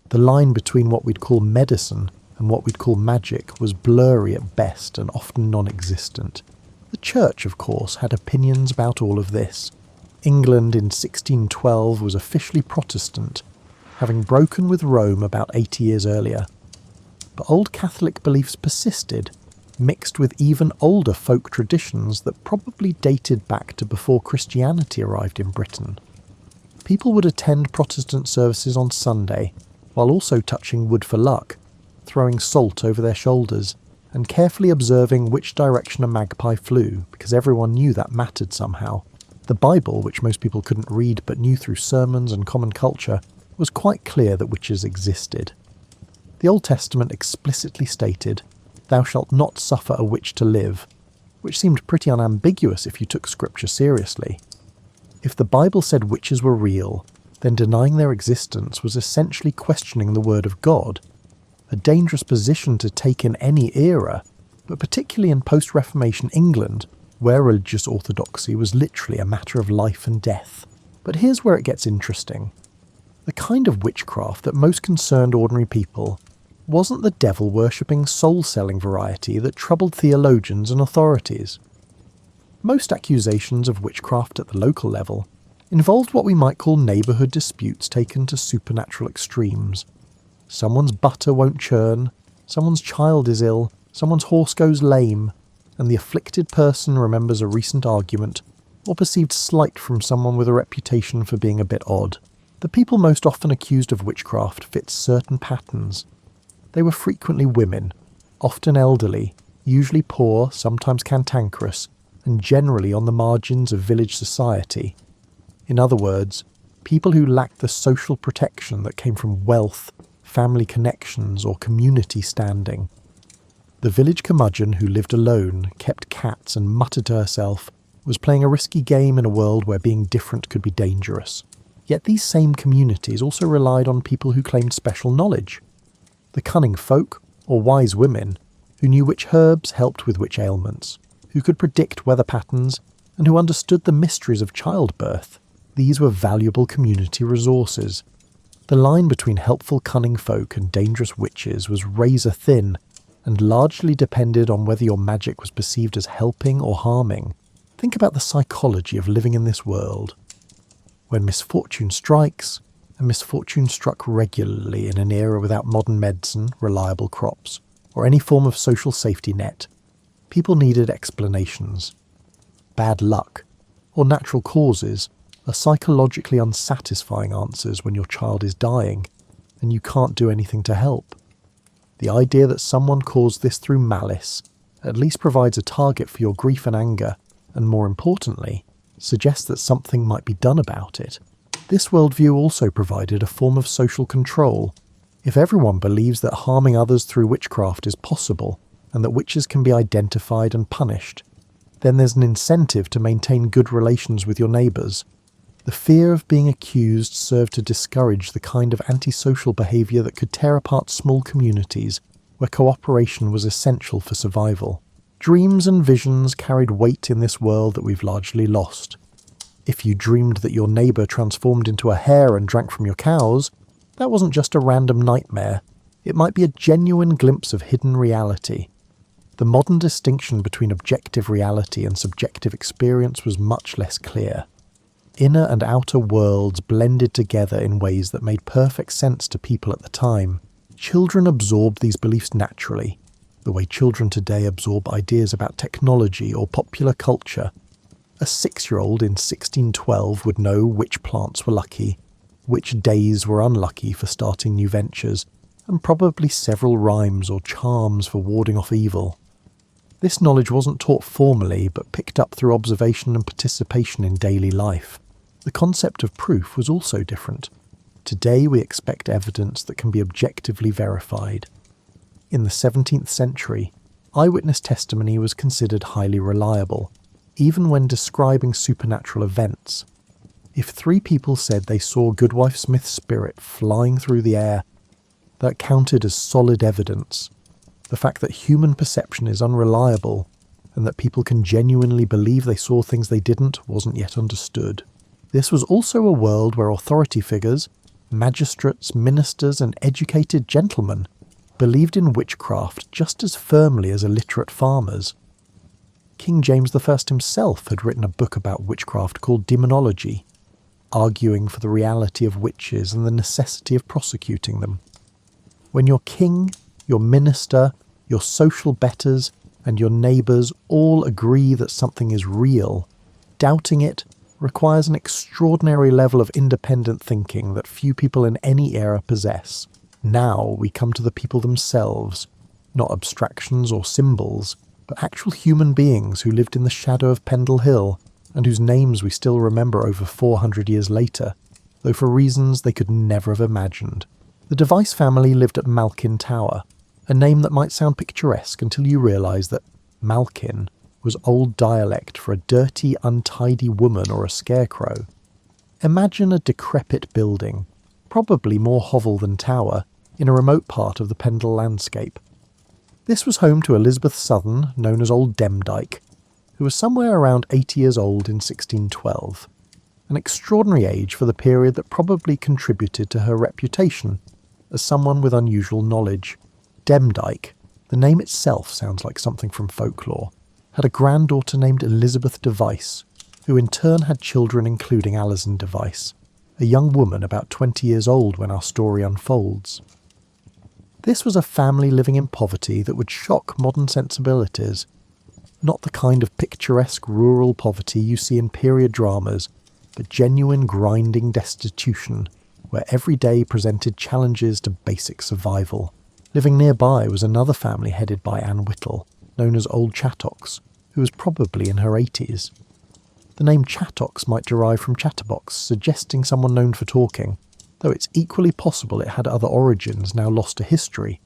The line between what we'd call medicine and what we'd call magic was blurry at best and often non-existent. The church, of course, had opinions about all of this. England in 1612 was officially Protestant, having broken with Rome about 80 years earlier. But Old Catholic beliefs persisted, mixed with even older folk traditions that probably dated back to before Christianity arrived in Britain. People would attend Protestant services on Sunday, while also touching wood for luck, throwing salt over their shoulders, and carefully observing which direction a magpie flew, because everyone knew that mattered somehow. The Bible, which most people couldn't read but knew through sermons and common culture, was quite clear that witches existed. The Old Testament explicitly stated, "Thou shalt not suffer a witch to live," which seemed pretty unambiguous if you took scripture seriously. If the Bible said witches were real, then denying their existence was essentially questioning the word of God, a dangerous position to take in any era, but particularly in post-Reformation England, where religious orthodoxy was literally a matter of life and death. But here's where it gets interesting. The kind of witchcraft that most concerned ordinary people wasn't the devil-worshipping, soul-selling variety that troubled theologians and authorities. Most accusations of witchcraft at the local level involved what we might call neighbourhood disputes taken to supernatural extremes. Someone's butter won't churn, someone's child is ill, someone's horse goes lame, and the afflicted person remembers a recent argument or perceived slight from someone with a reputation for being a bit odd. The people most often accused of witchcraft fit certain patterns. They were frequently women, often elderly, usually poor, sometimes cantankerous, and generally on the margins of village society. In other words, people who lacked the social protection that came from wealth, family connections, or community standing. The village curmudgeon who lived alone, kept cats and muttered to herself, was playing a risky game in a world where being different could be dangerous. Yet these same communities also relied on people who claimed special knowledge. The cunning folk, or wise women, who knew which herbs helped with which ailments, who could predict weather patterns, and who understood the mysteries of childbirth. These were valuable community resources. The line between helpful cunning folk and dangerous witches was razor thin, and largely depended on whether your magic was perceived as helping or harming. Think about the psychology of living in this world. When misfortune strikes, and misfortune struck regularly in an era without modern medicine, reliable crops, or any form of social safety net, people needed explanations. Bad luck, or natural causes, are psychologically unsatisfying answers when your child is dying, and you can't do anything to help. The idea that someone caused this through malice at least provides a target for your grief and anger, and more importantly, suggests that something might be done about it. This worldview also provided a form of social control. If everyone believes that harming others through witchcraft is possible, and that witches can be identified and punished, then there's an incentive to maintain good relations with your neighbours. The fear of being accused served to discourage the kind of antisocial behaviour that could tear apart small communities where cooperation was essential for survival. Dreams and visions carried weight in this world that we've largely lost. If you dreamed that your neighbour transformed into a hare and drank from your cows, that wasn't just a random nightmare. It might be a genuine glimpse of hidden reality. The modern distinction between objective reality and subjective experience was much less clear. Inner and outer worlds blended together in ways that made perfect sense to people at the time. Children absorbed these beliefs naturally, the way children today absorb ideas about technology or popular culture. A 6-year-old in 1612 would know which plants were lucky, which days were unlucky for starting new ventures, and probably several rhymes or charms for warding off evil. This knowledge wasn't taught formally, but picked up through observation and participation in daily life. The concept of proof was also different. Today we expect evidence that can be objectively verified. In the 17th century, eyewitness testimony was considered highly reliable, even when describing supernatural events. If 3 people said they saw Goodwife Smith's spirit flying through the air, that counted as solid evidence. The fact that human perception is unreliable, and that people can genuinely believe they saw things they didn't, wasn't yet understood. This was also a world where authority figures, magistrates, ministers, and educated gentlemen believed in witchcraft just as firmly as illiterate farmers. King James I himself had written a book about witchcraft called Demonology. arguing for the reality of witches and the necessity of prosecuting them. When your king, your minister, your social betters, and your neighbours all agree that something is real, doubting it requires an extraordinary level of independent thinking that few people in any era possess. Now we come to the people themselves, not abstractions or symbols, but actual human beings who lived in the shadow of Pendle Hill, and whose names we still remember over 400 years later, though for reasons they could never have imagined. The Device family lived at Malkin Tower, a name that might sound picturesque until you realise that Malkin was old dialect for a dirty, untidy woman or a scarecrow. Imagine a decrepit building, probably more hovel than tower, in a remote part of the Pendle landscape. This was home to Elizabeth Southern, known as Old Demdike, who was somewhere around 80 years old in 1612, an extraordinary age for the period that probably contributed to her reputation as someone with unusual knowledge. Demdike, the name itself sounds like something from folklore, had a granddaughter named Elizabeth Device, who in turn had children including Alison Device, a young woman about 20 years old when our story unfolds. This was a family living in poverty that would shock modern sensibilities, not the kind of picturesque rural poverty you see in period dramas, but genuine grinding destitution, where every day presented challenges to basic survival. Living nearby was another family headed by Anne Whittle, known as Old Chattox, who was probably in her 80s. The name Chattox might derive from chatterbox, suggesting someone known for talking, though it's equally possible it had other origins now lost to history.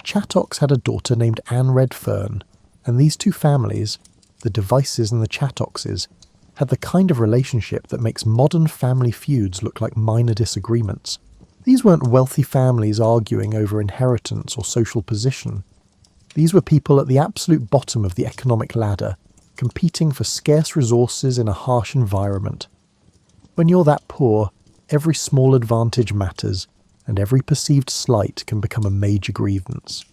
Chattox had a daughter named Anne Redfern, and these two families, the Devices and the Chattoxes, had the kind of relationship that makes modern family feuds look like minor disagreements. These weren't wealthy families arguing over inheritance or social position. These were people at the absolute bottom of the economic ladder, competing for scarce resources in a harsh environment. When you're that poor, every small advantage matters, and every perceived slight can become a major grievance.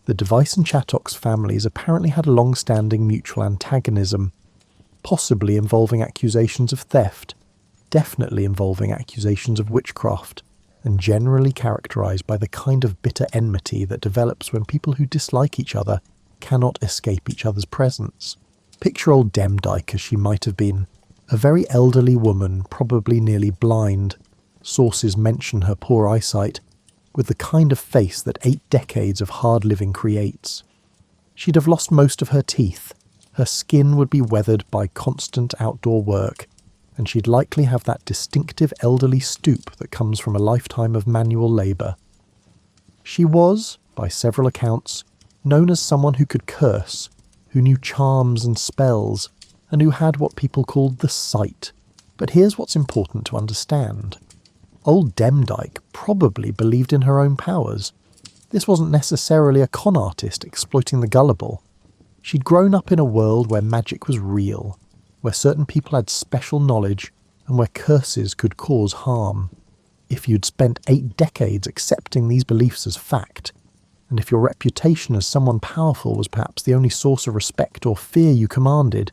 The Device and Chattox families apparently had a long-standing mutual antagonism, possibly involving accusations of theft, definitely involving accusations of witchcraft, and generally characterised by the kind of bitter enmity that develops when people who dislike each other cannot escape each other's presence. Picture Old Demdike as she might have been, a very elderly woman, probably nearly blind. Sources mention her poor eyesight, with the kind of face that 8 decades of hard living creates. She'd have lost most of her teeth, her skin would be weathered by constant outdoor work, and she'd likely have that distinctive elderly stoop that comes from a lifetime of manual labour. She was, by several accounts, known as someone who could curse, who knew charms and spells, and who had what people called the sight. But here's what's important to understand. Old Demdike probably believed in her own powers. This wasn't necessarily a con artist exploiting the gullible. She'd grown up in a world where magic was real, where certain people had special knowledge, and where curses could cause harm. If you'd spent 8 decades accepting these beliefs as fact, and if your reputation as someone powerful was perhaps the only source of respect or fear you commanded,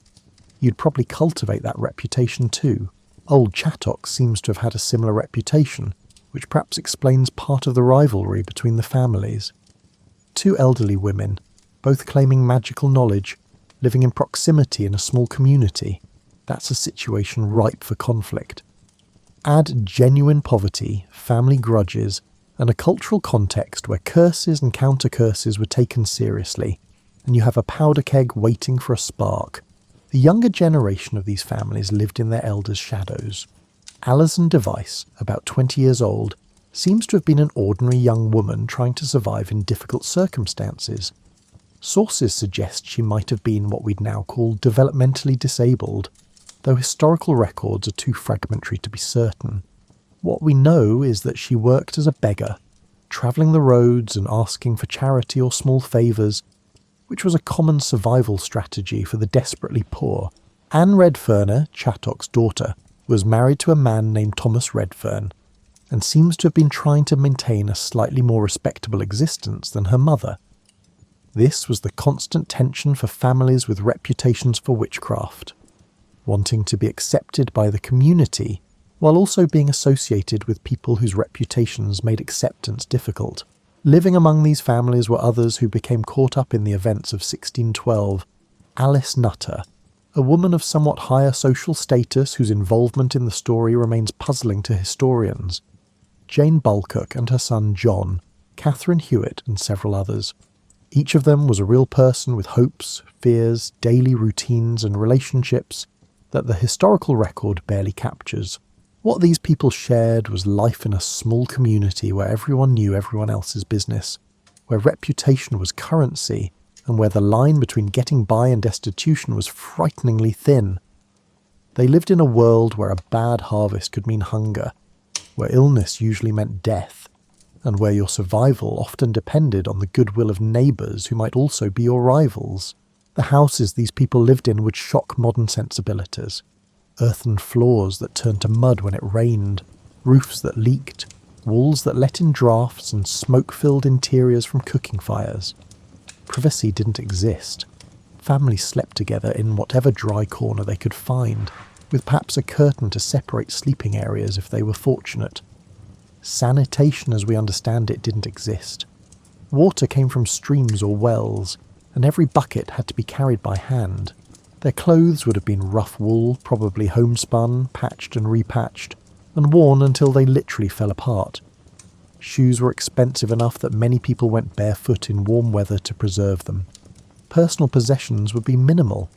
you'd probably cultivate that reputation too. Old Chattox seems to have had a similar reputation, which perhaps explains part of the rivalry between the families. 2 elderly women, both claiming magical knowledge, living in proximity in a small community. That's a situation ripe for conflict. Add genuine poverty, family grudges, and a cultural context where curses and counter-curses were taken seriously, and you have a powder keg waiting for a spark. The younger generation of these families lived in their elders' shadows. Alison Device, about 20 years old, seems to have been an ordinary young woman trying to survive in difficult circumstances. Sources suggest she might have been what we'd now call developmentally disabled, though historical records are too fragmentary to be certain. What we know is that she worked as a beggar, travelling the roads and asking for charity or small favours, which was a common survival strategy for the desperately poor. Anne Redfern, Chattox's daughter, was married to a man named Thomas Redfern, and seems to have been trying to maintain a slightly more respectable existence than her mother. This was the constant tension for families with reputations for witchcraft, wanting to be accepted by the community while also being associated with people whose reputations made acceptance difficult. Living among these families were others who became caught up in the events of 1612. Alice Nutter, a woman of somewhat higher social status whose involvement in the story remains puzzling to historians. Jane Bulcock and her son John, Catherine Hewitt and several others. Each of them was a real person with hopes, fears, daily routines and relationships that the historical record barely captures. What these people shared was life in a small community where everyone knew everyone else's business, where reputation was currency, and where the line between getting by and destitution was frighteningly thin. They lived in a world where a bad harvest could mean hunger, where illness usually meant death, and where your survival often depended on the goodwill of neighbours who might also be your rivals. The houses these people lived in would shock modern sensibilities. Earthen floors that turned to mud when it rained, roofs that leaked, walls that let in drafts, and smoke-filled interiors from cooking fires. Privacy didn't exist. Families slept together in whatever dry corner they could find, with perhaps a curtain to separate sleeping areas if they were fortunate. Sanitation as we understand it didn't exist. Water came from streams or wells, and every bucket had to be carried by hand. Their clothes would have been rough wool, probably homespun, patched and repatched, and worn until they literally fell apart. Shoes were expensive enough that many people went barefoot in warm weather to preserve them. Personal possessions would be minimal,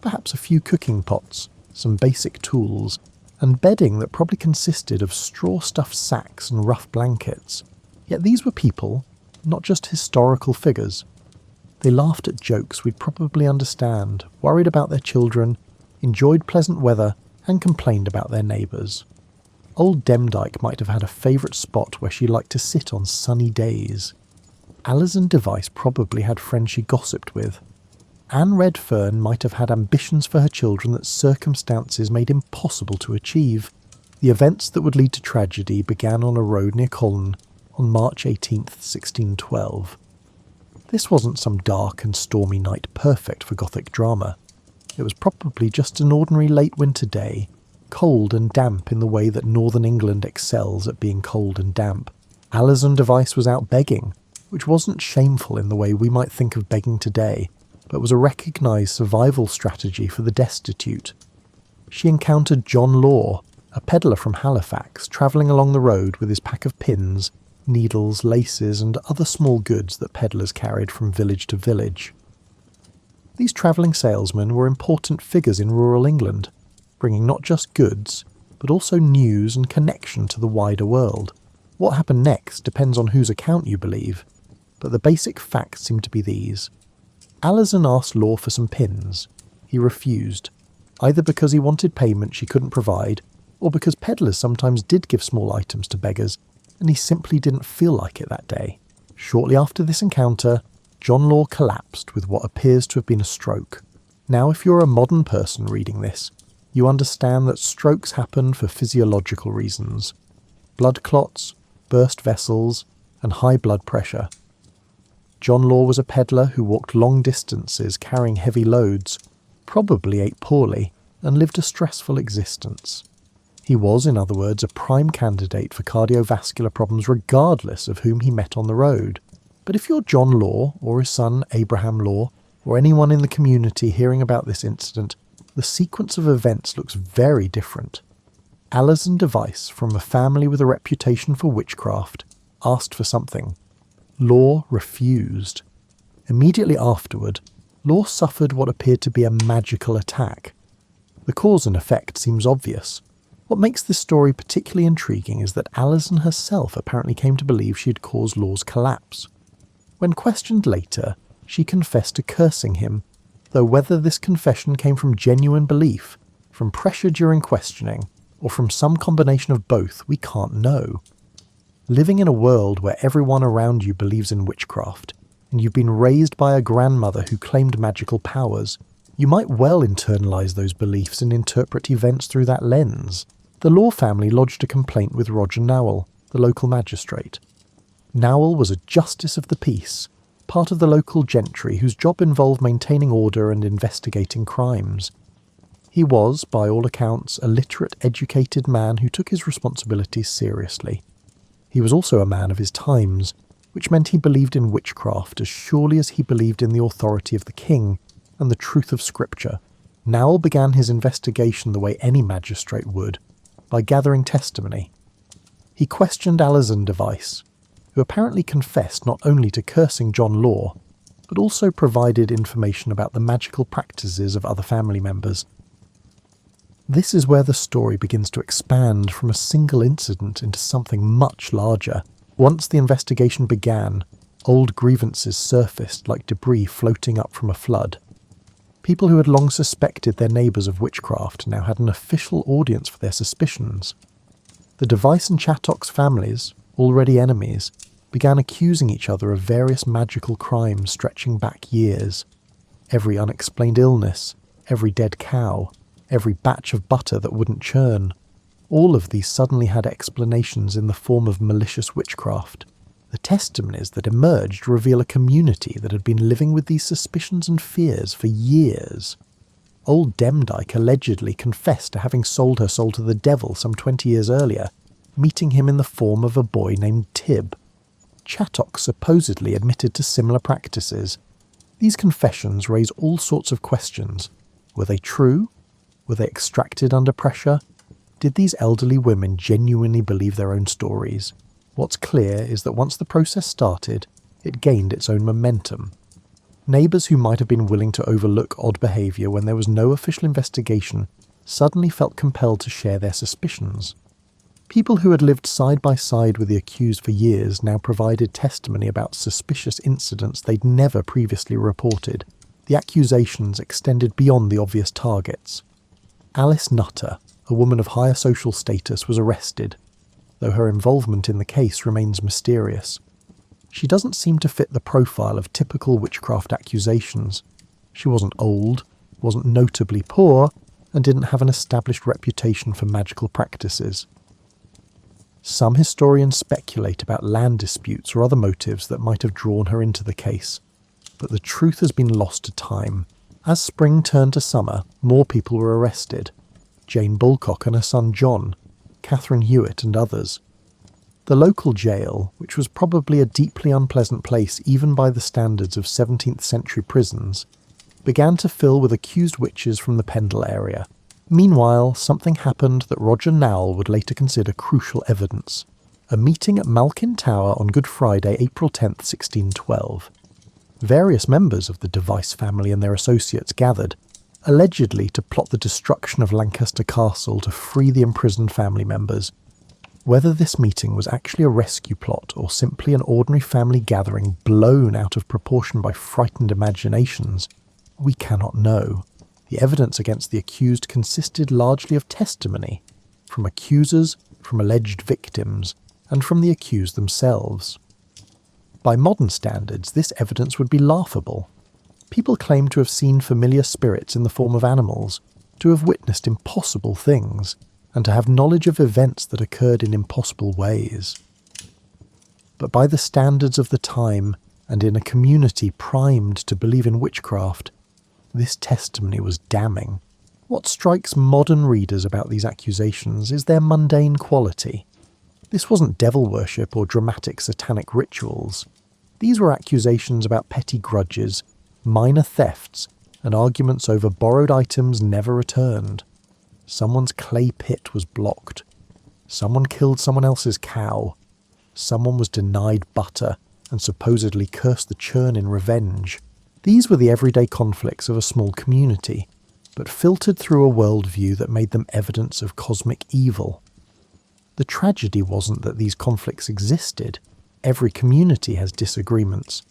perhaps a few cooking pots, some basic tools, and bedding that probably consisted of straw-stuffed sacks and rough blankets. Yet these were people, not just historical figures. They laughed at jokes we'd probably understand, worried about their children, enjoyed pleasant weather, and complained about their neighbours. Old Demdike might have had a favourite spot where she liked to sit on sunny days. Alison Device probably had friends she gossiped with. Anne Redfern might have had ambitions for her children that circumstances made impossible to achieve. The events that would lead to tragedy began on a road near Colne on March 18th, 1612. This wasn't some dark and stormy night perfect for Gothic drama. It was probably just an ordinary late winter day, cold and damp in the way that northern England excels at being cold and damp. Alison Device was out begging, which wasn't shameful in the way we might think of begging today, but was a recognised survival strategy for the destitute. She encountered John Law, a pedlar from Halifax, travelling along the road with his pack of pins, needles, laces and other small goods that pedlars carried from village to village. These travelling salesmen were important figures in rural England, bringing not just goods, but also news and connection to the wider world. What happened next depends on whose account you believe, but the basic facts seem to be these. Alison asked Law for some pins. He refused, either because he wanted payment she couldn't provide, or because pedlars sometimes did give small items to beggars, and he simply didn't feel like it that day. Shortly after this encounter, John Law collapsed with what appears to have been a stroke. Now, if you're a modern person reading this, you understand that strokes happen for physiological reasons. Blood clots, burst vessels, and high blood pressure. John Law was a pedlar who walked long distances carrying heavy loads, probably ate poorly, and lived a stressful existence. He was, in other words, a prime candidate for cardiovascular problems regardless of whom he met on the road. But if you're John Law, or his son Abraham Law, or anyone in the community hearing about this incident, the sequence of events looks very different. Alison Device, from a family with a reputation for witchcraft, asked for something. Law refused. Immediately afterward, Law suffered what appeared to be a magical attack. The cause and effect seems obvious. What makes this story particularly intriguing is that Alison herself apparently came to believe she had caused Law's collapse. When questioned later, she confessed to cursing him, though whether this confession came from genuine belief, from pressure during questioning, or from some combination of both, we can't know. Living in a world where everyone around you believes in witchcraft, and you've been raised by a grandmother who claimed magical powers, you might well internalise those beliefs and interpret events through that lens. The Law family lodged a complaint with Roger Nowell, the local magistrate. Nowell was a justice of the peace, part of the local gentry whose job involved maintaining order and investigating crimes. He was, by all accounts, a literate, educated man who took his responsibilities seriously. He was also a man of his times, which meant he believed in witchcraft as surely as he believed in the authority of the king and the truth of scripture. Nowell began his investigation the way any magistrate would, by gathering testimony. He questioned Alison Device, who apparently confessed not only to cursing John Law, but also provided information about the magical practices of other family members. This is where the story begins to expand from a single incident into something much larger. Once the investigation began, old grievances surfaced like debris floating up from a flood. People who had long suspected their neighbours of witchcraft now had an official audience for their suspicions. The Device and Chattox families, already enemies, began accusing each other of various magical crimes stretching back years. Every unexplained illness, every dead cow, every batch of butter that wouldn't churn. All of these suddenly had explanations in the form of malicious witchcraft. The testimonies that emerged reveal a community that had been living with these suspicions and fears for years. Old Demdike allegedly confessed to having sold her soul to the devil some 20 years earlier, meeting him in the form of a boy named Tib. Chattox supposedly admitted to similar practices. These confessions raise all sorts of questions. Were they true? Were they extracted under pressure? Did these elderly women genuinely believe their own stories? What's clear is that once the process started, it gained its own momentum. Neighbours who might have been willing to overlook odd behaviour when there was no official investigation suddenly felt compelled to share their suspicions. People who had lived side by side with the accused for years now provided testimony about suspicious incidents they'd never previously reported. The accusations extended beyond the obvious targets. Alice Nutter, a woman of higher social status, was arrested, though her involvement in the case remains mysterious. She doesn't seem to fit the profile of typical witchcraft accusations. She wasn't old, wasn't notably poor, and didn't have an established reputation for magical practices. Some historians speculate about land disputes or other motives that might have drawn her into the case, but the truth has been lost to time. As spring turned to summer, more people were arrested. Jane Bulcock and her son John, Catherine Hewitt and others. The local jail, which was probably a deeply unpleasant place even by the standards of 17th century prisons, began to fill with accused witches from the Pendle area. Meanwhile, something happened that Roger Nowell would later consider crucial evidence. A meeting at Malkin Tower on Good Friday, April 10th, 1612. Various members of the Device family and their associates gathered, allegedly to plot the destruction of Lancaster Castle to free the imprisoned family members. Whether this meeting was actually a rescue plot or simply an ordinary family gathering blown out of proportion by frightened imaginations, we cannot know. The evidence against the accused consisted largely of testimony, from accusers, from alleged victims, and from the accused themselves. By modern standards, this evidence would be laughable. People claim to have seen familiar spirits in the form of animals, to have witnessed impossible things, and to have knowledge of events that occurred in impossible ways. But by the standards of the time, and in a community primed to believe in witchcraft, this testimony was damning. What strikes modern readers about these accusations is their mundane quality. This wasn't devil worship or dramatic satanic rituals. These were accusations about petty grudges, minor thefts, and arguments over borrowed items never returned. Someone's clay pit was blocked. Someone killed someone else's cow. Someone was denied butter and supposedly cursed the churn in revenge. These were the everyday conflicts of a small community, but filtered through a worldview that made them evidence of cosmic evil. The tragedy wasn't that these conflicts existed. Every community has disagreements,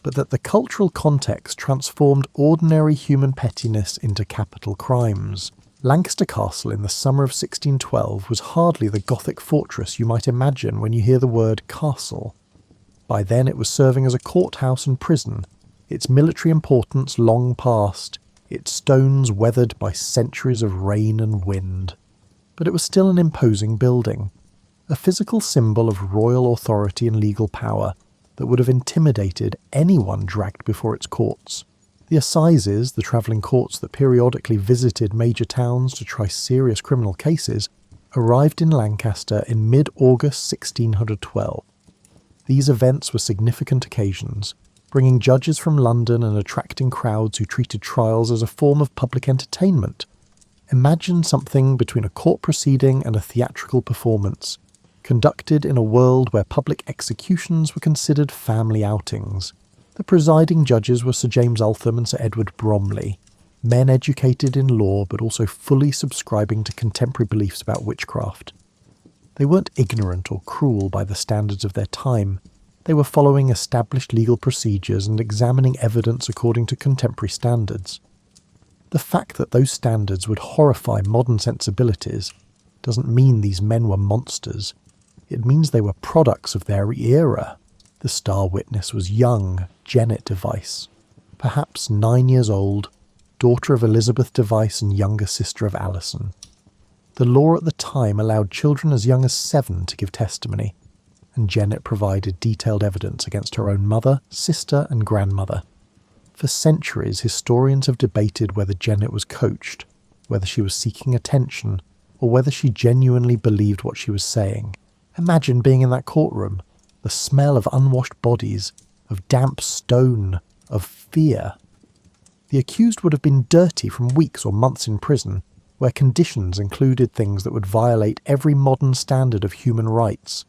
but that the cultural context transformed ordinary human pettiness into capital crimes. Lancaster Castle in the summer of 1612 was hardly the Gothic fortress you might imagine when you hear the word castle. By then it was serving as a courthouse and prison, its military importance long past, its stones weathered by centuries of rain and wind. But it was still an imposing building, a physical symbol of royal authority and legal power that would have intimidated anyone dragged before its courts. The assizes, the travelling courts that periodically visited major towns to try serious criminal cases, arrived in Lancaster in mid-August 1612. These events were significant occasions, bringing judges from London and attracting crowds who treated trials as a form of public entertainment. Imagine something between a court proceeding and a theatrical performance, conducted in a world where public executions were considered family outings. The presiding judges were Sir James Altham and Sir Edward Bromley, men educated in law but also fully subscribing to contemporary beliefs about witchcraft. They weren't ignorant or cruel by the standards of their time. They were following established legal procedures and examining evidence according to contemporary standards. The fact that those standards would horrify modern sensibilities doesn't mean these men were monsters. It means they were products of their era. The star witness was young Janet Device, perhaps 9 years old, daughter of Elizabeth Device and younger sister of Alison. The law at the time allowed children as young as 7 to give testimony, and Janet provided detailed evidence against her own mother, sister and grandmother. For centuries, historians have debated whether Janet was coached, whether she was seeking attention, or whether she genuinely believed what she was saying. Imagine being in that courtroom, the smell of unwashed bodies, of damp stone, of fear. The accused would have been dirty from weeks or months in prison, where conditions included things that would violate every modern standard of human rights.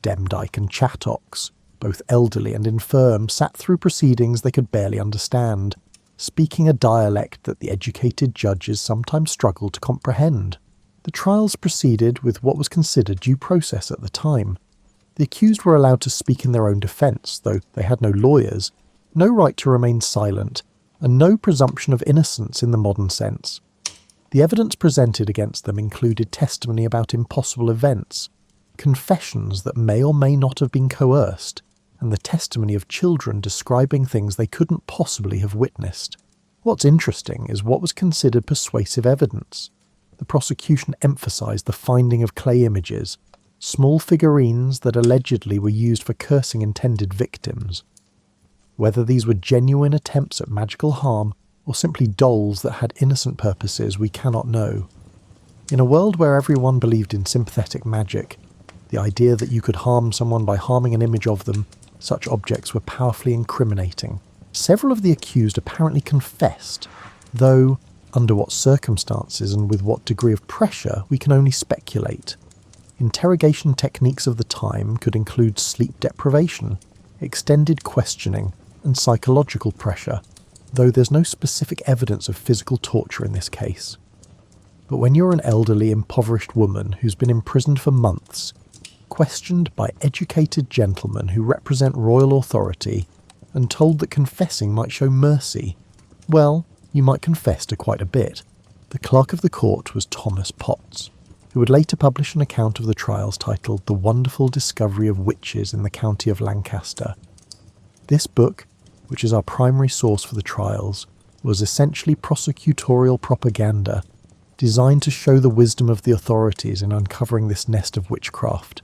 Demdike and Chattox, both elderly and infirm, sat through proceedings they could barely understand, speaking a dialect that the educated judges sometimes struggled to comprehend. The trials proceeded with what was considered due process at the time. The accused were allowed to speak in their own defence, though they had no lawyers, no right to remain silent, and no presumption of innocence in the modern sense. The evidence presented against them included testimony about impossible events, confessions that may or may not have been coerced, and the testimony of children describing things they couldn't possibly have witnessed. What's interesting is what was considered persuasive evidence. The prosecution emphasised the finding of clay images, small figurines that allegedly were used for cursing intended victims. Whether these were genuine attempts at magical harm or simply dolls that had innocent purposes, we cannot know. In a world where everyone believed in sympathetic magic, the idea that you could harm someone by harming an image of them, such objects were powerfully incriminating. Several of the accused apparently confessed, though under what circumstances and with what degree of pressure we can only speculate. Interrogation techniques of the time could include sleep deprivation, extended questioning, and psychological pressure, though there's no specific evidence of physical torture in this case. But when you're an elderly, impoverished woman who's been imprisoned for months, questioned by educated gentlemen who represent royal authority, and told that confessing might show mercy, well, you might confess to quite a bit. The clerk of the court was Thomas Potts, who would later publish an account of the trials titled The Wonderful Discovery of Witches in the County of Lancaster. This book, which is our primary source for the trials, was essentially prosecutorial propaganda, designed to show the wisdom of the authorities in uncovering this nest of witchcraft.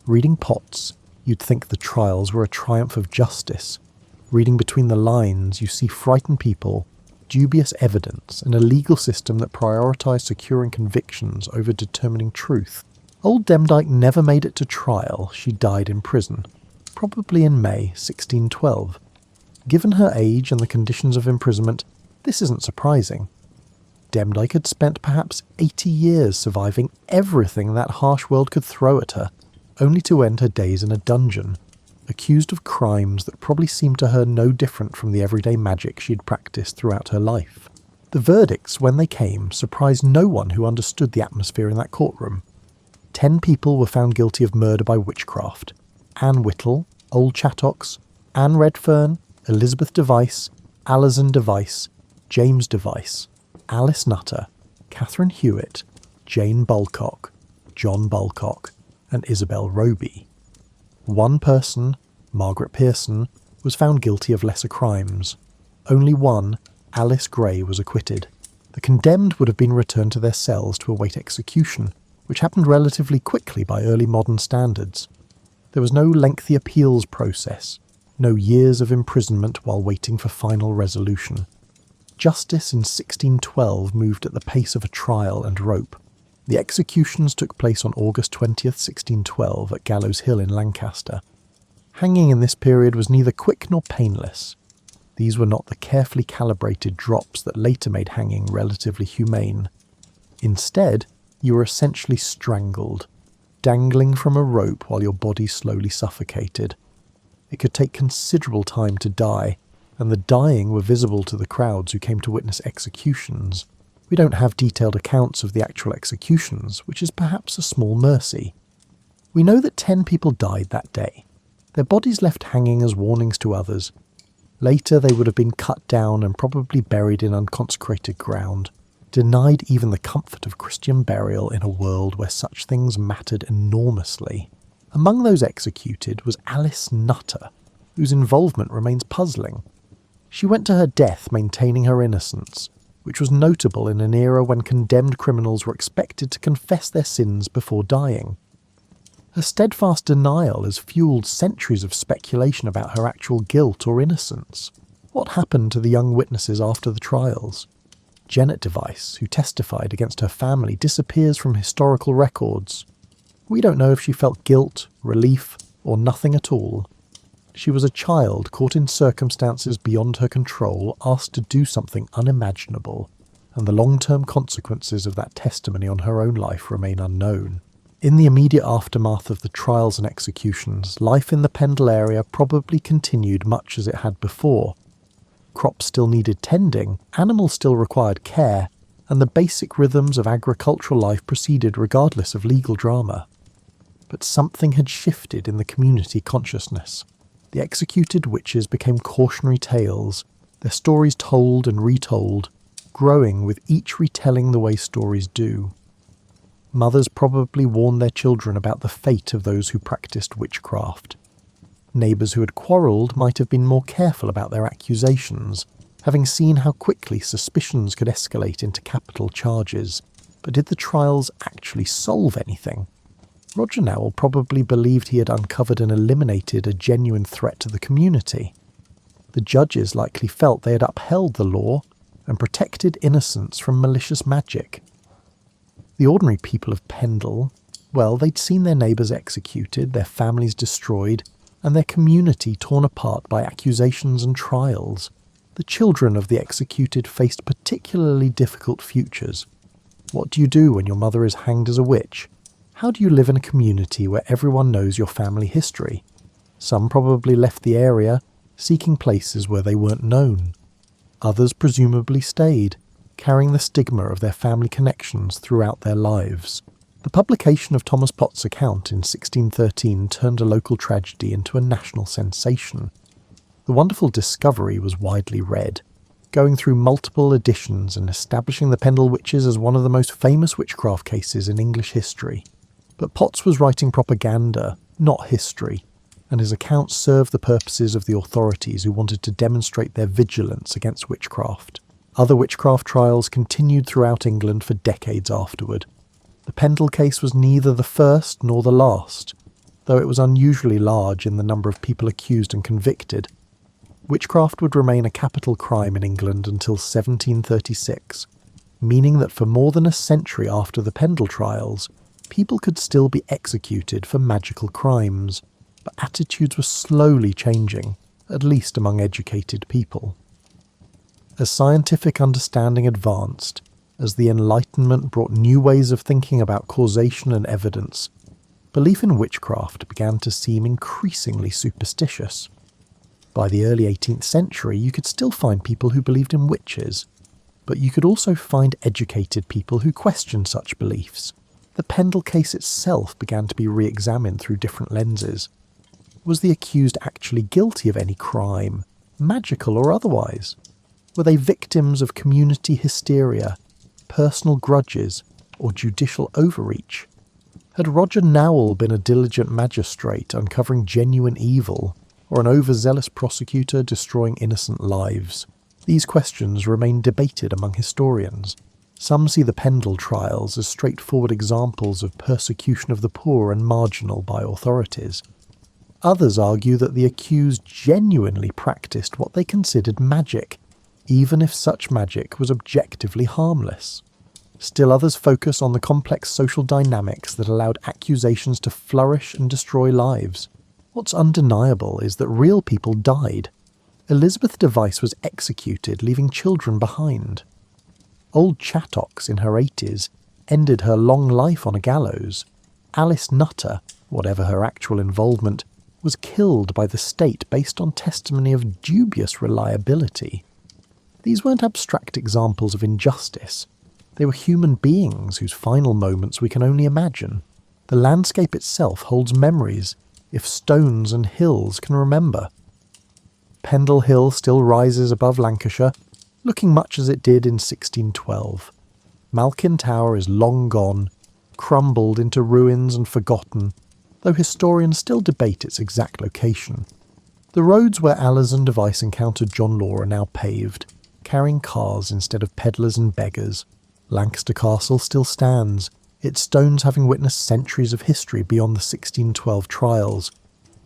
Reading Potts, you'd think the trials were a triumph of justice. Reading between the lines, you see frightened people, dubious evidence, and a legal system that prioritised securing convictions over determining truth. Old Demdike never made it to trial. She died in prison, probably in May 1612. Given her age and the conditions of imprisonment, this isn't surprising. Demdike had spent perhaps 80 years surviving everything that harsh world could throw at her, only to end her days in a dungeon, accused of crimes that probably seemed to her no different from the everyday magic she'd practiced throughout her life. The verdicts, when they came, surprised no one who understood the atmosphere in that courtroom. 10 people were found guilty of murder by witchcraft: Anne Whittle, Old Chattox, Anne Redfern, Elizabeth Device, Alison Device, James Device, Alice Nutter, Catherine Hewitt, Jane Bulcock, John Bulcock, and Isabel Roby. One person, Margaret Pearson, was found guilty of lesser crimes. Only one, Alice Gray, was acquitted. The condemned would have been returned to their cells to await execution, which happened relatively quickly by early modern standards. There was no lengthy appeals process, no years of imprisonment while waiting for final resolution. Justice in 1612 moved at the pace of a trial and rope. The executions took place on August 20th, 1612 at Gallows Hill in Lancaster. Hanging in this period was neither quick nor painless. These were not the carefully calibrated drops that later made hanging relatively humane. Instead, you were essentially strangled, dangling from a rope while your body slowly suffocated. It could take considerable time to die, and the dying were visible to the crowds who came to witness executions. We don't have detailed accounts of the actual executions, which is perhaps a small mercy. We know that 10 people died that day, their bodies left hanging as warnings to others. Later they would have been cut down and probably buried in unconsecrated ground, denied even the comfort of Christian burial in a world where such things mattered enormously. Among those executed was Alice Nutter, whose involvement remains puzzling. She went to her death maintaining her innocence, which was notable in an era when condemned criminals were expected to confess their sins before dying. Her steadfast denial has fueled centuries of speculation about her actual guilt or innocence. What happened to the young witnesses after the trials? Janet Device, who testified against her family, disappears from historical records. We don't know if she felt guilt, relief, or nothing at all. She was a child caught in circumstances beyond her control, asked to do something unimaginable, and the long-term consequences of that testimony on her own life remain unknown. In the immediate aftermath of the trials and executions, life in the Pendle area probably continued much as it had before. Crops still needed tending, animals still required care, and the basic rhythms of agricultural life proceeded regardless of legal drama. But something had shifted in the community consciousness. The executed witches became cautionary tales, their stories told and retold, growing with each retelling the way stories do. Mothers probably warned their children about the fate of those who practiced witchcraft. Neighbours who had quarrelled might have been more careful about their accusations, having seen how quickly suspicions could escalate into capital charges. But did the trials actually solve anything? Roger Nowell probably believed he had uncovered and eliminated a genuine threat to the community. The judges likely felt they had upheld the law and protected innocence from malicious magic. The ordinary people of Pendle, well, they'd seen their neighbours executed, their families destroyed, and their community torn apart by accusations and trials. The children of the executed faced particularly difficult futures. What do you do when your mother is hanged as a witch? How do you live in a community where everyone knows your family history? Some probably left the area, seeking places where they weren't known. Others presumably stayed, carrying the stigma of their family connections throughout their lives. The publication of Thomas Pott's account in 1613 turned a local tragedy into a national sensation. The wonderful discovery was widely read, going through multiple editions and establishing the Pendle witches as one of the most famous witchcraft cases in English history. But Potts was writing propaganda, not history, and his accounts served the purposes of the authorities who wanted to demonstrate their vigilance against witchcraft. Other witchcraft trials continued throughout England for decades afterward. The Pendle case was neither the first nor the last, though it was unusually large in the number of people accused and convicted. Witchcraft would remain a capital crime in England until 1736, meaning that for more than a century after the Pendle trials, people could still be executed for magical crimes, but attitudes were slowly changing, at least among educated people. As scientific understanding advanced, as the Enlightenment brought new ways of thinking about causation and evidence, belief in witchcraft began to seem increasingly superstitious. By the early 18th century, you could still find people who believed in witches, but you could also find educated people who questioned such beliefs. The Pendle case itself began to be re-examined through different lenses. Was the accused actually guilty of any crime, magical or otherwise? Were they victims of community hysteria, personal grudges, or judicial overreach? Had Roger Nowell been a diligent magistrate uncovering genuine evil, or an overzealous prosecutor destroying innocent lives? These questions remain debated among historians. Some see the Pendle trials as straightforward examples of persecution of the poor and marginal by authorities. Others argue that the accused genuinely practiced what they considered magic, even if such magic was objectively harmless. Still others focus on the complex social dynamics that allowed accusations to flourish and destroy lives. What's undeniable is that real people died. Elizabeth Device was executed, leaving children behind. Old Chattox, in her 80s, ended her long life on a gallows. Alice Nutter, whatever her actual involvement, was killed by the state based on testimony of dubious reliability. These weren't abstract examples of injustice. They were human beings whose final moments we can only imagine. The landscape itself holds memories, if stones and hills can remember. Pendle Hill still rises above Lancashire, looking much as it did in 1612. Malkin Tower is long gone, crumbled into ruins and forgotten, though historians still debate its exact location. The roads where Alison Device encountered John Law are now paved, carrying cars instead of peddlers and beggars. Lancaster Castle still stands, its stones having witnessed centuries of history beyond the 1612 trials.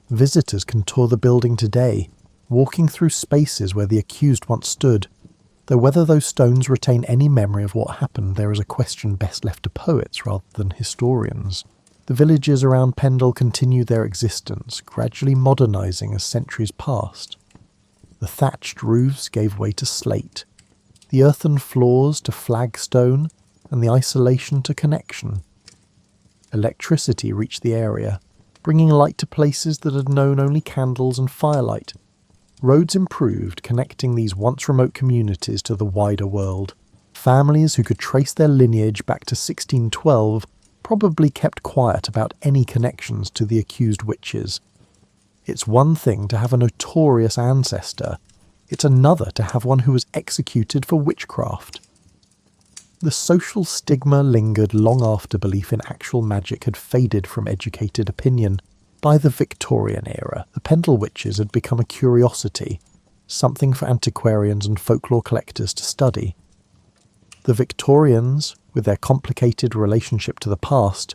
Visitors can tour the building today, walking through spaces where the accused once stood, though whether those stones retain any memory of what happened there is a question best left to poets rather than historians. The villages around Pendle continue their existence, gradually modernising as centuries passed. The thatched roofs gave way to slate, the earthen floors to flagstone, and the isolation to connection. Electricity reached the area, bringing light to places that had known only candles and firelight. Roads improved, connecting these once remote communities to the wider world. Families who could trace their lineage back to 1612 probably kept quiet about any connections to the accused witches. It's one thing to have a notorious ancestor, it's another to have one who was executed for witchcraft. The social stigma lingered long after belief in actual magic had faded from educated opinion. By the Victorian era, the Pendle witches had become a curiosity, something for antiquarians and folklore collectors to study. The Victorians, with their complicated relationship to the past,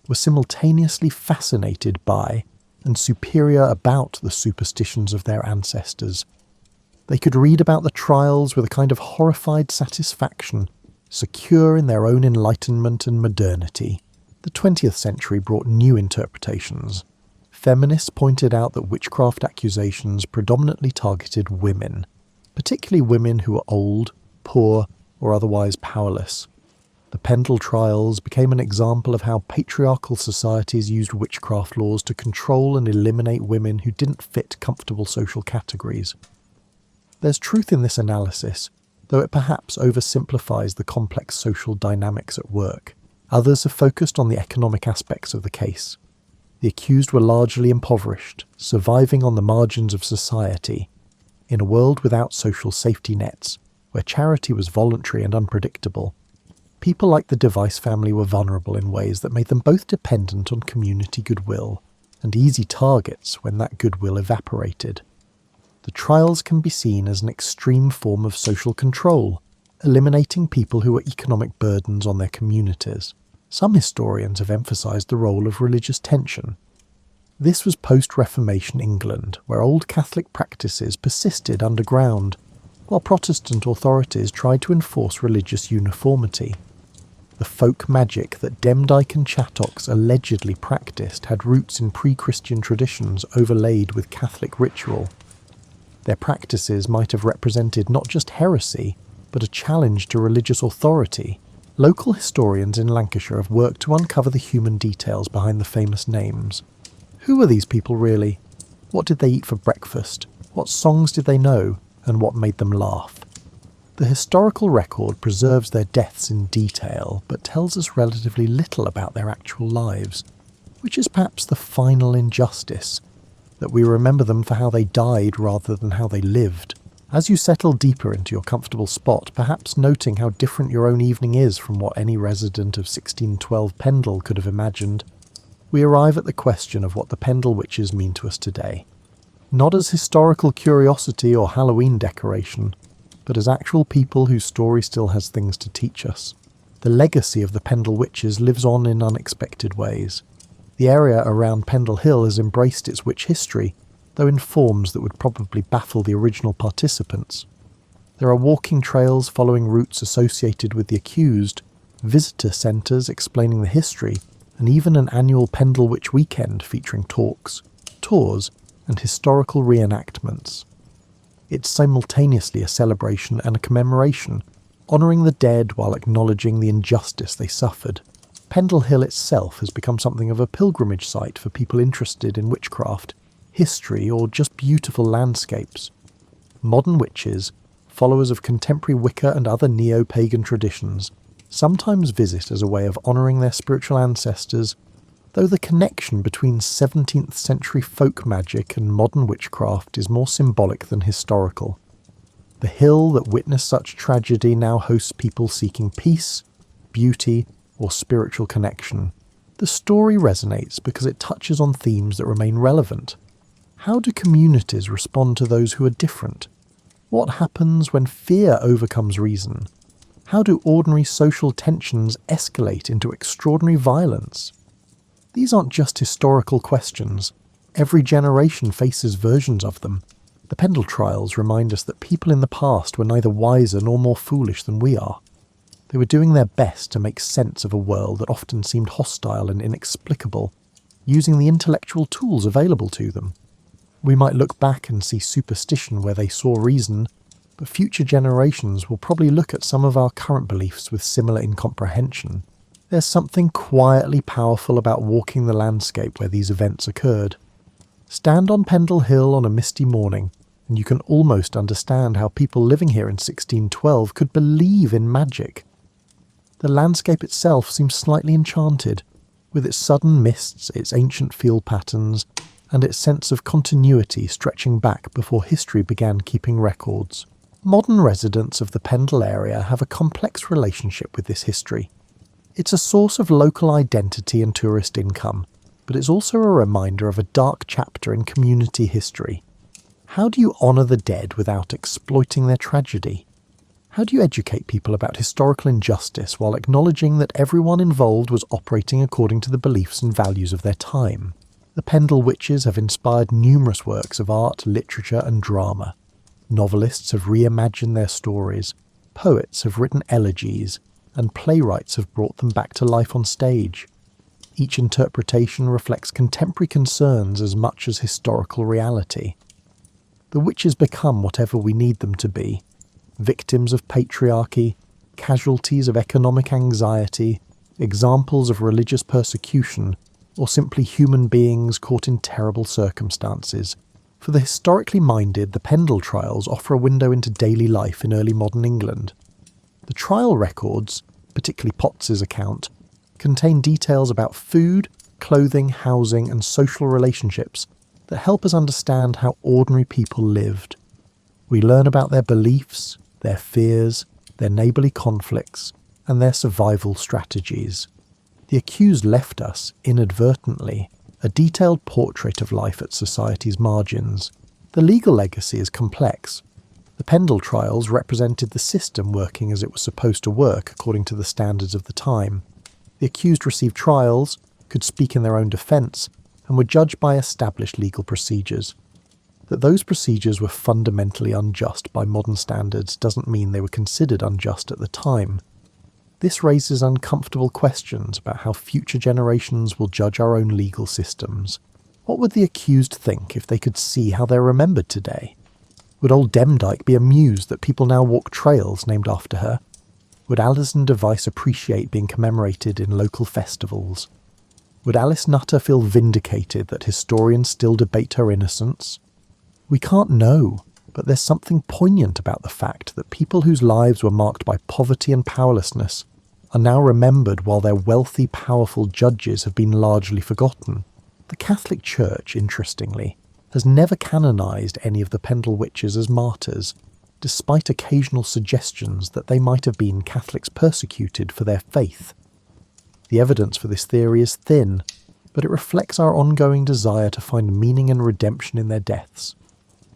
were simultaneously fascinated by and superior about the superstitions of their ancestors. They could read about the trials with a kind of horrified satisfaction, secure in their own enlightenment and modernity. The 20th century brought new interpretations. Feminists pointed out that witchcraft accusations predominantly targeted women, particularly women who were old, poor, or otherwise powerless. The Pendle trials became an example of how patriarchal societies used witchcraft laws to control and eliminate women who didn't fit comfortable social categories. There's truth in this analysis, though it perhaps oversimplifies the complex social dynamics at work. Others have focused on the economic aspects of the case. The accused were largely impoverished, surviving on the margins of society. In a world without social safety nets, where charity was voluntary and unpredictable, people like the Device family were vulnerable in ways that made them both dependent on community goodwill, and easy targets when that goodwill evaporated. The trials can be seen as an extreme form of social control, eliminating people who were economic burdens on their communities. Some historians have emphasised the role of religious tension. This was post-Reformation England, where old Catholic practices persisted underground, while Protestant authorities tried to enforce religious uniformity. The folk magic that Demdike and Chattox allegedly practiced had roots in pre-Christian traditions overlaid with Catholic ritual. Their practices might have represented not just heresy, but a challenge to religious authority. Local historians in Lancashire have worked to uncover the human details behind the famous names. Who were these people really? What did they eat for breakfast? What songs did they know? And what made them laugh? The historical record preserves their deaths in detail, but tells us relatively little about their actual lives, which is perhaps the final injustice, that we remember them for how they died rather than how they lived. As you settle deeper into your comfortable spot, perhaps noting how different your own evening is from what any resident of 1612 Pendle could have imagined, we arrive at the question of what the Pendle witches mean to us today. Not as historical curiosity or Halloween decoration, but as actual people whose story still has things to teach us. The legacy of the Pendle witches lives on in unexpected ways. The area around Pendle Hill has embraced its witch history, though in forms that would probably baffle the original participants. There are walking trails following routes associated with the accused, visitor centres explaining the history, and even an annual Pendle Witch weekend featuring talks, tours, and historical reenactments. It's simultaneously a celebration and a commemoration, honouring the dead while acknowledging the injustice they suffered. Pendle Hill itself has become something of a pilgrimage site for people interested in witchcraft, history, or just beautiful landscapes. Modern witches, followers of contemporary Wicca and other neo-pagan traditions, sometimes visit as a way of honouring their spiritual ancestors, though the connection between 17th century folk magic and modern witchcraft is more symbolic than historical. The hill that witnessed such tragedy now hosts people seeking peace, beauty, or spiritual connection. The story resonates because it touches on themes that remain relevant. How do communities respond to those who are different? What happens when fear overcomes reason? How do ordinary social tensions escalate into extraordinary violence? These aren't just historical questions. Every generation faces versions of them. The Pendle trials remind us that people in the past were neither wiser nor more foolish than we are. They were doing their best to make sense of a world that often seemed hostile and inexplicable, using the intellectual tools available to them. We might look back and see superstition where they saw reason, but future generations will probably look at some of our current beliefs with similar incomprehension. There's something quietly powerful about walking the landscape where these events occurred. Stand on Pendle Hill on a misty morning, and you can almost understand how people living here in 1612 could believe in magic. The landscape itself seems slightly enchanted, with its sudden mists, its ancient field patterns, and its sense of continuity stretching back before history began keeping records. Modern residents of the Pendle area have a complex relationship with this history. It's a source of local identity and tourist income, but it's also a reminder of a dark chapter in community history. How do you honour the dead without exploiting their tragedy? How do you educate people about historical injustice while acknowledging that everyone involved was operating according to the beliefs and values of their time? The Pendle witches have inspired numerous works of art, literature and drama. Novelists have reimagined their stories, poets have written elegies, and playwrights have brought them back to life on stage. Each interpretation reflects contemporary concerns as much as historical reality. The witches become whatever we need them to be: victims of patriarchy, casualties of economic anxiety, examples of religious persecution, or simply human beings caught in terrible circumstances. For the historically minded, the Pendle trials offer a window into daily life in early modern England. The trial records, particularly Potts's account, contain details about food, clothing, housing, and social relationships that help us understand how ordinary people lived. We learn about their beliefs, their fears, their neighbourly conflicts, and their survival strategies. The accused left us, inadvertently, a detailed portrait of life at society's margins. The legal legacy is complex. The Pendle trials represented the system working as it was supposed to work according to the standards of the time. The accused received trials, could speak in their own defence, and were judged by established legal procedures. That those procedures were fundamentally unjust by modern standards doesn't mean they were considered unjust at the time. This raises uncomfortable questions about how future generations will judge our own legal systems. What would the accused think if they could see how they're remembered today? Would old Demdike be amused that people now walk trails named after her? Would Alison Device appreciate being commemorated in local festivals? Would Alice Nutter feel vindicated that historians still debate her innocence? We can't know, but there's something poignant about the fact that people whose lives were marked by poverty and powerlessness are now remembered while their wealthy, powerful judges have been largely forgotten. The Catholic Church, interestingly, has never canonised any of the Pendle witches as martyrs, despite occasional suggestions that they might have been Catholics persecuted for their faith. The evidence for this theory is thin, but it reflects our ongoing desire to find meaning and redemption in their deaths.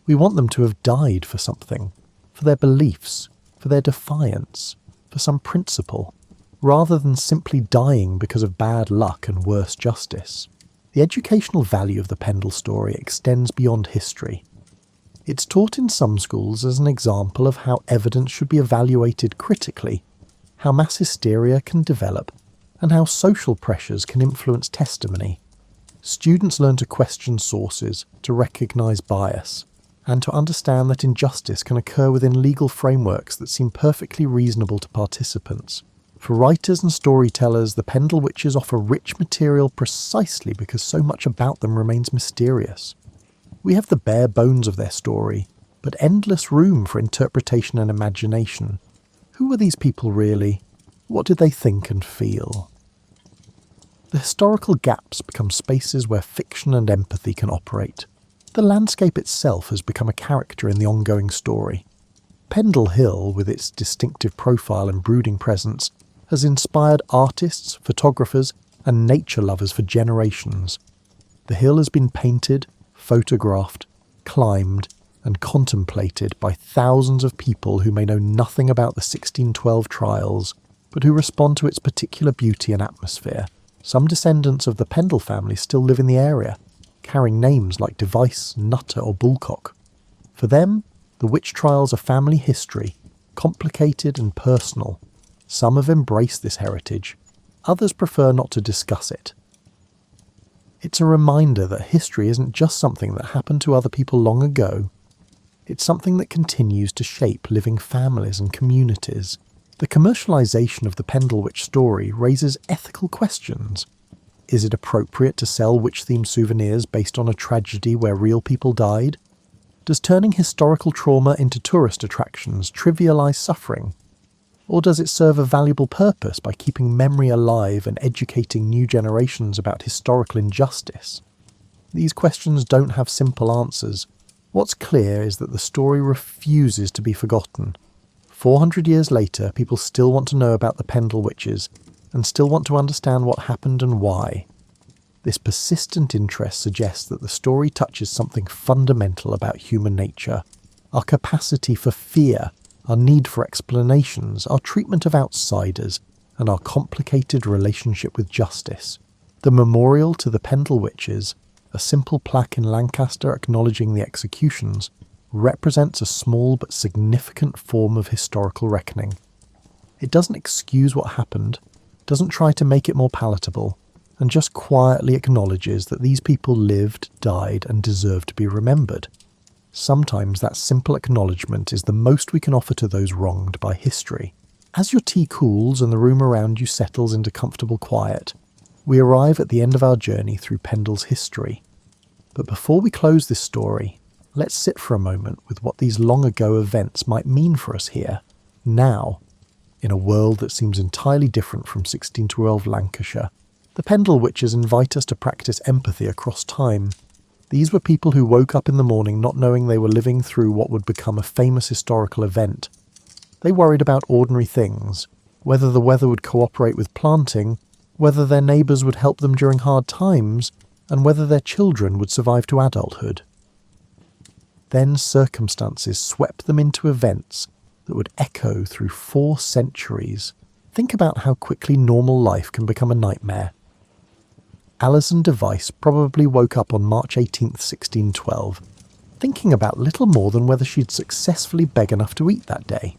We want them to have died for something, for their beliefs, for their defiance, for some principle, rather than simply dying because of bad luck and worse justice. The educational value of the Pendle story extends beyond history. It's taught in some schools as an example of how evidence should be evaluated critically, how mass hysteria can develop, and how social pressures can influence testimony. Students learn to question sources, to recognise bias, and to understand that injustice can occur within legal frameworks that seem perfectly reasonable to participants. For writers and storytellers, the Pendle Witches offer rich material precisely because so much about them remains mysterious. We have the bare bones of their story, but endless room for interpretation and imagination. Who were these people really? What did they think and feel? The historical gaps become spaces where fiction and empathy can operate. The landscape itself has become a character in the ongoing story. Pendle Hill, with its distinctive profile and brooding presence, has inspired artists, photographers, and nature lovers for generations. The hill has been painted, photographed, climbed, and contemplated by thousands of people who may know nothing about the 1612 trials, but who respond to its particular beauty and atmosphere. Some descendants of the Pendle family still live in the area, carrying names like Device, Nutter, or Bullcock. For them, the witch trials are family history, complicated and personal. Some have embraced this heritage, others prefer not to discuss it. It's a reminder that history isn't just something that happened to other people long ago. It's something that continues to shape living families and communities. The commercialisation of the Pendle Witch story raises ethical questions. Is it appropriate to sell witch-themed souvenirs based on a tragedy where real people died? Does turning historical trauma into tourist attractions trivialise suffering? Or does it serve a valuable purpose by keeping memory alive and educating new generations about historical injustice? These questions don't have simple answers. What's clear is that the story refuses to be forgotten. 400 years later, people still want to know about the Pendle Witches, and still want to understand what happened and why. This persistent interest suggests that the story touches something fundamental about human nature, our capacity for fear, our need for explanations, our treatment of outsiders, and our complicated relationship with justice. The memorial to the Pendle Witches, a simple plaque in Lancaster acknowledging the executions, represents a small but significant form of historical reckoning. It doesn't excuse what happened, doesn't try to make it more palatable, and just quietly acknowledges that these people lived, died, and deserve to be remembered. Sometimes that simple acknowledgement is the most we can offer to those wronged by history. As your tea cools and the room around you settles into comfortable quiet, we arrive at the end of our journey through Pendle's history. But before we close this story, let's sit for a moment with what these long-ago events might mean for us here, now, in a world that seems entirely different from 1612 Lancashire. The Pendle Witches invite us to practice empathy across time. These were people who woke up in the morning not knowing they were living through what would become a famous historical event. They worried about ordinary things, whether the weather would cooperate with planting, whether their neighbours would help them during hard times, and whether their children would survive to adulthood. Then circumstances swept them into events that would echo through 4 centuries. Think about how quickly normal life can become a nightmare. Alison Device probably woke up on March 18th, 1612, thinking about little more than whether she'd successfully beg enough to eat that day.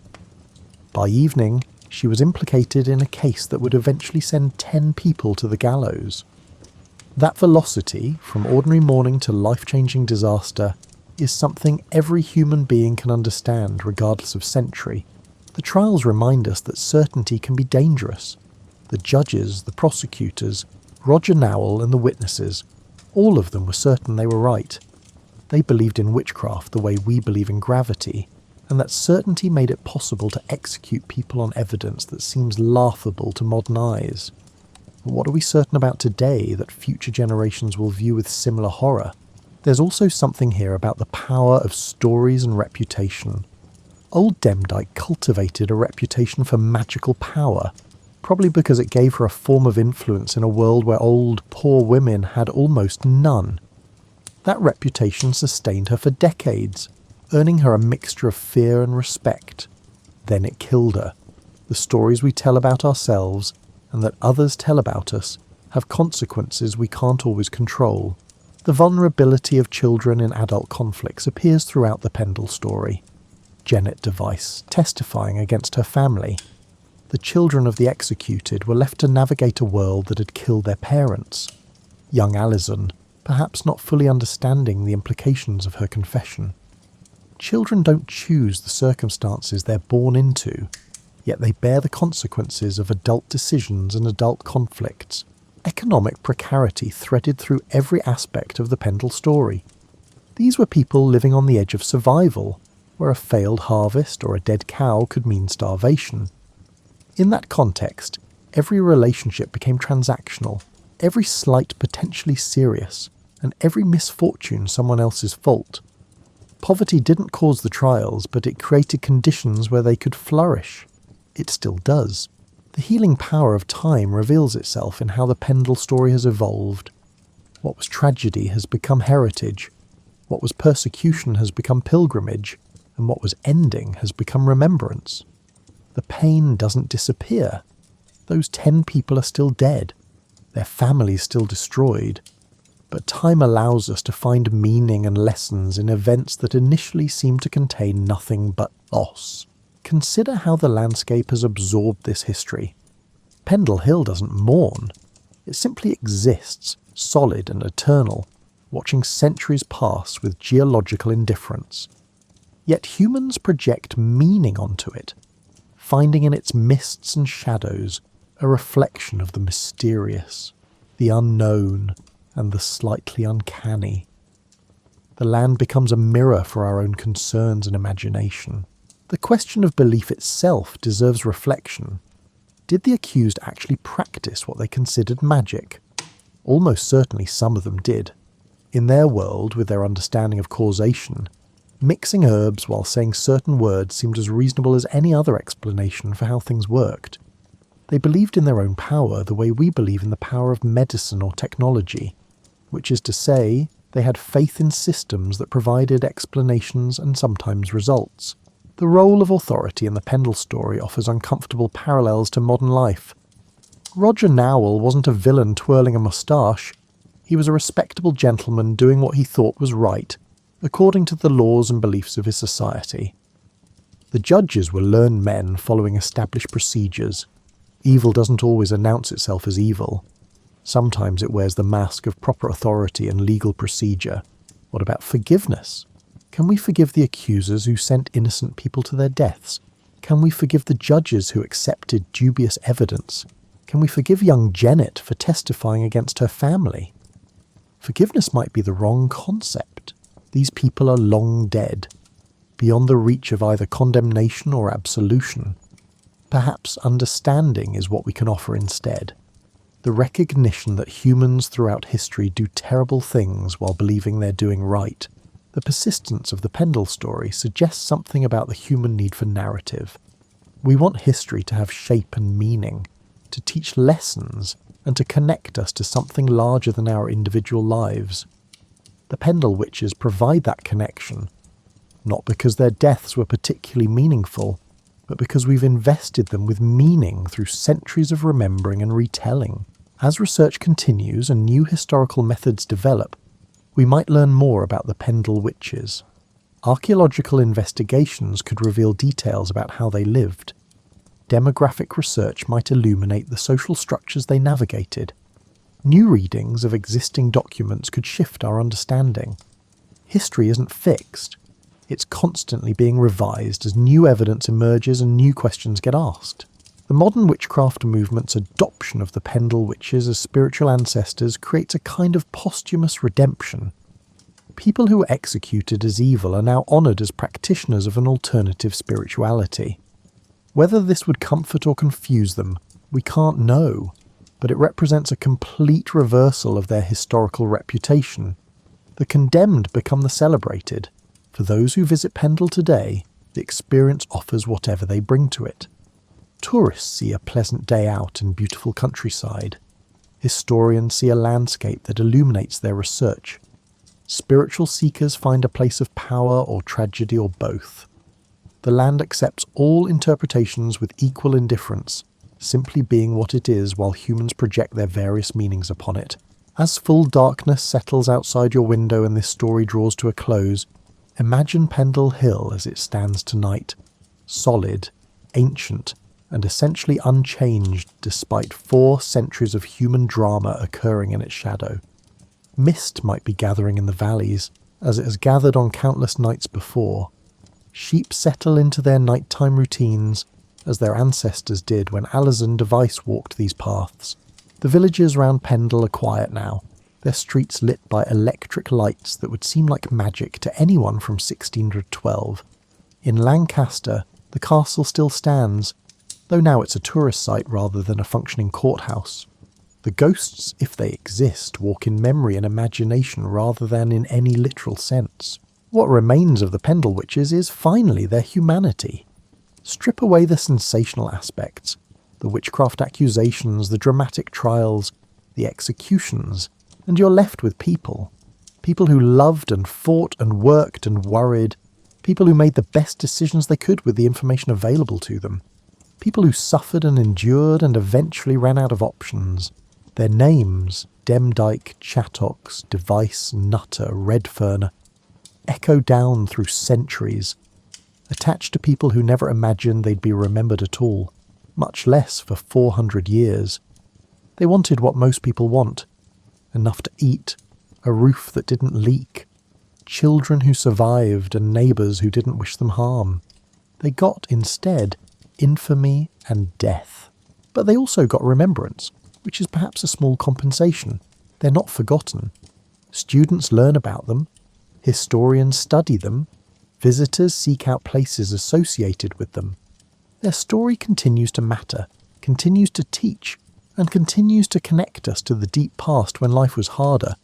By evening, she was implicated in a case that would eventually send 10 people to the gallows. That velocity, from ordinary morning to life-changing disaster, is something every human being can understand regardless of century. The trials remind us that certainty can be dangerous. The judges, the prosecutors, Roger Nowell and the witnesses, all of them were certain they were right. They believed in witchcraft the way we believe in gravity, and that certainty made it possible to execute people on evidence that seems laughable to modern eyes. But what are we certain about today that future generations will view with similar horror? There's also something here about the power of stories and reputation. Old Demdike cultivated a reputation for magical power, probably because it gave her a form of influence in a world where old, poor women had almost none. That reputation sustained her for decades, earning her a mixture of fear and respect. Then it killed her. The stories we tell about ourselves, and that others tell about us, have consequences we can't always control. The vulnerability of children in adult conflicts appears throughout the Pendle story. Janet Device testifying against her family. The children of the executed were left to navigate a world that had killed their parents. Young Alison, perhaps not fully understanding the implications of her confession. Children don't choose the circumstances they're born into, yet they bear the consequences of adult decisions and adult conflicts. Economic precarity threaded through every aspect of the Pendle story. These were people living on the edge of survival, where a failed harvest or a dead cow could mean starvation. In that context, every relationship became transactional, every slight potentially serious, and every misfortune someone else's fault. Poverty didn't cause the trials, but it created conditions where they could flourish. It still does. The healing power of time reveals itself in how the Pendle story has evolved. What was tragedy has become heritage, what was persecution has become pilgrimage, and what was ending has become remembrance. The pain doesn't disappear. Those 10 people are still dead, their families still destroyed, but time allows us to find meaning and lessons in events that initially seem to contain nothing but loss. Consider how the landscape has absorbed this history. Pendle Hill doesn't mourn. It simply exists, solid and eternal, watching centuries pass with geological indifference. Yet humans project meaning onto it, finding in its mists and shadows a reflection of the mysterious, the unknown, and the slightly uncanny. The land becomes a mirror for our own concerns and imagination. The question of belief itself deserves reflection. Did the accused actually practice what they considered magic? Almost certainly some of them did. In their world, with their understanding of causation, mixing herbs while saying certain words seemed as reasonable as any other explanation for how things worked. They believed in their own power the way we believe in the power of medicine or technology, which is to say, they had faith in systems that provided explanations and sometimes results. The role of authority in the Pendle story offers uncomfortable parallels to modern life. Roger Nowell wasn't a villain twirling a moustache. He was a respectable gentleman doing what he thought was right, according to the laws and beliefs of his society. The judges were learned men following established procedures. Evil doesn't always announce itself as evil. Sometimes it wears the mask of proper authority and legal procedure. What about forgiveness? Can we forgive the accusers who sent innocent people to their deaths? Can we forgive the judges who accepted dubious evidence? Can we forgive young Janet for testifying against her family? Forgiveness might be the wrong concept. These people are long dead, beyond the reach of either condemnation or absolution. Perhaps understanding is what we can offer instead. The recognition that humans throughout history do terrible things while believing they're doing right. The persistence of the Pendle story suggests something about the human need for narrative. We want history to have shape and meaning, to teach lessons, and to connect us to something larger than our individual lives. The Pendle witches provide that connection, not because their deaths were particularly meaningful, but because we've invested them with meaning through centuries of remembering and retelling. As research continues and new historical methods develop, we might learn more about the Pendle witches. Archaeological investigations could reveal details about how they lived. Demographic research might illuminate the social structures they navigated. New readings of existing documents could shift our understanding. History isn't fixed. It's constantly being revised as new evidence emerges and new questions get asked. The modern witchcraft movement's adoption of the Pendle witches as spiritual ancestors creates a kind of posthumous redemption. People who were executed as evil are now honoured as practitioners of an alternative spirituality. Whether this would comfort or confuse them, we can't know, but it represents a complete reversal of their historical reputation. The condemned become the celebrated. For those who visit Pendle today, the experience offers whatever they bring to it. Tourists see a pleasant day out in beautiful countryside. Historians see a landscape that illuminates their research. Spiritual seekers find a place of power or tragedy or both. The land accepts all interpretations with equal indifference, simply being what it is while humans project their various meanings upon it. As full darkness settles outside your window and this story draws to a close, imagine Pendle Hill as it stands tonight, solid, ancient, and essentially unchanged despite 4 centuries of human drama occurring in its shadow. Mist might be gathering in the valleys, as it has gathered on countless nights before. Sheep settle into their nighttime routines, as their ancestors did when Alazan Device walked these paths. The villages around Pendle are quiet now, their streets lit by electric lights that would seem like magic to anyone from 1612. In Lancaster, the castle still stands, though now it's a tourist site rather than a functioning courthouse. The ghosts, if they exist, walk in memory and imagination rather than in any literal sense. What remains of the Pendle Witches is finally their humanity. Strip away the sensational aspects, the witchcraft accusations, the dramatic trials, the executions, and you're left with people. People who loved and fought and worked and worried. People who made the best decisions they could with the information available to them. People who suffered and endured and eventually ran out of options. Their names, Demdike, Chattox, Device, Nutter, Redfern, echo down through centuries, attached to people who never imagined they'd be remembered at all, much less for 400 years. They wanted what most people want, enough to eat, a roof that didn't leak, children who survived and neighbours who didn't wish them harm. They got, instead, infamy and death. But they also got remembrance, which is perhaps a small compensation. They're not forgotten. Students learn about them, historians study them, visitors seek out places associated with them. Their story continues to matter, continues to teach, and continues to connect us to the deep past when life was harder,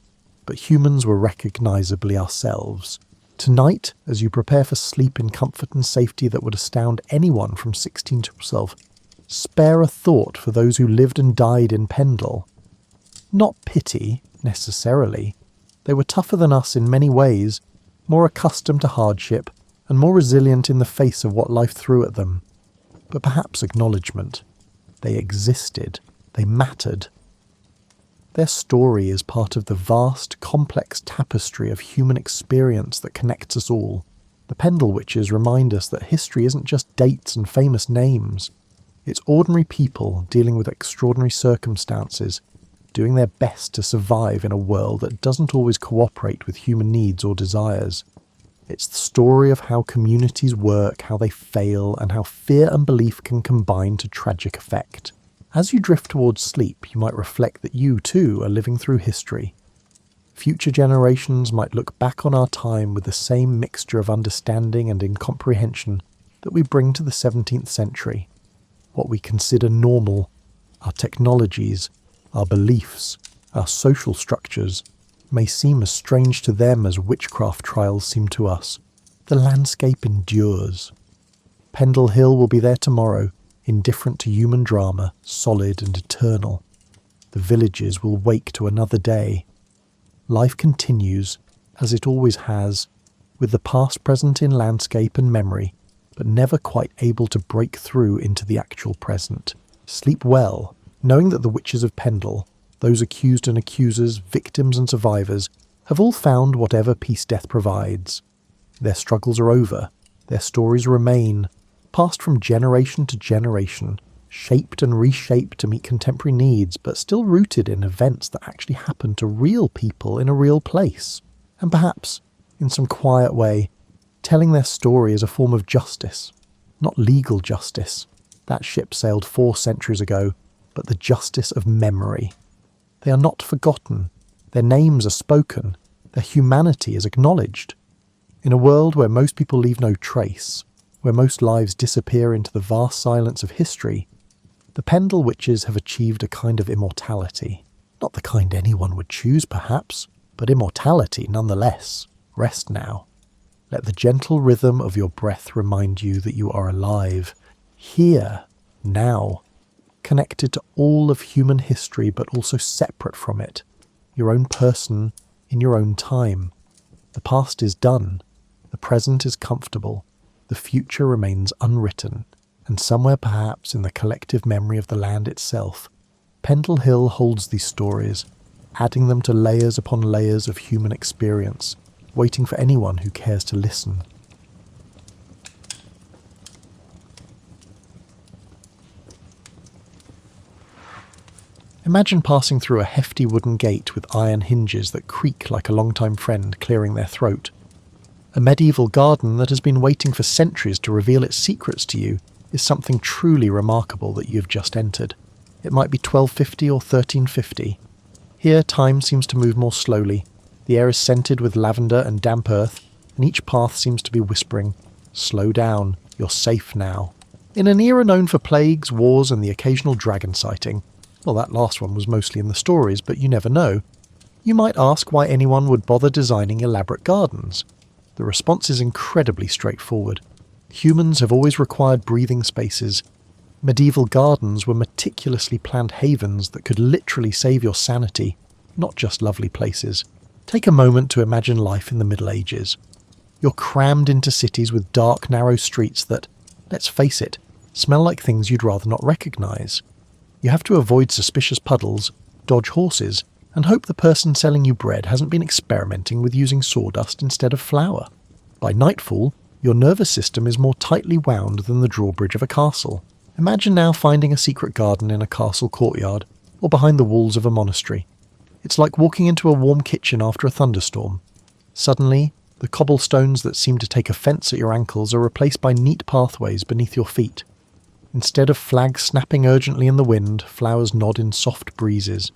but humans were recognisably ourselves. Tonight, as you prepare for sleep in comfort and safety that would astound anyone from 1612, spare a thought for those who lived and died in Pendle. Not pity, necessarily. They were tougher than us in many ways, more accustomed to hardship, and more resilient in the face of what life threw at them. But perhaps acknowledgement. They existed. They mattered. Their story is part of the vast, complex tapestry of human experience that connects us all. The Pendle Witches remind us that history isn't just dates and famous names. It's ordinary people dealing with extraordinary circumstances, doing their best to survive in a world that doesn't always cooperate with human needs or desires. It's the story of how communities work, how they fail, and how fear and belief can combine to tragic effect. As you drift towards sleep, you might reflect that you, too, are living through history. Future generations might look back on our time with the same mixture of understanding and incomprehension that we bring to the 17th century. What we consider normal, our technologies, our beliefs, our social structures, may seem as strange to them as witchcraft trials seem to us. The landscape endures. Pendle Hill will be there tomorrow, indifferent to human drama, solid and eternal. The villages will wake to another day. Life continues, as it always has, with the past present in landscape and memory, but never quite able to break through into the actual present. Sleep well, knowing that the witches of Pendle, those accused and accusers, victims and survivors, have all found whatever peace death provides. Their struggles are over, their stories remain, passed from generation to generation, shaped and reshaped to meet contemporary needs, but still rooted in events that actually happened to real people in a real place. And perhaps, in some quiet way, telling their story is a form of justice. Not legal justice. That ship sailed 4 centuries ago, but the justice of memory. They are not forgotten. Their names are spoken. Their humanity is acknowledged. In a world where most people leave no trace, where most lives disappear into the vast silence of history, the Pendle Witches have achieved a kind of immortality. Not the kind anyone would choose, perhaps, but immortality nonetheless. Rest now. Let the gentle rhythm of your breath remind you that you are alive, here, now, connected to all of human history but also separate from it, your own person in your own time. The past is done, the present is comfortable, the future remains unwritten. And somewhere perhaps in the collective memory of the land itself, Pendle Hill holds these stories, adding them to layers upon layers of human experience, waiting for anyone who cares to listen. Imagine passing through a hefty wooden gate with iron hinges that creak like a long-time friend clearing their throat. A medieval garden that has been waiting for centuries to reveal its secrets to you is something truly remarkable that you've just entered. It might be 1250 or 1350. Here time seems to move more slowly. The air is scented with lavender and damp earth, and each path seems to be whispering, "Slow down, you're safe now." In an era known for plagues, wars and the occasional dragon sighting, well, that last one was mostly in the stories, but you never know, you might ask why anyone would bother designing elaborate gardens. The response is incredibly straightforward. Humans have always required breathing spaces. Medieval gardens were meticulously planned havens that could literally save your sanity, not just lovely places. Take a moment to imagine life in the Middle Ages. You're crammed into cities with dark, narrow streets that, let's face it, smell like things you'd rather not recognise. You have to avoid suspicious puddles, dodge horses, and hope the person selling you bread hasn't been experimenting with using sawdust instead of flour. By nightfall, your nervous system is more tightly wound than the drawbridge of a castle. Imagine now finding a secret garden in a castle courtyard, or behind the walls of a monastery. It's like walking into a warm kitchen after a thunderstorm. Suddenly, the cobblestones that seem to take offence at your ankles are replaced by neat pathways beneath your feet. Instead of flags snapping urgently in the wind, flowers nod in soft breezes.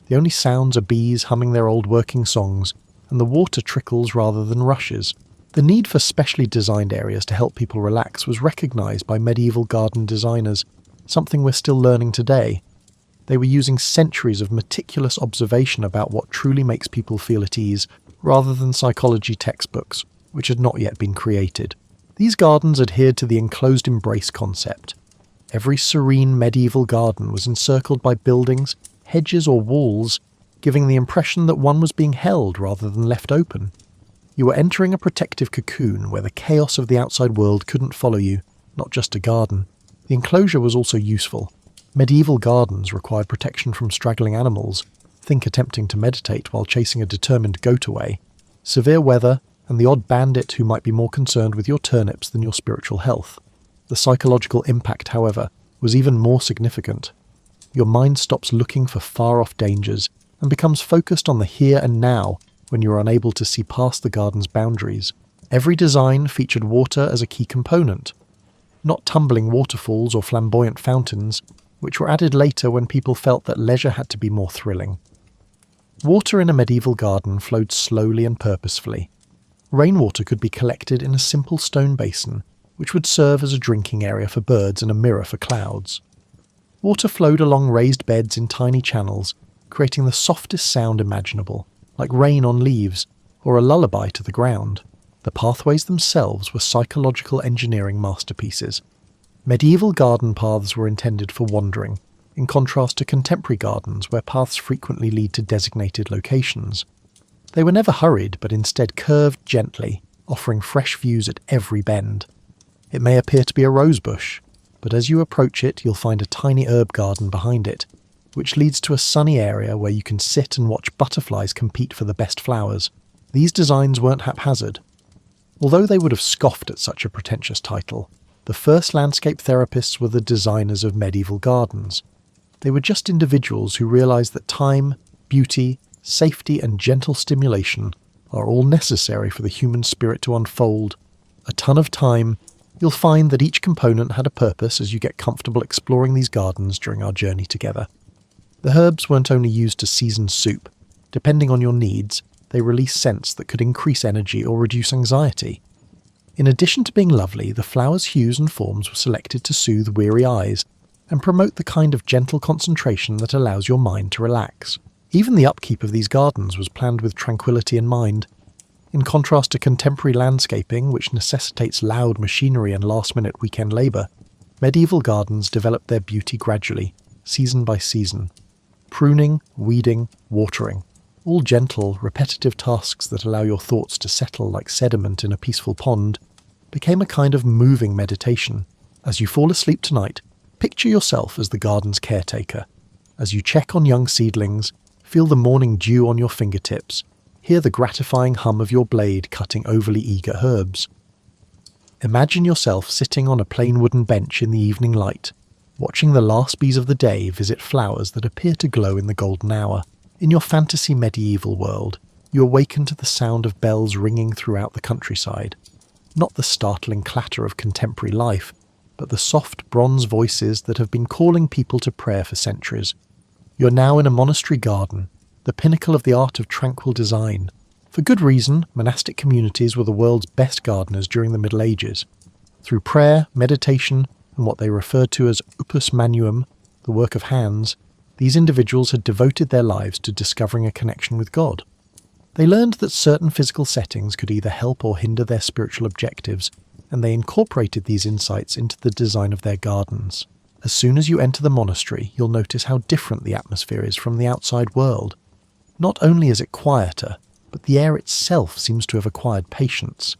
The only sounds are bees humming their old working songs, and the water trickles rather than rushes. The need for specially designed areas to help people relax was recognised by medieval garden designers, something we're still learning today. They were using centuries of meticulous observation about what truly makes people feel at ease, rather than psychology textbooks, which had not yet been created. These gardens adhered to the enclosed embrace concept. Every serene medieval garden was encircled by buildings, hedges or walls, giving the impression that one was being held rather than left open. You were entering a protective cocoon where the chaos of the outside world couldn't follow you, not just a garden. The enclosure was also useful. Medieval gardens required protection from straggling animals, think attempting to meditate while chasing a determined goat away, severe weather, and the odd bandit who might be more concerned with your turnips than your spiritual health. The psychological impact, however, was even more significant. Your mind stops looking for far-off dangers and becomes focused on the here and now when you are unable to see past the garden's boundaries. Every design featured water as a key component, not tumbling waterfalls or flamboyant fountains, which were added later when people felt that leisure had to be more thrilling. Water in a medieval garden flowed slowly and purposefully. Rainwater could be collected in a simple stone basin, which would serve as a drinking area for birds and a mirror for clouds. Water flowed along raised beds in tiny channels, creating the softest sound imaginable, like rain on leaves, or a lullaby to the ground. The pathways themselves were psychological engineering masterpieces. Medieval garden paths were intended for wandering, in contrast to contemporary gardens where paths frequently lead to designated locations. They were never hurried, but instead curved gently, offering fresh views at every bend. It may appear to be a rosebush, but as you approach it, you'll find a tiny herb garden behind it, which leads to a sunny area where you can sit and watch butterflies compete for the best flowers. These designs weren't haphazard. Although they would have scoffed at such a pretentious title, the first landscape therapists were the designers of medieval gardens. They were just individuals who realised that time, beauty, safety and gentle stimulation are all necessary for the human spirit to unfold. A ton of time, you'll find that each component had a purpose as you get comfortable exploring these gardens during our journey together. The herbs weren't only used to season soup. Depending on your needs, they release scents that could increase energy or reduce anxiety. In addition to being lovely, the flowers' hues and forms were selected to soothe weary eyes and promote the kind of gentle concentration that allows your mind to relax. Even the upkeep of these gardens was planned with tranquility in mind. In contrast to contemporary landscaping, which necessitates loud machinery and last-minute weekend labour, medieval gardens developed their beauty gradually, season by season. Pruning, weeding, watering, all gentle, repetitive tasks that allow your thoughts to settle like sediment in a peaceful pond, became a kind of moving meditation. As you fall asleep tonight, picture yourself as the garden's caretaker. As you check on young seedlings, feel the morning dew on your fingertips, hear the gratifying hum of your blade cutting overly eager herbs. Imagine yourself sitting on a plain wooden bench in the evening light, watching the last bees of the day visit flowers that appear to glow in the golden hour. In your fantasy medieval world, you awaken to the sound of bells ringing throughout the countryside. Not the startling clatter of contemporary life, but the soft bronze voices that have been calling people to prayer for centuries. You're now in a monastery garden, the pinnacle of the art of tranquil design. For good reason, monastic communities were the world's best gardeners during the Middle Ages. Through prayer, meditation, and what they referred to as opus manuum, the work of hands, these individuals had devoted their lives to discovering a connection with God. They learned that certain physical settings could either help or hinder their spiritual objectives, and they incorporated these insights into the design of their gardens. As soon as you enter the monastery, you'll notice how different the atmosphere is from the outside world. Not only is it quieter, but the air itself seems to have acquired patience.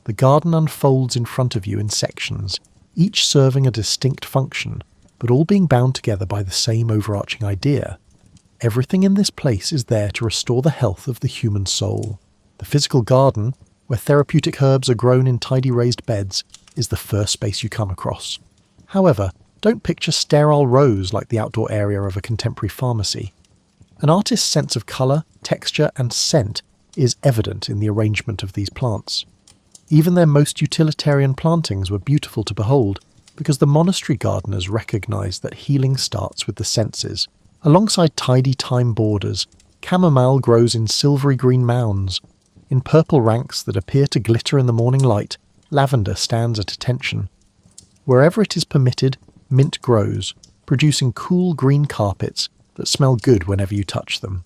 The garden unfolds in front of you in sections, each serving a distinct function, but all being bound together by the same overarching idea. Everything in this place is there to restore the health of the human soul. The physical garden, where therapeutic herbs are grown in tidy raised beds, is the first space you come across. However, don't picture sterile rows like the outdoor area of a contemporary pharmacy. An artist's sense of colour, texture and scent is evident in the arrangement of these plants. Even their most utilitarian plantings were beautiful to behold, because the monastery gardeners recognised that healing starts with the senses. Alongside tidy thyme borders, chamomile grows in silvery green mounds. In purple ranks that appear to glitter in the morning light, lavender stands at attention. Wherever it is permitted, mint grows, producing cool green carpets that smell good whenever you touch them.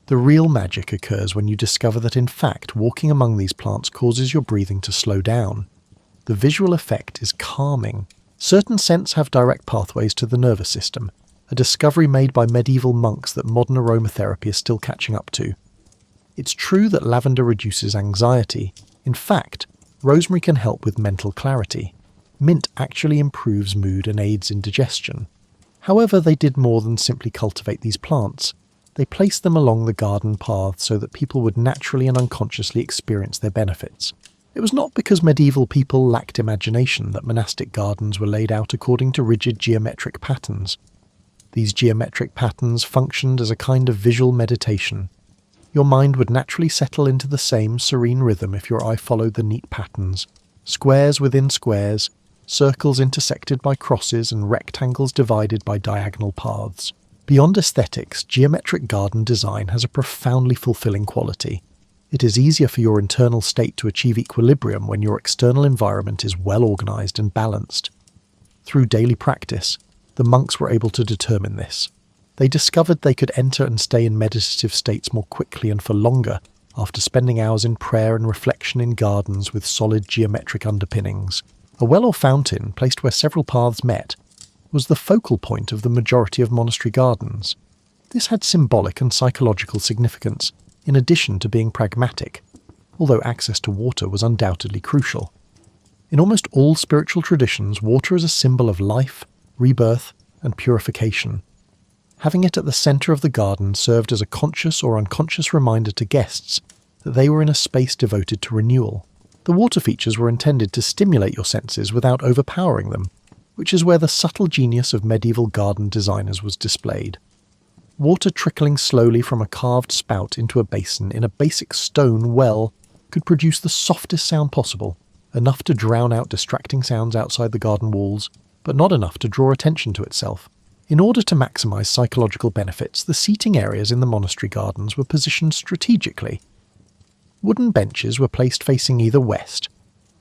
The real magic occurs when you discover that in fact walking among these plants causes your breathing to slow down. The visual effect is calming. Certain scents have direct pathways to the nervous system, a discovery made by medieval monks that modern aromatherapy is still catching up to. It's true that lavender reduces anxiety. In fact, rosemary can help with mental clarity. Mint actually improves mood and aids in digestion. However, they did more than simply cultivate these plants. They placed them along the garden path so that people would naturally and unconsciously experience their benefits. It was not because medieval people lacked imagination that monastic gardens were laid out according to rigid geometric patterns. These geometric patterns functioned as a kind of visual meditation. Your mind would naturally settle into the same serene rhythm if your eye followed the neat patterns. Squares within squares, circles intersected by crosses and rectangles divided by diagonal paths. Beyond aesthetics, geometric garden design has a profoundly fulfilling quality. It is easier for your internal state to achieve equilibrium when your external environment is well organised and balanced. Through daily practice, the monks were able to determine this. They discovered they could enter and stay in meditative states more quickly and for longer after spending hours in prayer and reflection in gardens with solid geometric underpinnings. A well or fountain, placed where several paths met, was the focal point of the majority of monastery gardens. This had symbolic and psychological significance, in addition to being pragmatic, although access to water was undoubtedly crucial. In almost all spiritual traditions, water is a symbol of life, rebirth, and purification. Having it at the centre of the garden served as a conscious or unconscious reminder to guests that they were in a space devoted to renewal. The water features were intended to stimulate your senses without overpowering them, which is where the subtle genius of medieval garden designers was displayed. Water trickling slowly from a carved spout into a basin in a basic stone well could produce the softest sound possible, enough to drown out distracting sounds outside the garden walls, but not enough to draw attention to itself. In order to maximise psychological benefits, the seating areas in the monastery gardens were positioned strategically. Wooden benches were placed facing either west,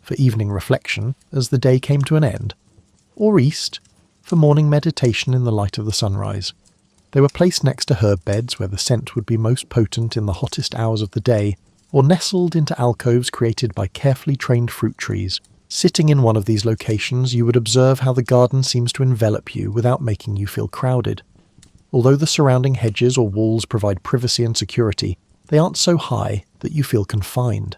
for evening reflection as the day came to an end, or east, for morning meditation in the light of the sunrise. They were placed next to herb beds where the scent would be most potent in the hottest hours of the day, or nestled into alcoves created by carefully trained fruit trees. Sitting in one of these locations, you would observe how the garden seems to envelop you without making you feel crowded. Although the surrounding hedges or walls provide privacy and security, they aren't so high that you feel confined.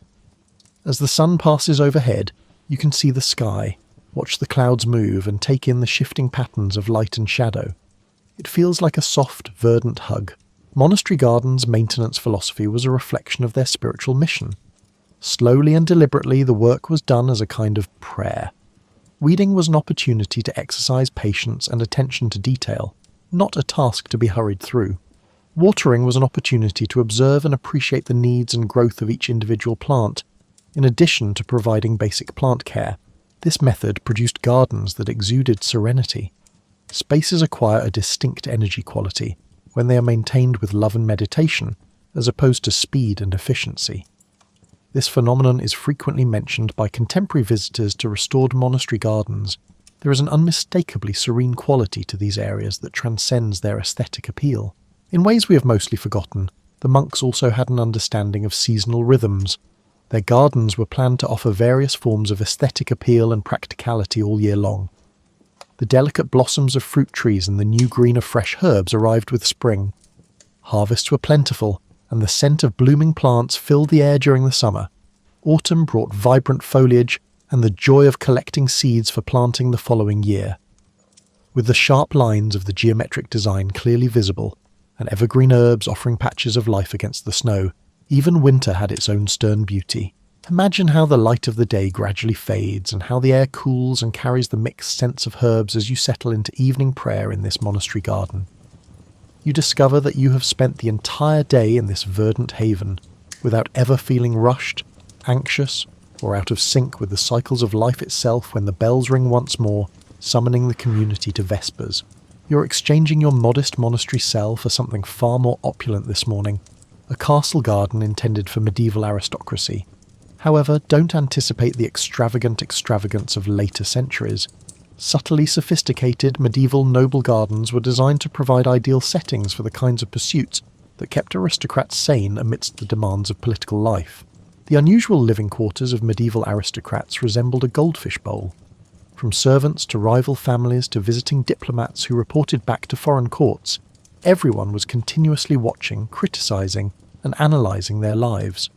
As the sun passes overhead, you can see the sky, Watch the clouds move and take in the shifting patterns of light and shadow. It feels like a soft, verdant hug. Monastery gardens' maintenance philosophy was a reflection of their spiritual mission. Slowly and deliberately, the work was done as a kind of prayer. Weeding was an opportunity to exercise patience and attention to detail, not a task to be hurried through. Watering was an opportunity to observe and appreciate the needs and growth of each individual plant, in addition to providing basic plant care. This method produced gardens that exuded serenity. Spaces acquire a distinct energy quality when they are maintained with love and meditation, as opposed to speed and efficiency. This phenomenon is frequently mentioned by contemporary visitors to restored monastery gardens. There is an unmistakably serene quality to these areas that transcends their aesthetic appeal. In ways we have mostly forgotten, the monks also had an understanding of seasonal rhythms. Their gardens were planned to offer various forms of aesthetic appeal and practicality all year long. The delicate blossoms of fruit trees and the new green of fresh herbs arrived with spring. Harvests were plentiful, and the scent of blooming plants filled the air during the summer. Autumn brought vibrant foliage and the joy of collecting seeds for planting the following year. With the sharp lines of the geometric design clearly visible, and evergreen herbs offering patches of life against the snow, even winter had its own stern beauty. Imagine how the light of the day gradually fades and how the air cools and carries the mixed scents of herbs as you settle into evening prayer in this monastery garden. You discover that you have spent the entire day in this verdant haven without ever feeling rushed, anxious, or out of sync with the cycles of life itself when the bells ring once more, summoning the community to vespers. You're exchanging your modest monastery cell for something far more opulent this morning, a castle garden intended for medieval aristocracy. However, don't anticipate the extravagant extravagance of later centuries. Subtly sophisticated medieval noble gardens were designed to provide ideal settings for the kinds of pursuits that kept aristocrats sane amidst the demands of political life. The unusual living quarters of medieval aristocrats resembled a goldfish bowl. From servants to rival families to visiting diplomats who reported back to foreign courts, everyone was continuously watching, criticising, and analysing their lives.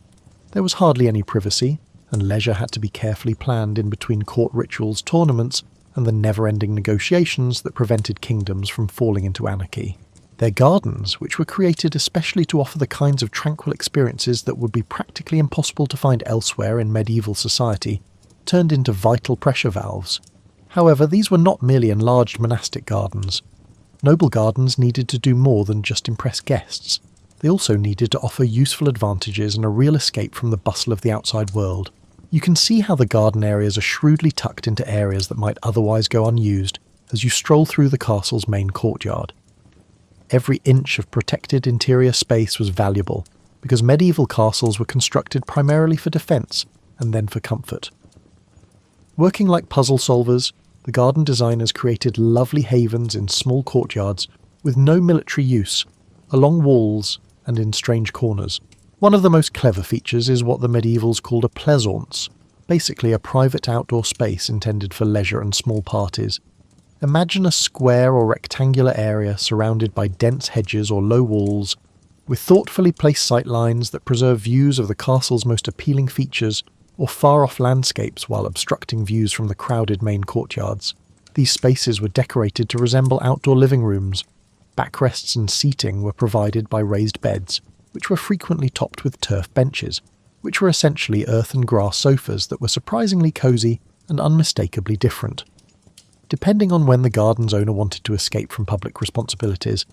There was hardly any privacy, and leisure had to be carefully planned in between court rituals, tournaments, and the never-ending negotiations that prevented kingdoms from falling into anarchy. Their gardens, which were created especially to offer the kinds of tranquil experiences that would be practically impossible to find elsewhere in medieval society, turned into vital pressure valves. However, these were not merely enlarged monastic gardens. Noble gardens needed to do more than just impress guests. They also needed to offer useful advantages and a real escape from the bustle of the outside world. You can see how the garden areas are shrewdly tucked into areas that might otherwise go unused as you stroll through the castle's main courtyard. Every inch of protected interior space was valuable, because medieval castles were constructed primarily for defence and then for comfort. Working like puzzle solvers, the garden designers created lovely havens in small courtyards with no military use, along walls and in strange corners. One of the most clever features is what the medievals called a pleasaunce, basically a private outdoor space intended for leisure and small parties. Imagine a square or rectangular area surrounded by dense hedges or low walls, with thoughtfully placed sightlines that preserve views of the castle's most appealing features or far-off landscapes while obstructing views from the crowded main courtyards. These spaces were decorated to resemble outdoor living rooms. Backrests and seating were provided by raised beds, which were frequently topped with turf benches, which were essentially earth and grass sofas that were surprisingly cosy and unmistakably different. Depending on when the garden's owner wanted to escape from public responsibilities,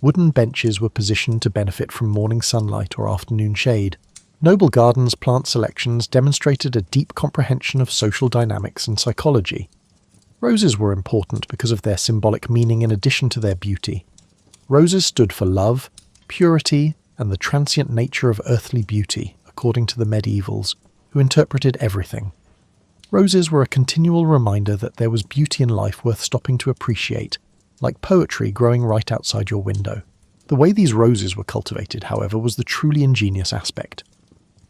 wooden benches were positioned to benefit from morning sunlight or afternoon shade. Noble Gardens' plant selections demonstrated a deep comprehension of social dynamics and psychology. Roses were important because of their symbolic meaning in addition to their beauty. Roses stood for love, purity, and the transient nature of earthly beauty, according to the medievals, who interpreted everything. Roses were a continual reminder that there was beauty in life worth stopping to appreciate, like poetry growing right outside your window. The way these roses were cultivated, however, was the truly ingenious aspect.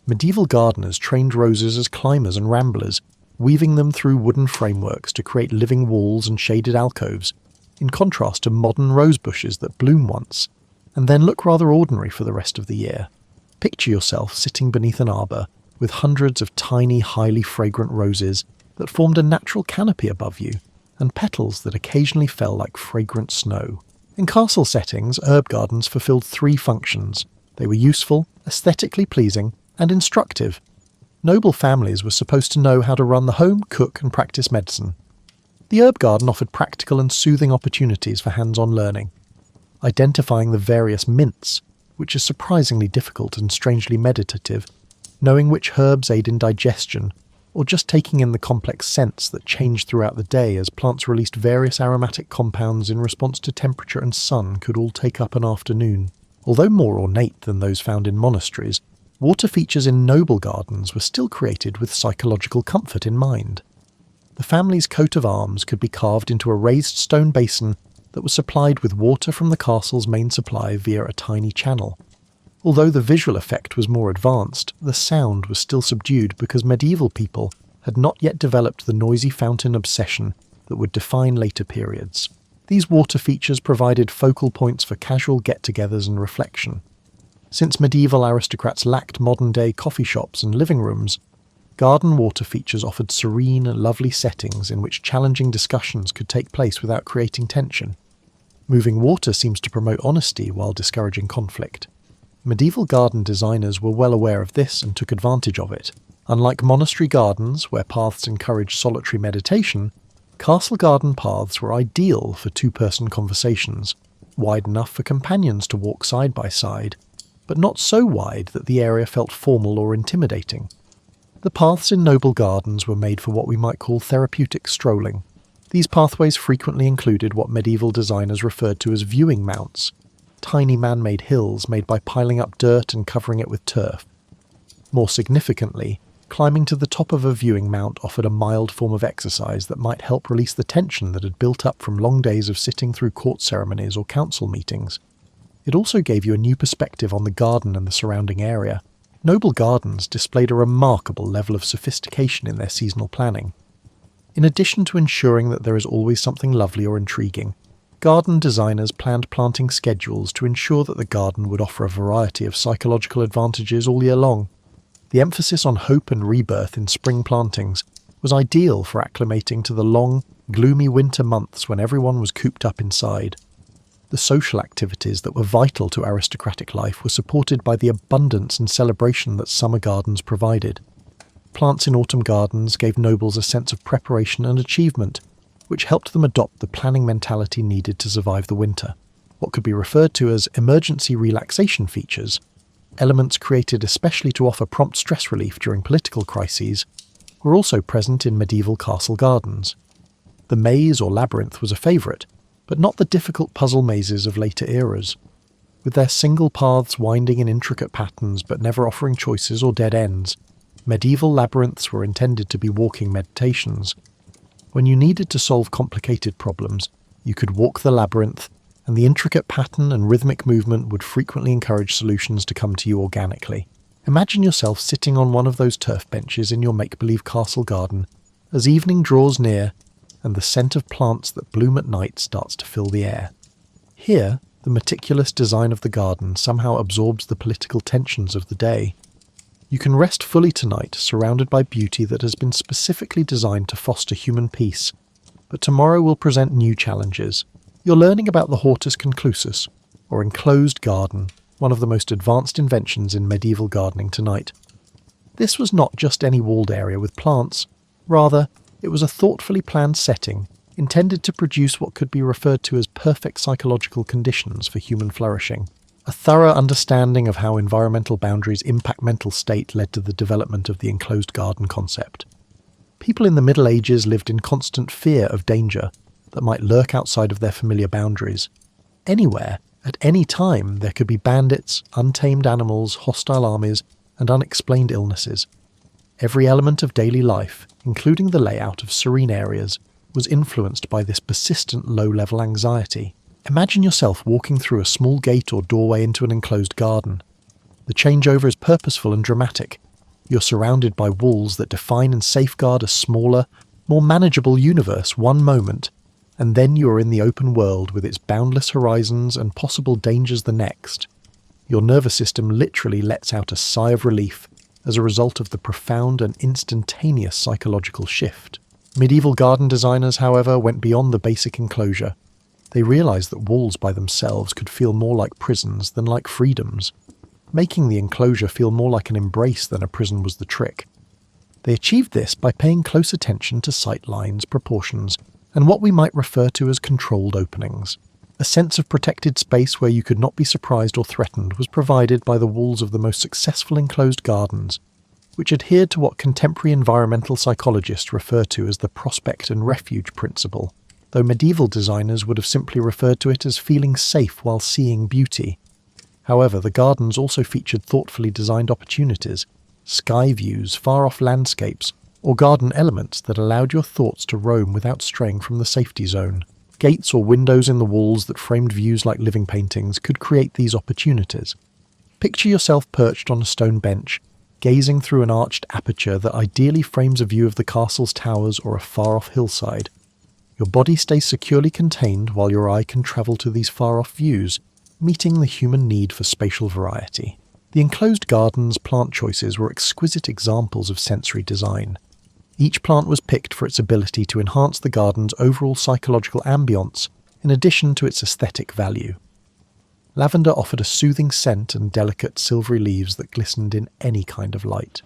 Medieval gardeners trained roses as climbers and ramblers, weaving them through wooden frameworks to create living walls and shaded alcoves, in contrast to modern rose bushes that bloom once, and then look rather ordinary for the rest of the year. Picture yourself sitting beneath an arbour, with hundreds of tiny, highly fragrant roses, that formed a natural canopy above you, and petals that occasionally fell like fragrant snow. In castle settings, herb gardens fulfilled three functions. They were useful, aesthetically pleasing, and instructive. Noble families were supposed to know how to run the home, cook, and practice medicine. The herb garden offered practical and soothing opportunities for hands-on learning. Identifying the various mints, which is surprisingly difficult and strangely meditative, knowing which herbs aid in digestion, or just taking in the complex scents that change throughout the day as plants released various aromatic compounds in response to temperature and sun could all take up an afternoon. Although more ornate than those found in monasteries, water features in noble gardens were still created with psychological comfort in mind. The family's coat of arms could be carved into a raised stone basin that was supplied with water from the castle's main supply via a tiny channel. Although the visual effect was more advanced, the sound was still subdued because medieval people had not yet developed the noisy fountain obsession that would define later periods. These water features provided focal points for casual get-togethers and reflection. Since medieval aristocrats lacked modern-day coffee shops and living rooms, garden water features offered serene, lovely settings in which challenging discussions could take place without creating tension. Moving water seems to promote honesty while discouraging conflict. Medieval garden designers were well aware of this and took advantage of it. Unlike monastery gardens, where paths encouraged solitary meditation, castle garden paths were ideal for two-person conversations, wide enough for companions to walk side by side, but not so wide that the area felt formal or intimidating. The paths in noble gardens were made for what we might call therapeutic strolling. These pathways frequently included what medieval designers referred to as viewing mounts, tiny man-made hills made by piling up dirt and covering it with turf. More significantly, climbing to the top of a viewing mount offered a mild form of exercise that might help release the tension that had built up from long days of sitting through court ceremonies or council meetings. It also gave you a new perspective on the garden and the surrounding area. Noble gardens displayed a remarkable level of sophistication in their seasonal planning. In addition to ensuring that there is always something lovely or intriguing, garden designers planned planting schedules to ensure that the garden would offer a variety of psychological advantages all year long. The emphasis on hope and rebirth in spring plantings was ideal for acclimating to the long, gloomy winter months when everyone was cooped up inside. The social activities that were vital to aristocratic life were supported by the abundance and celebration that summer gardens provided. Plants in autumn gardens gave nobles a sense of preparation and achievement, which helped them adopt the planning mentality needed to survive the winter. What could be referred to as emergency relaxation features, elements created especially to offer prompt stress relief during political crises, were also present in medieval castle gardens. The maze or labyrinth was a favourite, but not the difficult puzzle mazes of later eras. With their single paths winding in intricate patterns but never offering choices or dead ends, medieval labyrinths were intended to be walking meditations. When you needed to solve complicated problems, you could walk the labyrinth, and the intricate pattern and rhythmic movement would frequently encourage solutions to come to you organically. Imagine yourself sitting on one of those turf benches in your make-believe castle garden as evening draws near and the scent of plants that bloom at night starts to fill the air. Here, the meticulous design of the garden somehow absorbs the political tensions of the day. You can rest fully tonight, surrounded by beauty that has been specifically designed to foster human peace, but tomorrow will present new challenges. You're learning about the hortus conclusus, or enclosed garden, one of the most advanced inventions in medieval gardening tonight. This was not just any walled area with plants. Rather, it was a thoughtfully planned setting intended to produce what could be referred to as perfect psychological conditions for human flourishing. A thorough understanding of how environmental boundaries impact mental state led to the development of the enclosed garden concept. People in the Middle Ages lived in constant fear of danger that might lurk outside of their familiar boundaries. Anywhere, at any time, there could be bandits, untamed animals, hostile armies, and unexplained illnesses. Every element of daily life, including the layout of serene areas, was influenced by this persistent low-level anxiety. Imagine yourself walking through a small gate or doorway into an enclosed garden. The changeover is purposeful and dramatic. You're surrounded by walls that define and safeguard a smaller, more manageable universe one moment, and then you are in the open world with its boundless horizons and possible dangers the next. Your nervous system literally lets out a sigh of relief as a result of the profound and instantaneous psychological shift. Medieval garden designers, however, went beyond the basic enclosure. They realised that walls by themselves could feel more like prisons than like freedoms. Making the enclosure feel more like an embrace than a prison was the trick. They achieved this by paying close attention to sight lines, proportions, and what we might refer to as controlled openings. A sense of protected space where you could not be surprised or threatened was provided by the walls of the most successful enclosed gardens, which adhered to what contemporary environmental psychologists refer to as the prospect and refuge principle, though medieval designers would have simply referred to it as feeling safe while seeing beauty. However, the gardens also featured thoughtfully designed opportunities, sky views, far-off landscapes, or garden elements that allowed your thoughts to roam without straying from the safety zone. Gates or windows in the walls that framed views like living paintings could create these opportunities. Picture yourself perched on a stone bench, gazing through an arched aperture that ideally frames a view of the castle's towers or a far-off hillside. Your body stays securely contained while your eye can travel to these far-off views, meeting the human need for spatial variety. The enclosed gardens' plant choices were exquisite examples of sensory design. Each plant was picked for its ability to enhance the garden's overall psychological ambience, in addition to its aesthetic value. Lavender offered a soothing scent and delicate silvery leaves that glistened in any kind of light.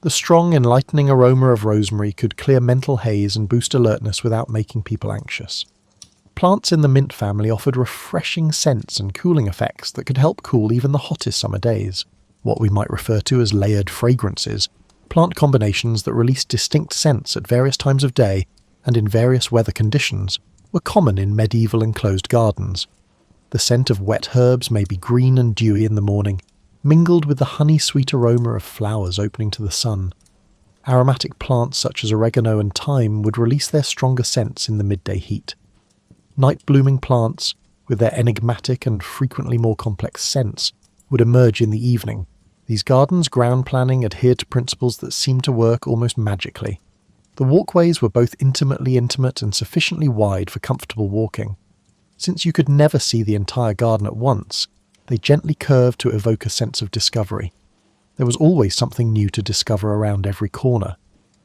The strong, enlightening aroma of rosemary could clear mental haze and boost alertness without making people anxious. Plants in the mint family offered refreshing scents and cooling effects that could help cool even the hottest summer days. What we might refer to as layered fragrances, plant combinations that released distinct scents at various times of day and in various weather conditions, were common in medieval enclosed gardens. The scent of wet herbs may be green and dewy in the morning, mingled with the honey-sweet aroma of flowers opening to the sun. Aromatic plants such as oregano and thyme would release their stronger scents in the midday heat. Night-blooming plants, with their enigmatic and frequently more complex scents, would emerge in the evening. These gardens' ground planning adhered to principles that seemed to work almost magically. The walkways were both intimately intimate and sufficiently wide for comfortable walking. Since you could never see the entire garden at once, they gently curved to evoke a sense of discovery. There was always something new to discover around every corner.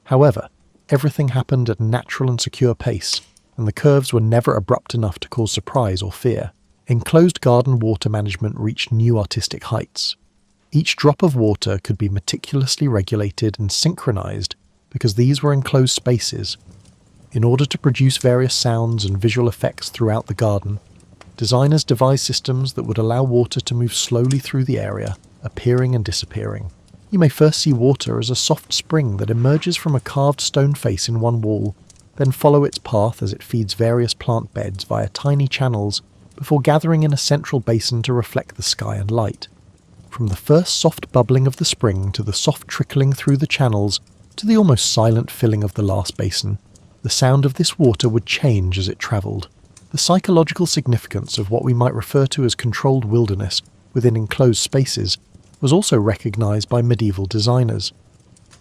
However, everything happened at a natural and secure pace, and the curves were never abrupt enough to cause surprise or fear. Enclosed garden water management reached new artistic heights. Each drop of water could be meticulously regulated and synchronized because these were enclosed spaces. In order to produce various sounds and visual effects throughout the garden, designers devised systems that would allow water to move slowly through the area, appearing and disappearing. You may first see water as a soft spring that emerges from a carved stone face in one wall, then follow its path as it feeds various plant beds via tiny channels before gathering in a central basin to reflect the sky and light. From the first soft bubbling of the spring to the soft trickling through the channels to the almost silent filling of the last basin, the sound of this water would change as it travelled. The psychological significance of what we might refer to as controlled wilderness within enclosed spaces was also recognised by medieval designers.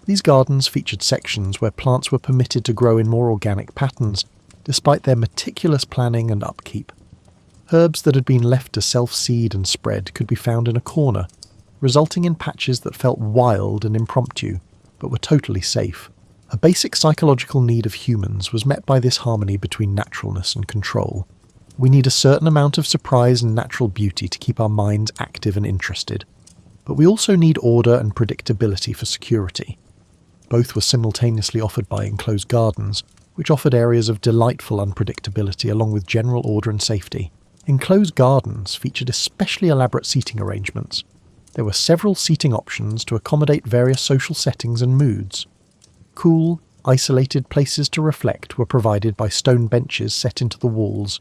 These gardens featured sections where plants were permitted to grow in more organic patterns, despite their meticulous planning and upkeep. Herbs that had been left to self-seed and spread could be found in a corner, resulting in patches that felt wild and impromptu, but were totally safe. A basic psychological need of humans was met by this harmony between naturalness and control. We need a certain amount of surprise and natural beauty to keep our minds active and interested, but we also need order and predictability for security. Both were simultaneously offered by enclosed gardens, which offered areas of delightful unpredictability along with general order and safety. Enclosed gardens featured especially elaborate seating arrangements. There were several seating options to accommodate various social settings and moods. Cool, isolated places to reflect were provided by stone benches set into the walls.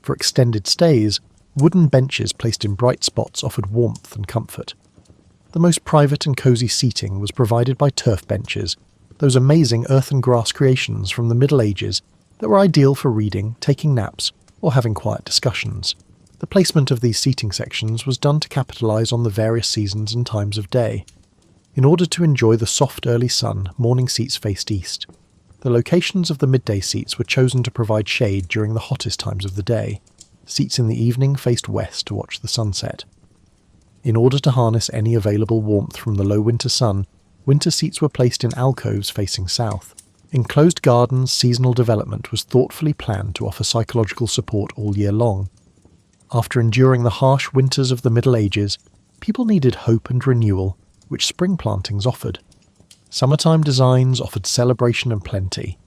For extended stays, wooden benches placed in bright spots offered warmth and comfort. The most private and cosy seating was provided by turf benches, those amazing earth and grass creations from the Middle Ages that were ideal for reading, taking naps, or having quiet discussions. The placement of these seating sections was done to capitalise on the various seasons and times of day. In order to enjoy the soft early sun, morning seats faced east. The locations of the midday seats were chosen to provide shade during the hottest times of the day. Seats in the evening faced west to watch the sunset. In order to harness any available warmth from the low winter sun, winter seats were placed in alcoves facing south. Enclosed gardens' seasonal development was thoughtfully planned to offer psychological support all year long. After enduring the harsh winters of the Middle Ages, people needed hope and renewal, which spring plantings offered. Summertime designs offered celebration and plenty.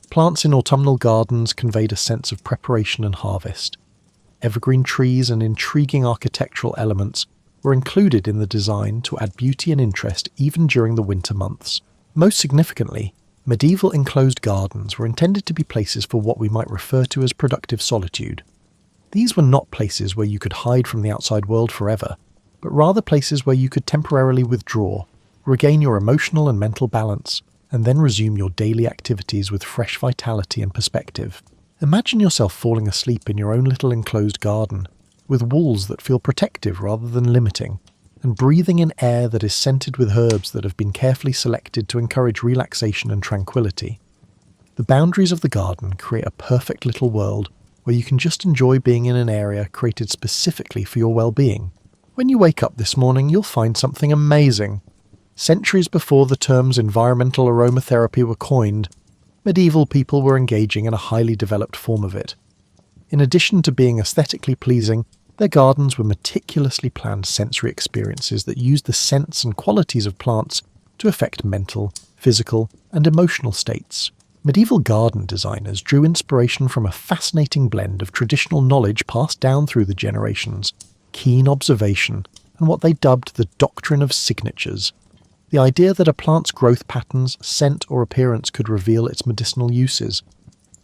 Plants in autumnal gardens conveyed a sense of preparation and harvest. Evergreen trees and intriguing architectural elements were included in the design to add beauty and interest even during the winter months. Most significantly, medieval enclosed gardens were intended to be places for what we might refer to as productive solitude. These were not places where you could hide from the outside world forever, but rather places where you could temporarily withdraw, regain your emotional and mental balance, and then resume your daily activities with fresh vitality and perspective. Imagine yourself falling asleep in your own little enclosed garden, with walls that feel protective rather than limiting, and breathing in air that is scented with herbs that have been carefully selected to encourage relaxation and tranquility. The boundaries of the garden create a perfect little world where you can just enjoy being in an area created specifically for your well-being. When you wake up this morning, you'll find something amazing. Centuries before the terms environmental aromatherapy were coined, medieval people were engaging in a highly developed form of it. In addition to being aesthetically pleasing, their gardens were meticulously planned sensory experiences that used the scents and qualities of plants to affect mental, physical, and emotional states. Medieval garden designers drew inspiration from a fascinating blend of traditional knowledge passed down through the generations, keen observation, and what they dubbed the doctrine of signatures. The idea that a plant's growth patterns, scent, or appearance could reveal its medicinal uses.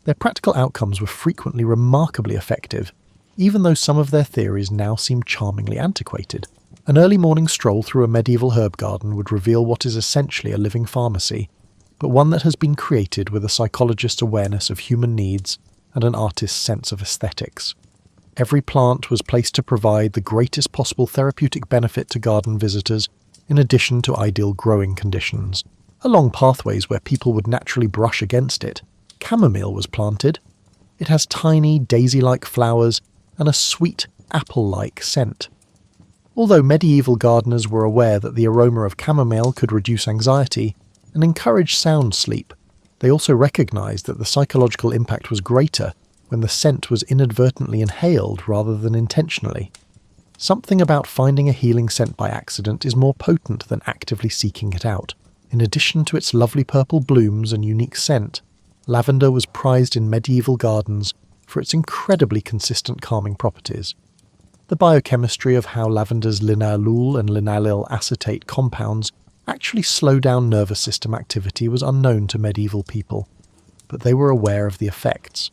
Their practical outcomes were frequently remarkably effective, even though some of their theories now seem charmingly antiquated. An early morning stroll through a medieval herb garden would reveal what is essentially a living pharmacy, but one that has been created with a psychologist's awareness of human needs and an artist's sense of aesthetics. Every plant was placed to provide the greatest possible therapeutic benefit to garden visitors, in addition to ideal growing conditions. Along pathways where people would naturally brush against it, chamomile was planted. It has tiny, daisy-like flowers and a sweet, apple-like scent. Although medieval gardeners were aware that the aroma of chamomile could reduce anxiety and encourage sound sleep, they also recognized that the psychological impact was greater when the scent was inadvertently inhaled rather than intentionally. Something about finding a healing scent by accident is more potent than actively seeking it out. In addition to its lovely purple blooms and unique scent, lavender was prized in medieval gardens for its incredibly consistent calming properties. The biochemistry of how lavender's linalool and linaloyl acetate compounds actually slow down nervous system activity was unknown to medieval people, but they were aware of the effects.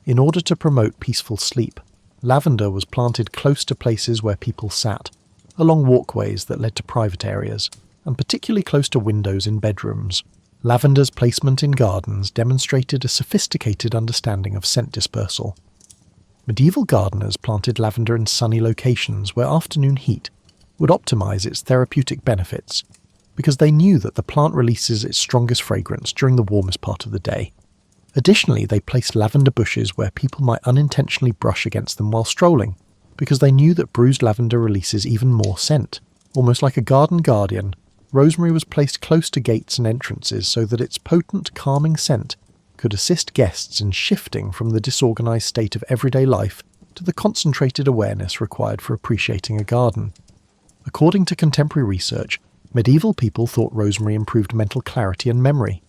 In order to promote peaceful sleep, lavender was planted close to places where people sat, along walkways that led to private areas, and particularly close to windows in bedrooms. Lavender's placement in gardens demonstrated a sophisticated understanding of scent dispersal. Medieval gardeners planted lavender in sunny locations where afternoon heat would optimize its therapeutic benefits, because they knew that the plant releases its strongest fragrance during the warmest part of the day. Additionally, they placed lavender bushes where people might unintentionally brush against them while strolling, because they knew that bruised lavender releases even more scent. Almost like a garden guardian, rosemary was placed close to gates and entrances so that its potent, calming scent could assist guests in shifting from the disorganized state of everyday life to the concentrated awareness required for appreciating a garden. According to contemporary research, medieval people thought rosemary improved mental clarity and memory.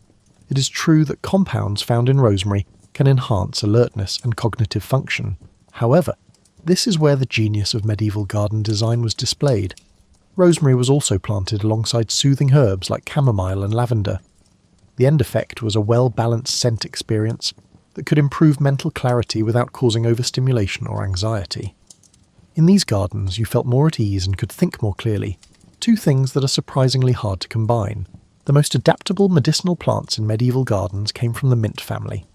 It is true that compounds found in rosemary can enhance alertness and cognitive function. However, this is where the genius of medieval garden design was displayed. Rosemary was also planted alongside soothing herbs like chamomile and lavender. The end effect was a well-balanced scent experience that could improve mental clarity without causing overstimulation or anxiety. In these gardens, you felt more at ease and could think more clearly, two things that are surprisingly hard to combine. The most adaptable medicinal plants in medieval gardens came from the mint family.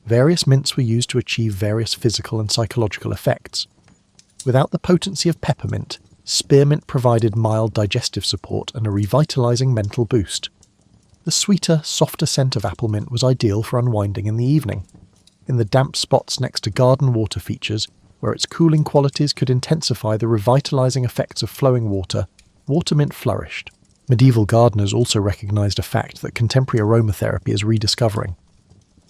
Various mints were used to achieve various physical and psychological effects. Without the potency of peppermint, spearmint provided mild digestive support and a revitalizing mental boost. The sweeter, softer scent of apple mint was ideal for unwinding in the evening. In the damp spots next to garden water features, where its cooling qualities could intensify the revitalizing effects of flowing water, water mint flourished. Medieval gardeners also recognised a fact that contemporary aromatherapy is rediscovering.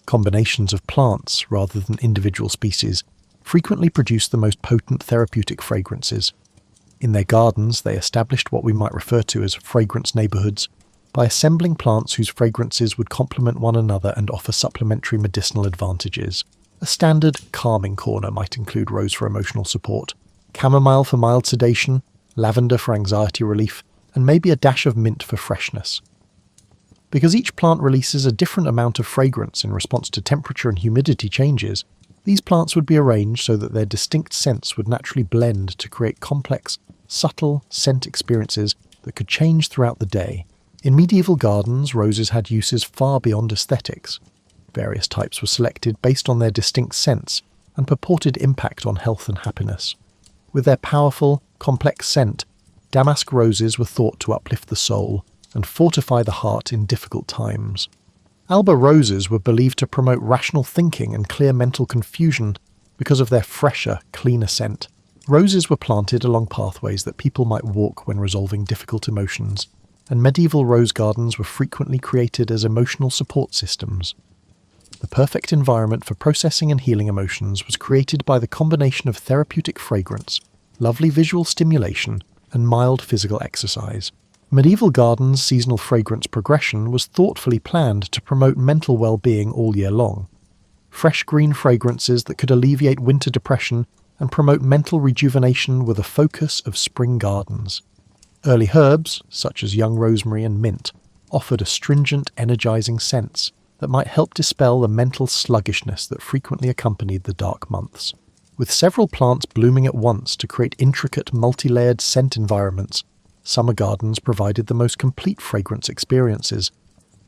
Combinations of plants, rather than individual species, frequently produce the most potent therapeutic fragrances. In their gardens, they established what we might refer to as fragrance neighbourhoods by assembling plants whose fragrances would complement one another and offer supplementary medicinal advantages. A standard calming corner might include rose for emotional support, chamomile for mild sedation, lavender for anxiety relief, and maybe a dash of mint for freshness. Because each plant releases a different amount of fragrance in response to temperature and humidity changes, these plants would be arranged so that their distinct scents would naturally blend to create complex, subtle scent experiences that could change throughout the day. In medieval gardens, roses had uses far beyond aesthetics. Various types were selected based on their distinct scents and purported impact on health and happiness. With their powerful, complex scent, damask roses were thought to uplift the soul and fortify the heart in difficult times. Alba roses were believed to promote rational thinking and clear mental confusion because of their fresher, cleaner scent. Roses were planted along pathways that people might walk when resolving difficult emotions, and medieval rose gardens were frequently created as emotional support systems. The perfect environment for processing and healing emotions was created by the combination of therapeutic fragrance, lovely visual stimulation, and mild physical exercise. Medieval gardens' seasonal fragrance progression was thoughtfully planned to promote mental well-being all year long. Fresh green fragrances that could alleviate winter depression and promote mental rejuvenation were the focus of spring gardens. Early herbs, such as young rosemary and mint, offered astringent, energizing scents that might help dispel the mental sluggishness that frequently accompanied the dark months. With several plants blooming at once to create intricate, multi-layered scent environments, summer gardens provided the most complete fragrance experiences.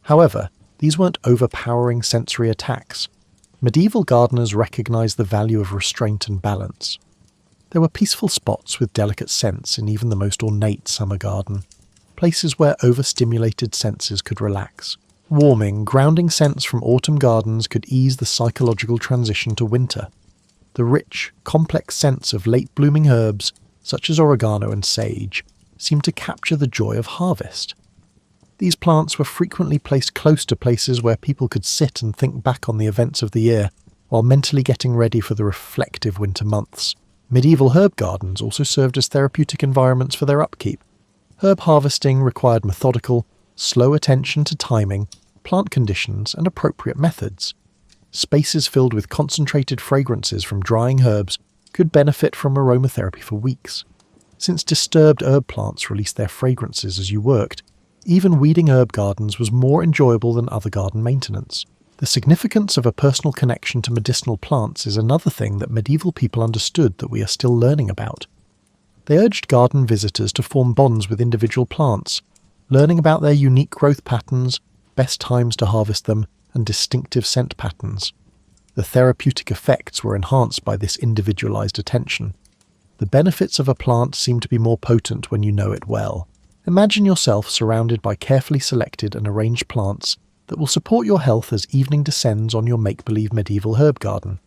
However, these weren't overpowering sensory attacks. Medieval gardeners recognized the value of restraint and balance. There were peaceful spots with delicate scents in even the most ornate summer garden, places where overstimulated senses could relax. Warming, grounding scents from autumn gardens could ease the psychological transition to winter. The rich, complex scents of late-blooming herbs, such as oregano and sage, seemed to capture the joy of harvest. These plants were frequently placed close to places where people could sit and think back on the events of the year, while mentally getting ready for the reflective winter months. Medieval herb gardens also served as therapeutic environments for their upkeep. Herb harvesting required methodical, slow attention to timing, plant conditions, and appropriate methods. Spaces filled with concentrated fragrances from drying herbs could benefit from aromatherapy for weeks. Since disturbed herb plants released their fragrances as you worked, even weeding herb gardens was more enjoyable than other garden maintenance. The significance of a personal connection to medicinal plants is another thing that medieval people understood that we are still learning about. They urged garden visitors to form bonds with individual plants, learning about their unique growth patterns, best times to harvest them, and distinctive scent patterns. The therapeutic effects were enhanced by this individualized attention. The benefits of a plant seem to be more potent when you know it well. Imagine yourself surrounded by carefully selected and arranged plants that will support your health as evening descends on your make-believe medieval herb garden.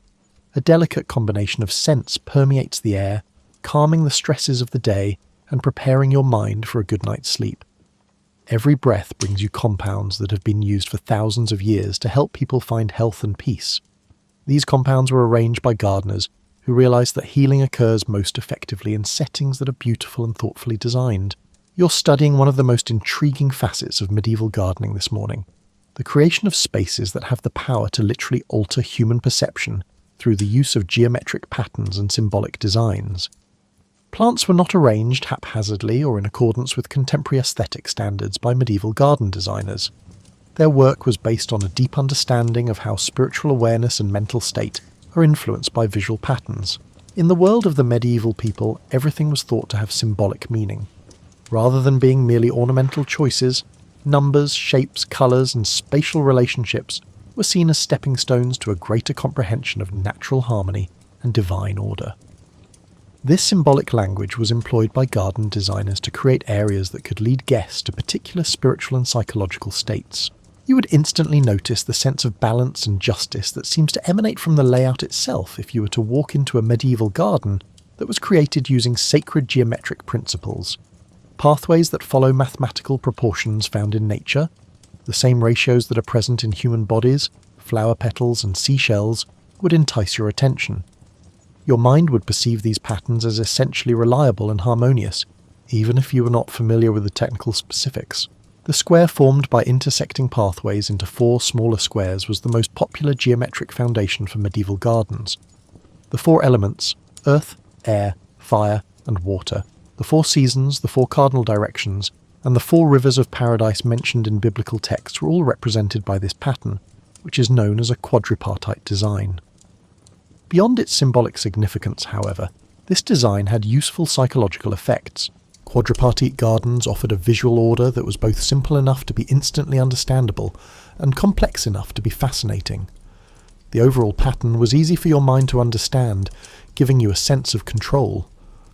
A delicate combination of scents permeates the air, calming the stresses of the day and preparing your mind for a good night's sleep. Every breath brings you compounds that have been used for thousands of years to help people find health and peace. These compounds were arranged by gardeners who realized that healing occurs most effectively in settings that are beautiful and thoughtfully designed. You're studying one of the most intriguing facets of medieval gardening this morning: the creation of spaces that have the power to literally alter human perception through the use of geometric patterns and symbolic designs. Plants were not arranged haphazardly or in accordance with contemporary aesthetic standards by medieval garden designers. Their work was based on a deep understanding of how spiritual awareness and mental state are influenced by visual patterns. In the world of the medieval people, everything was thought to have symbolic meaning. Rather than being merely ornamental choices, numbers, shapes, colours, and spatial relationships were seen as stepping stones to a greater comprehension of natural harmony and divine order. This symbolic language was employed by garden designers to create areas that could lead guests to particular spiritual and psychological states. You would instantly notice the sense of balance and justice that seems to emanate from the layout itself if you were to walk into a medieval garden that was created using sacred geometric principles. Pathways that follow mathematical proportions found in nature, the same ratios that are present in human bodies, flower petals and seashells, would entice your attention. Your mind would perceive these patterns as essentially reliable and harmonious, even if you were not familiar with the technical specifics. The square formed by intersecting pathways into 4 smaller squares was the most popular geometric foundation for medieval gardens. The 4 elements, earth, air, fire, and water, the 4 seasons, the 4 cardinal directions, and the 4 rivers of paradise mentioned in biblical texts were all represented by this pattern, which is known as a quadripartite design. Beyond its symbolic significance, however, this design had useful psychological effects. Quadripartite gardens offered a visual order that was both simple enough to be instantly understandable and complex enough to be fascinating. The overall pattern was easy for your mind to understand, giving you a sense of control.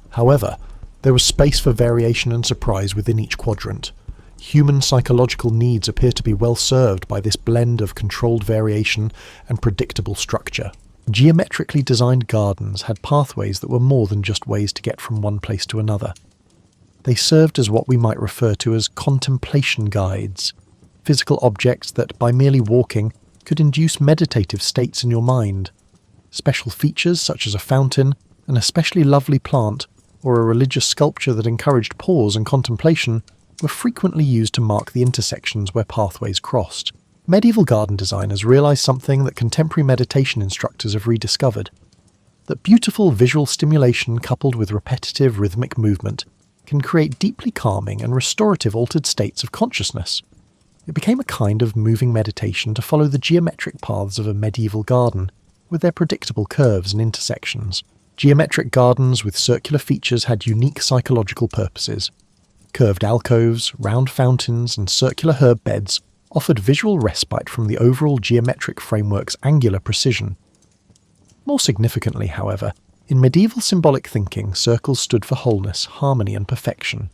However, there was space for variation and surprise within each quadrant. Human psychological needs appear to be well served by this blend of controlled variation and predictable structure. Geometrically designed gardens had pathways that were more than just ways to get from one place to another. They served as what we might refer to as contemplation guides, physical objects that, by merely walking, could induce meditative states in your mind. Special features such as a fountain, an especially lovely plant, or a religious sculpture that encouraged pause and contemplation were frequently used to mark the intersections where pathways crossed. Medieval garden designers realized something that contemporary meditation instructors have rediscovered: that beautiful visual stimulation coupled with repetitive rhythmic movement can create deeply calming and restorative altered states of consciousness. It became a kind of moving meditation to follow the geometric paths of a medieval garden, with their predictable curves and intersections. Geometric gardens with circular features had unique psychological purposes. Curved alcoves, round fountains, and circular herb beds offered visual respite from the overall geometric framework's angular precision. More significantly, however, in medieval symbolic thinking, circles stood for wholeness, harmony, and perfection.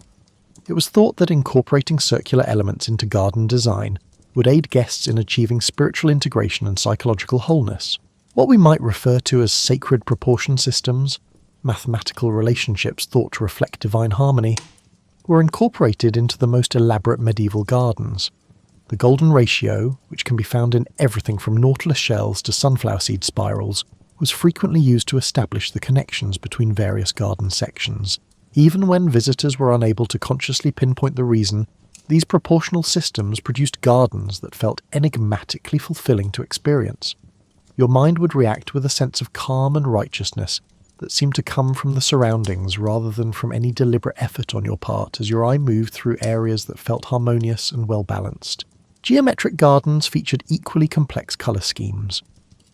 It was thought that incorporating circular elements into garden design would aid guests in achieving spiritual integration and psychological wholeness. What we might refer to as sacred proportion systems, mathematical relationships thought to reflect divine harmony, were incorporated into the most elaborate medieval gardens. The golden ratio, which can be found in everything from nautilus shells to sunflower seed spirals, was frequently used to establish the connections between various garden sections. Even when visitors were unable to consciously pinpoint the reason, these proportional systems produced gardens that felt enigmatically fulfilling to experience. Your mind would react with a sense of calm and righteousness that seemed to come from the surroundings rather than from any deliberate effort on your part as your eye moved through areas that felt harmonious and well-balanced. Geometric gardens featured equally complex colour schemes.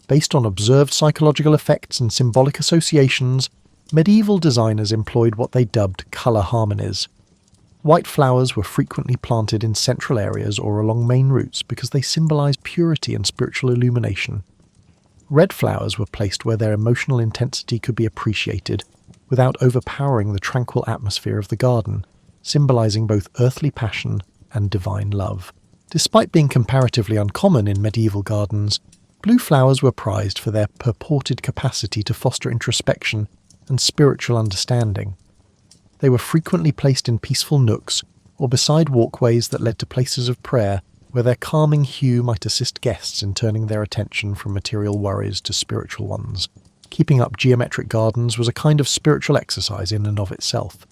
Based on observed psychological effects and symbolic associations, medieval designers employed what they dubbed colour harmonies. White flowers were frequently planted in central areas or along main routes because they symbolised purity and spiritual illumination. Red flowers were placed where their emotional intensity could be appreciated without overpowering the tranquil atmosphere of the garden, symbolising both earthly passion and divine love. Despite being comparatively uncommon in medieval gardens, blue flowers were prized for their purported capacity to foster introspection and spiritual understanding. They were frequently placed in peaceful nooks or beside walkways that led to places of prayer where their calming hue might assist guests in turning their attention from material worries to spiritual ones. Keeping up geometric gardens was a kind of spiritual exercise in and of itself.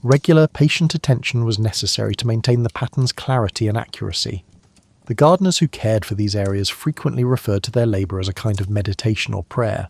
Regular, patient attention was necessary to maintain the pattern's clarity and accuracy. The gardeners who cared for these areas frequently referred to their labour as a kind of meditation or prayer.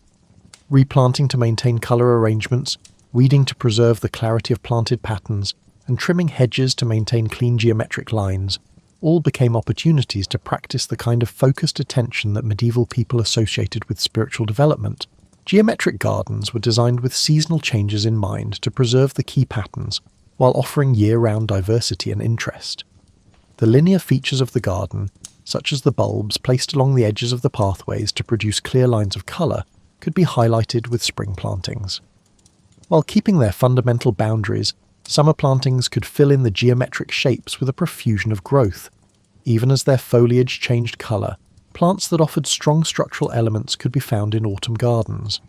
Replanting to maintain colour arrangements, weeding to preserve the clarity of planted patterns, and trimming hedges to maintain clean geometric lines all became opportunities to practice the kind of focused attention that medieval people associated with spiritual development. Geometric gardens were designed with seasonal changes in mind to preserve the key patterns, while offering year-round diversity and interest. The linear features of the garden, such as the bulbs placed along the edges of the pathways to produce clear lines of colour, could be highlighted with spring plantings. While keeping their fundamental boundaries, summer plantings could fill in the geometric shapes with a profusion of growth. Even as their foliage changed colour, plants that offered strong structural elements could be found in autumn gardens.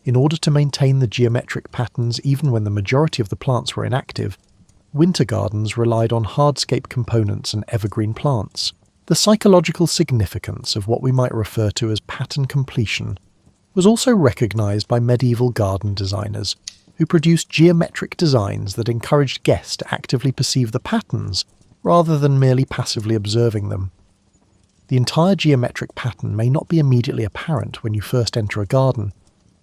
In order to maintain the geometric patterns even when the majority of the plants were inactive, winter gardens relied on hardscape components and evergreen plants. The psychological significance of what we might refer to as pattern completion was also recognised by medieval garden designers, who produced geometric designs that encouraged guests to actively perceive the patterns rather than merely passively observing them. The entire geometric pattern may not be immediately apparent when you first enter a garden.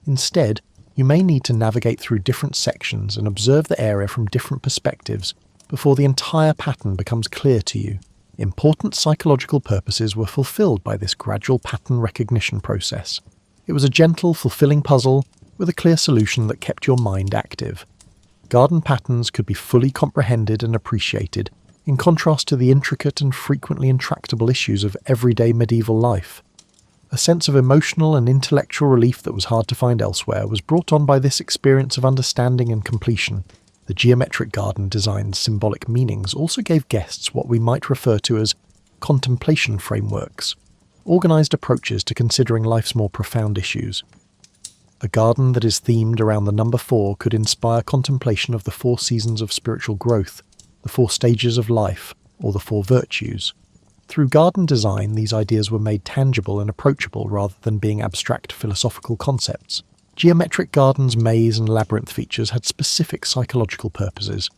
Instead, you may need to navigate through different sections and observe the area from different perspectives before the entire pattern becomes clear to you. Important psychological purposes were fulfilled by this gradual pattern recognition process. It was a gentle, fulfilling puzzle with a clear solution that kept your mind active. Garden patterns could be fully comprehended and appreciated, in contrast to the intricate and frequently intractable issues of everyday medieval life. A sense of emotional and intellectual relief that was hard to find elsewhere was brought on by this experience of understanding and completion. The geometric garden design's symbolic meanings also gave guests what we might refer to as contemplation frameworks, organised approaches to considering life's more profound issues. A garden that is themed around the number 4 could inspire contemplation of the 4 seasons of spiritual growth, the 4 stages of life, or the 4 virtues. Through garden design, these ideas were made tangible and approachable rather than being abstract philosophical concepts. Geometric gardens' maze and labyrinth features had specific psychological purposes.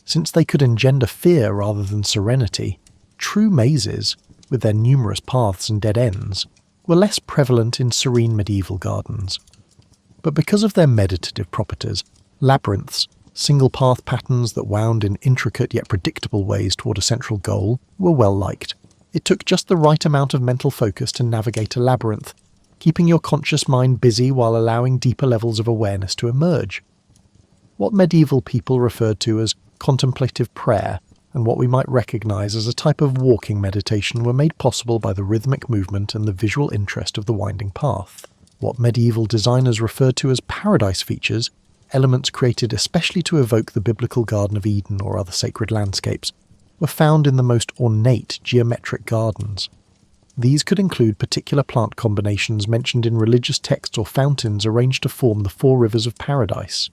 Since they could engender fear rather than serenity, true mazes, with their numerous paths and dead ends, were less prevalent in serene medieval gardens. But because of their meditative properties, labyrinths, single-path patterns that wound in intricate yet predictable ways toward a central goal, were well liked. It took just the right amount of mental focus to navigate a labyrinth, keeping your conscious mind busy while allowing deeper levels of awareness to emerge. What medieval people referred to as contemplative prayer, and what we might recognise as a type of walking meditation, were made possible by the rhythmic movement and the visual interest of the winding path. What medieval designers referred to as paradise features, elements created especially to evoke the biblical Garden of Eden or other sacred landscapes, were found in the most ornate geometric gardens. These could include particular plant combinations mentioned in religious texts or fountains arranged to form the 4 rivers of paradise.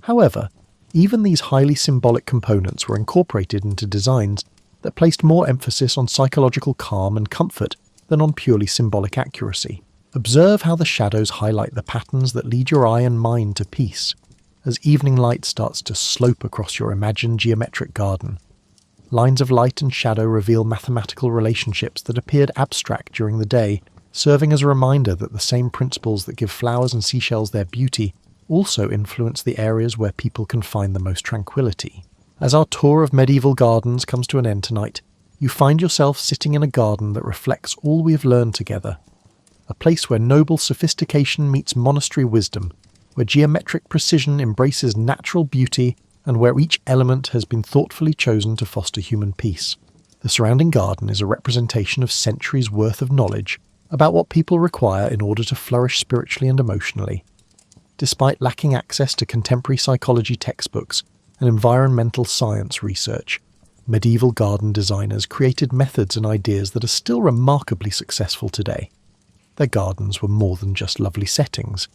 However, even these highly symbolic components were incorporated into designs that placed more emphasis on psychological calm and comfort than on purely symbolic accuracy. Observe how the shadows highlight the patterns that lead your eye and mind to peace, as evening light starts to slope across your imagined geometric garden. Lines of light and shadow reveal mathematical relationships that appeared abstract during the day, serving as a reminder that the same principles that give flowers and seashells their beauty also influence the areas where people can find the most tranquility. As our tour of medieval gardens comes to an end tonight, you find yourself sitting in a garden that reflects all we have learned together. A place where noble sophistication meets monastery wisdom, where geometric precision embraces natural beauty, and where each element has been thoughtfully chosen to foster human peace. The surrounding garden is a representation of centuries' worth of knowledge about what people require in order to flourish spiritually and emotionally. Despite lacking access to contemporary psychology textbooks and environmental science research, medieval garden designers created methods and ideas that are still remarkably successful today. Their gardens were more than just lovely settings.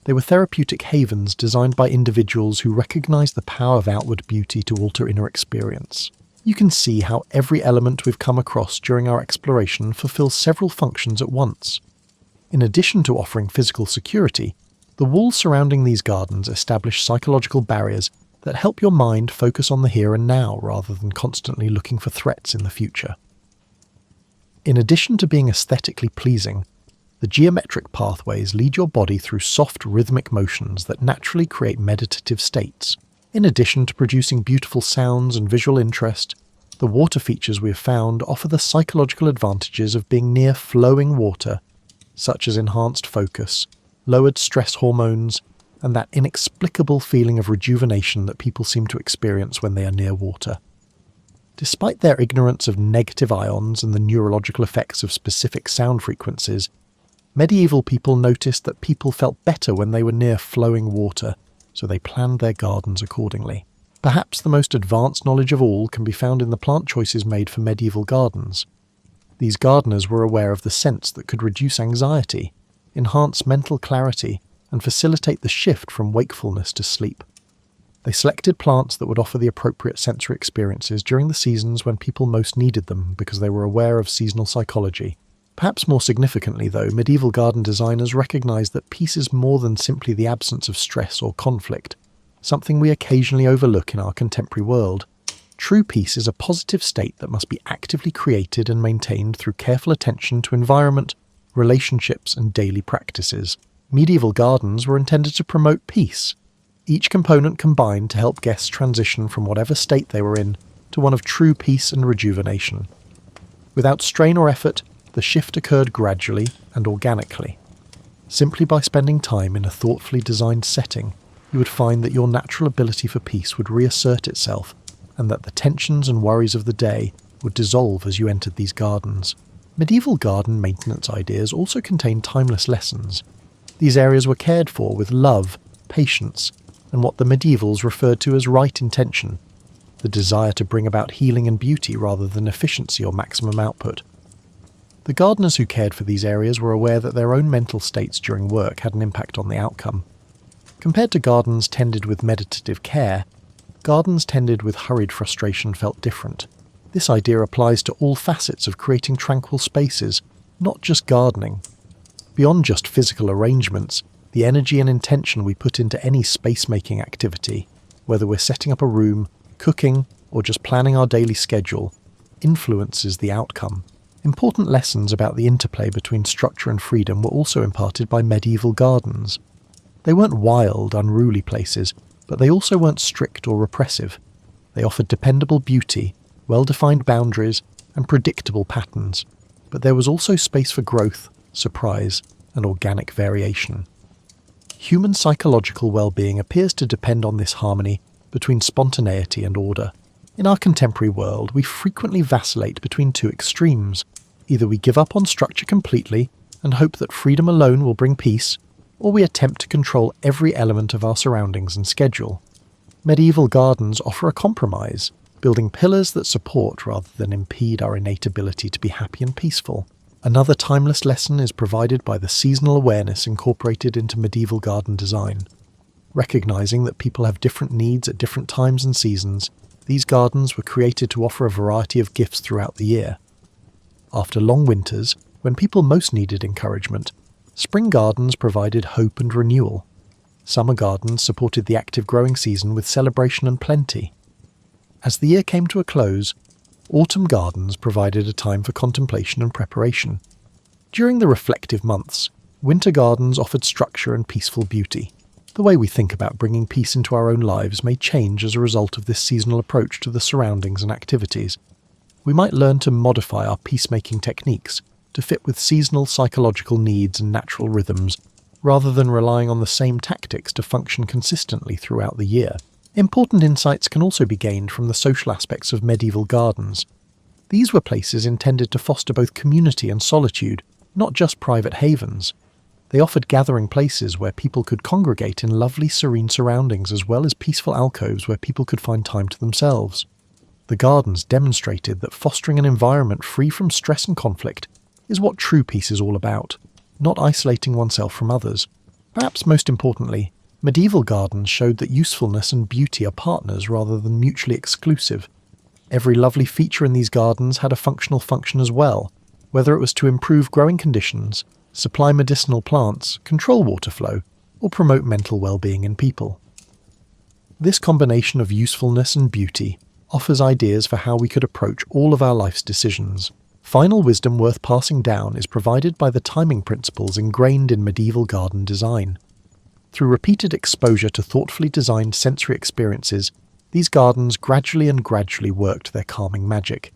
They were therapeutic havens designed by individuals who recognized the power of outward beauty to alter inner experience. You can see how every element we've come across during our exploration fulfills several functions at once. In addition to offering physical security, the walls surrounding these gardens establish psychological barriers that help your mind focus on the here and now rather than constantly looking for threats in the future. In addition to being aesthetically pleasing, the geometric pathways lead your body through soft rhythmic motions that naturally create meditative states. In addition to producing beautiful sounds and visual interest, the water features we have found offer the psychological advantages of being near flowing water, such as enhanced focus, lowered stress hormones, and that inexplicable feeling of rejuvenation that people seem to experience when they are near water. Despite their ignorance of negative ions and the neurological effects of specific sound frequencies, medieval people noticed that people felt better when they were near flowing water, so they planned their gardens accordingly. Perhaps the most advanced knowledge of all can be found in the plant choices made for medieval gardens. These gardeners were aware of the scents that could reduce anxiety, enhance mental clarity, and facilitate the shift from wakefulness to sleep. They selected plants that would offer the appropriate sensory experiences during the seasons when people most needed them because they were aware of seasonal psychology. Perhaps more significantly, though, medieval garden designers recognised that peace is more than simply the absence of stress or conflict, something we occasionally overlook in our contemporary world. True peace is a positive state that must be actively created and maintained through careful attention to environment, relationships, and daily practices. Medieval gardens were intended to promote peace, each component combined to help guests transition from whatever state they were in to one of true peace and rejuvenation. Without strain or effort, the shift occurred gradually and organically. Simply by spending time in a thoughtfully designed setting, you would find that your natural ability for peace would reassert itself, and that the tensions and worries of the day would dissolve as you entered these gardens. Medieval garden maintenance ideas also contained timeless lessons. These areas were cared for with love, patience, and what the medievals referred to as right intention, the desire to bring about healing and beauty rather than efficiency or maximum output. The gardeners who cared for these areas were aware that their own mental states during work had an impact on the outcome. Compared to gardens tended with meditative care, gardens tended with hurried frustration felt different. This idea applies to all facets of creating tranquil spaces, not just gardening. Beyond just physical arrangements, the energy and intention we put into any space-making activity, whether we're setting up a room, cooking, or just planning our daily schedule, influences the outcome. Important lessons about the interplay between structure and freedom were also imparted by medieval gardens. They weren't wild, unruly places, but they also weren't strict or repressive. They offered dependable beauty, well-defined boundaries, and predictable patterns. But there was also space for growth, surprise, and organic variation. Human psychological well-being appears to depend on this harmony between spontaneity and order. In our contemporary world, we frequently vacillate between two extremes. Either we give up on structure completely and hope that freedom alone will bring peace, or we attempt to control every element of our surroundings and schedule. Medieval gardens offer a compromise, building pillars that support rather than impede our innate ability to be happy and peaceful. Another timeless lesson is provided by the seasonal awareness incorporated into medieval garden design. Recognizing that people have different needs at different times and seasons, these gardens were created to offer a variety of gifts throughout the year. After long winters, when people most needed encouragement, spring gardens provided hope and renewal. Summer gardens supported the active growing season with celebration and plenty. As the year came to a close, autumn gardens provided a time for contemplation and preparation. During the reflective months, winter gardens offered structure and peaceful beauty. The way we think about bringing peace into our own lives may change as a result of this seasonal approach to the surroundings and activities. We might learn to modify our peacemaking techniques to fit with seasonal psychological needs and natural rhythms, rather than relying on the same tactics to function consistently throughout the year. Important insights can also be gained from the social aspects of medieval gardens. These were places intended to foster both community and solitude, not just private havens. They offered gathering places where people could congregate in lovely, serene surroundings, as well as peaceful alcoves where people could find time to themselves. The gardens demonstrated that fostering an environment free from stress and conflict is what true peace is all about, not isolating oneself from others. Perhaps most importantly, medieval gardens showed that usefulness and beauty are partners rather than mutually exclusive. Every lovely feature in these gardens had a functional function as well, whether it was to improve growing conditions, supply medicinal plants, control water flow, or promote mental well-being in people. This combination of usefulness and beauty offers ideas for how we could approach all of our life's decisions. Final wisdom worth passing down is provided by the timing principles ingrained in medieval garden design. Through repeated exposure to thoughtfully designed sensory experiences, these gardens gradually worked their calming magic.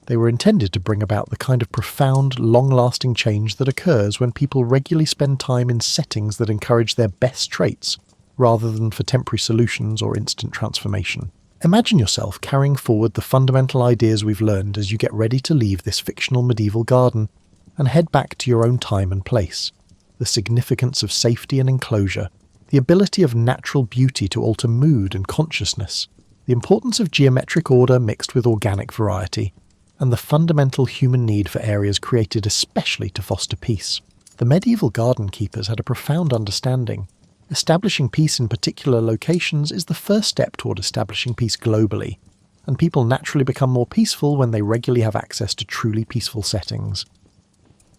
They were intended to bring about the kind of profound, long-lasting change that occurs when people regularly spend time in settings that encourage their best traits, rather than for temporary solutions or instant transformation. Imagine yourself carrying forward the fundamental ideas we've learned as you get ready to leave this fictional medieval garden and head back to your own time and place. The significance of safety and enclosure, the ability of natural beauty to alter mood and consciousness, the importance of geometric order mixed with organic variety, and the fundamental human need for areas created especially to foster peace. The medieval garden keepers had a profound understanding. Establishing peace in particular locations is the first step toward establishing peace globally, and people naturally become more peaceful when they regularly have access to truly peaceful settings.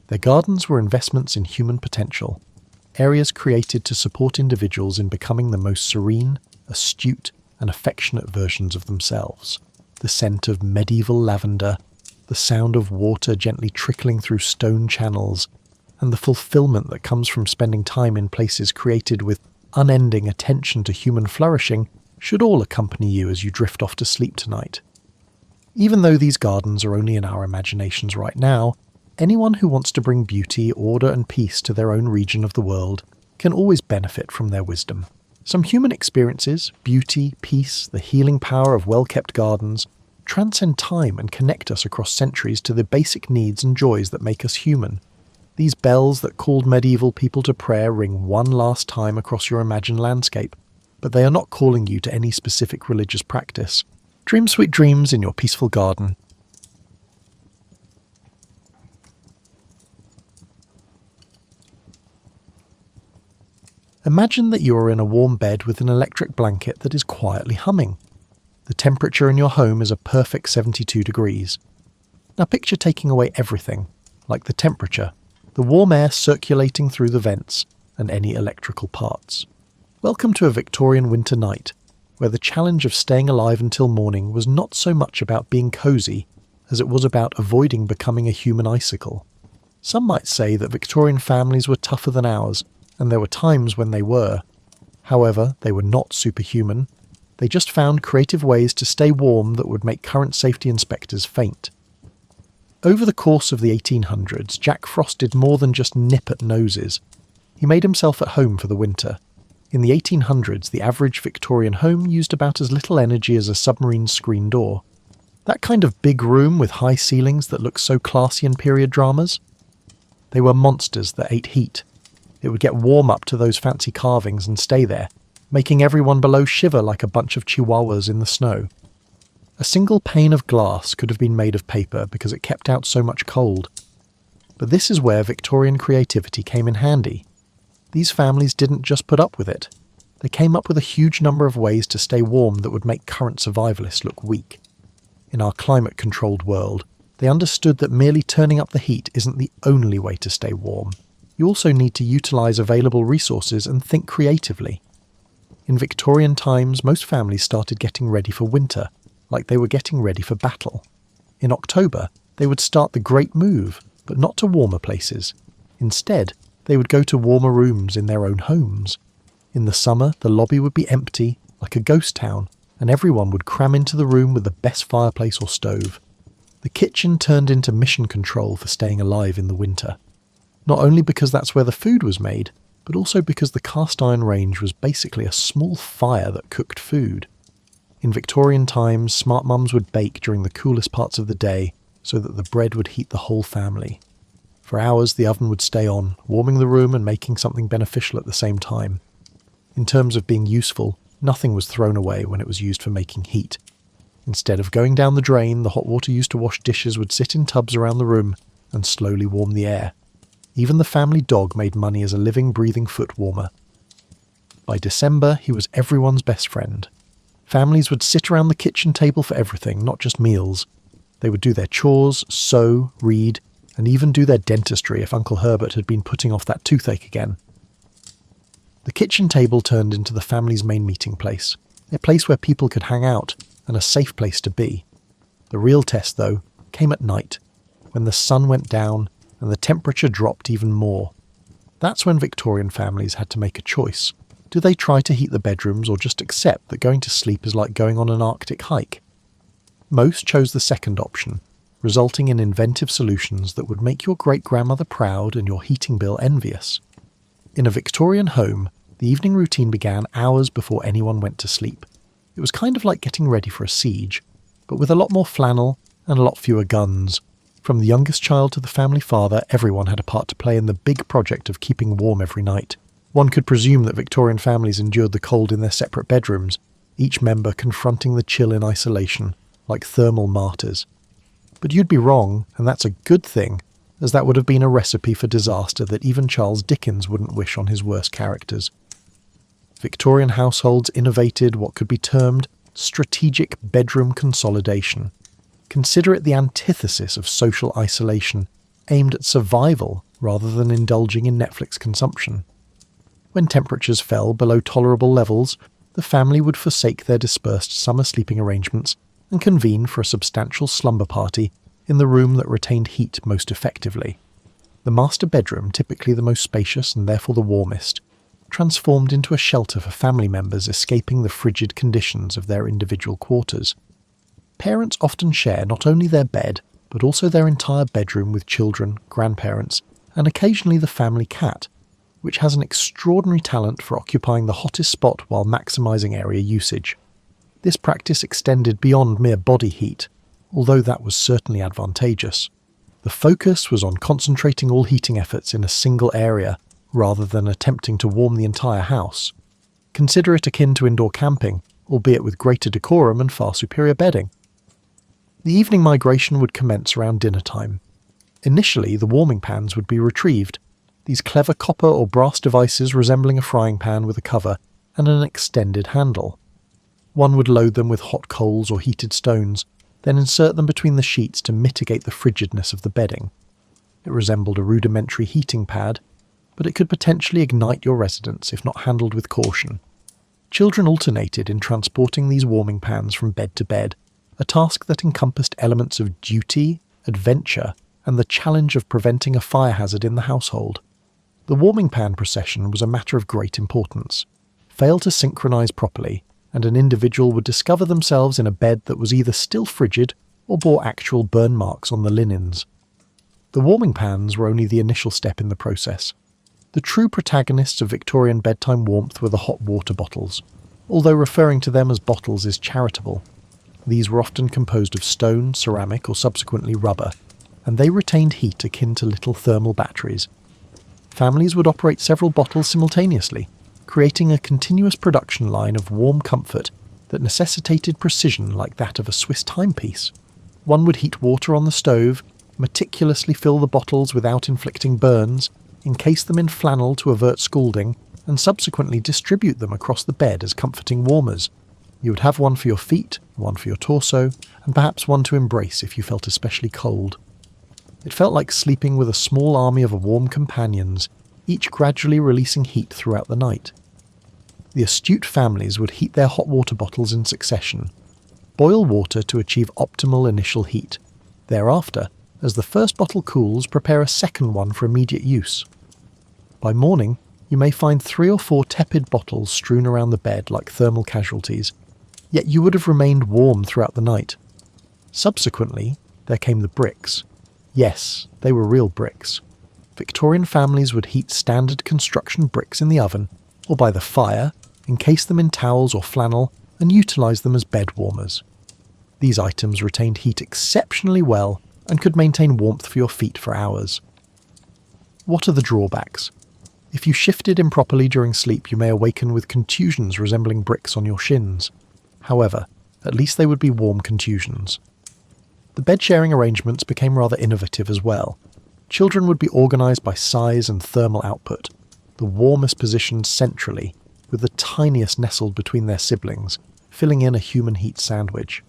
Their gardens were investments in human potential, areas created to support individuals in becoming the most serene, astute, and affectionate versions of themselves. The scent of medieval lavender, the sound of water gently trickling through stone channels, and the fulfillment that comes from spending time in places created with unending attention to human flourishing should all accompany you as you drift off to sleep tonight. Even though these gardens are only in our imaginations right now, anyone who wants to bring beauty, order, and peace to their own region of the world can always benefit from their wisdom. Some human experiences, beauty, peace, the healing power of well-kept gardens, transcend time and connect us across centuries to the basic needs and joys that make us human. These bells that called medieval people to prayer ring one last time across your imagined landscape, but they are not calling you to any specific religious practice. Dream sweet dreams in your peaceful garden. Imagine that you are in a warm bed with an electric blanket that is quietly humming. The temperature in your home is a perfect 72 degrees. Now picture taking away everything, like the temperature, the warm air circulating through the vents, and any electrical parts. Welcome to a Victorian winter night, where the challenge of staying alive until morning was not so much about being cosy as it was about avoiding becoming a human icicle. Some might say that Victorian families were tougher than ours, and there were times when they were. However, they were not superhuman. They just found creative ways to stay warm that would make current safety inspectors faint. Over the course of the 1800s, Jack Frost did more than just nip at noses. He made himself at home for the winter. In the 1800s, the average Victorian home used about as little energy as a submarine's screen door. That kind of big room with high ceilings that looks so classy in period dramas? They were monsters that ate heat. It would get warm up to those fancy carvings and stay there, making everyone below shiver like a bunch of chihuahuas in the snow. A single pane of glass could have been made of paper because it kept out so much cold. But this is where Victorian creativity came in handy. These families didn't just put up with it. They came up with a huge number of ways to stay warm that would make current survivalists look weak. In our climate-controlled world, they understood that merely turning up the heat isn't the only way to stay warm. You also need to utilise available resources and think creatively. In Victorian times, most families started getting ready for winter, like they were getting ready for battle. In October, they would start the Great Move, but not to warmer places. Instead, they would go to warmer rooms in their own homes. In the summer, the lobby would be empty, like a ghost town, and everyone would cram into the room with the best fireplace or stove. The kitchen turned into mission control for staying alive in the winter. Not only because that's where the food was made, but also because the cast iron range was basically a small fire that cooked food. In Victorian times, smart mums would bake during the coolest parts of the day so that the bread would heat the whole family. For hours, the oven would stay on, warming the room and making something beneficial at the same time. In terms of being useful, nothing was thrown away when it was used for making heat. Instead of going down the drain, the hot water used to wash dishes would sit in tubs around the room and slowly warm the air. Even the family dog made money as a living, breathing foot warmer. By December, he was everyone's best friend. Families would sit around the kitchen table for everything, not just meals. They would do their chores, sew, read, and even do their dentistry if Uncle Herbert had been putting off that toothache again. The kitchen table turned into the family's main meeting place, a place where people could hang out and a safe place to be. The real test, though, came at night, when the sun went down and the temperature dropped even more. That's when Victorian families had to make a choice. Do they try to heat the bedrooms or just accept that going to sleep is like going on an Arctic hike? Most chose the second option, resulting in inventive solutions that would make your great-grandmother proud and your heating bill envious. In a Victorian home, the evening routine began hours before anyone went to sleep. It was kind of like getting ready for a siege, but with a lot more flannel and a lot fewer guns. From the youngest child to the family father, everyone had a part to play in the big project of keeping warm every night. One could presume that Victorian families endured the cold in their separate bedrooms, each member confronting the chill in isolation, like thermal martyrs. But you'd be wrong, and that's a good thing, as that would have been a recipe for disaster that even Charles Dickens wouldn't wish on his worst characters. Victorian households innovated what could be termed strategic bedroom consolidation. Consider it the antithesis of social isolation, aimed at survival rather than indulging in Netflix consumption. When temperatures fell below tolerable levels, the family would forsake their dispersed summer sleeping arrangements and convene for a substantial slumber party in the room that retained heat most effectively. The master bedroom, typically the most spacious and therefore the warmest, transformed into a shelter for family members escaping the frigid conditions of their individual quarters. Parents often share not only their bed, but also their entire bedroom with children, grandparents, and occasionally the family cat, which has an extraordinary talent for occupying the hottest spot while maximising area usage. This practice extended beyond mere body heat, although that was certainly advantageous. The focus was on concentrating all heating efforts in a single area, rather than attempting to warm the entire house. Consider it akin to indoor camping, albeit with greater decorum and far superior bedding. The evening migration would commence around dinner time. Initially, the warming pans would be retrieved, these clever copper or brass devices resembling a frying pan with a cover and an extended handle. One would load them with hot coals or heated stones, then insert them between the sheets to mitigate the frigidness of the bedding. It resembled a rudimentary heating pad, but it could potentially ignite your residence if not handled with caution. Children alternated in transporting these warming pans from bed to bed, a task that encompassed elements of duty, adventure, and the challenge of preventing a fire hazard in the household. The warming pan procession was a matter of great importance. Fail to synchronise properly, and an individual would discover themselves in a bed that was either still frigid or bore actual burn marks on the linens. The warming pans were only the initial step in the process. The true protagonists of Victorian bedtime warmth were the hot water bottles, although referring to them as bottles is charitable. These were often composed of stone, ceramic, or subsequently rubber, and they retained heat akin to little thermal batteries. Families would operate several bottles simultaneously, creating a continuous production line of warm comfort that necessitated precision like that of a Swiss timepiece. One would heat water on the stove, meticulously fill the bottles without inflicting burns, encase them in flannel to avert scalding, and subsequently distribute them across the bed as comforting warmers. You would have one for your feet, one for your torso, and perhaps one to embrace if you felt especially cold. It felt like sleeping with a small army of warm companions, each gradually releasing heat throughout the night. The astute families would heat their hot water bottles in succession. Boil water to achieve optimal initial heat. Thereafter, as the first bottle cools, prepare a second one for immediate use. By morning, you may find 3 or 4 tepid bottles strewn around the bed like thermal casualties, yet you would have remained warm throughout the night. Subsequently, there came the bricks. Yes, they were real bricks. Victorian families would heat standard construction bricks in the oven, or by the fire, encase them in towels or flannel, and utilise them as bed warmers. These items retained heat exceptionally well and could maintain warmth for your feet for hours. What are the drawbacks? If you shifted improperly during sleep, you may awaken with contusions resembling bricks on your shins. However, at least they would be warm contusions. The bed-sharing arrangements became rather innovative as well. Children would be organised by size and thermal output, the warmest positioned centrally, with the tiniest nestled between their siblings, filling in a human heat sandwich.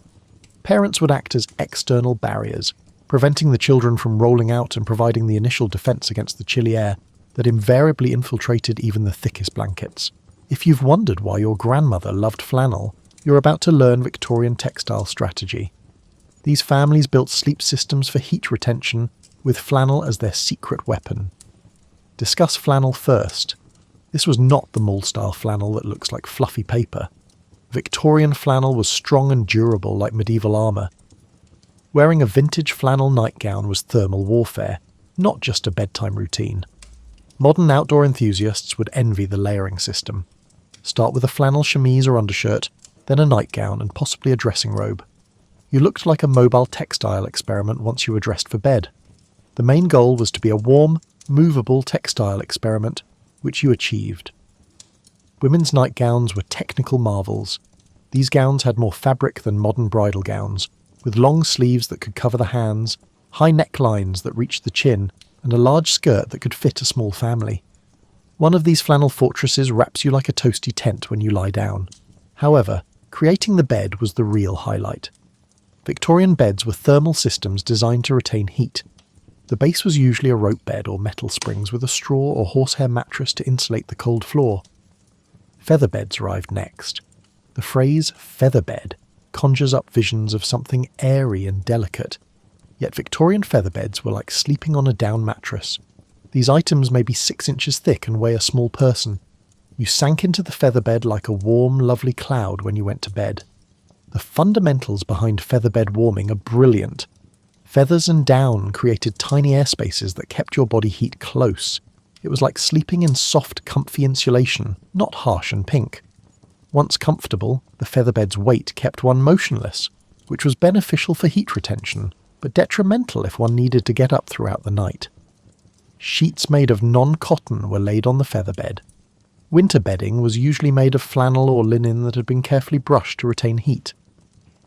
Parents would act as external barriers, preventing the children from rolling out and providing the initial defence against the chilly air that invariably infiltrated even the thickest blankets. If you've wondered why your grandmother loved flannel, you're about to learn Victorian textile strategy. These families built sleep systems for heat retention, with flannel as their secret weapon. Discuss flannel first. This was not the mall-style flannel that looks like fluffy paper. Victorian flannel was strong and durable like medieval armour. Wearing a vintage flannel nightgown was thermal warfare, not just a bedtime routine. Modern outdoor enthusiasts would envy the layering system. Start with a flannel chemise or undershirt, then a nightgown and possibly a dressing robe. You looked like a mobile textile experiment once you were dressed for bed. The main goal was to be a warm, movable textile experiment, which you achieved. Women's nightgowns were technical marvels. These gowns had more fabric than modern bridal gowns, with long sleeves that could cover the hands, high necklines that reached the chin, and a large skirt that could fit a small family. One of these flannel fortresses wraps you like a toasty tent when you lie down. However, creating the bed was the real highlight. Victorian beds were thermal systems designed to retain heat. The base was usually a rope bed or metal springs with a straw or horsehair mattress to insulate the cold floor. Feather beds arrived next. The phrase feather bed conjures up visions of something airy and delicate. Yet Victorian feather beds were like sleeping on a down mattress. These items may be 6 inches thick and weigh a small person. You sank into the feather bed like a warm, lovely cloud when you went to bed. The fundamentals behind feather bed warming are brilliant. Feathers and down created tiny air spaces that kept your body heat close. It was like sleeping in soft, comfy insulation, not harsh and pink. Once comfortable, the feather bed's weight kept one motionless, which was beneficial for heat retention, but detrimental if one needed to get up throughout the night. Sheets made of non-cotton were laid on the feather bed. Winter bedding was usually made of flannel or linen that had been carefully brushed to retain heat.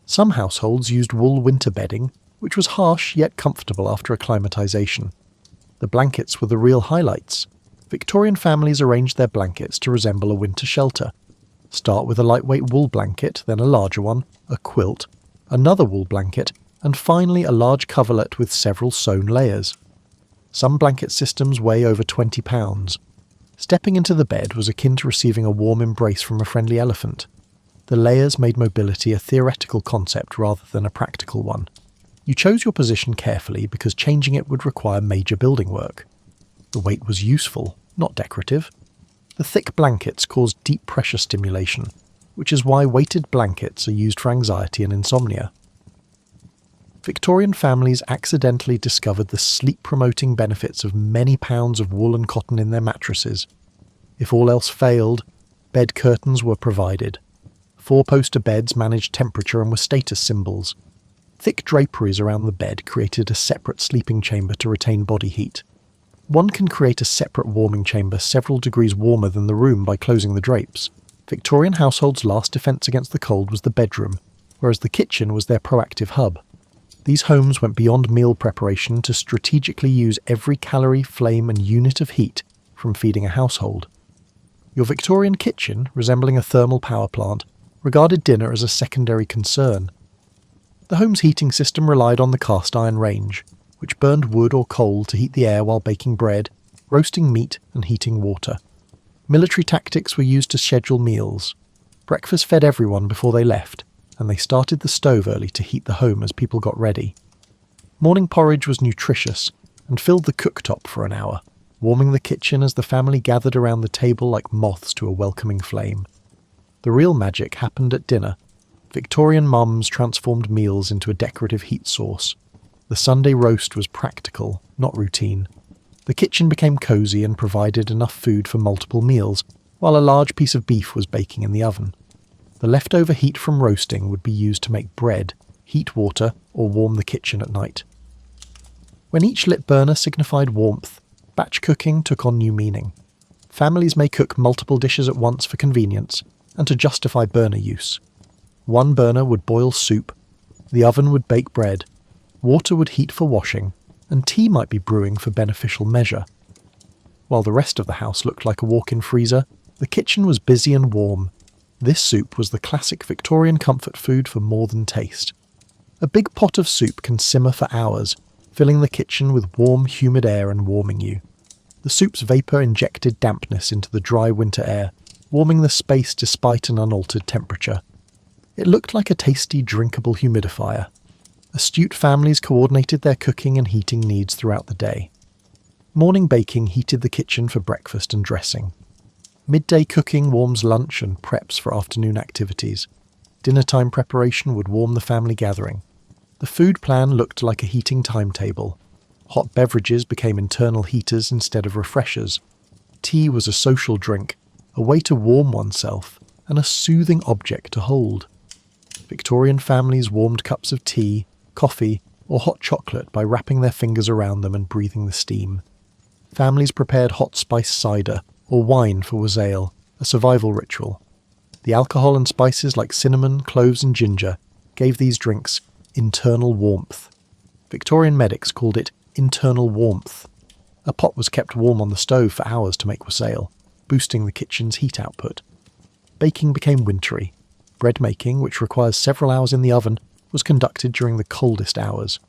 Some households used wool winter bedding, which was harsh yet comfortable after acclimatization. The blankets were the real highlights. Victorian families arranged their blankets to resemble a winter shelter. Start with a lightweight wool blanket, then a larger one, a quilt, another wool blanket, and finally a large coverlet with several sewn layers. Some blanket systems weigh over 20 pounds. Stepping into the bed was akin to receiving a warm embrace from a friendly elephant. The layers made mobility a theoretical concept rather than a practical one. You chose your position carefully because changing it would require major building work. The weight was useful, not decorative. The thick blankets caused deep pressure stimulation, which is why weighted blankets are used for anxiety and insomnia. Victorian families accidentally discovered the sleep-promoting benefits of many pounds of wool and cotton in their mattresses. If all else failed, bed curtains were provided. 4-poster beds managed temperature and were status symbols. Thick draperies around the bed created a separate sleeping chamber to retain body heat. One can create a separate warming chamber several degrees warmer than the room by closing the drapes. Victorian households' last defence against the cold was the bedroom, whereas the kitchen was their proactive hub. These homes went beyond meal preparation to strategically use every calorie, flame and unit of heat from feeding a household. Your Victorian kitchen, resembling a thermal power plant, regarded dinner as a secondary concern. The home's heating system relied on the cast iron range, which burned wood or coal to heat the air while baking bread, roasting meat and heating water. Military tactics were used to schedule meals. Breakfast fed everyone before they left, and they started the stove early to heat the home as people got ready. Morning porridge was nutritious and filled the cooktop for an hour, warming the kitchen as the family gathered around the table like moths to a welcoming flame. The real magic happened at dinner. Victorian mums transformed meals into a decorative heat source. The Sunday roast was practical, not routine. The kitchen became cosy and provided enough food for multiple meals, while a large piece of beef was baking in the oven. The leftover heat from roasting would be used to make bread, heat water, or warm the kitchen at night. When each lit burner signified warmth, batch cooking took on new meaning. Families may cook multiple dishes at once for convenience and to justify burner use. One burner would boil soup, the oven would bake bread, water would heat for washing, and tea might be brewing for beneficial measure. While the rest of the house looked like a walk-in freezer, the kitchen was busy and warm. This soup was the classic Victorian comfort food for more than taste. A big pot of soup can simmer for hours, filling the kitchen with warm, humid air and warming you. The soup's vapour injected dampness into the dry winter air, warming the space despite an unaltered temperature. It looked like a tasty, drinkable humidifier. Astute families coordinated their cooking and heating needs throughout the day. Morning baking heated the kitchen for breakfast and dressing. Midday cooking warms lunch and preps for afternoon activities. Dinner-time preparation would warm the family gathering. The food plan looked like a heating timetable. Hot beverages became internal heaters instead of refreshers. Tea was a social drink, a way to warm oneself, and a soothing object to hold. Victorian families warmed cups of tea, coffee, or hot chocolate by wrapping their fingers around them and breathing the steam. Families prepared hot spice cider, or wine for wassail, a survival ritual. The alcohol and spices like cinnamon, cloves and ginger gave these drinks internal warmth. Victorian medics called it internal warmth. A pot was kept warm on the stove for hours to make wassail, boosting the kitchen's heat output. Baking became wintry. Bread making, which requires several hours in the oven, was conducted during the coldest hours.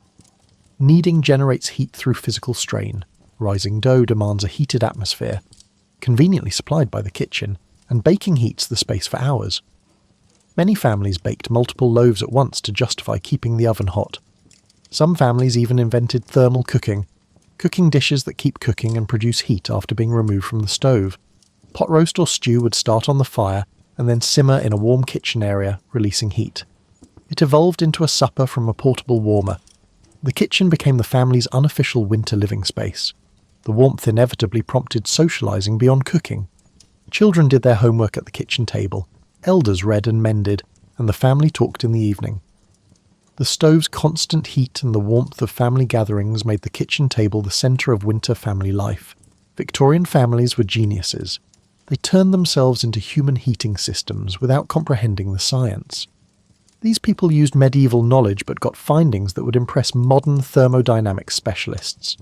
Kneading generates heat through physical strain. Rising dough demands a heated atmosphere, conveniently supplied by the kitchen, and baking heats the space for hours. Many families baked multiple loaves at once to justify keeping the oven hot. Some families even invented thermal cooking dishes that keep cooking and produce heat after being removed from the stove. Pot roast or stew would start on the fire and then simmer in a warm kitchen area, releasing heat. It evolved into a supper from a portable warmer. The kitchen became the family's unofficial winter living space. The warmth inevitably prompted socialising beyond cooking. Children did their homework at the kitchen table, elders read and mended, and the family talked in the evening. The stove's constant heat and the warmth of family gatherings made the kitchen table the centre of winter family life. Victorian families were geniuses. They turned themselves into human heating systems without comprehending the science. These people used medieval knowledge but got findings that would impress modern thermodynamics specialists.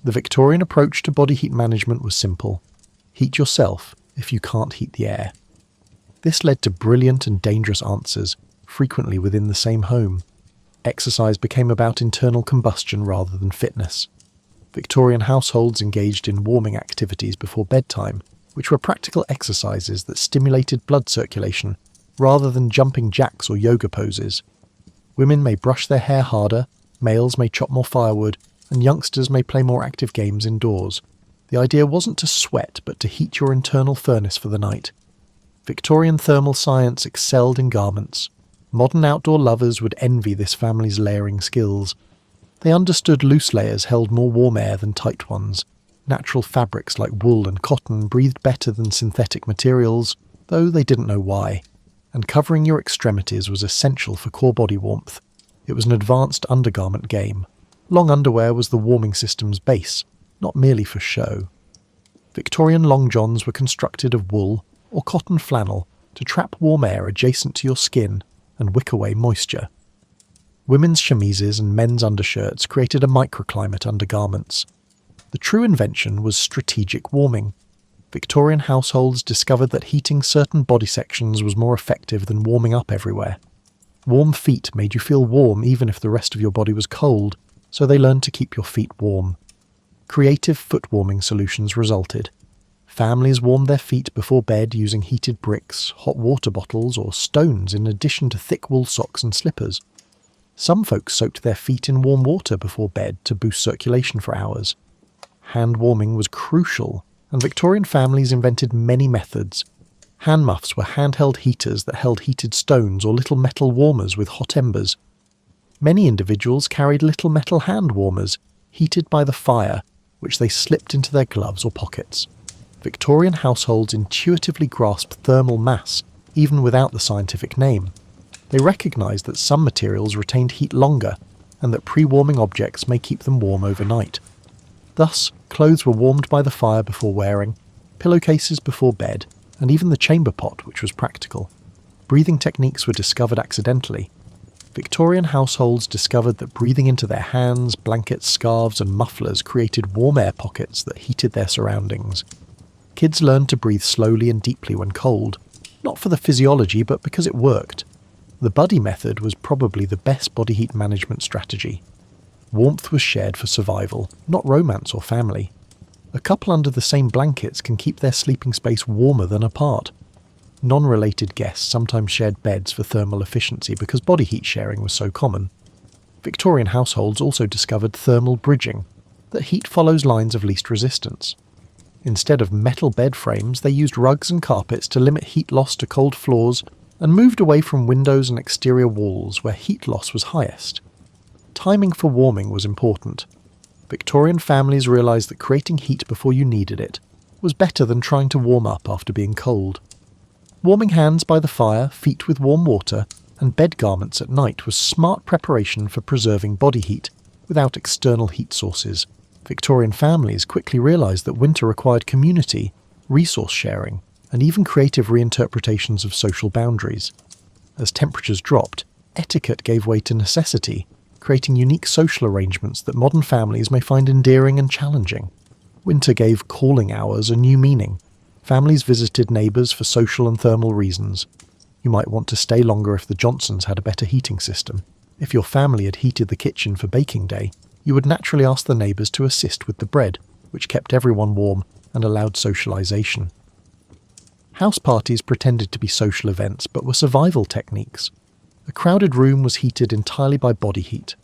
The Victorian approach to body heat management was simple. Heat yourself if you can't heat the air. This led to brilliant and dangerous answers, frequently within the same home. Exercise became about internal combustion rather than fitness. Victorian households engaged in warming activities before bedtime, which were practical exercises that stimulated blood circulation rather than jumping jacks or yoga poses. Women may brush their hair harder, males may chop more firewood, and youngsters may play more active games indoors. The idea wasn't to sweat, but to heat your internal furnace for the night. Victorian thermal science excelled in garments. Modern outdoor lovers would envy this family's layering skills. They understood loose layers held more warm air than tight ones. Natural fabrics like wool and cotton breathed better than synthetic materials, though they didn't know why. And covering your extremities was essential for core body warmth. It was an advanced undergarment game. Long underwear was the warming system's base, not merely for show. Victorian long johns were constructed of wool or cotton flannel to trap warm air adjacent to your skin and wick away moisture. Women's chemises and men's undershirts created a microclimate under garments. The true invention was strategic warming. Victorian households discovered that heating certain body sections was more effective than warming up everywhere. Warm feet made you feel warm even if the rest of your body was cold, so they learned to keep your feet warm. Creative foot warming solutions resulted. Families warmed their feet before bed using heated bricks, hot water bottles, or stones in addition to thick wool socks and slippers. Some folks soaked their feet in warm water before bed to boost circulation for hours. Hand warming was crucial, and Victorian families invented many methods. Hand muffs were handheld heaters that held heated stones or little metal warmers with hot embers. Many individuals carried little metal hand warmers, heated by the fire, which they slipped into their gloves or pockets. Victorian households intuitively grasped thermal mass, even without the scientific name. They recognised that some materials retained heat longer, and that pre-warming objects may keep them warm overnight. Thus, clothes were warmed by the fire before wearing, pillowcases before bed, and even the chamber pot, which was practical. Breathing techniques were discovered accidentally. Victorian households discovered that breathing into their hands, blankets, scarves, and mufflers created warm air pockets that heated their surroundings. Kids learned to breathe slowly and deeply when cold, not for the physiology but because it worked. The buddy method was probably the best body heat management strategy. Warmth was shared for survival, not romance or family. A couple under the same blankets can keep their sleeping space warmer than apart. Non-related guests sometimes shared beds for thermal efficiency because body heat sharing was so common. Victorian households also discovered thermal bridging, that heat follows lines of least resistance. Instead of metal bed frames, they used rugs and carpets to limit heat loss to cold floors and moved away from windows and exterior walls where heat loss was highest. Timing for warming was important. Victorian families realised that creating heat before you needed it was better than trying to warm up after being cold. Warming hands by the fire, feet with warm water, and bed garments at night was smart preparation for preserving body heat without external heat sources. Victorian families quickly realised that winter required community, resource sharing, and even creative reinterpretations of social boundaries. As temperatures dropped, etiquette gave way to necessity, creating unique social arrangements that modern families may find endearing and challenging. Winter gave calling hours a new meaning. Families visited neighbours for social and thermal reasons. You might want to stay longer if the Johnsons had a better heating system. If your family had heated the kitchen for baking day, you would naturally ask the neighbours to assist with the bread, which kept everyone warm and allowed socialisation. House parties pretended to be social events but were survival techniques. A crowded room was heated entirely by body heat.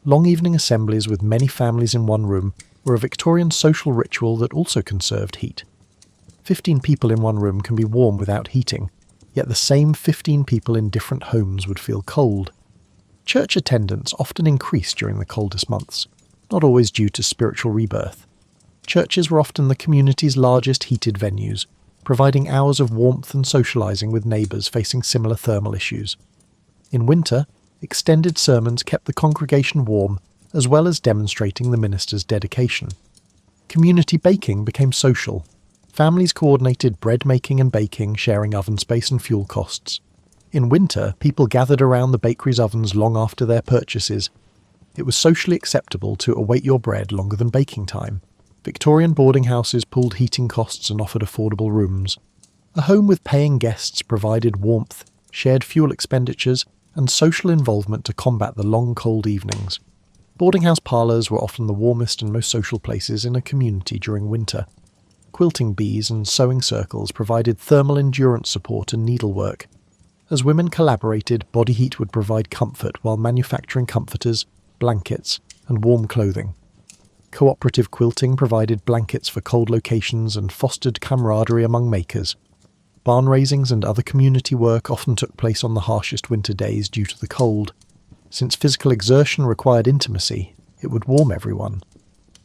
Long evening assemblies with many families in one room were a Victorian social ritual that also conserved heat. 15 people in one room can be warm without heating, yet the same 15 people in different homes would feel cold. Church attendance often increased during the coldest months, not always due to spiritual rebirth. Churches were often the community's largest heated venues, providing hours of warmth and socialising with neighbours facing similar thermal issues. In winter, extended sermons kept the congregation warm, as well as demonstrating the minister's dedication. Community baking became social. Families coordinated bread making and baking, sharing oven space and fuel costs. In winter, people gathered around the bakery's ovens long after their purchases. It was socially acceptable to await your bread longer than baking time. Victorian boarding houses pooled heating costs and offered affordable rooms. A home with paying guests provided warmth, shared fuel expenditures, and social involvement to combat the long cold evenings. Boarding house parlours were often the warmest and most social places in a community during winter. Quilting bees and sewing circles provided thermal endurance support and needlework. As women collaborated, body heat would provide comfort while manufacturing comforters, blankets, and warm clothing. Cooperative quilting provided blankets for cold locations and fostered camaraderie among makers. Barn raisings and other community work often took place on the harshest winter days due to the cold. Since physical exertion required intimacy, it would warm everyone.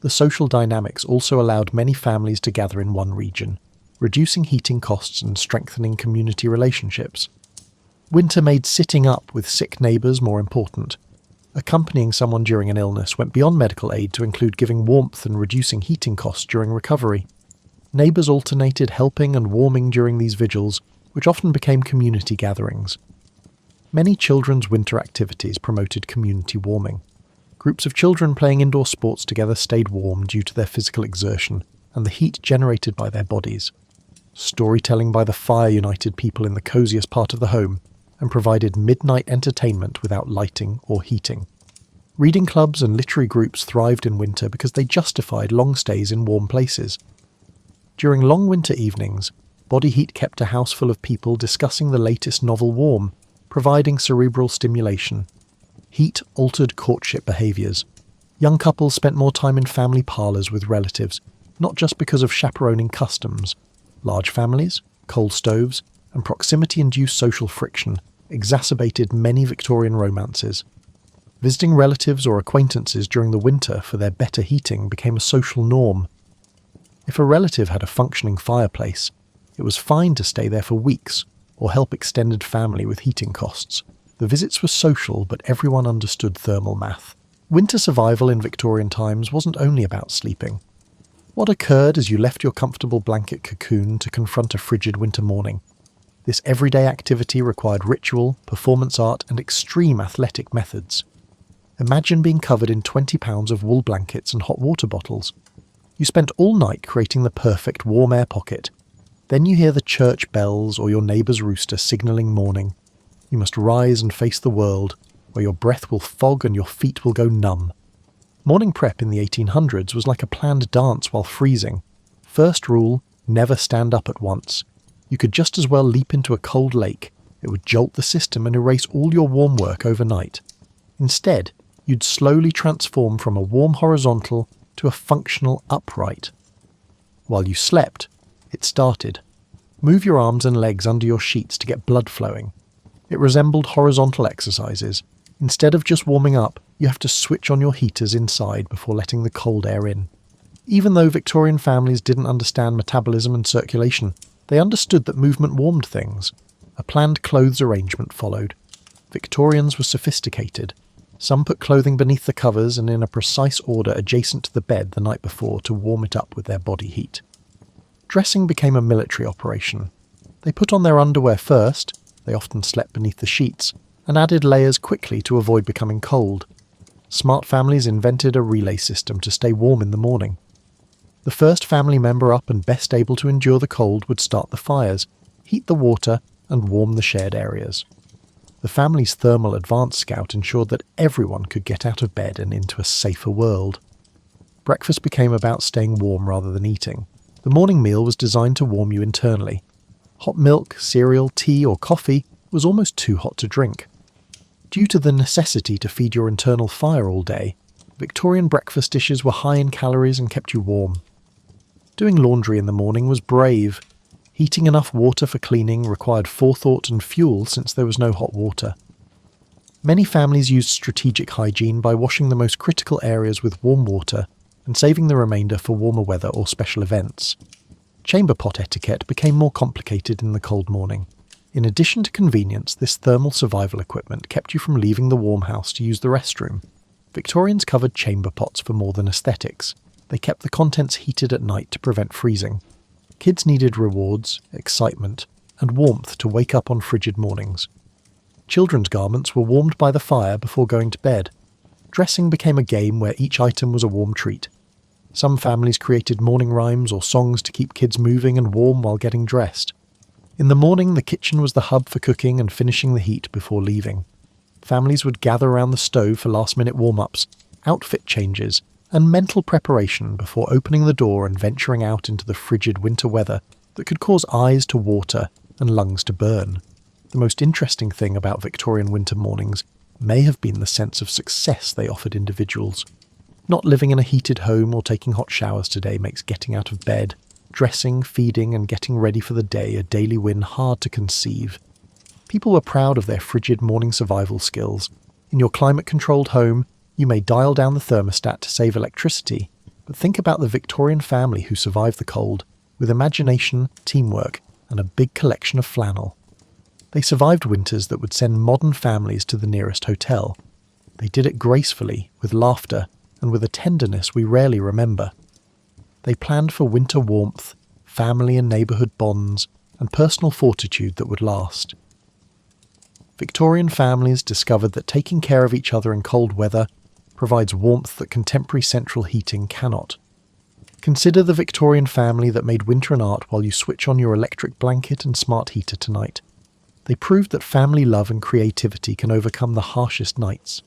The social dynamics also allowed many families to gather in one region, reducing heating costs and strengthening community relationships. Winter made sitting up with sick neighbours more important. Accompanying someone during an illness went beyond medical aid to include giving warmth and reducing heating costs during recovery. Neighbours alternated helping and warming during these vigils, which often became community gatherings. Many children's winter activities promoted community warming. Groups of children playing indoor sports together stayed warm due to their physical exertion and the heat generated by their bodies. Storytelling by the fire united people in the cosiest part of the home and provided midnight entertainment without lighting or heating. Reading clubs and literary groups thrived in winter because they justified long stays in warm places. During long winter evenings, body heat kept a house full of people discussing the latest novel warm, providing cerebral stimulation. Heat altered courtship behaviours. Young couples spent more time in family parlours with relatives, not just because of chaperoning customs. Large families, coal stoves, and proximity-induced social friction exacerbated many Victorian romances. Visiting relatives or acquaintances during the winter for their better heating became a social norm. If a relative had a functioning fireplace, it was fine to stay there for weeks or help extended family with heating costs. The visits were social, but everyone understood thermal math. Winter survival in Victorian times wasn't only about sleeping. What occurred as you left your comfortable blanket cocoon to confront a frigid winter morning? This everyday activity required ritual, performance art, and extreme athletic methods. Imagine being covered in 20 pounds of wool blankets and hot water bottles. You spent all night creating the perfect warm air pocket. Then you hear the church bells or your neighbour's rooster signalling morning. You must rise and face the world, where your breath will fog and your feet will go numb. Morning prep in the 1800s was like a planned dance while freezing. First rule, never stand up at once. You could just as well leap into a cold lake. It would jolt the system and erase all your warm work overnight. Instead, you'd slowly transform from a warm horizontal to a functional upright. While you slept, it started. Move your arms and legs under your sheets to get blood flowing. It resembled horizontal exercises. Instead of just warming up, you have to switch on your heaters inside before letting the cold air in. Even though Victorian families didn't understand metabolism and circulation, they understood that movement warmed things. A planned clothes arrangement followed. Victorians were sophisticated. Some put clothing beneath the covers and in a precise order adjacent to the bed the night before to warm it up with their body heat. Dressing became a military operation. They put on their underwear first, they often slept beneath the sheets, and added layers quickly to avoid becoming cold. Smart families invented a relay system to stay warm in the morning. The The first family member up and best able to endure the cold would start the fires, heat the water, and warm the shared areas. The family's thermal advance scout ensured that everyone could get out of bed and into a safer world. Breakfast became about staying warm rather than eating. The morning meal was designed to warm you internally. Hot milk, cereal, tea, or coffee was almost too hot to drink. Due to the necessity to feed your internal fire all day, Victorian breakfast dishes were high in calories and kept you warm. Doing laundry in the morning was brave. Heating enough water for cleaning required forethought and fuel since there was no hot water. Many families used strategic hygiene by washing the most critical areas with warm water and saving the remainder for warmer weather or special events. Chamber pot etiquette became more complicated in the cold morning. In addition to convenience, this thermal survival equipment kept you from leaving the warm house to use the restroom. Victorians covered chamber pots for more than aesthetics. They kept the contents heated at night to prevent freezing. Kids needed rewards, excitement, and warmth to wake up on frigid mornings. Children's garments were warmed by the fire before going to bed. Dressing became a game where each item was a warm treat. Some families created morning rhymes or songs to keep kids moving and warm while getting dressed. In the morning, the kitchen was the hub for cooking and finishing the heat before leaving. Families would gather around the stove for last-minute warm-ups, outfit changes, and mental preparation before opening the door and venturing out into the frigid winter weather that could cause eyes to water and lungs to burn. The most interesting thing about Victorian winter mornings may have been the sense of success they offered individuals. Not living in a heated home or taking hot showers today makes getting out of bed, dressing, feeding, and getting ready for the day a daily win hard to conceive. People were proud of their frigid morning survival skills. In your climate-controlled home, you may dial down the thermostat to save electricity, but think about the Victorian family who survived the cold, with imagination, teamwork, and a big collection of flannel. They survived winters that would send modern families to the nearest hotel. They did it gracefully, with laughter, and with a tenderness we rarely remember. They planned for winter warmth, family and neighbourhood bonds, and personal fortitude that would last. Victorian families discovered that taking care of each other in cold weather provides warmth that contemporary central heating cannot. Consider the Victorian family that made winter an art while you switch on your electric blanket and smart heater tonight. They proved that family love and creativity can overcome the harshest nights.